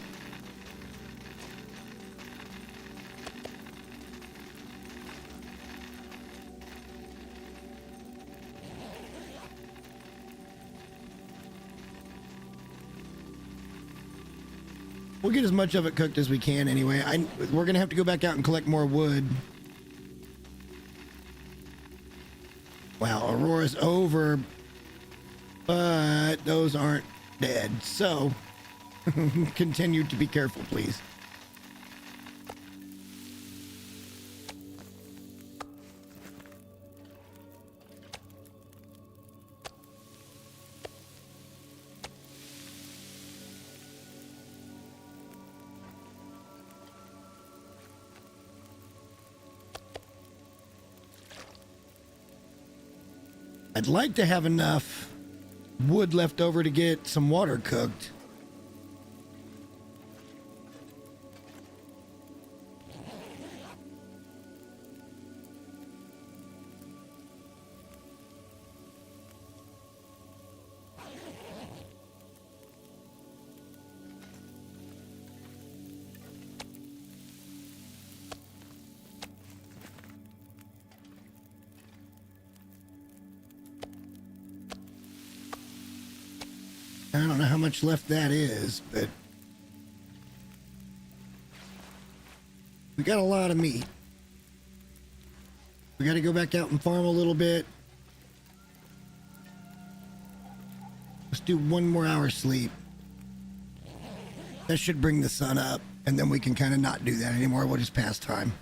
We'll get as much of it cooked as we can anyway. We're gonna have to go back out and collect more wood. Wow, Aurora's over, but those aren't dead. So continue to be careful, please. I'd like to have enough wood left over to get some water cooked. I don't know how much left that is, but we got a lot of meat. We got to go back out and farm a little bit. Let's do one more hour sleep. That should bring the sun up, and then we can kind of not do that anymore. We'll just pass time.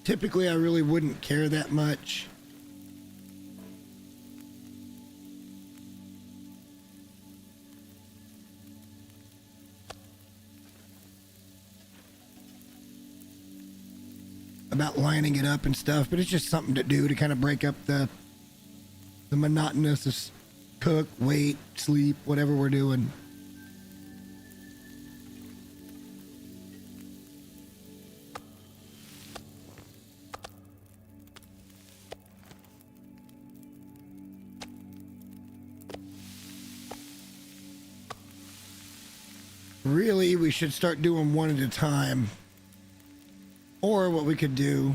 Typically, I really wouldn't care that much. About lining it up and stuff, but it's just something to do to kind of break up the monotonous of cook, wait, sleep, whatever we're doing. Really, we should start doing one at a time. Or what we could do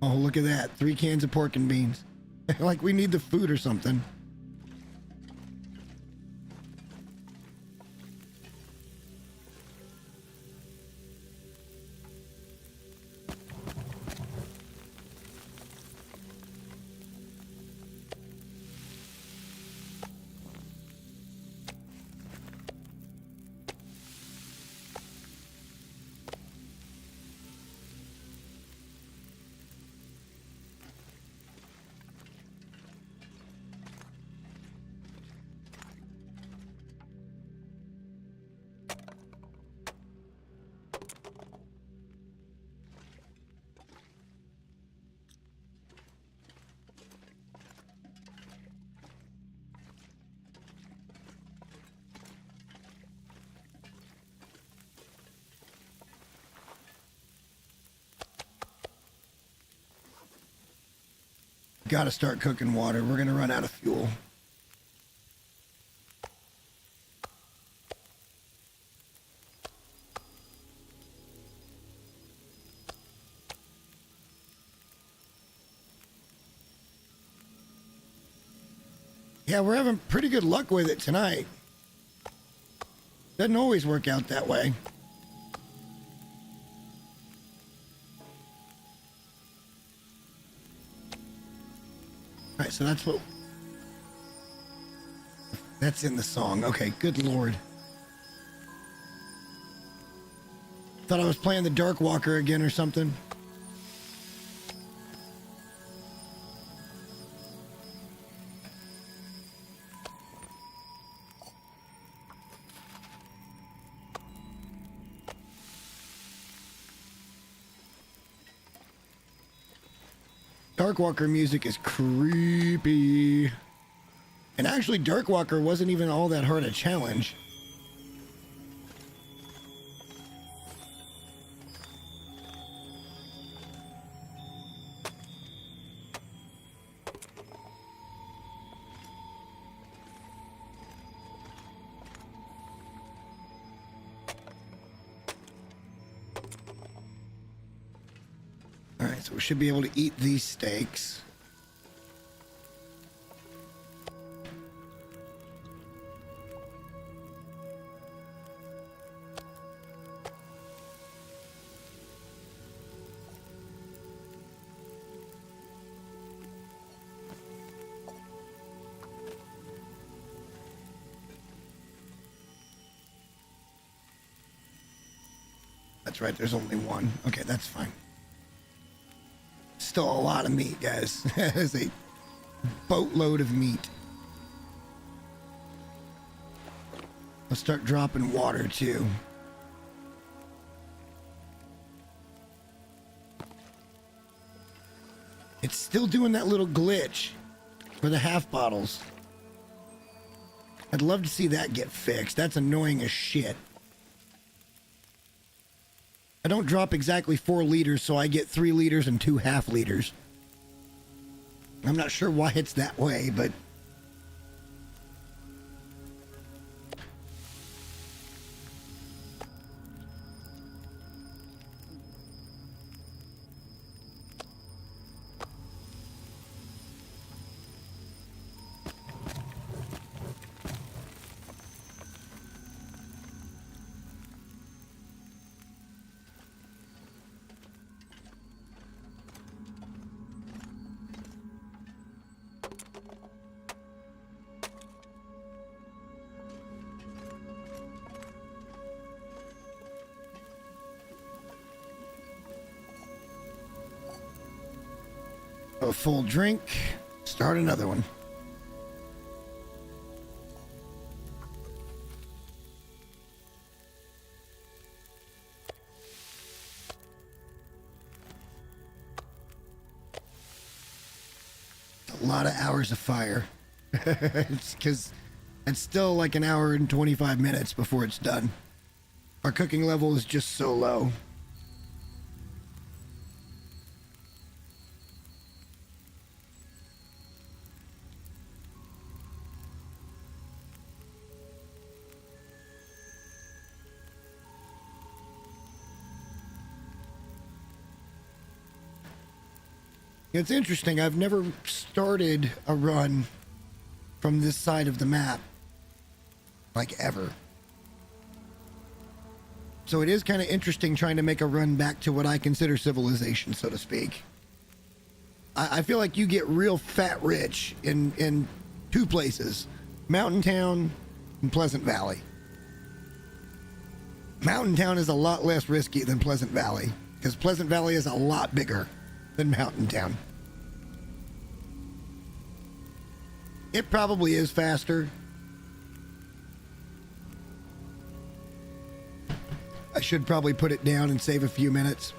oh, look at that. 3 cans of pork and beans. Like we need the food or something. Got to start cooking water. We're going to run out of fuel. Yeah, we're having pretty good luck with it tonight. Doesn't always work out that way. All right, so that's in the song. Okay, good Lord. Thought I was playing the Dark Walker again or something. Darkwalker music is creepy. And actually, Darkwalker wasn't even all that hard a challenge. Alright, so we should be able to eat these steaks. That's right, there's only one. Okay, that's fine. Still a lot of meat, guys. That is a boatload of meat. Let's start dropping water, too. It's still doing that little glitch for the half bottles. I'd love to see that get fixed. That's annoying as shit. I don't drop exactly 4 liters, so I get 3 liters and 2 half liters. I'm not sure why it's that way, but... a full drink, start another one. A lot of hours of fire. It's because it's still like an hour and 25 minutes before it's done. Our cooking level is just so low. It's interesting, I've never started a run from this side of the map, like ever. So it is kind of interesting trying to make a run back to what I consider civilization, so to speak. I feel like you get real fat rich in 2 places, Mountain Town and Pleasant Valley. Mountain Town is a lot less risky than Pleasant Valley, because Pleasant Valley is a lot bigger than Mountain Town. It probably is faster. I should probably put it down and save a few minutes.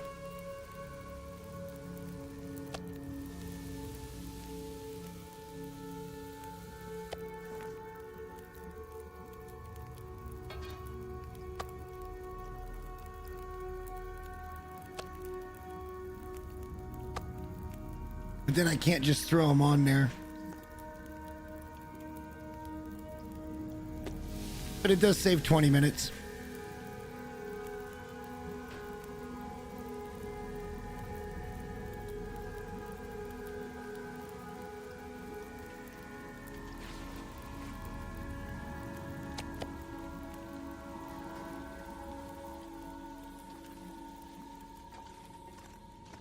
But then I can't just throw them on there. But it does save 20 minutes.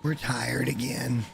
We're tired again.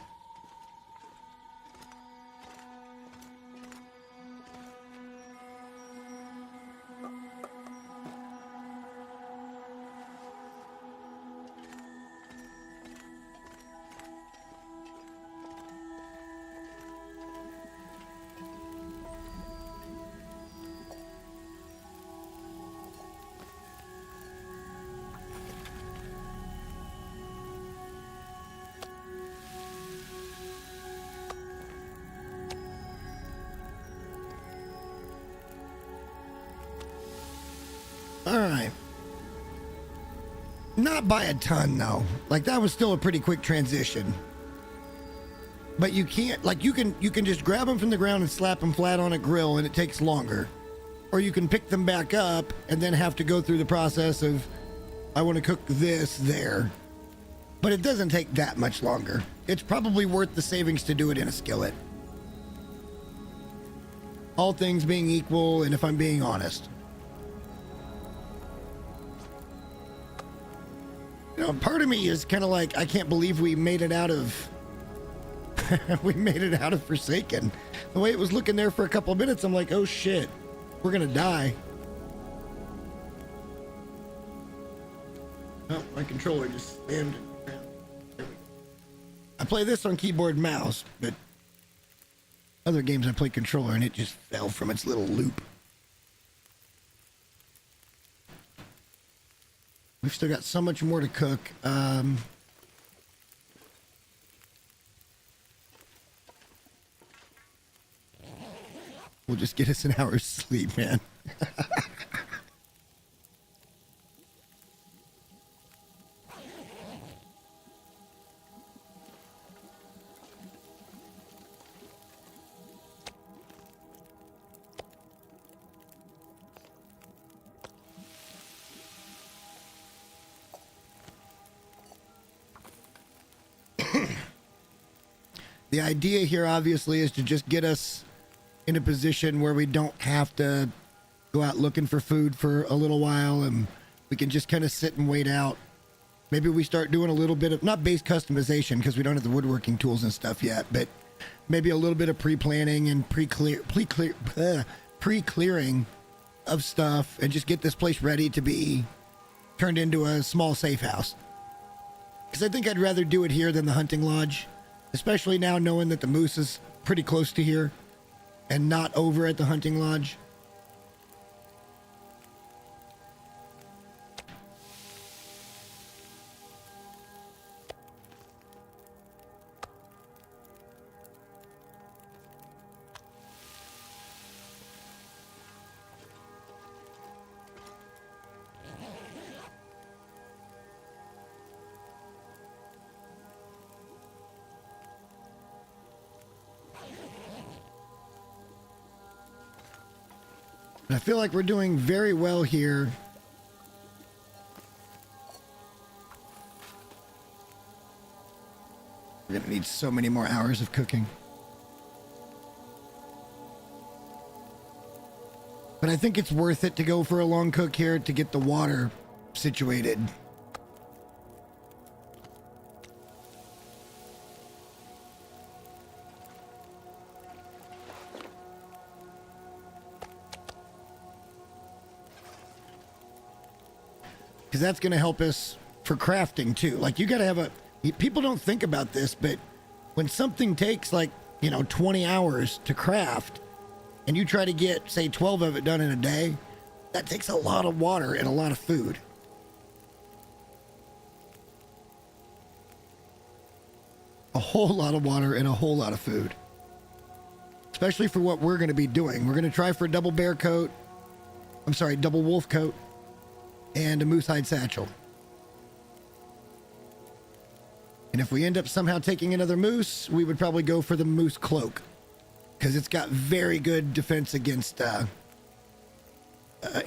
Not by a ton though. Like that was still a pretty quick transition. But you can't, like you can just grab them from the ground and slap them flat on a grill and it takes longer. Or you can pick them back up and then have to go through the process of, I want to cook this there. But it doesn't take that much longer. It's probably worth the savings to do it in a skillet. All things being equal, and if I'm being honest. You know, part of me is kind of like, I can't believe we made it out of we made it out of Forsaken. The way it was looking there for a couple of minutes, I'm like, oh shit, we're gonna die. Oh, my controller just slammed it. I play this on keyboard and mouse, but other games I play controller and it just fell from its little loop. We've still got so much more to cook. We'll just get us an hour's sleep, man. The idea here, obviously, is to just get us in a position where we don't have to go out looking for food for a little while, and we can just kind of sit and wait out. Maybe we start doing a little bit of, not base customization because we don't have the woodworking tools and stuff yet, but maybe a little bit of pre-planning and pre-clearing of stuff and just get this place ready to be turned into a small safe house. Because I think I'd rather do it here than the hunting lodge, especially now knowing that the moose is pretty close to here and not over at the hunting lodge. I feel like we're doing very well here. We're gonna need so many more hours of cooking. But I think it's worth it to go for a long cook here to get the water situated. Because that's going to help us for crafting too. Like you got to have a, people don't think about this, but when something takes like, 20 hours to craft and you try to get, say, 12 of it done in a day, that takes a lot of water and a lot of food. A whole lot of water and a whole lot of food. Especially for what we're going to be doing. We're going to try for a double bear coat. I'm sorry, double wolf coat. And a moose hide satchel. And if we end up somehow taking another moose, we would probably go for the moose cloak. Because it's got very good defense against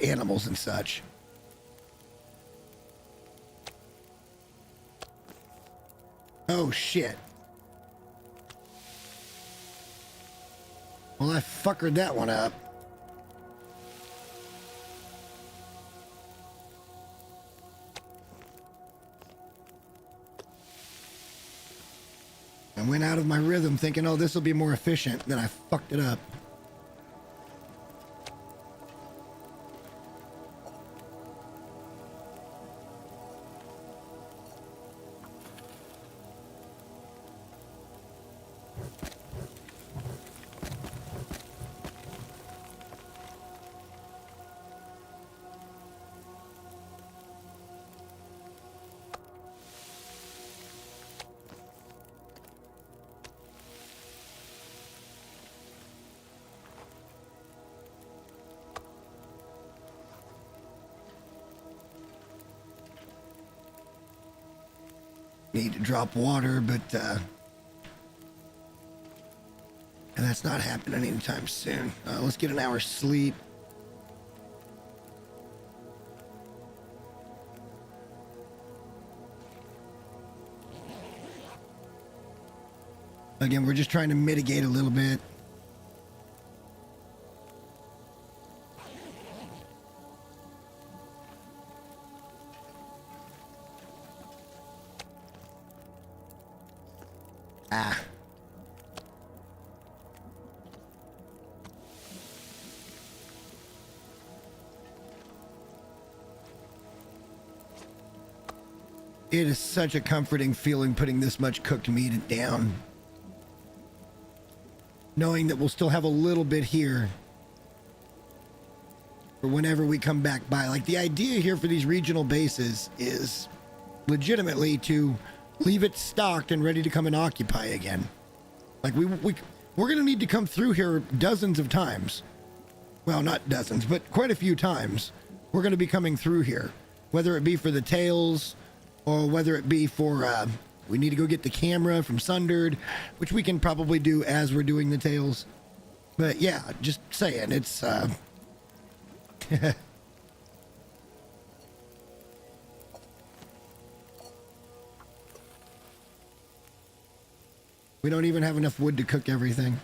animals and such. Oh, shit. Well, I fuckered that one up. I went out of my rhythm thinking, oh, this will be more efficient. Then I fucked it up. need to drop water, but and that's not happening anytime soon. Let's get an hour's sleep. Again, we're just trying to mitigate a little bit. Ah. It is such a comforting feeling putting this much cooked meat down. Knowing that we'll still have a little bit here for whenever we come back by. Like, the idea here for these regional bases is legitimately to leave it stocked and ready to come and occupy again. Like, we're going to need to come through here dozens of times. Well, not dozens, but quite a few times. We're going to be coming through here, whether it be for the tails or whether it be for, we need to go get the camera from Sundered, which we can probably do as we're doing the tails. But yeah, just saying, it's, we don't even have enough wood to cook everything.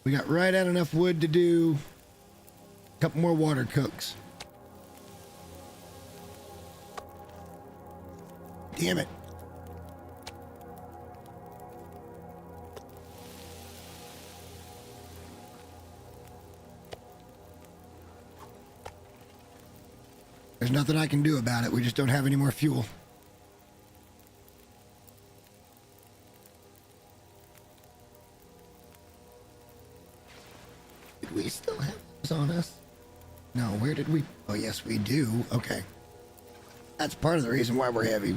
We got right at enough wood to do a couple more water cooks. Damn it. There's nothing I can do about it. We just don't have any more fuel. Did we still have this on us? No, where did we? Oh, yes, we do. Okay. That's part of the reason why we're heavy.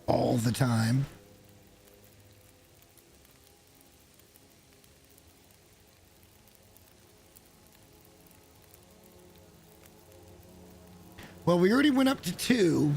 All the time. Well, we already went up to 2.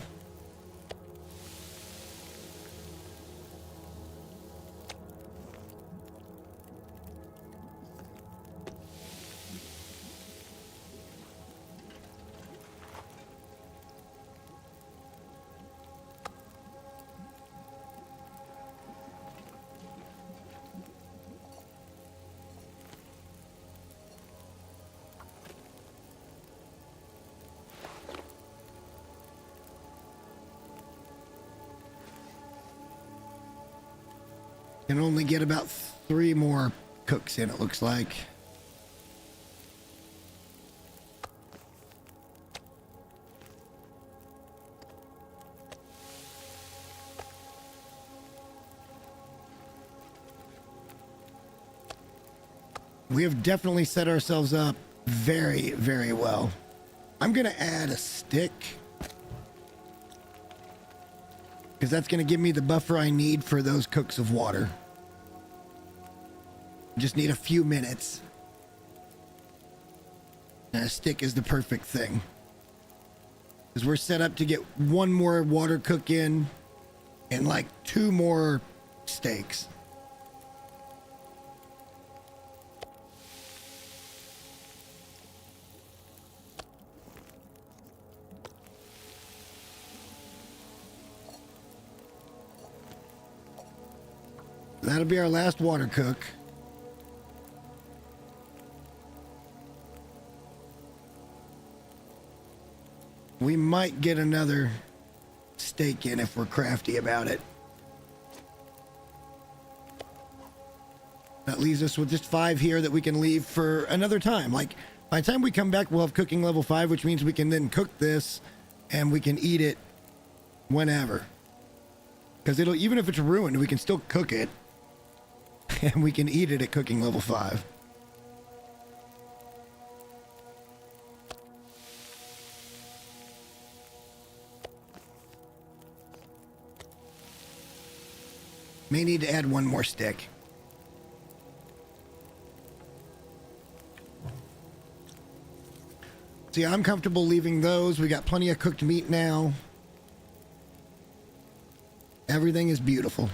Can only get about 3 more cooks in, it looks like. We have definitely set ourselves up very, very well. I'm going to add a stick, because that's going to give me the buffer I need for those cooks of water. Just need a few minutes. And a stick is the perfect thing. Because we're set up to get 1 more water cook in and like 2 more steaks. That'll be our last water cook. We might get another steak in if we're crafty about it. That leaves us with just 5 here that we can leave for another time. Like, by the time we come back, we'll have cooking level 5, which means we can then cook this and we can eat it whenever. Because it'll, even if it's ruined, we can still cook it. And we can eat it at cooking level 5. May need to add 1 more stick. See, I'm comfortable leaving those. We got plenty of cooked meat now. Everything is beautiful.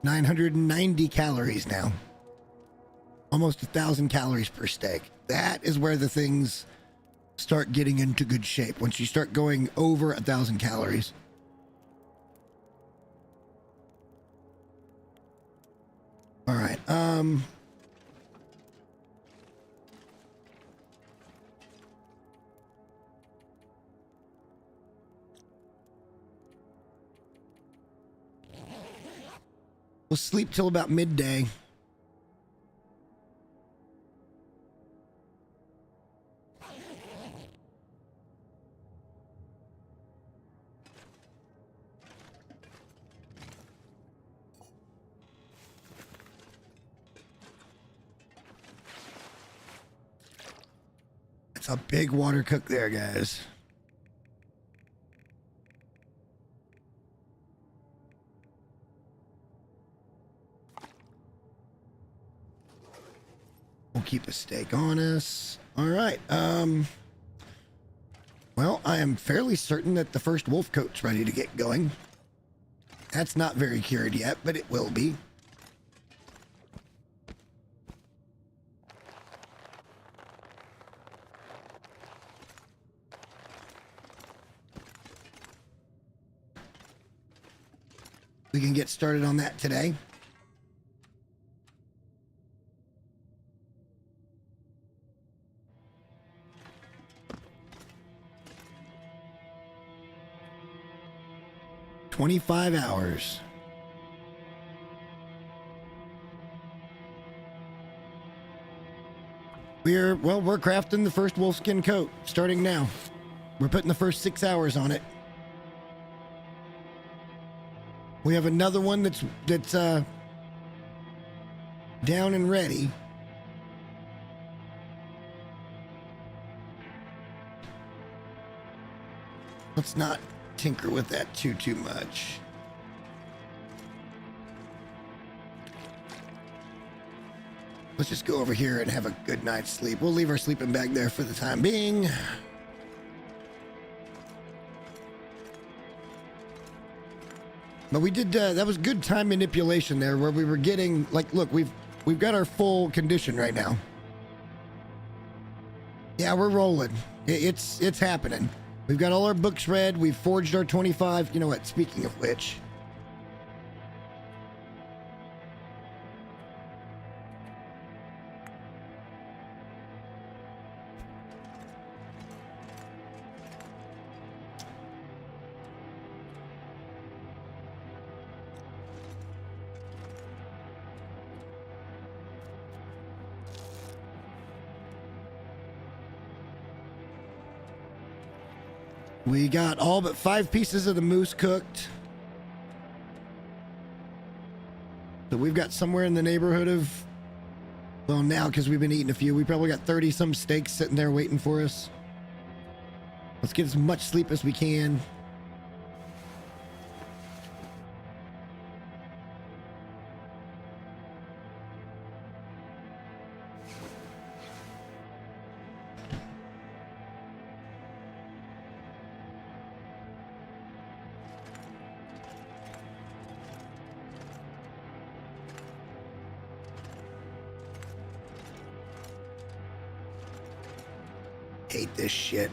$990 calories now. Almost 1,000 calories per steak. That is where the things start getting into good shape. Once you start going over 1,000 calories. All right. We'll sleep till about midday. It's a big water cook there, guys. We'll keep a steak on us. All right. Well, I am fairly certain that the first wolf coat's ready to get going. That's not very cured yet, but it will be. We can get started on that today. $25 hours. We're crafting the first wolfskin coat starting now. We're putting the first 6 hours on it. We have another one that's down and ready. Let's not tinker with that too much. Let's just go over here and have a good night's sleep. We'll leave our sleeping bag there for the time being. But we did, that was good time manipulation there where we were getting, like, look, we've got our full condition right now. Yeah, we're rolling. It's happening. We've got all our books read. We've forged our 25. You know what? Speaking of which. We got all but 5 pieces of the moose cooked. So we've got somewhere in the neighborhood of, well, now because we've been eating a few, we probably got 30 some steaks sitting there waiting for us. Let's get as much sleep as we can. Hate this shit.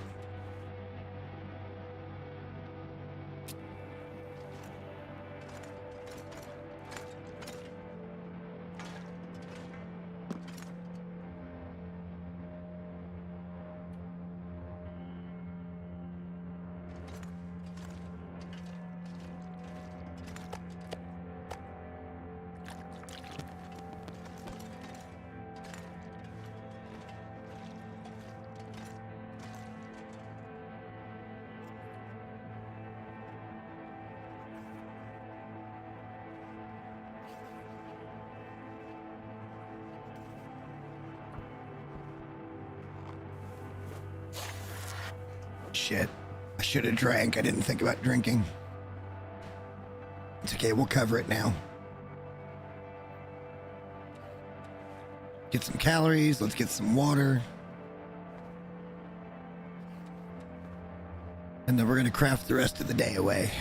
Shit. I should have drank. I didn't think about drinking. It's okay, we'll cover it now. Get some calories, let's get some water. And then we're gonna craft the rest of the day away.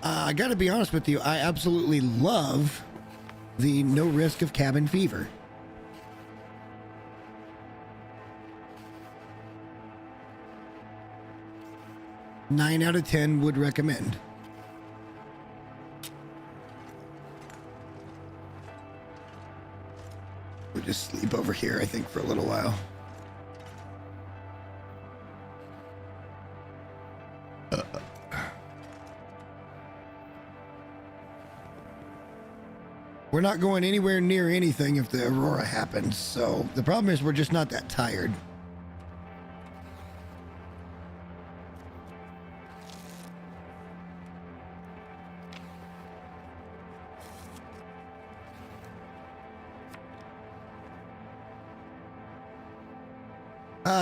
I gotta be honest with you, I absolutely love the no risk of cabin fever. Nine out of 10 would recommend. We'll just sleep over here, I think, for a little while. We're not going anywhere near anything if the aurora happens, so the problem is we're just not that tired.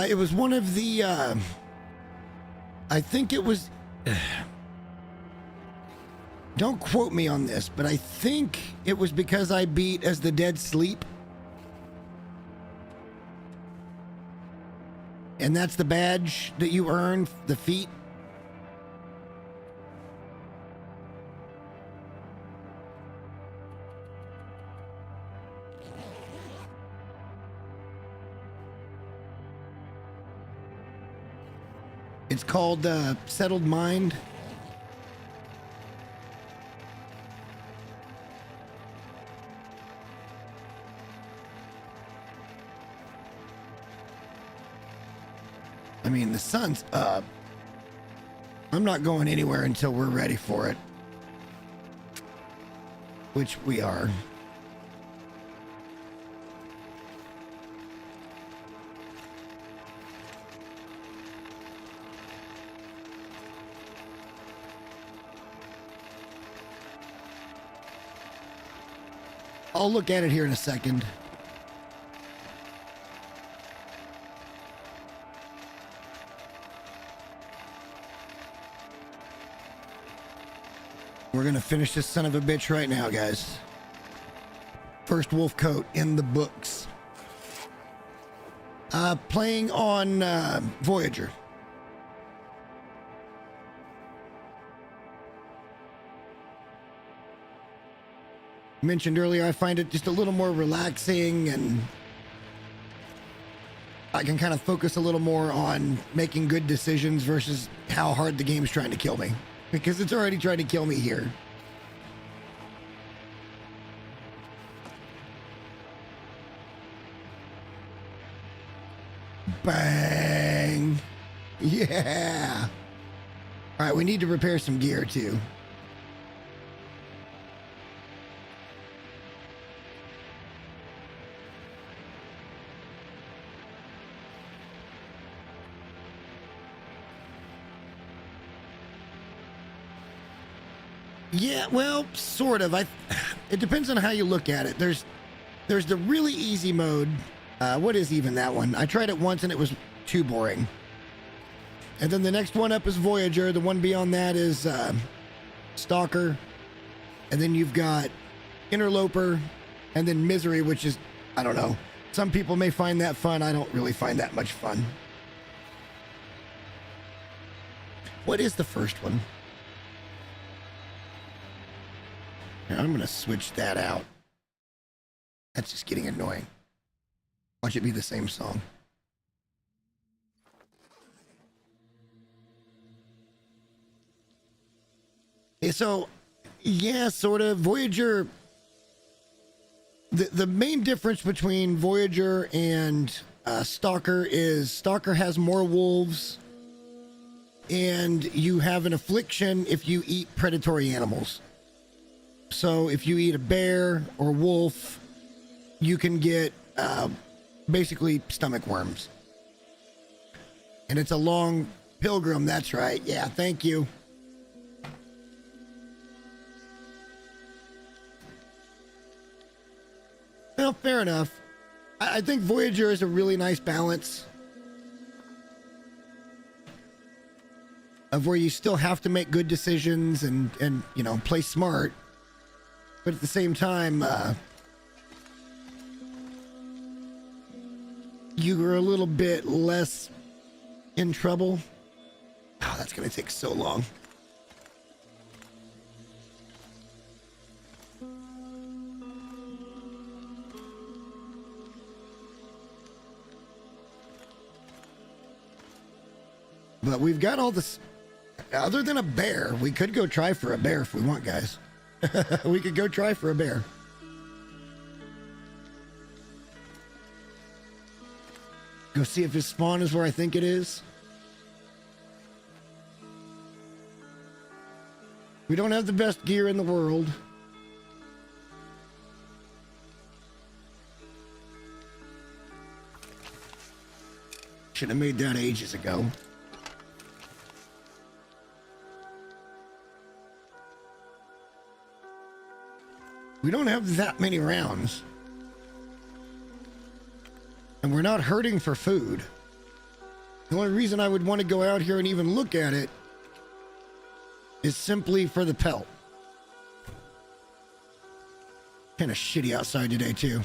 It was one of the, I think it was, don't quote me on this, but I think it was because I beat As the Dead Sleep. And that's the badge that you earn, the feat. It's called Settled Mind. I mean, the sun's up. I'm not going anywhere until we're ready for it. Which we are. I'll look at it here in a second. We're gonna finish this son of a bitch right now, guys. First wolf coat in the books. Playing on Voyager. Mentioned earlier, I find it just a little more relaxing, and I can kind of focus a little more on making good decisions versus how hard the game's trying to kill me, because it's already trying to kill me here. Bang! Yeah! All right, we need to repair some gear too. Yeah, well, sort of. It depends on how you look at it. There's the really easy mode. What is even that one? I tried it once and it was too boring. And then the next one up is Voyager. The one beyond that is Stalker. And then you've got Interloper, and then Misery, which is, I don't know. Some people may find that fun. I don't really find that much fun. What is the first one? I'm going to switch that out. That's just getting annoying. Watch it be the same song. So, yeah, sort of. Voyager... The main difference between Voyager and Stalker is Stalker has more wolves, and you have an affliction if you eat predatory animals. So if you eat a bear or wolf, you can get basically stomach worms. And it's a long pilgrim, that's right. Yeah, thank you. No, fair enough. I think Voyager is a really nice balance of where you still have to make good decisions and you know, play smart, but at the same time, you are a little bit less in trouble. Oh, that's gonna take so long. But we've got all this. Other than a bear, we could go try for a bear if we want, guys. We could go try for a bear. Go see if his spawn is where I think it is. We don't have the best gear in the world. Should have made that ages ago. We don't have that many rounds. And we're not hurting for food. The only reason I would want to go out here and even look at it is simply for the pelt. Kind of shitty outside today, too.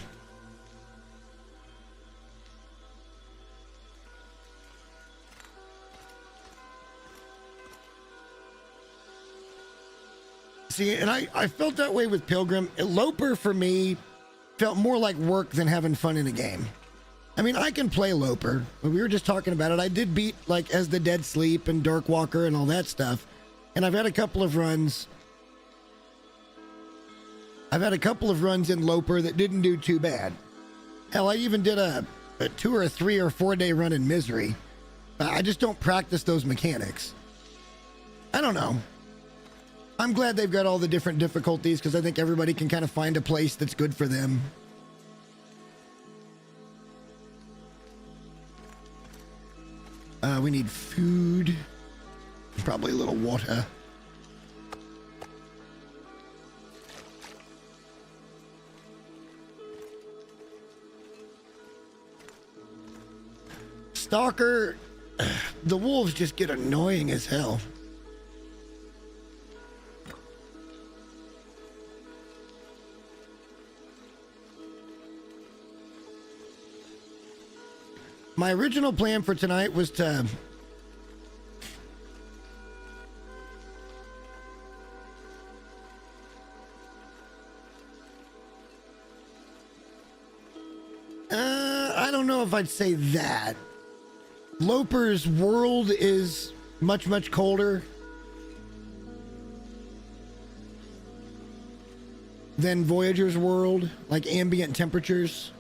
See, and I felt that way with Pilgrim. Loper, for me, felt more like work than having fun in a game. I mean, I can play Loper. We were just talking about it. I did beat, like, As the Dead Sleep and Dark Walker and all that stuff. And I've had a couple of runs. I've had a couple of runs in Loper that didn't do too bad. Hell, I even did a 2 or 3 or 4 day run in Misery. I just don't practice those mechanics. I don't know. I'm glad they've got all the different difficulties because I think everybody can kind of find a place that's good for them. We need food. Probably a little water. Stalker, the wolves just get annoying as hell. My original plan for tonight was to I don't know if I'd say that. Loper's world is much, much colder than Voyager's world, like ambient temperatures.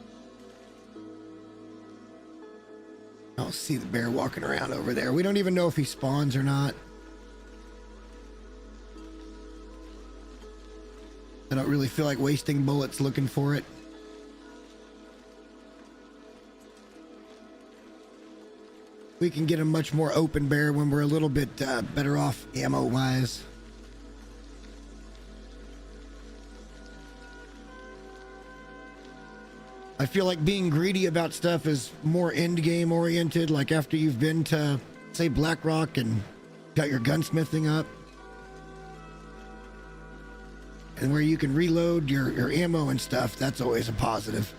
I'll see the bear walking around over there. We don't even know if he spawns or not. I don't really feel like wasting bullets looking for it. We can get a much more open bear when we're a little bit better off ammo-wise. I feel like being greedy about stuff is more end game oriented, like after you've been to, say, Blackrock and got your gunsmithing up. And where you can reload your ammo and stuff, that's always a positive.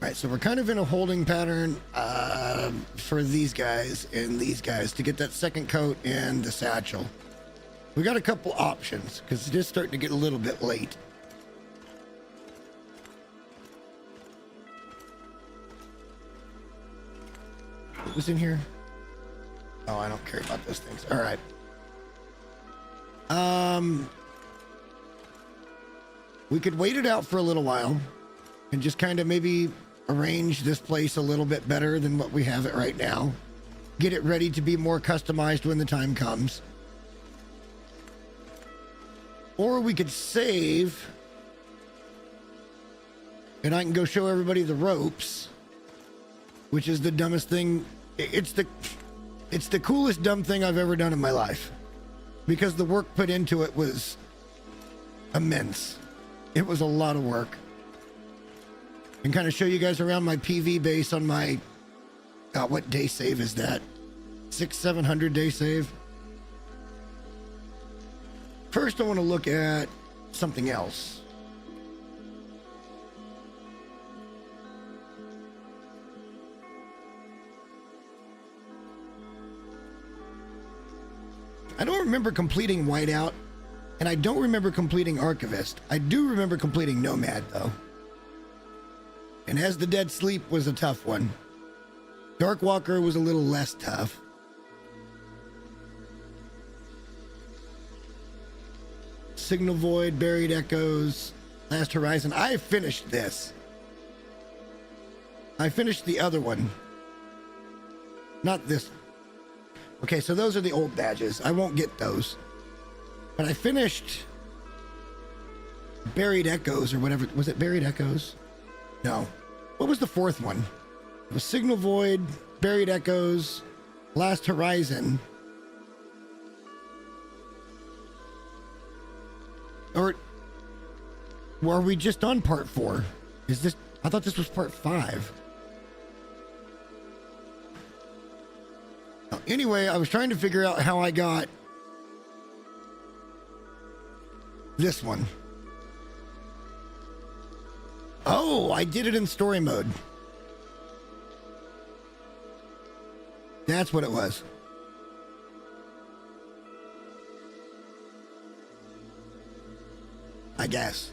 All right, so we're kind of in a holding pattern for these guys and these guys to get that second coat and the satchel. We got a couple options because it is starting to get a little bit late. What was in here? Oh, I don't care about those things. All right. We could wait it out for a little while and just kind of maybe arrange this place a little bit better than what we have it right now. Get it ready to be more customized when the time comes. Or we could save and I can go show everybody the ropes, which is the dumbest thing. It's the It's the coolest dumb thing I've ever done in my life because the work put into it was immense. It was a lot of work. And kind of show you guys around my PV base on my, what day save is that? 600-700 day save. First, I want to look at something else. I don't remember completing Whiteout, and I don't remember completing Archivist. I do remember completing Nomad, though. And As the Dead Sleep was a tough one. Darkwalker was a little less tough. Signal Void, Buried Echoes, Last Horizon. I finished this. I finished the other one. Not this one. Okay, so those are the old badges. I won't get those. But I finished Buried Echoes or whatever. Was it Buried Echoes? No. What was the fourth one? It was Signal Void, Buried Echoes, Last Horizon. Or were we just on part 4? Is this... I thought this was part 5. Anyway, I was trying to figure out how I got this one. Oh, I did it in story mode. That's what it was. I guess.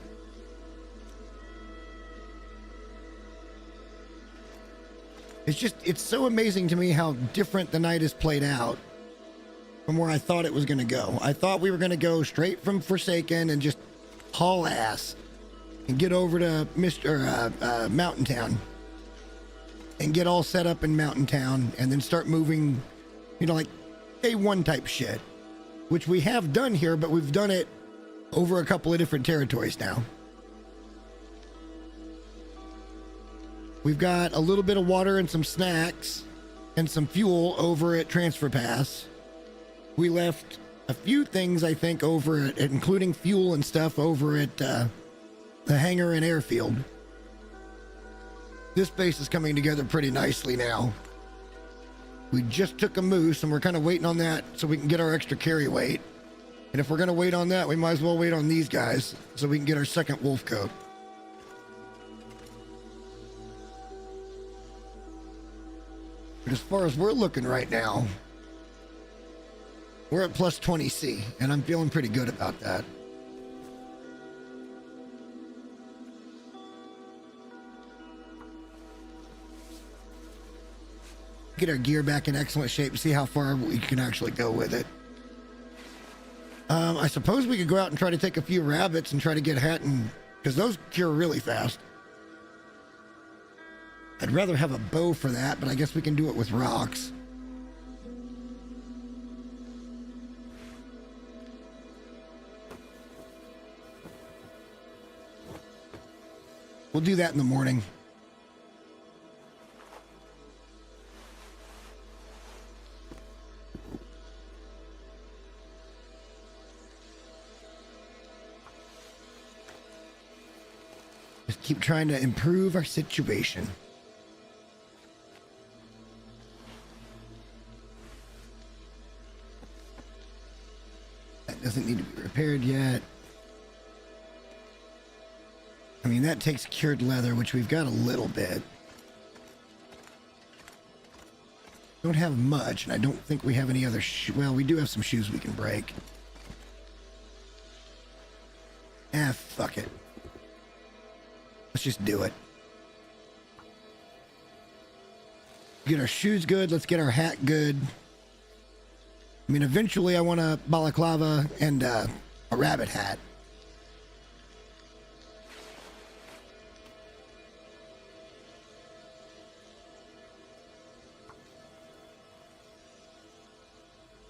It's so amazing to me how different the night has played out from where I thought it was going to go. I thought we were going to go straight from Forsaken and just haul ass and get over to Mountain Town and get all set up in Mountain Town and then start moving, you know, like A1 type shit, which we have done here, but we've done it over a couple of different territories now. We've got a little bit of water and some snacks and some fuel over at Transfer Pass. We left a few things, I think, over at, including fuel and stuff, over at the hangar and airfield. This base is coming together pretty nicely now. We just took a moose and we're kind of waiting on that so we can get our extra carry weight. And if we're going to wait on that, we might as well wait on these guys so we can get our second wolf coat. But as far as we're looking right now, we're at plus 20C, and I'm feeling pretty good about that. Get our gear back in excellent shape and see how far we can actually go with it. I suppose we could go out and try to take a few rabbits and try to get Hatton, because those cure really fast. I'd rather have a bow for that, but I guess we can do it with rocks. We'll do that in the morning. Just keep trying to improve our situation. That doesn't need to be repaired yet. I mean, that takes cured leather, which we've got a little bit. Don't have much, and I don't think we have any other well, we do have some shoes we can break. Ah, fuck it. Let's just do it. Get our shoes good. Let's get our hat good. I mean, eventually I want a balaclava and a rabbit hat.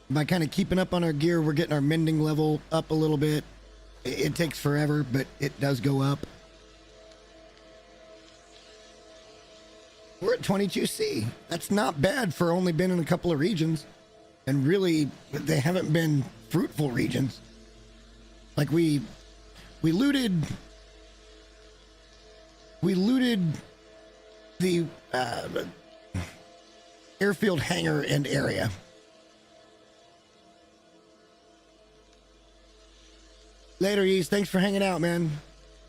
By kind of keeping up on our gear, we're getting our mending level up a little bit. It takes forever, but it does go up. We're at 22C. That's not bad for only been in a couple of regions. And really, they haven't been fruitful regions. Like we looted the airfield hangar and area. Later, East. Thanks for hanging out, man.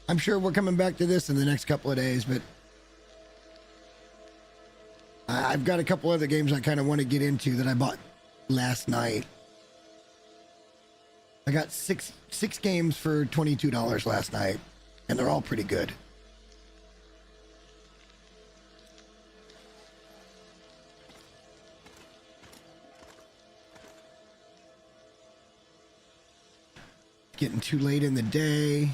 I'm sure we're coming back to this in the next couple of days, but I've got a couple other games I kind of want to get into that I bought last night. I got six games for $22 last night, and they're all pretty good. Getting too late in the day.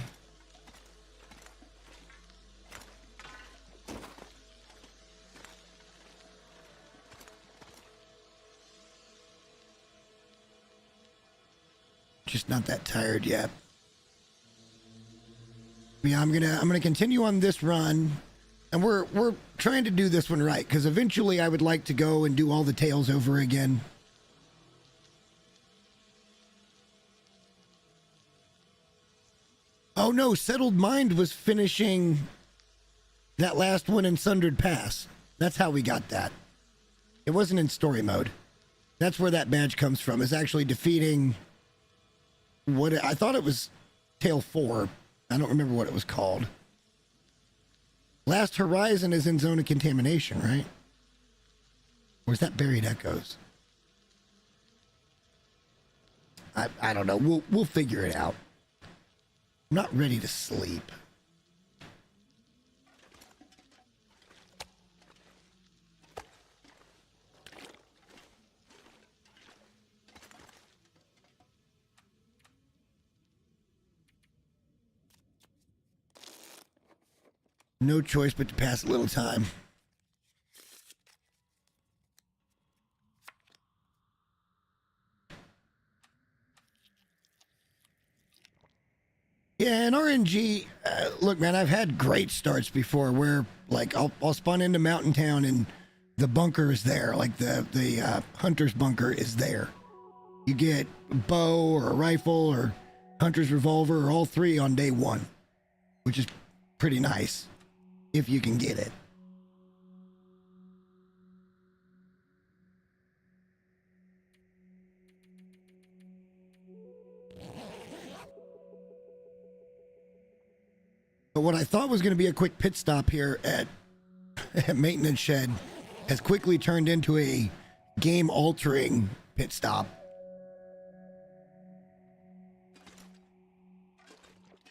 Just not that tired yet. Yeah, I'm gonna continue on this run, and we're trying to do this one right, because eventually I would like to go and do all the Tales over again. Oh no, Settled Mind was finishing that last one in Sundered Pass. That's how we got that. It wasn't in story mode. That's where that badge comes from, is actually defeating what I thought it was Tale 4. I don't remember what it was called. Last Horizon is in Zone of Contamination, right? Or is that Buried Echoes? I don't know. We'll figure it out. I'm not ready to sleep. No choice but to pass a little time. Yeah, and RNG, look, man, I've had great starts before where, like, I'll spawn into Mountain Town and the bunker is there. Like, the hunter's bunker is there. You get a bow or a rifle or hunter's revolver or all three on day one, which is pretty nice if you can get it. But what I thought was going to be a quick pit stop here at Maintenance Shed has quickly turned into a game-altering pit stop.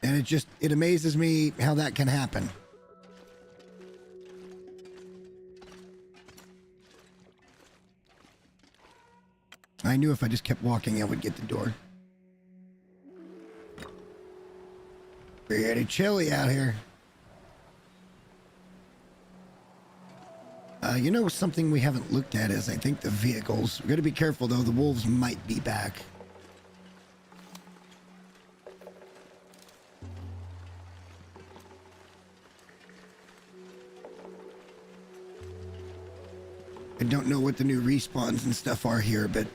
And it amazes me how that can happen. I knew if I just kept walking, I would get the door. Pretty chilly out here. You know, something we haven't looked at is, I think, the vehicles. We're going to be careful, though. The wolves might be back. I don't know what the new respawns and stuff are here, but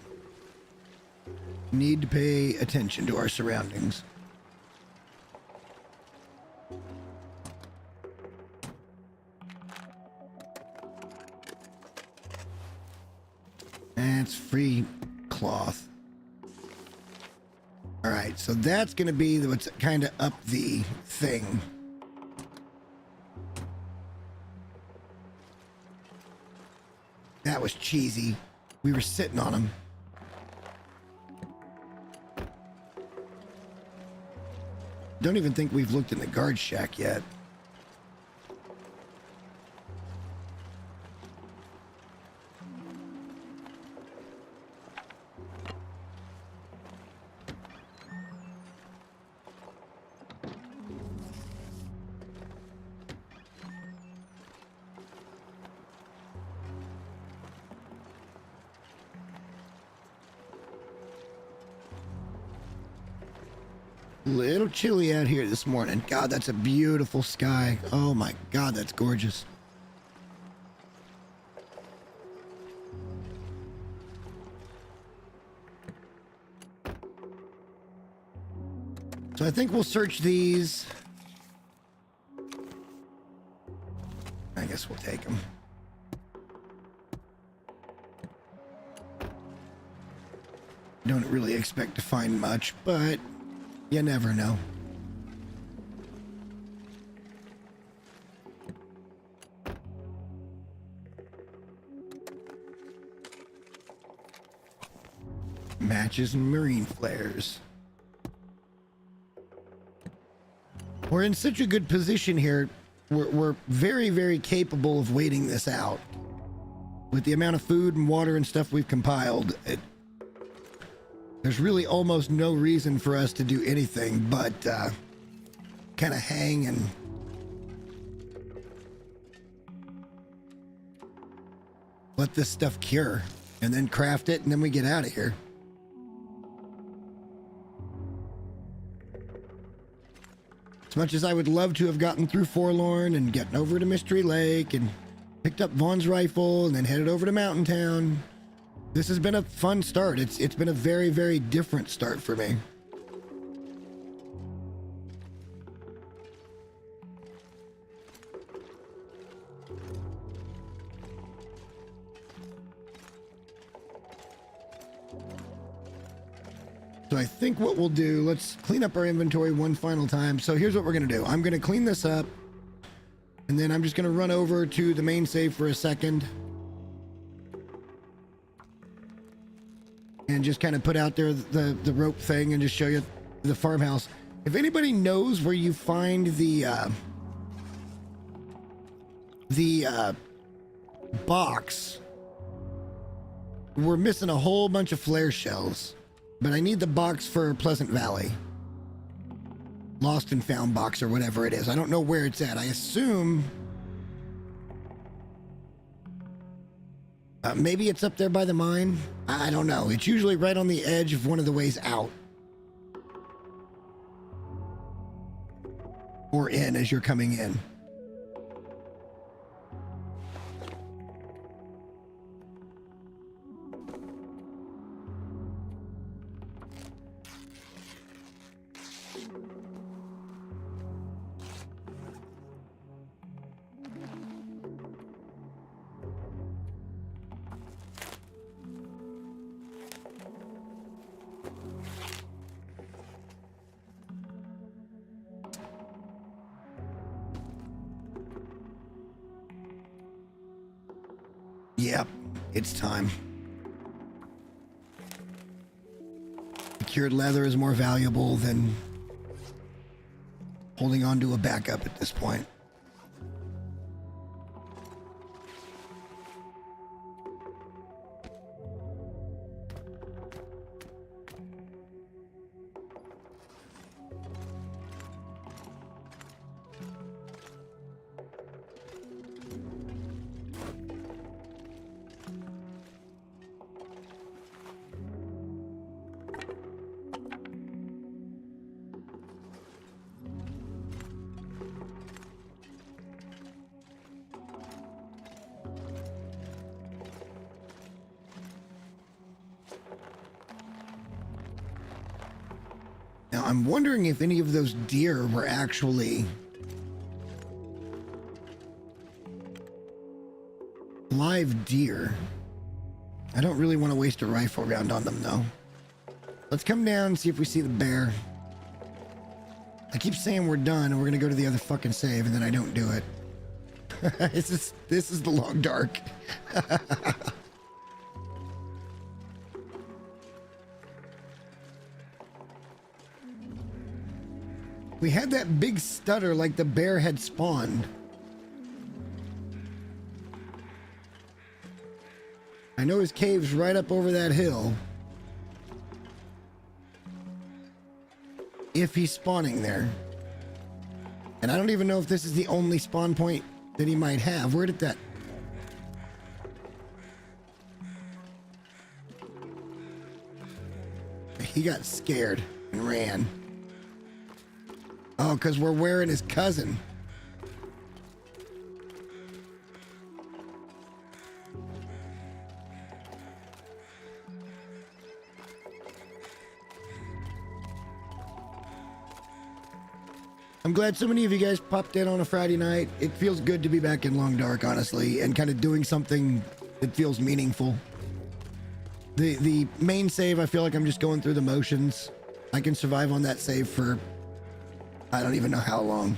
need to pay attention to our surroundings. That's free cloth. All right, so that's going to be what's kind of up the thing. That was cheesy. We were sitting on him. Don't even think we've looked in the guard shack yet. Little chilly out here this morning. God, that's a beautiful sky. Oh my God, that's gorgeous. So I think we'll search these. I guess we'll take them. Don't really expect to find much, but you never know. Matches and marine flares. We're in such a good position here. We're very, very capable of waiting this out. With the amount of food and water and stuff we've compiled, there's really almost no reason for us to do anything but kind of hang and let this stuff cure and then craft it, and then we get out of here. As much as I would love to have gotten through Forlorn and gotten over to Mystery Lake and picked up Vaughn's rifle and then headed over to Mountain Town, this has been a fun start. It's been a very, very different start for me. So I think what we'll do, let's clean up our inventory one final time. So here's what we're going to do. I'm going to clean this up, and then I'm just going to run over to the main save for a second and just kind of put out there the rope thing and just show you the farmhouse. If anybody knows where you find the box, we're missing a whole bunch of flare shells. But I need the box for Pleasant Valley. Lost and found box or whatever it is. I don't know where it's at. I assume maybe it's up there by the mine. I don't know. It's usually right on the edge of one of the ways out. Or in as you're coming in. Yep, it's time. Cured leather is more valuable than holding on to a backup at this point. Now, I'm wondering if any of those deer were actually live deer. I don't really want to waste a rifle round on them, though. Let's come down and see if we see the bear. I keep saying we're done and we're going to go to the other fucking save, and then I don't do it. This is the long dark. We had that big stutter like the bear had spawned. I know his cave's right up over that hill. If he's spawning there. And I don't even know if this is the only spawn point that he might have. Where did that... He got scared and ran. Oh, because we're wearing his cousin. I'm glad so many of you guys popped in on a Friday night. It feels good to be back in Long Dark, honestly, and kind of doing something that feels meaningful. The main save, I feel like I'm just going through the motions. I can survive on that save for, I don't even know how long.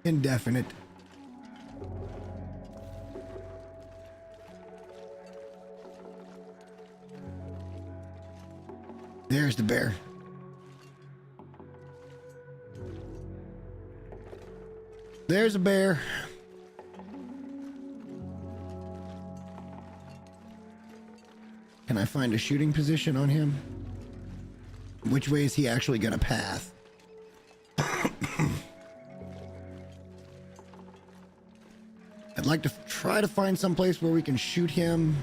Indefinite. There's the bear. There's a bear. Can I find a shooting position on him? Which way is he actually going to path? I'd like to try to find some place where we can shoot him.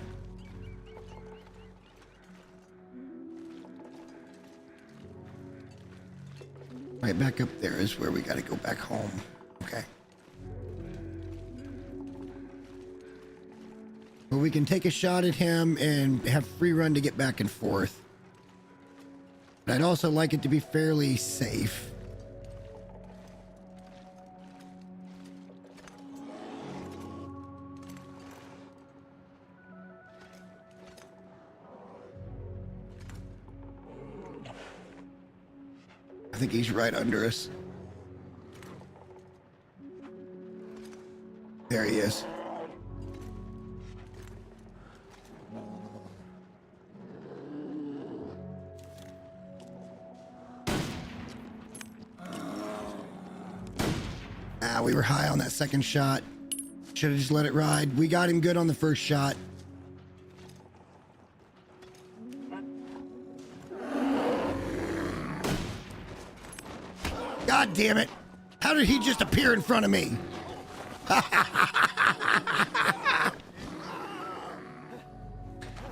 Right back up there is where we got to go back home. Okay. But we can take a shot at him and have free run to get back and forth. But I'd also like it to be fairly safe. I think he's right under us. There he is. Ah, we were high on that second shot. Should have just let it ride. We got him good on the first shot. God damn it. How did he just appear in front of me?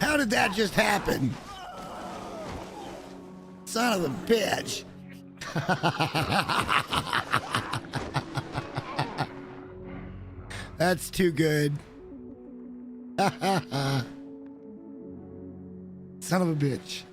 How did that just happen? Son of a bitch. That's too good. Son of a bitch.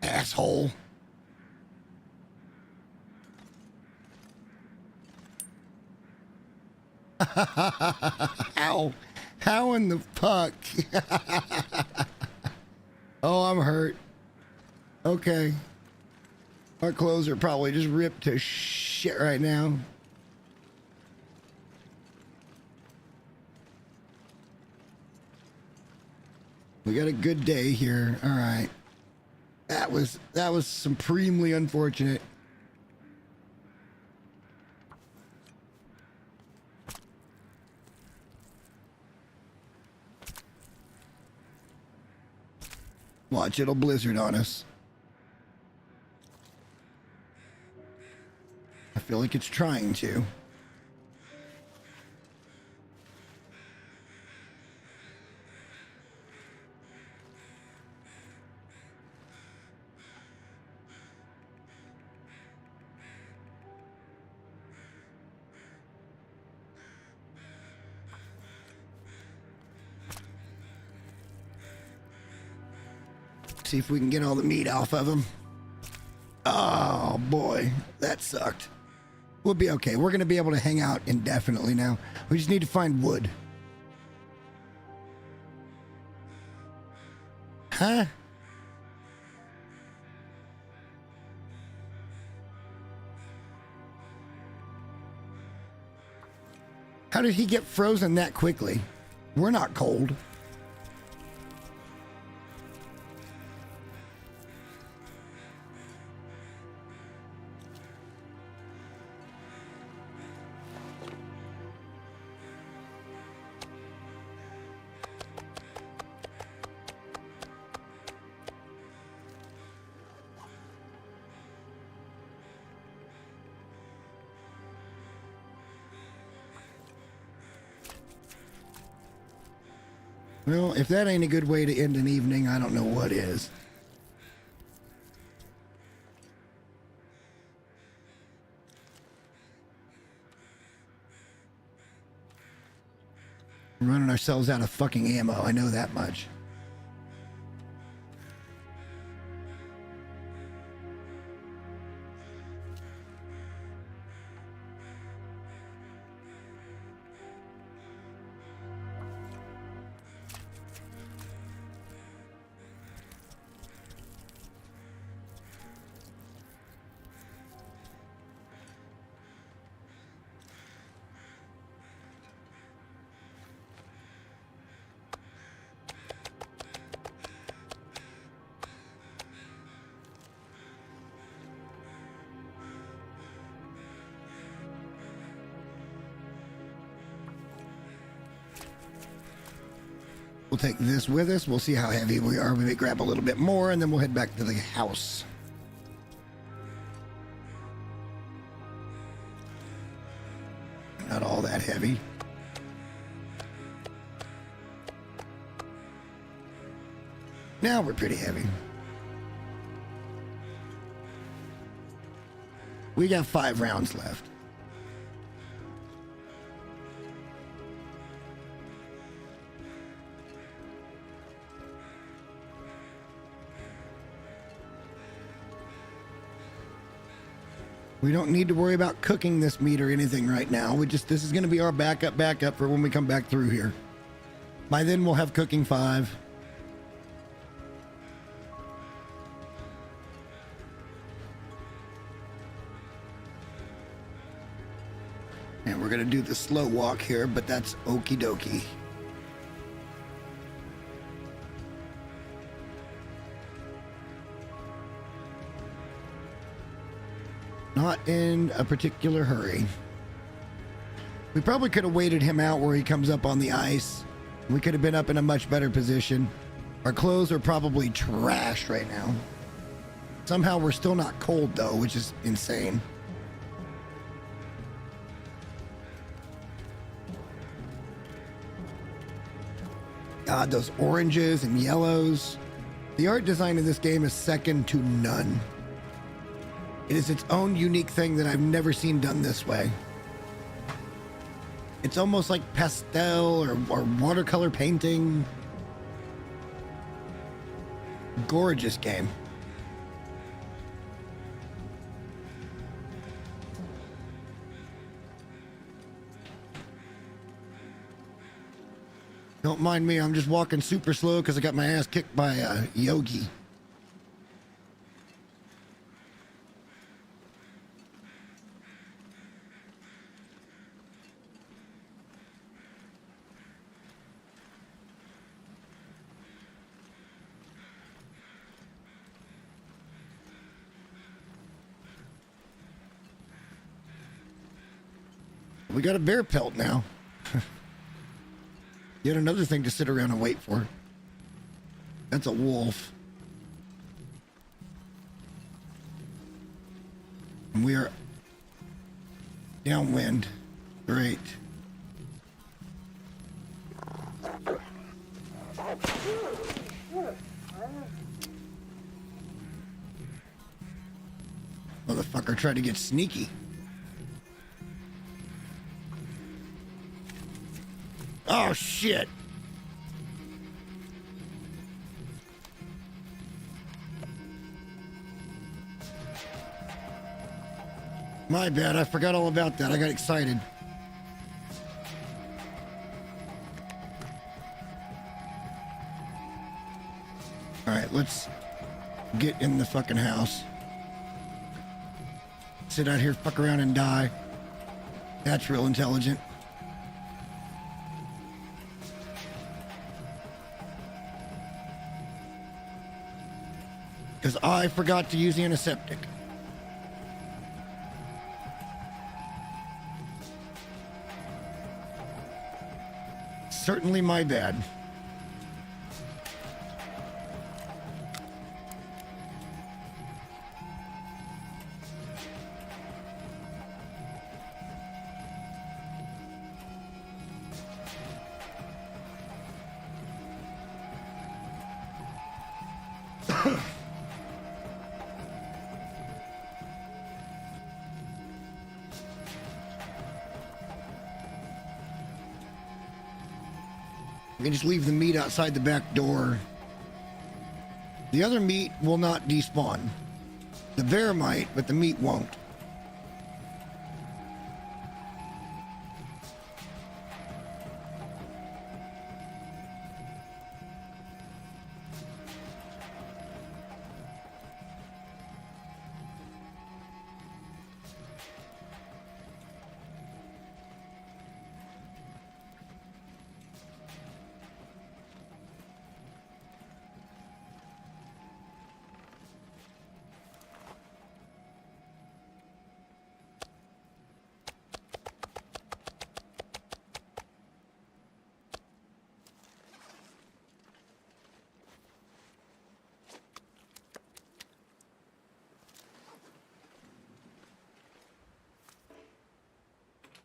Asshole. How in the fuck? Oh, I'm hurt. Okay. Our clothes are probably just ripped to shit right now. We got a good day here. All right. That was supremely unfortunate. Watch, it'll blizzard on us. I feel like it's trying to. See if we can get all the meat off of him. Oh boy, that sucked. We'll be okay. We're gonna be able to hang out indefinitely now. We just need to find wood. Huh? How did he get frozen that quickly? We're not cold. Well, if that ain't a good way to end an evening, I don't know what is. We're running ourselves out of fucking ammo, I know that much. We'll take this with us. We'll see how heavy we are. We may grab a little bit more, and then we'll head back to the house. Not all that heavy. Now we're pretty heavy. We got 5 rounds left. We don't need to worry about cooking this meat or anything right now. This is going to be our backup for when we come back through here. By then we'll have cooking 5. And we're going to do the slow walk here, but that's okie dokie. Not in a particular hurry. We probably could have waited him out where he comes up on the ice. We could have been up in a much better position. Our clothes are probably trashed right now. Somehow we're still not cold though, which is insane. God, those oranges and yellows. The art design in this game is second to none. It is its own unique thing that I've never seen done this way. It's almost like pastel or watercolor painting. Gorgeous game. Don't mind me, I'm just walking super slow because I got my ass kicked by a Yogi. We got a bear pelt now. Yet another thing to sit around and wait for. That's a wolf. And we are downwind. Great. Motherfucker tried to get sneaky. Oh, shit. My bad. I forgot all about that. I got excited. All right, let's get in the fucking house. Sit out here, fuck around and die. That's real intelligent. Because I forgot to use the antiseptic. Certainly my bad. We can just leave the meat outside the back door. The other meat will not despawn. The bear might, but the meat won't.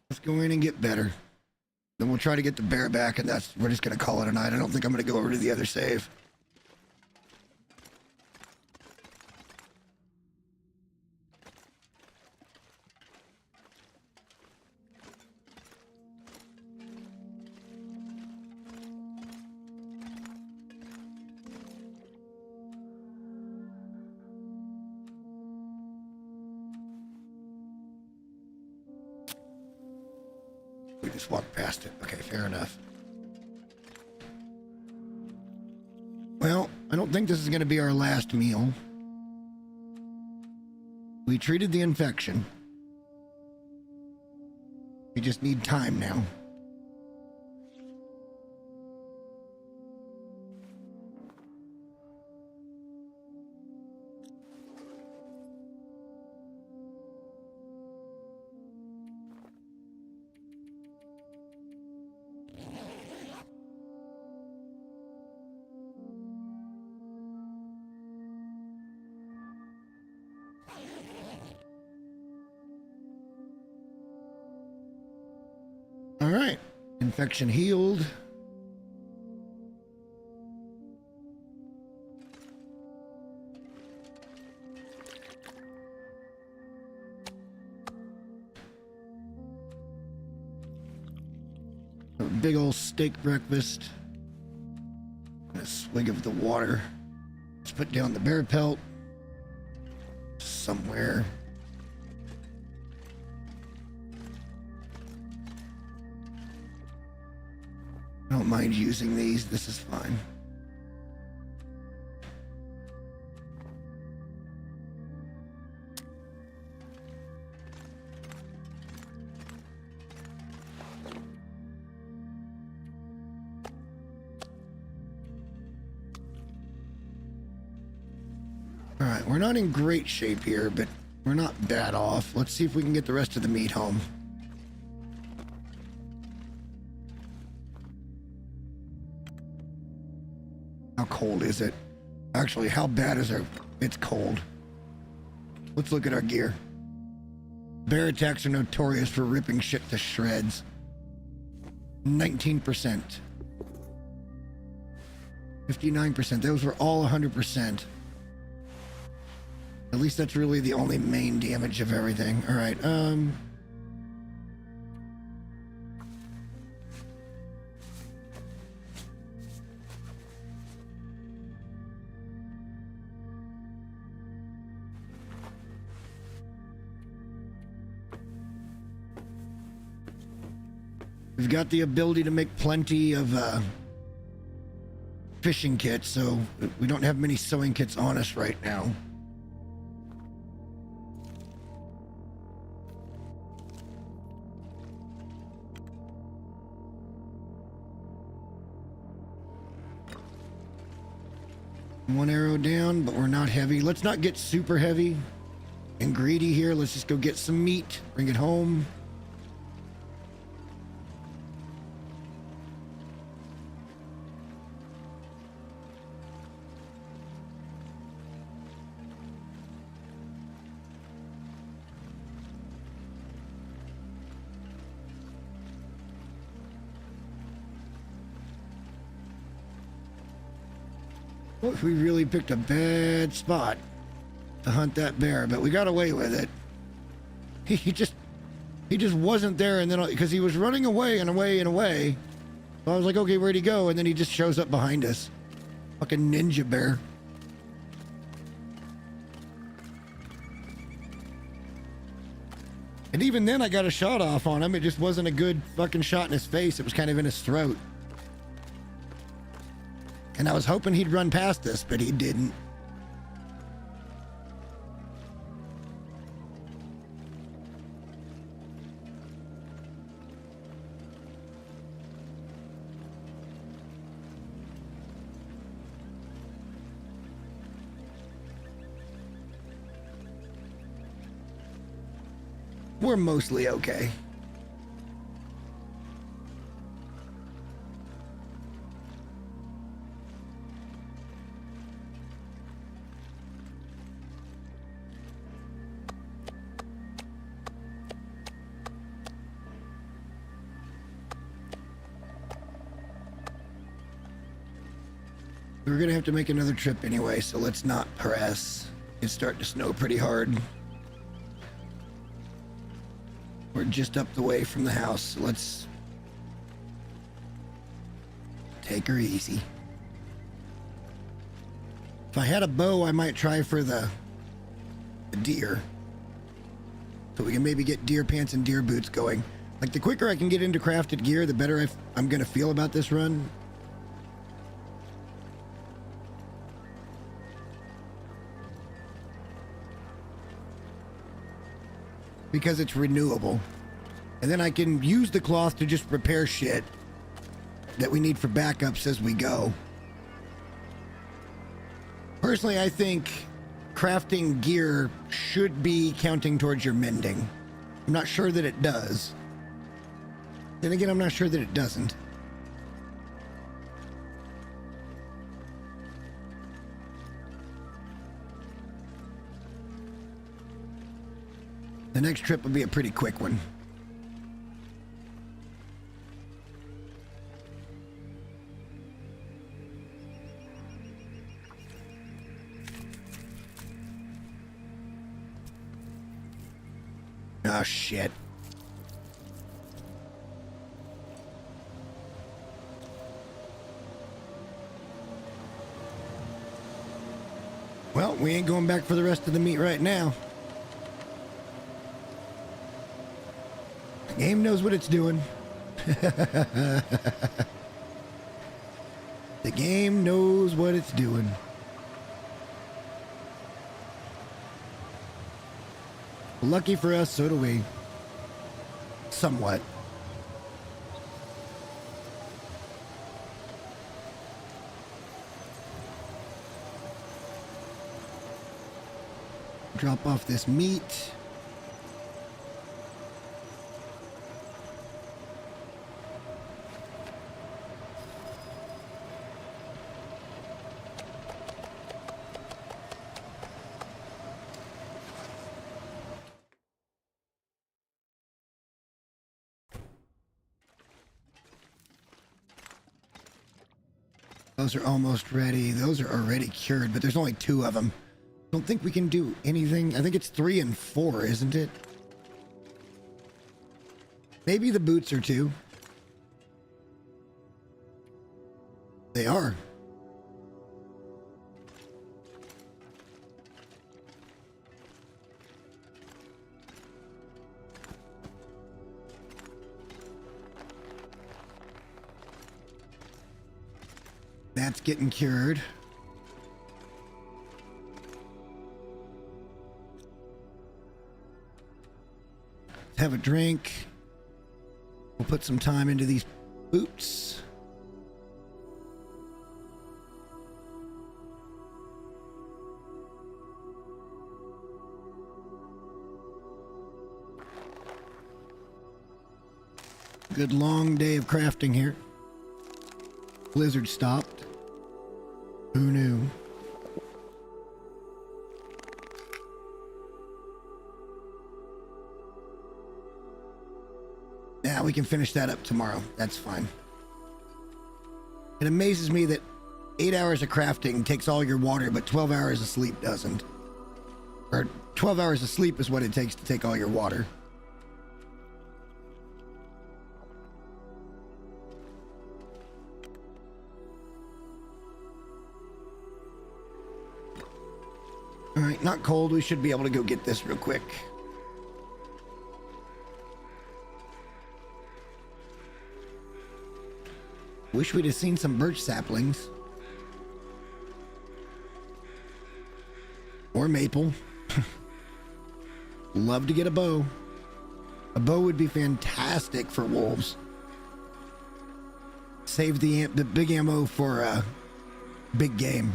Let's go in and get better. Then we'll try to get the bear back, and we're just going to call it a night. I don't think I'm going to go over to the other save. We just walked past it. Okay, fair enough. Well, I don't think this is going to be our last meal. We treated the infection. We just need time now. All right, infection healed. A big old steak breakfast. And a swig of the water. Let's put down the bear pelt somewhere. I don't mind using these. This is fine. All right, we're not in great shape here, but we're not bad off. Let's see if we can get the rest of the meat home. How cold is it? Actually, how bad is it? It's cold. Let's look at our gear. Bear attacks are notorious for ripping shit to shreds. 19%. 59%. Those were all 100%. At least that's really the only main damage of everything. All right, we've got the ability to make plenty of fishing kits, so we don't have many sewing kits on us right now. One arrow down, but we're not heavy. Let's not get super heavy and greedy here. Let's just go get some meat, bring it home. Well, we really picked a bad spot to hunt that bear, but we got away with it. He just wasn't there, and then because he was running away and away and away, so I was like, okay, where'd he go? And then he just shows up behind us. Fucking ninja bear. And even then I got a shot off on him. It just wasn't a good fucking shot in his face. It was kind of in his throat. And I was hoping he'd run past us, but he didn't. We're mostly okay. We're gonna have to make another trip anyway, so let's not press. It's starting to snow pretty hard. We're just up the way from the house, so let's take her easy. If I had a bow, I might try for the deer. So we can maybe get deer pants and deer boots going. Like, the quicker I can get into crafted gear, the better I'm gonna feel about this run. Because it's renewable. And then I can use the cloth to just repair shit that we need for backups as we go. Personally, I think crafting gear should be counting towards your mending. I'm not sure that it does. Then again, I'm not sure that it doesn't. The next trip will be a pretty quick one. Oh, shit. Well, we ain't going back for the rest of the meat right now. The game knows what it's doing. The game knows what it's doing. Lucky for us, so do we. Somewhat. Drop off this meat. Those are almost ready. Those are already cured, but there's only 2 of them. Don't think we can do anything. I think it's 3 and 4, isn't it? Maybe the boots are 2. They are. That's getting cured. Have a drink. We'll put some time into these boots. Good long day of crafting here. Blizzard stopped. Who knew? Yeah, we can finish that up tomorrow. That's fine. It amazes me that 8 hours of crafting takes all your water, but 12 hours of sleep doesn't. Or 12 hours of sleep is what it takes to take all your water. All right, not cold. We should be able to go get this real quick. Wish we'd have seen some birch saplings. Or maple. Love to get a bow. A bow would be fantastic for wolves. Save the big ammo for big game.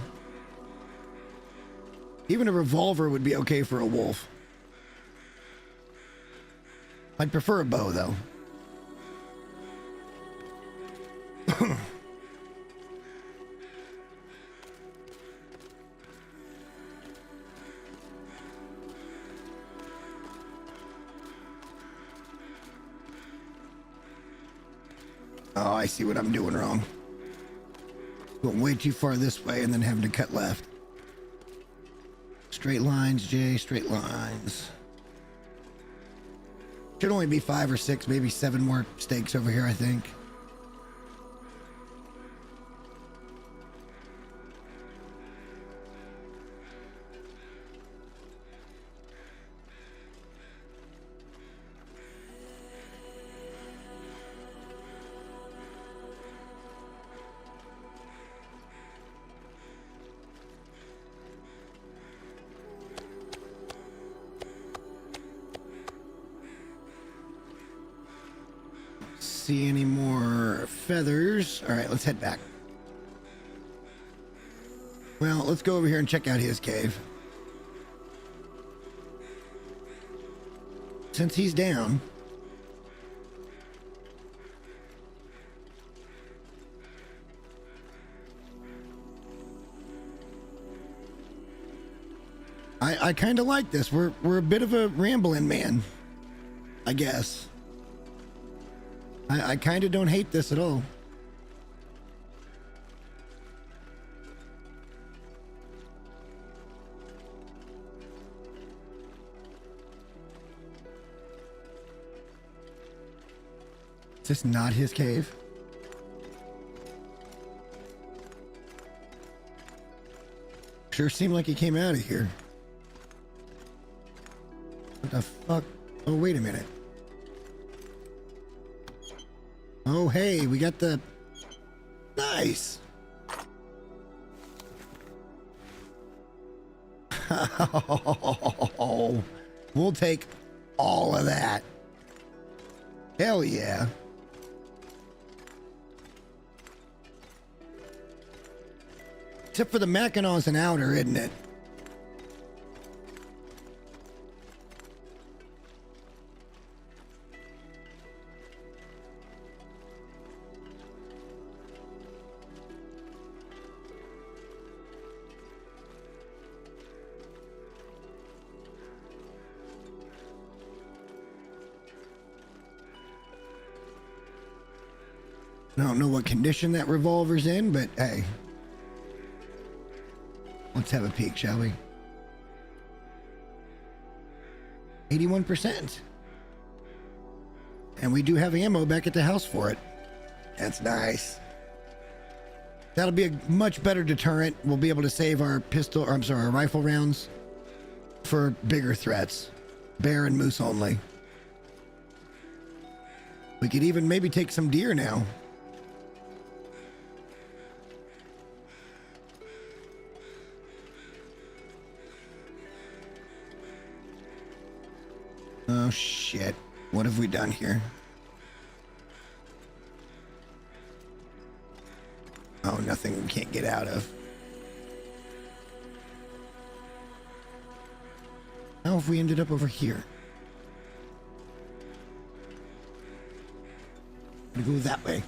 Even a revolver would be okay for a wolf. I'd prefer a bow, though. Oh, I see what I'm doing wrong. Going way too far this way and then having to cut left. Straight lines, Jay, straight lines. Should only be 5 or 6, maybe 7 more stakes over here, I think. See any more feathers? All right, let's head back. Well, let's go over here and check out his cave. Since he's down. I kind of like this. We're a bit of a rambling man, I guess. I kind of don't hate this at all. Is this not his cave? Sure seemed like he came out of here. What the fuck? Oh, wait a minute. Oh, hey, we got the... Nice! Oh, we'll take all of that. Hell yeah. Except for the Mackinaws and outer, isn't it? I don't know what condition that revolver's in, but hey. Let's have a peek, shall we? 81%. And we do have ammo back at the house for it. That's nice. That'll be a much better deterrent. We'll be able to save our pistol, or I'm sorry, our rifle rounds for bigger threats. Bear and moose only. We could even maybe take some deer now. Oh shit. What have we done here? Oh, nothing we can't get out of. How have we ended up over here? I'm gonna go that way.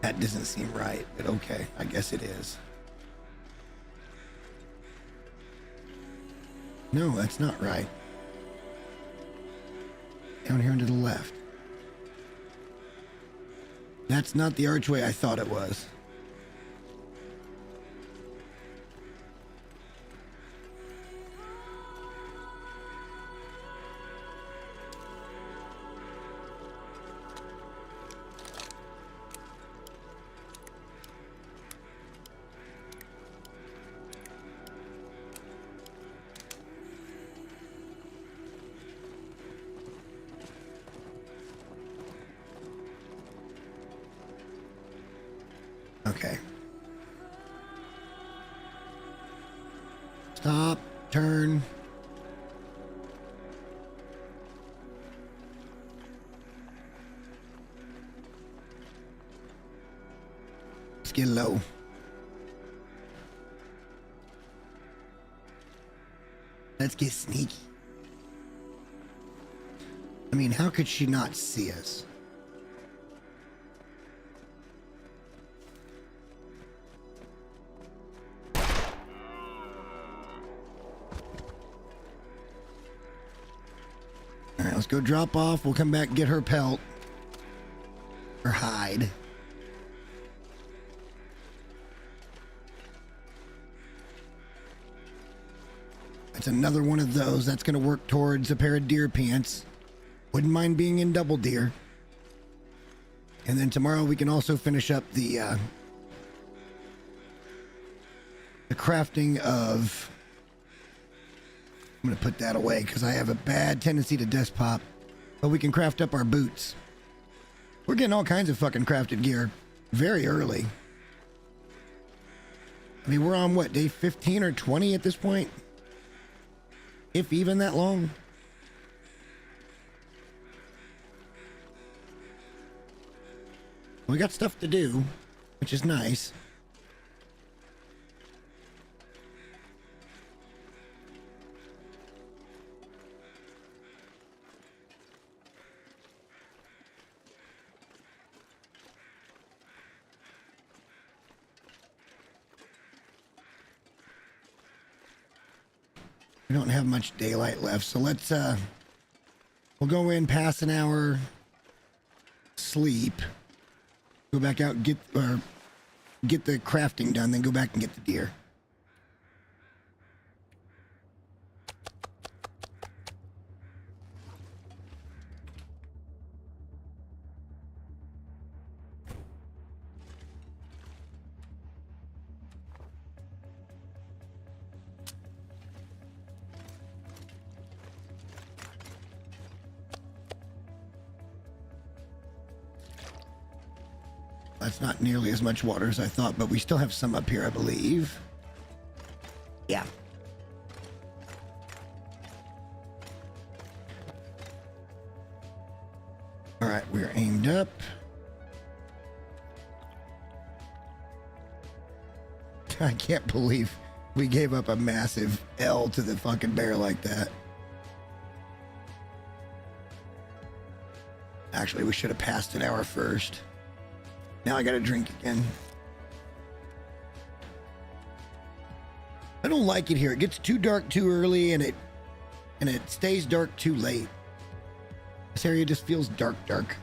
That doesn't seem right, but okay, I guess it is. No, that's not right. Down here and to the left. That's not the archway I thought it was. Okay. Stop. Turn. Let's get low. Let's get sneaky. I mean, how could she not see us? Alright, let's go drop off. We'll come back and get her pelt. Her hide. That's another one of those. That's going to work towards a pair of deer pants. Wouldn't mind being in double deer. And then tomorrow we can also finish up the crafting of... I'm going to put that away because I have a bad tendency to desk pop. But we can craft up our boots. We're getting all kinds of fucking crafted gear very early. I mean, we're on what, day 15 or 20 at this point? If even that long. We got stuff to do, which is nice. We don't have much daylight left, so let's we'll go in past an hour, sleep, go back out and get the crafting done, then go back and get the deer. That's not nearly as much water as I thought, but we still have some up here, I believe. Yeah. All right, we're aimed up. I can't believe we gave up a massive L to the fucking bear like that. Actually, we should have passed an hour first. Now I gotta drink again. I don't like it here. It gets too dark too early and it stays dark too late. This area just feels dark.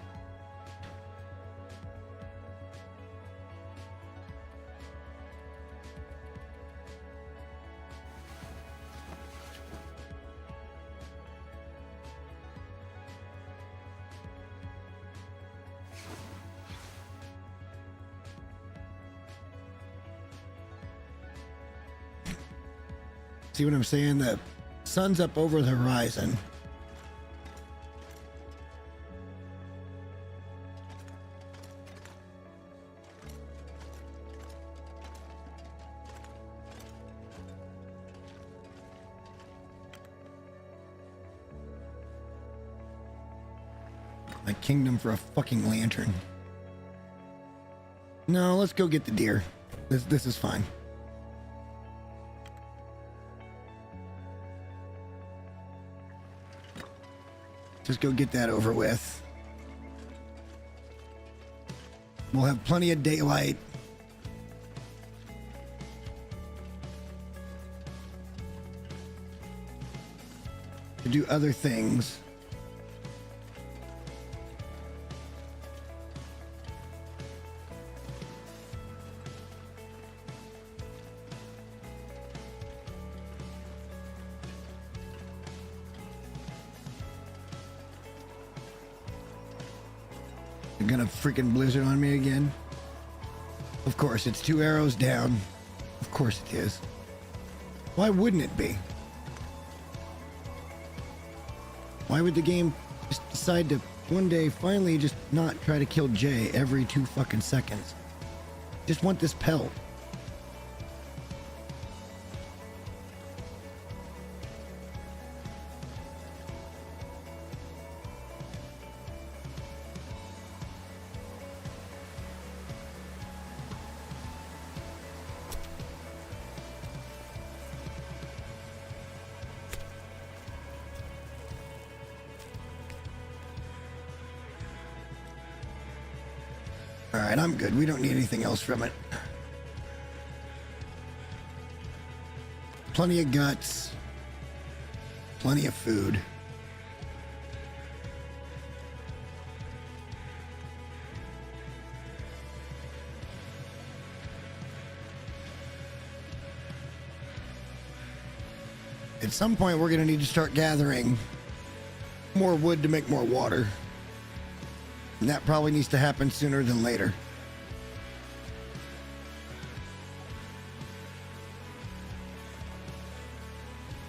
See what I'm saying? The sun's up over the horizon. My kingdom for a fucking lantern. No, let's go get the deer. This is fine. Just go get that over with. We'll have plenty of daylight. To do other things. You're gonna freaking blizzard on me again? Of course, it's 2 arrows down. Of course it is. Why wouldn't it be? Why would the game just decide to one day finally just not try to kill Jay every 2 fucking seconds? Just want this pelt. Alright, I'm good. We don't need anything else from it. Plenty of guts. Plenty of food. At some point, we're going to need to start gathering more wood to make more water. And that probably needs to happen sooner than later.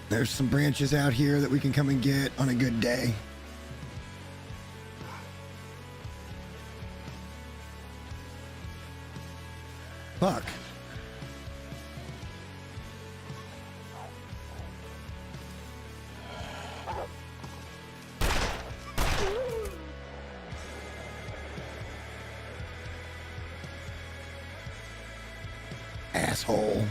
There's some branches out here that we can come and get on a good day. Fuck. Asshole.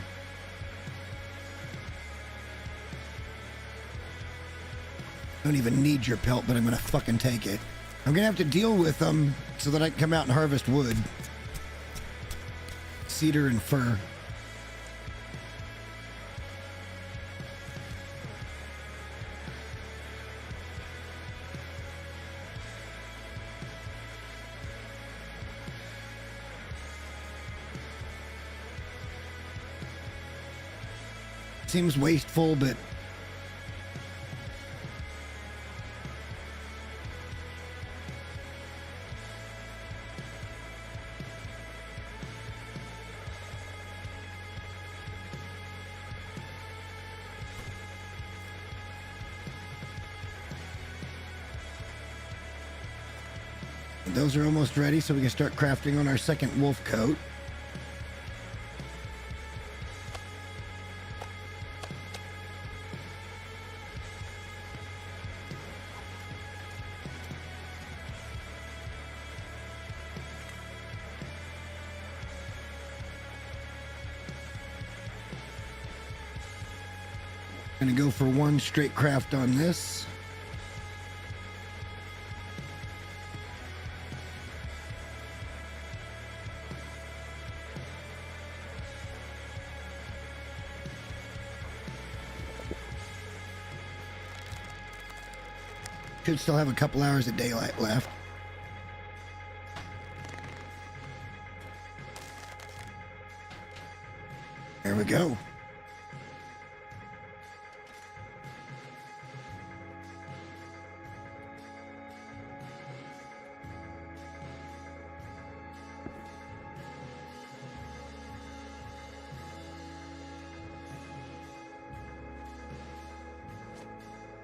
I don't even need your pelt, but I'm gonna fucking take it. I'm gonna have to deal with them so that I can come out and harvest wood. Cedar and fir. Seems wasteful, but those are almost ready, so we can start crafting on our second wolf coat. Gonna go for one straight craft on this. Should still have a couple hours of daylight left. There we go.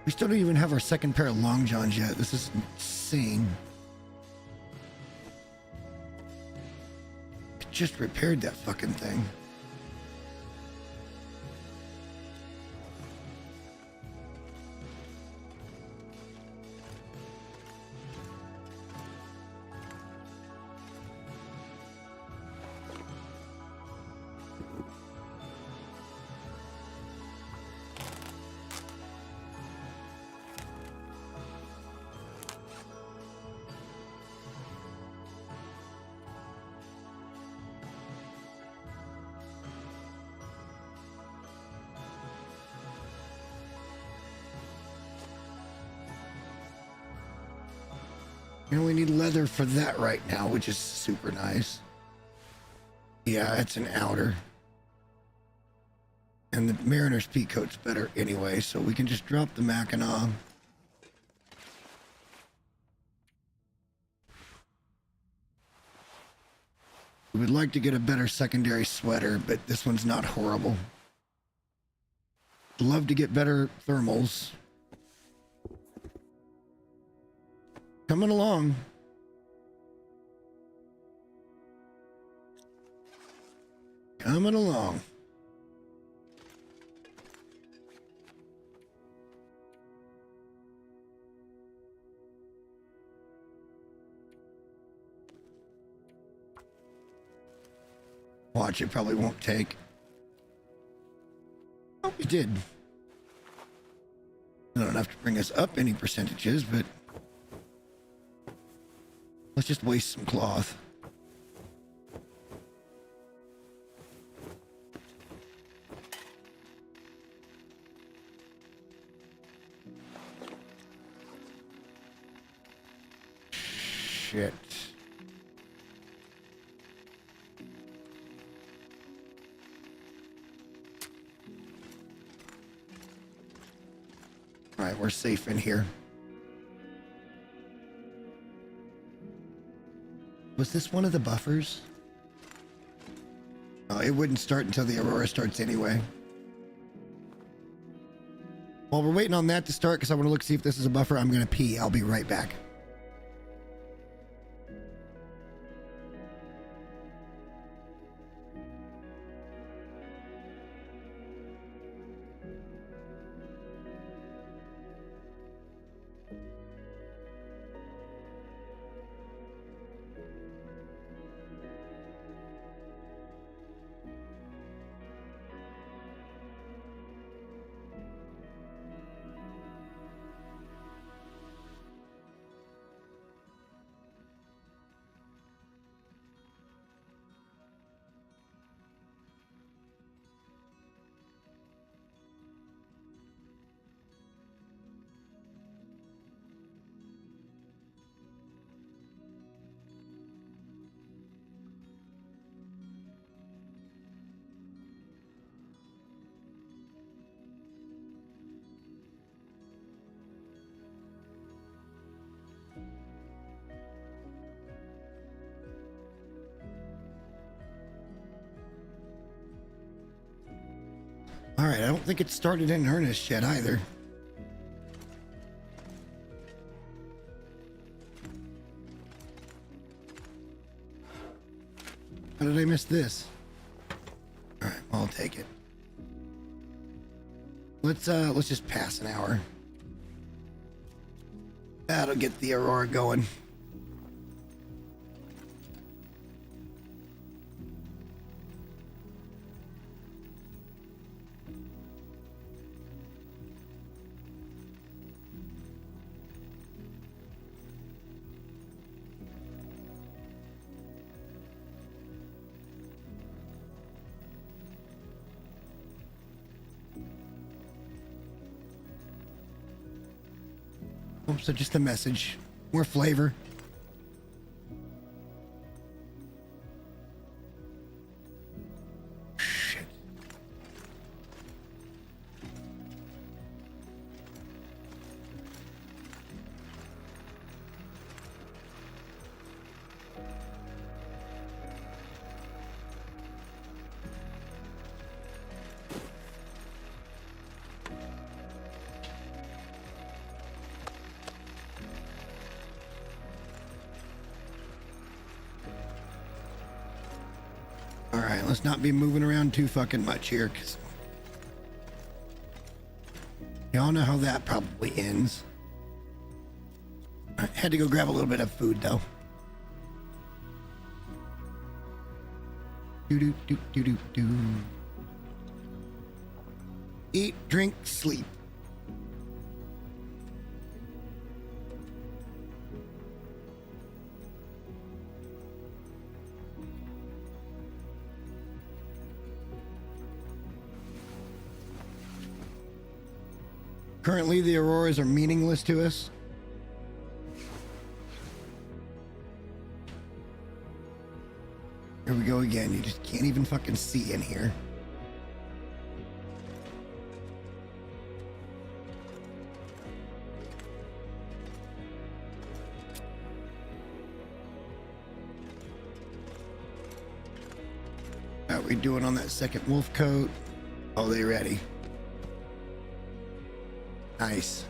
We still don't even have our second pair of long johns yet. This is insane. I just repaired that fucking thing. You know, we need leather for that right now, which is super nice. Yeah, it's an outer. And the Mariner's Peacoat's better anyway, so we can just drop the Mackinac. We would like to get a better secondary sweater, but this one's not horrible. Love to get better thermals. Coming along. Coming along. Watch, it probably won't take. Oh, it did. Not enough to bring us up any percentages, but let's just waste some cloth. Shit. All right, we're safe in here. Was this one of the buffers? Oh, it wouldn't start until the Aurora starts anyway. While we're waiting on that to start, because I want to look see if this is a buffer, I'm going to pee. I'll be right back. All right, I don't think it started in earnest yet either. How did I miss this? All right, I'll take it. Let's just pass an hour. That'll get the Aurora going. Oh, so just a message. More flavor. Shit. All right, let's not be moving around too fucking much here, because y'all know how that probably ends. I had to go grab a little bit of food, though. Do. Eat, drink, sleep. Currently, the Auroras are meaningless to us. Here we go again. You just can't even fucking see in here. How are we doing on that second wolf coat? Oh, they ready? Nice.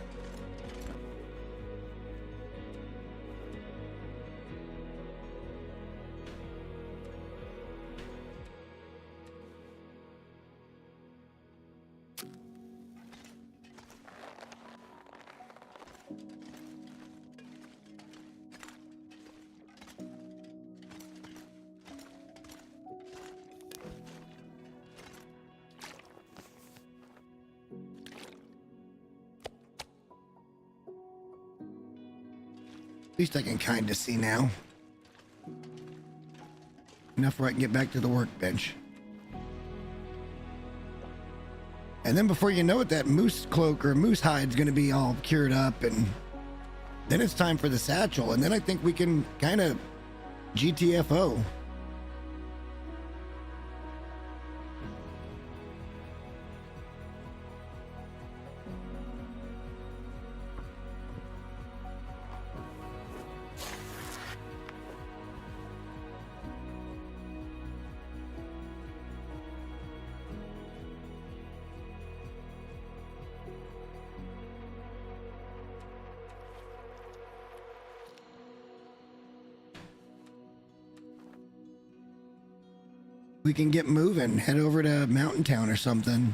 At least I can kind of see now. Enough where I can get back to the workbench. And then before you know it, that moose cloak or moose hide's going to be all cured up, and then it's time for the satchel, and then I think we can kind of GTFO. We can get moving, head over to Mountain Town or something.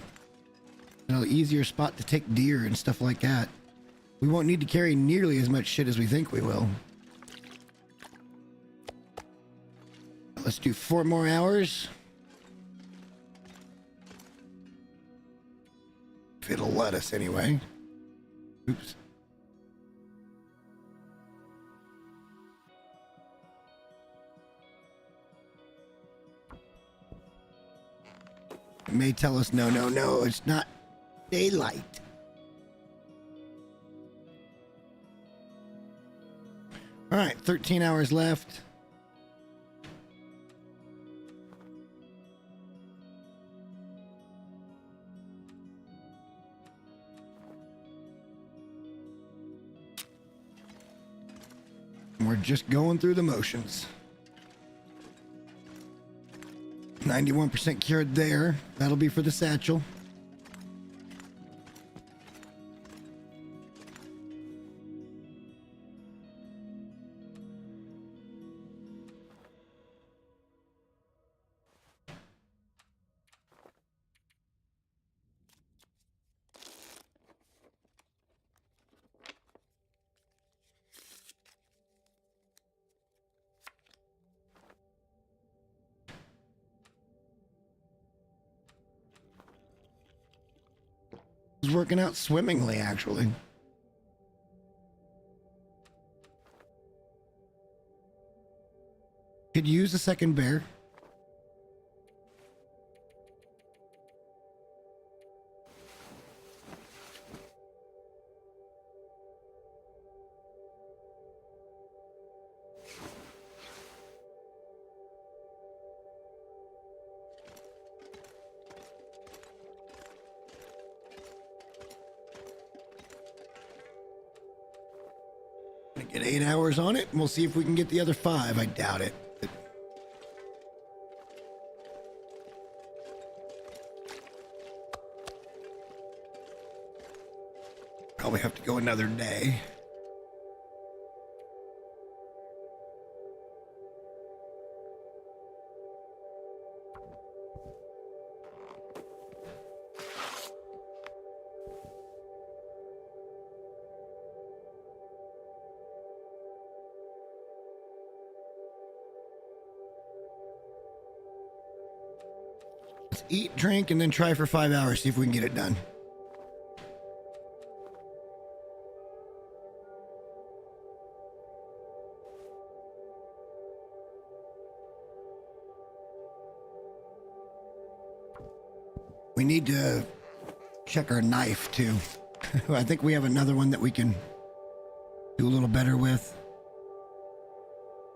You know, easier spot to take deer and stuff like that. We won't need to carry nearly as much shit as we think we will. Let's do 4 more hours. If it'll let us anyway. Oops. It may tell us, no, no, no, it's not daylight. All right, 13 hours left. We're just going through the motions. 91% cured there. That'll be for the satchel. It's working out swimmingly, actually. Could use a second bear. Get 8 hours on it, and we'll see if we can get the other 5. I doubt it. Probably have to go another day. Eat, drink, and then try for 5 hours, see if we can get it done. We need to check our knife, too. I think we have another one that we can do a little better with.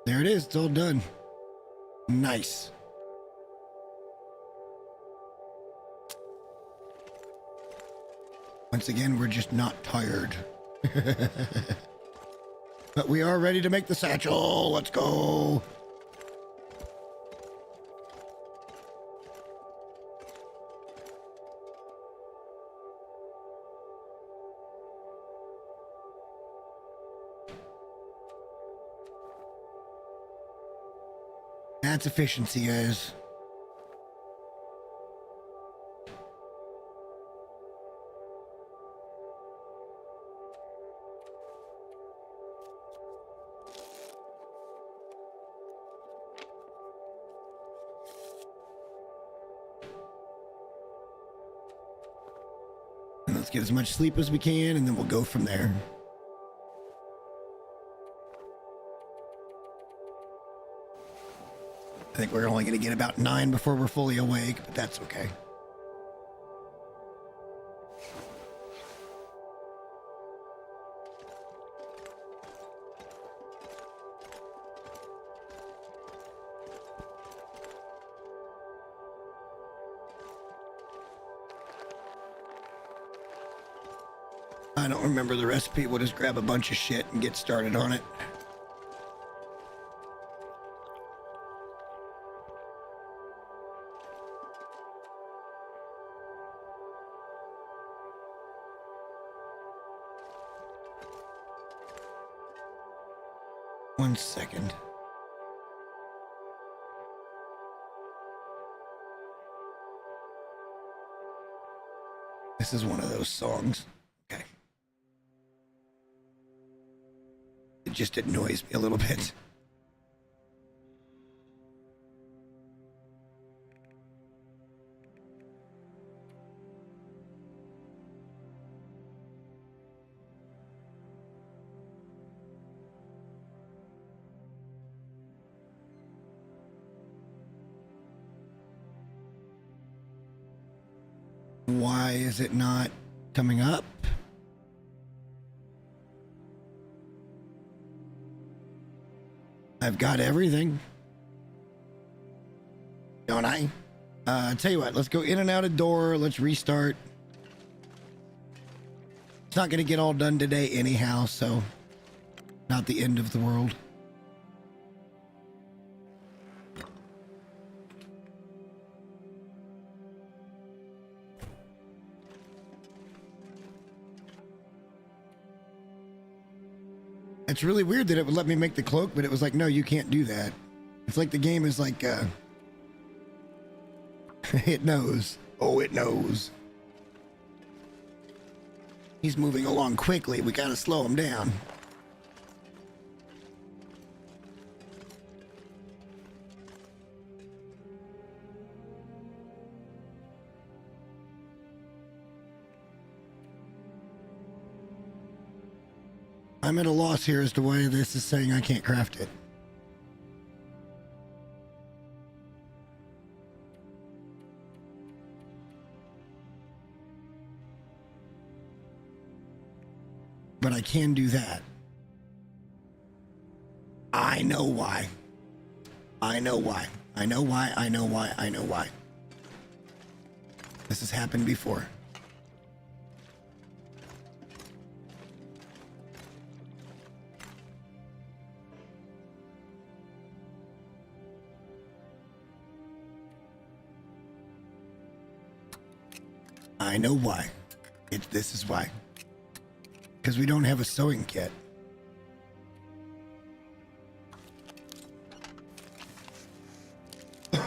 There it is. It's all done. Nice. Once again, we're just not tired. But we are ready to make the satchel. Let's go. That's efficiency, guys. And let's get as much sleep as we can, and then we'll go from there. I think we're only going to get about 9 before we're fully awake, but that's okay. I don't remember the recipe. We'll just grab a bunch of shit and get started on it. One second. This is one of those songs. Okay. It just annoys me a little bit. Why is it not coming up? I've got everything. Don't I? Tell you what, let's go in and out of door. Let's restart. It's not going to get all done today anyhow, so not the end of the world. It's really weird that it would let me make the cloak, but it was like, no, you can't do that. It's like the game is like, it knows. Oh, it knows. He's moving along quickly. We gotta slow him down. I'm at a loss here as to why this is saying I can't craft it. But I can do that. I know why. I know why. I know why. I know why. I know why. This has happened before. I know why. This is why. Because we don't have a sewing kit. We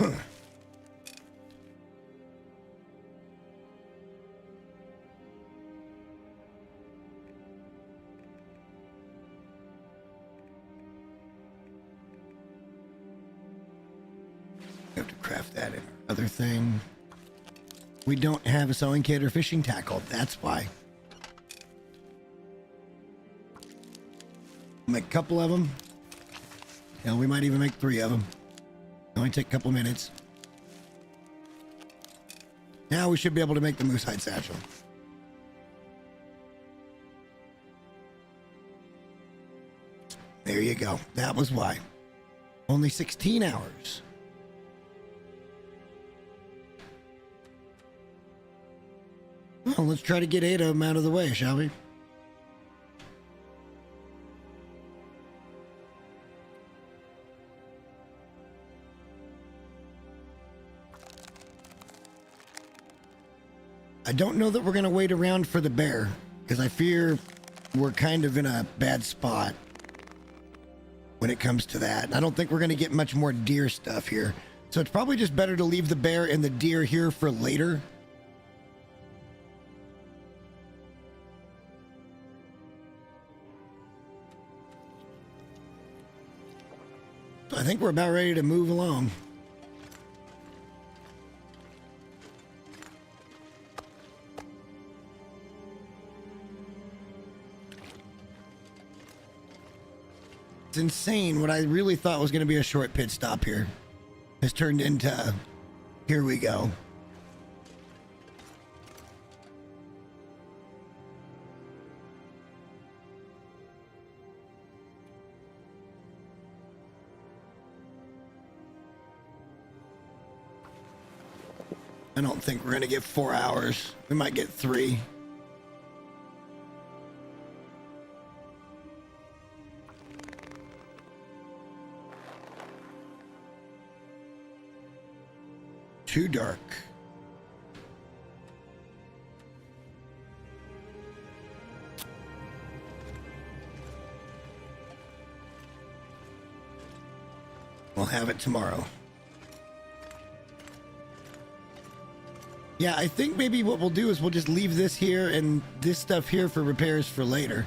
have to craft that in our other thing. We don't have a sewing kit or fishing tackle. That's why. Make a couple of them. Hell, we might even make 3 of them. Only take a couple minutes. Now we should be able to make the moose hide satchel. There you go. That was why. Only 16 hours. Well, let's try to get 8 of them out of the way, shall we? I don't know that we're going to wait around for the bear, because I fear we're kind of in a bad spot when it comes to that. I don't think we're going to get much more deer stuff here. So it's probably just better to leave the bear and the deer here for later. So I think we're about ready to move along. It's insane. What I really thought was going to be a short pit stop here has turned into, here we go. I don't think we're going to get 4 hours. We might get 3. Too dark. We'll have it tomorrow. Yeah, I think maybe what we'll do is we'll just leave this here and this stuff here for repairs for later.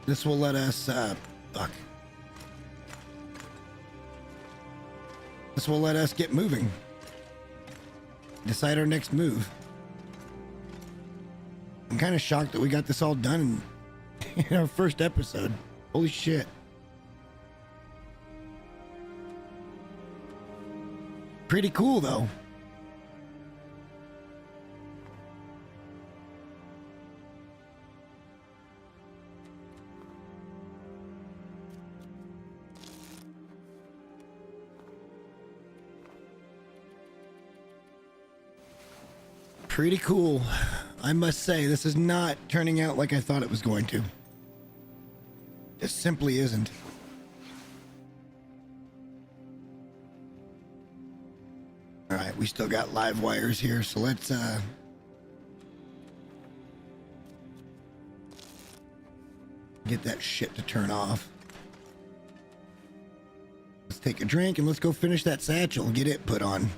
This will let us, fuck. This will let us get moving. Decide our next move. I'm kind of shocked that we got this all done in our first episode. Holy shit. Pretty cool, though. Pretty cool. I must say, this is not turning out like I thought it was going to. It simply isn't. All right, we still got live wires here, so let's get that shit to turn off. Let's take a drink and let's go finish that satchel and get it put on.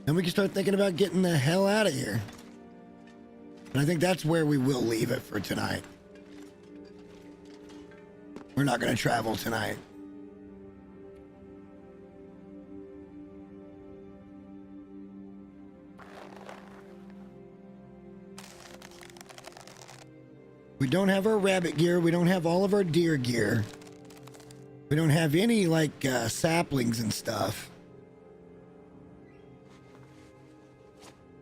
Then we can start thinking about getting the hell out of here. And I think that's where we will leave it for tonight. We're not going to travel tonight. We don't have our rabbit gear. We don't have all of our deer gear. We don't have any, like, saplings and stuff.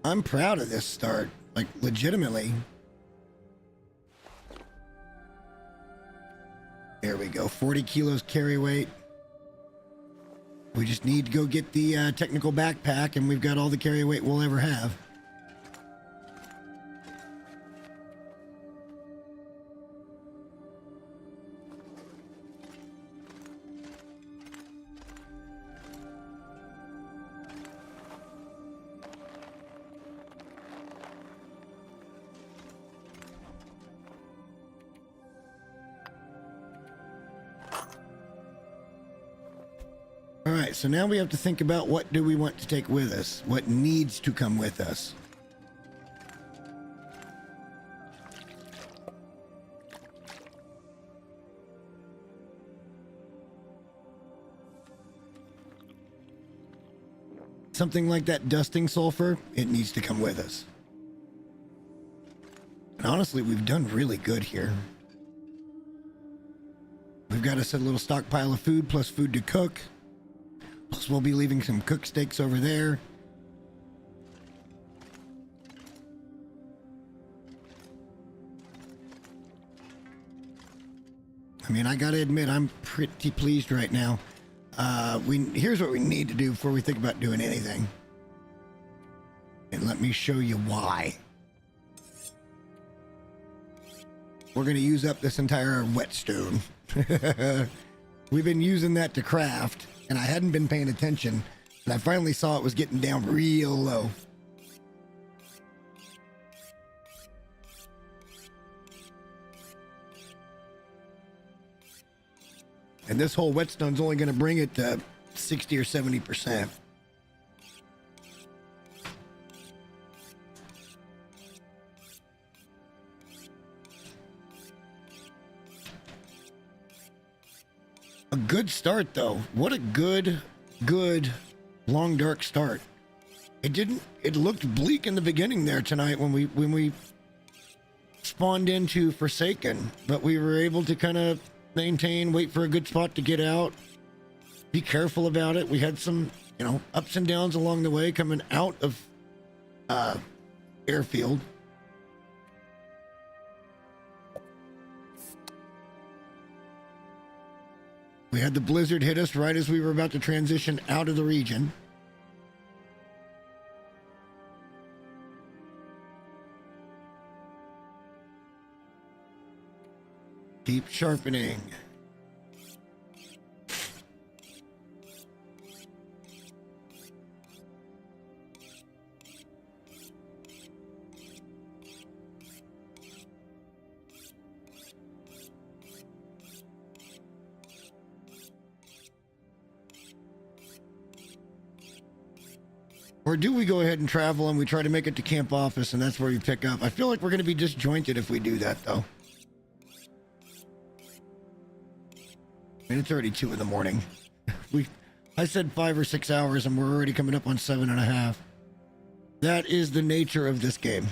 I'm proud of this start, like, legitimately. There we go, 40 kilos carry weight. We just need to go get the technical backpack, and we've got all the carry weight we'll ever have. All right, so now we have to think about what do we want to take with us? What needs to come with us? Something like that dusting sulfur, it needs to come with us. And honestly, we've done really good here. We've got us a little stockpile of food plus food to cook. Plus, we'll be leaving some cooked steaks over there. I mean, I gotta admit, I'm pretty pleased right now. Here's what we need to do before we think about doing anything. And let me show you why. We're gonna use up this entire whetstone. We've been using that to craft. And I hadn't been paying attention, and I finally saw it was getting down real low. And this whole whetstone's only going to bring it to 60 or 70%. A good start, though. What a good long dark start. It looked bleak in the beginning there tonight when we spawned into Forsaken, but we were able to kind of maintain, wait for a good spot to get out, be careful about it. We had some, ups and downs along the way coming out of airfield. We had the blizzard hit us right as we were about to transition out of the region. Keep sharpening. Or do we go ahead and travel and we try to make it to camp office and that's where we pick up? I feel like we're going to be disjointed if we do that, though. I mean, it's already 2 in the morning. I said 5 or 6 hours and we're already coming up on 7.5. That is the nature of this game.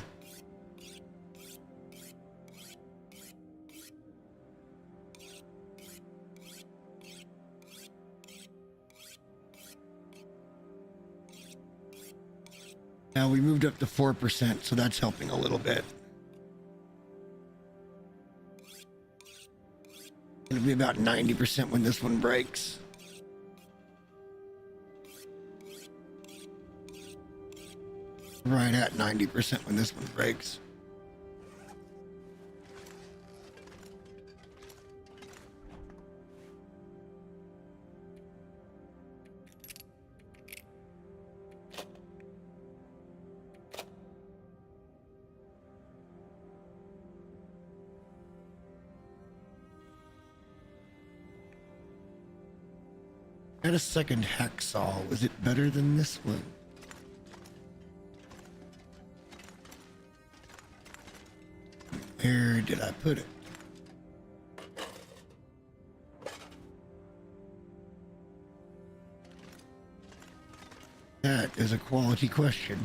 Now we moved up to 4%, so that's helping a little bit. It'll be about 90% when this one breaks. Right at 90% when this one breaks. Had a second hacksaw. Was it better than this one? Where did I put it? That is a quality question.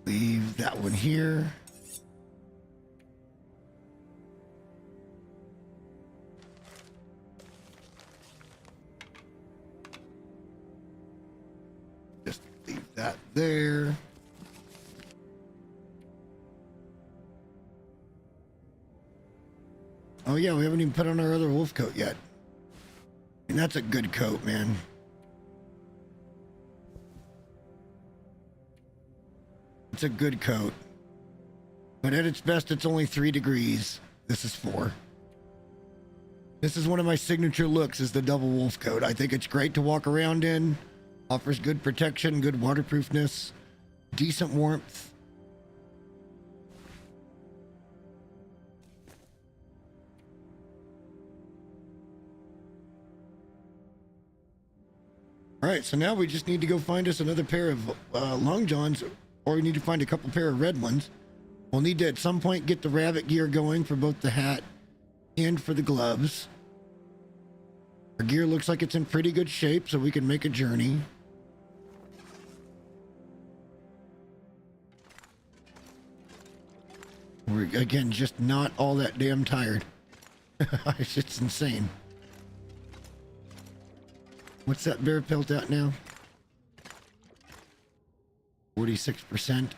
Leave that one here. Just leave that there. Oh yeah, we haven't even put on our other wolf coat yet. And that's a good coat, man. It's a good coat. But at its best, it's only 3 degrees. This is 4. This is one of my signature looks, is the double wolf coat. I think it's great to walk around in. Offers good protection, good waterproofness, decent warmth. All right, so now we just need to go find us another pair of long johns, or we need to find a couple pair of red ones. We'll need to at some point get the rabbit gear going for both the hat and for the gloves. Our gear looks like it's in pretty good shape, so we can make a journey. We're, again, just not all that damn tired. It's insane. What's that bear pelt at now? 46%.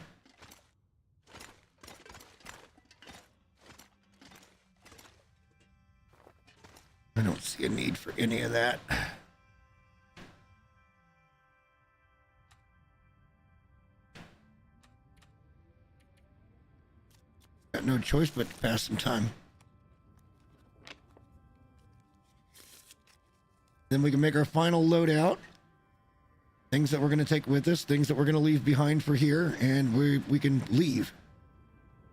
I don't see a need for any of that. Got no choice but to pass some time. Then we can make our final loadout. Things that we're going to take with us, things that we're going to leave behind for here, and we can leave.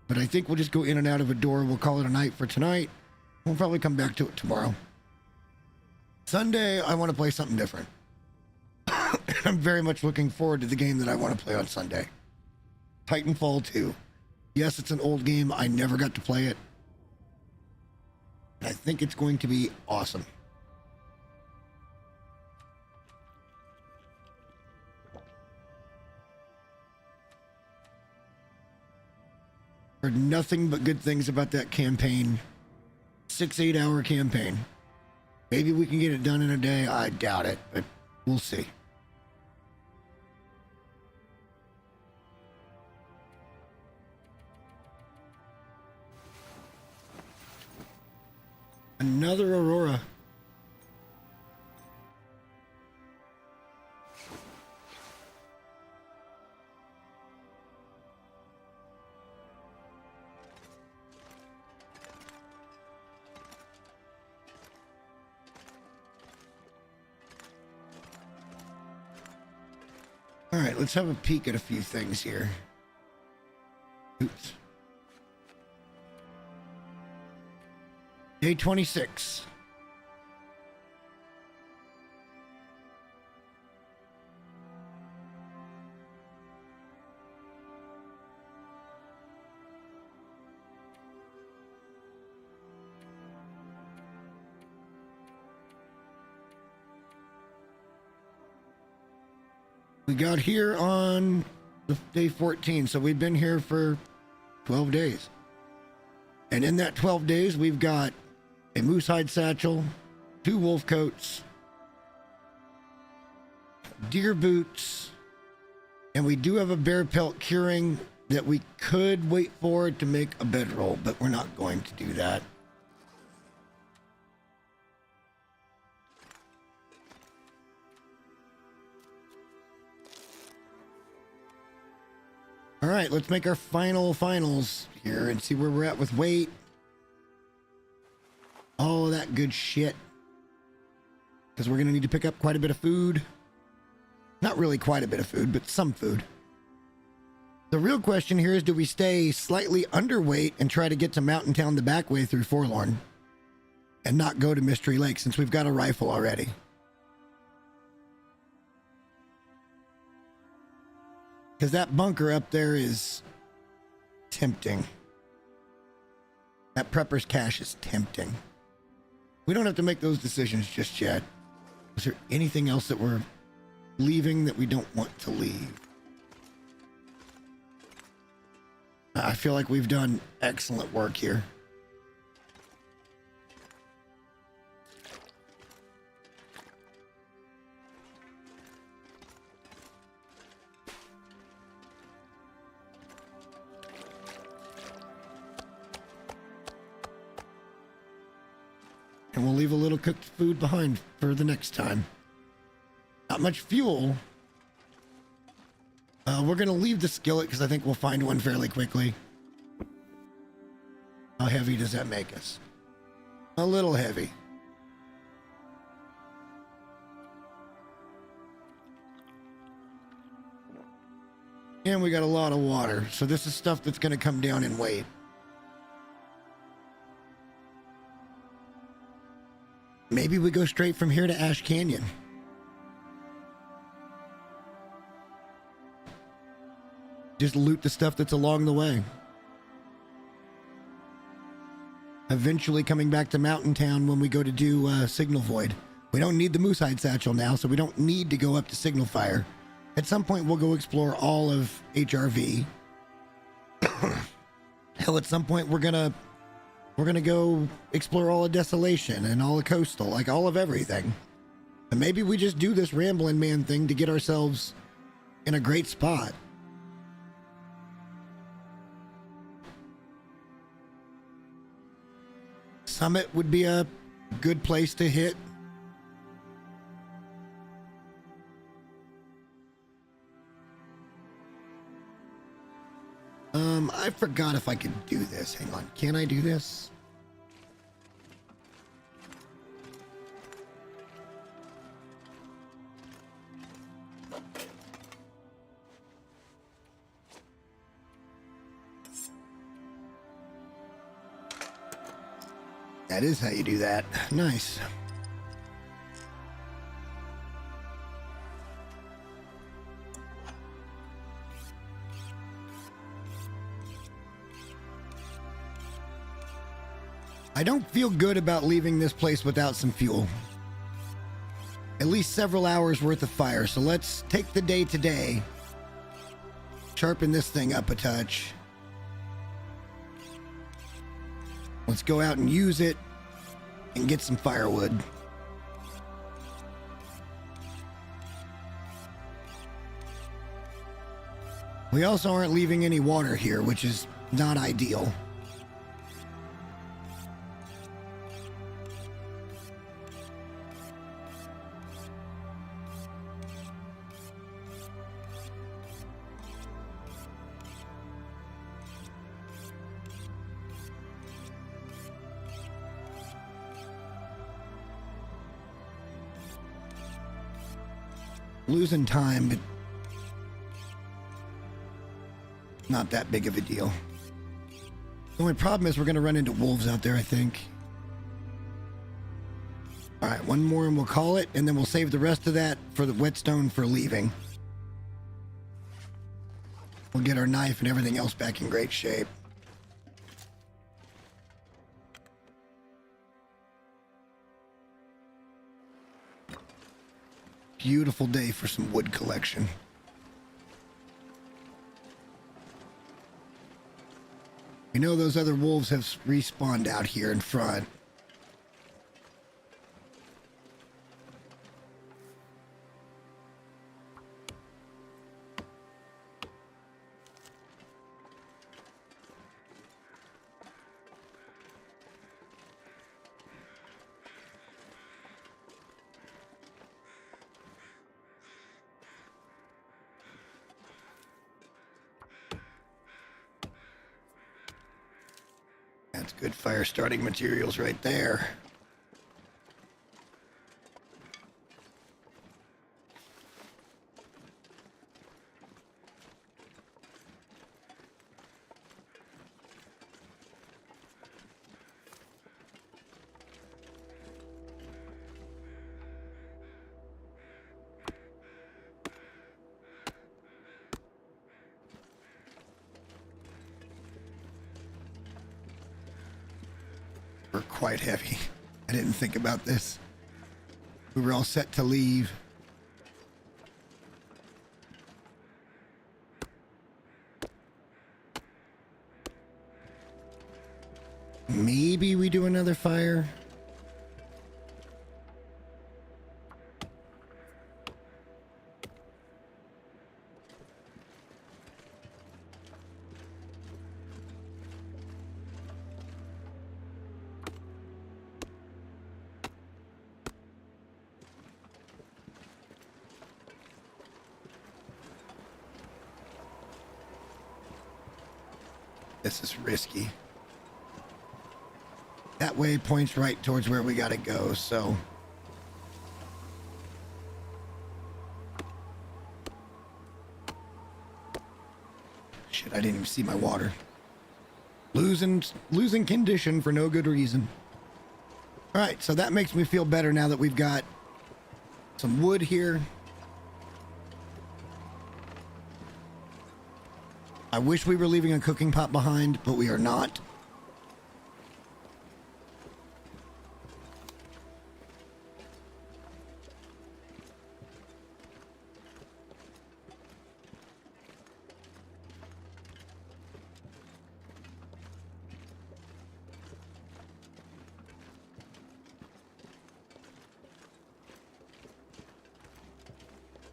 But I think we'll just go in and out of a door. We'll call it a night for tonight. We'll probably come back to it tomorrow. Sunday, I want to play something different. I'm very much looking forward to the game that I want to play on Sunday. Titanfall 2. Yes, it's an old game. I never got to play it. I think it's going to be awesome. Heard nothing but good things about that campaign. 6-8 hour campaign. Maybe we can get it done in a day. I doubt it, but we'll see. Another Aurora. All right, let's have a peek at a few things here. Oops. Day 26. We got here on day 14, so we've been here for 12 days. And in that 12 days, we've got a moose hide satchel, 2 wolf coats, deer boots, and we do have a bear pelt curing that we could wait for to make a bedroll, but we're not going to do that. All right, let's make our finals here and see where we're at with weight. All of that good shit. Because we're going to need to pick up quite a bit of food. Not really quite a bit of food, but some food. The real question here is, do we stay slightly underweight and try to get to Mountain Town the back way through Forlorn and not go to Mystery Lake since we've got a rifle already? Because that bunker up there is tempting. That prepper's cache is tempting. We don't have to make those decisions just yet. Is there anything else that we're leaving that we don't want to leave? I feel like we've done excellent work here. And we'll leave a little cooked food behind for the next time. Not much fuel. We're going to leave the skillet because I think we'll find one fairly quickly. How heavy does that make us? A little heavy. And we got a lot of water. So this is stuff that's going to come down in weight. Maybe we go straight from here to Ash Canyon. Just loot the stuff that's along the way. Eventually coming back to Mountain Town when we go to do Signal Void. We don't need the moose hide satchel now, so we don't need to go up to Signal Fire. At some point, we'll go explore all of HRV. Hell, at some point, we're gonna go explore all of Desolation and all of Coastal, like all of everything. And maybe we just do this Ramblin' Man thing to get ourselves in a great spot. Summit would be a good place to hit. I forgot if I could do this. Hang on. Can I do this? That is how you do that. Nice. I don't feel good about leaving this place without some fuel. At least several hours worth of fire. So let's take the day today. Sharpen this thing up a touch. Let's go out and use it and get some firewood. We also aren't leaving any water here, which is not ideal. Losing time, but not that big of a deal. The only problem is we're going to run into wolves out there, I think. All right, one more and we'll call it, and then we'll save the rest of that for the whetstone for leaving. We'll get our knife and everything else back in great shape. Beautiful day for some wood collection. We know those other wolves have respawned out here in front. That's good fire starting materials right there. We're quite heavy. I didn't think about this. We were all set to leave. Maybe we do another fire. This is risky. That way points right towards where we gotta go, so. Shit, I didn't even see my water. Losing condition for no good reason. All right, so that makes me feel better now that we've got some wood here. I wish we were leaving a cooking pot behind, but we are not.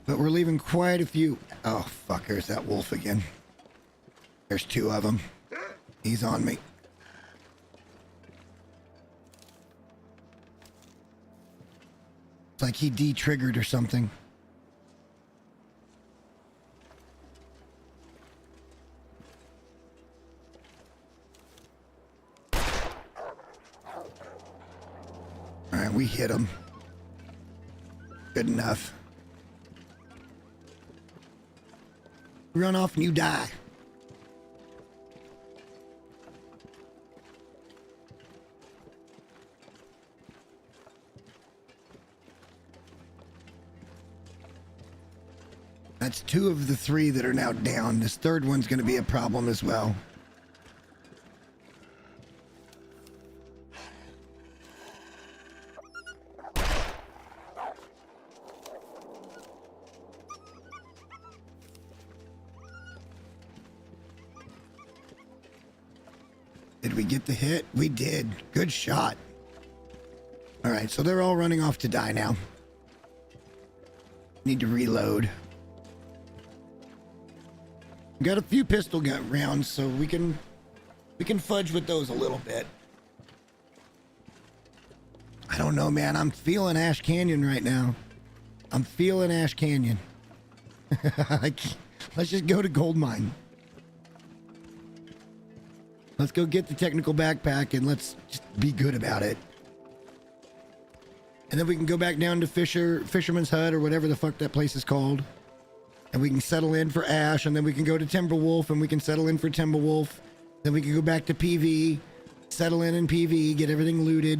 But we're leaving quite a few. Oh, fuck, there's that wolf again. There's two of them. He's on me. It's like he de-triggered or something. All right, we hit him. Good enough. Run off and you die. That's 2 of the 3 that are now down. This third one's going to be a problem as well. Did we get the hit? We did. Good shot. All right, so they're all running off to die now. Need to reload. Got a few pistol gun rounds, so we can fudge with those a little bit. I don't know, man. I'm feeling Ash Canyon right now. I'm feeling Ash Canyon. Let's just go to Gold Mine. Let's go get the technical backpack and let's just be good about it. And then we can go back down to Fisherman's Hut or whatever the fuck that place is called. And we can settle in for Ash, and then we can go to Timberwolf and we can settle in for Timberwolf. Then we can go back to PV, settle in PV, get everything looted.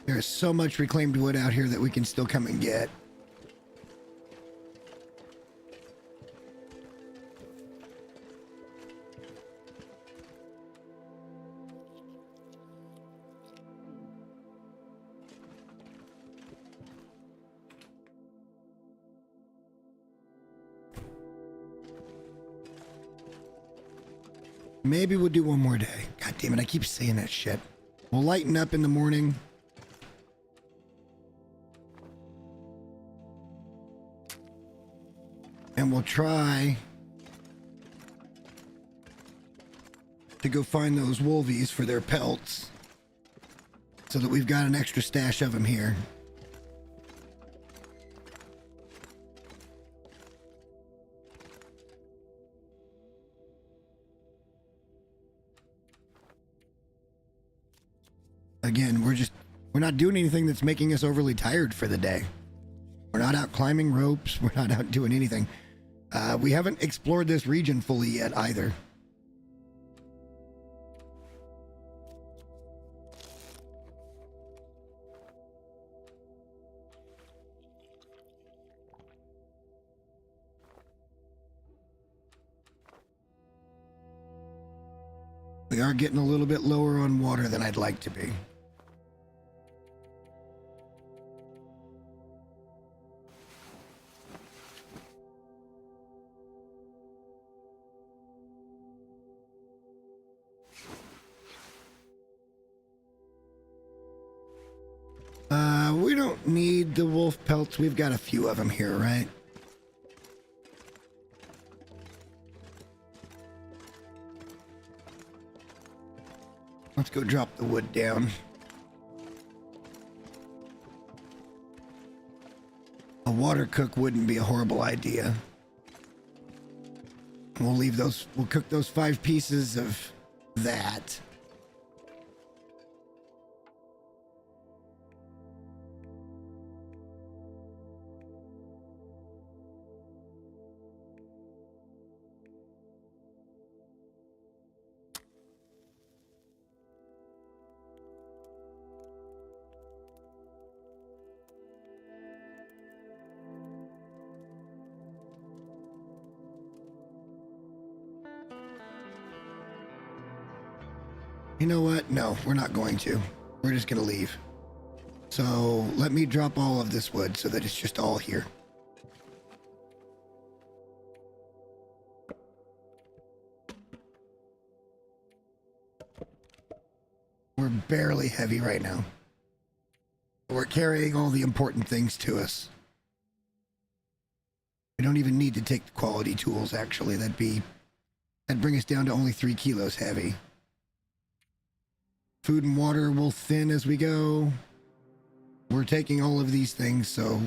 There is so much reclaimed wood out here that we can still come and get. Maybe we'll do one more day. God damn it, I keep saying that shit. We'll lighten up in the morning. And we'll try to go find those wolvies for their pelts so that we've got an extra stash of them here. Again, we're not doing anything that's making us overly tired for the day. We're not out climbing ropes. We're not out doing anything. We haven't explored this region fully yet either. We are getting a little bit lower on water than I'd like to be. We don't need the wolf pelts. We've got a few of them here, right? Let's go drop the wood down. A water cook wouldn't be a horrible idea. We'll cook those 5 pieces of that. You know what? No, we're not going to. We're just going to leave. So let me drop all of this wood so that it's just all here. We're barely heavy right now. We're carrying all the important things to us. We don't even need to take the quality tools, actually. That'd bring us down to only 3 kilos heavy. Food and water will thin as we go. We're taking all of these things, so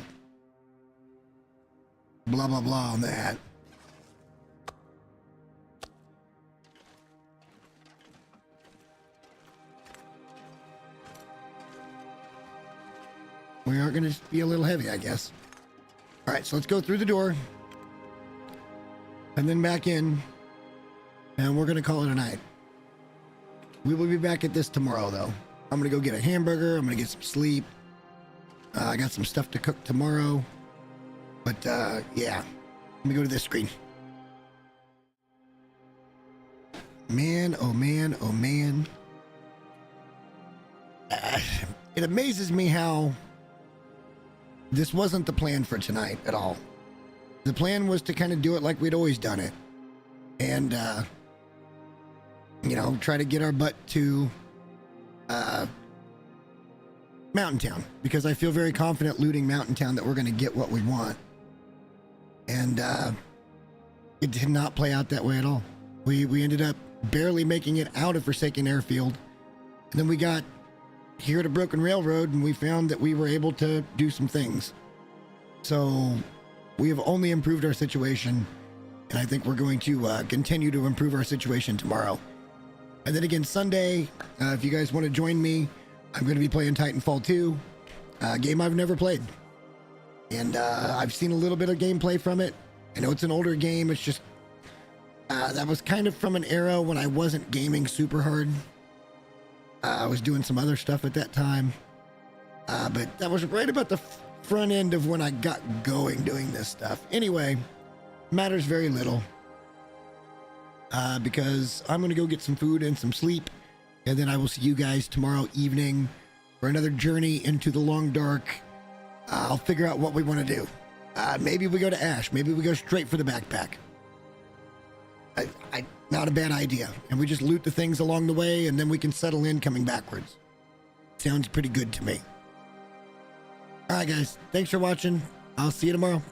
blah, blah, blah on that. We are going to be a little heavy, I guess. All right, so let's go through the door and then back in, and we're going to call it a night. We will be back at this tomorrow, though. I'm gonna go get a hamburger. I'm gonna get some sleep. I got some stuff to cook tomorrow. But yeah, let me go to this screen. Man, oh man, oh man. It amazes me how this wasn't the plan for tonight at all. The plan was to kind of do it like we'd always done it. And, you know, try to get our butt to Mountain Town. Because I feel very confident looting Mountain Town that we're going to get what we want. And it did not play out that way at all. We ended up barely making it out of Forsaken Airfield. And then we got here at a broken railroad and we found that we were able to do some things. So we have only improved our situation, and I think we're going to continue to improve our situation tomorrow. And then again Sunday, if you guys want to join me, I'm going to be playing Titanfall 2, a game I've never played. And I've seen a little bit of gameplay from it. I know it's an older game. It's just that was kind of from an era when I wasn't gaming super hard. I was doing some other stuff at that time. But that was right about the front end of when I got going doing this stuff. Anyway, matters very little. Because I'm going to go get some food and some sleep. And then I will see you guys tomorrow evening for another journey into the long dark. I'll figure out what we want to do. Maybe we go to Ash. Maybe we go straight for the backpack. Not a bad idea. And we just loot the things along the way, and then we can settle in coming backwards. Sounds pretty good to me. All right, guys. Thanks for watching. I'll see you tomorrow.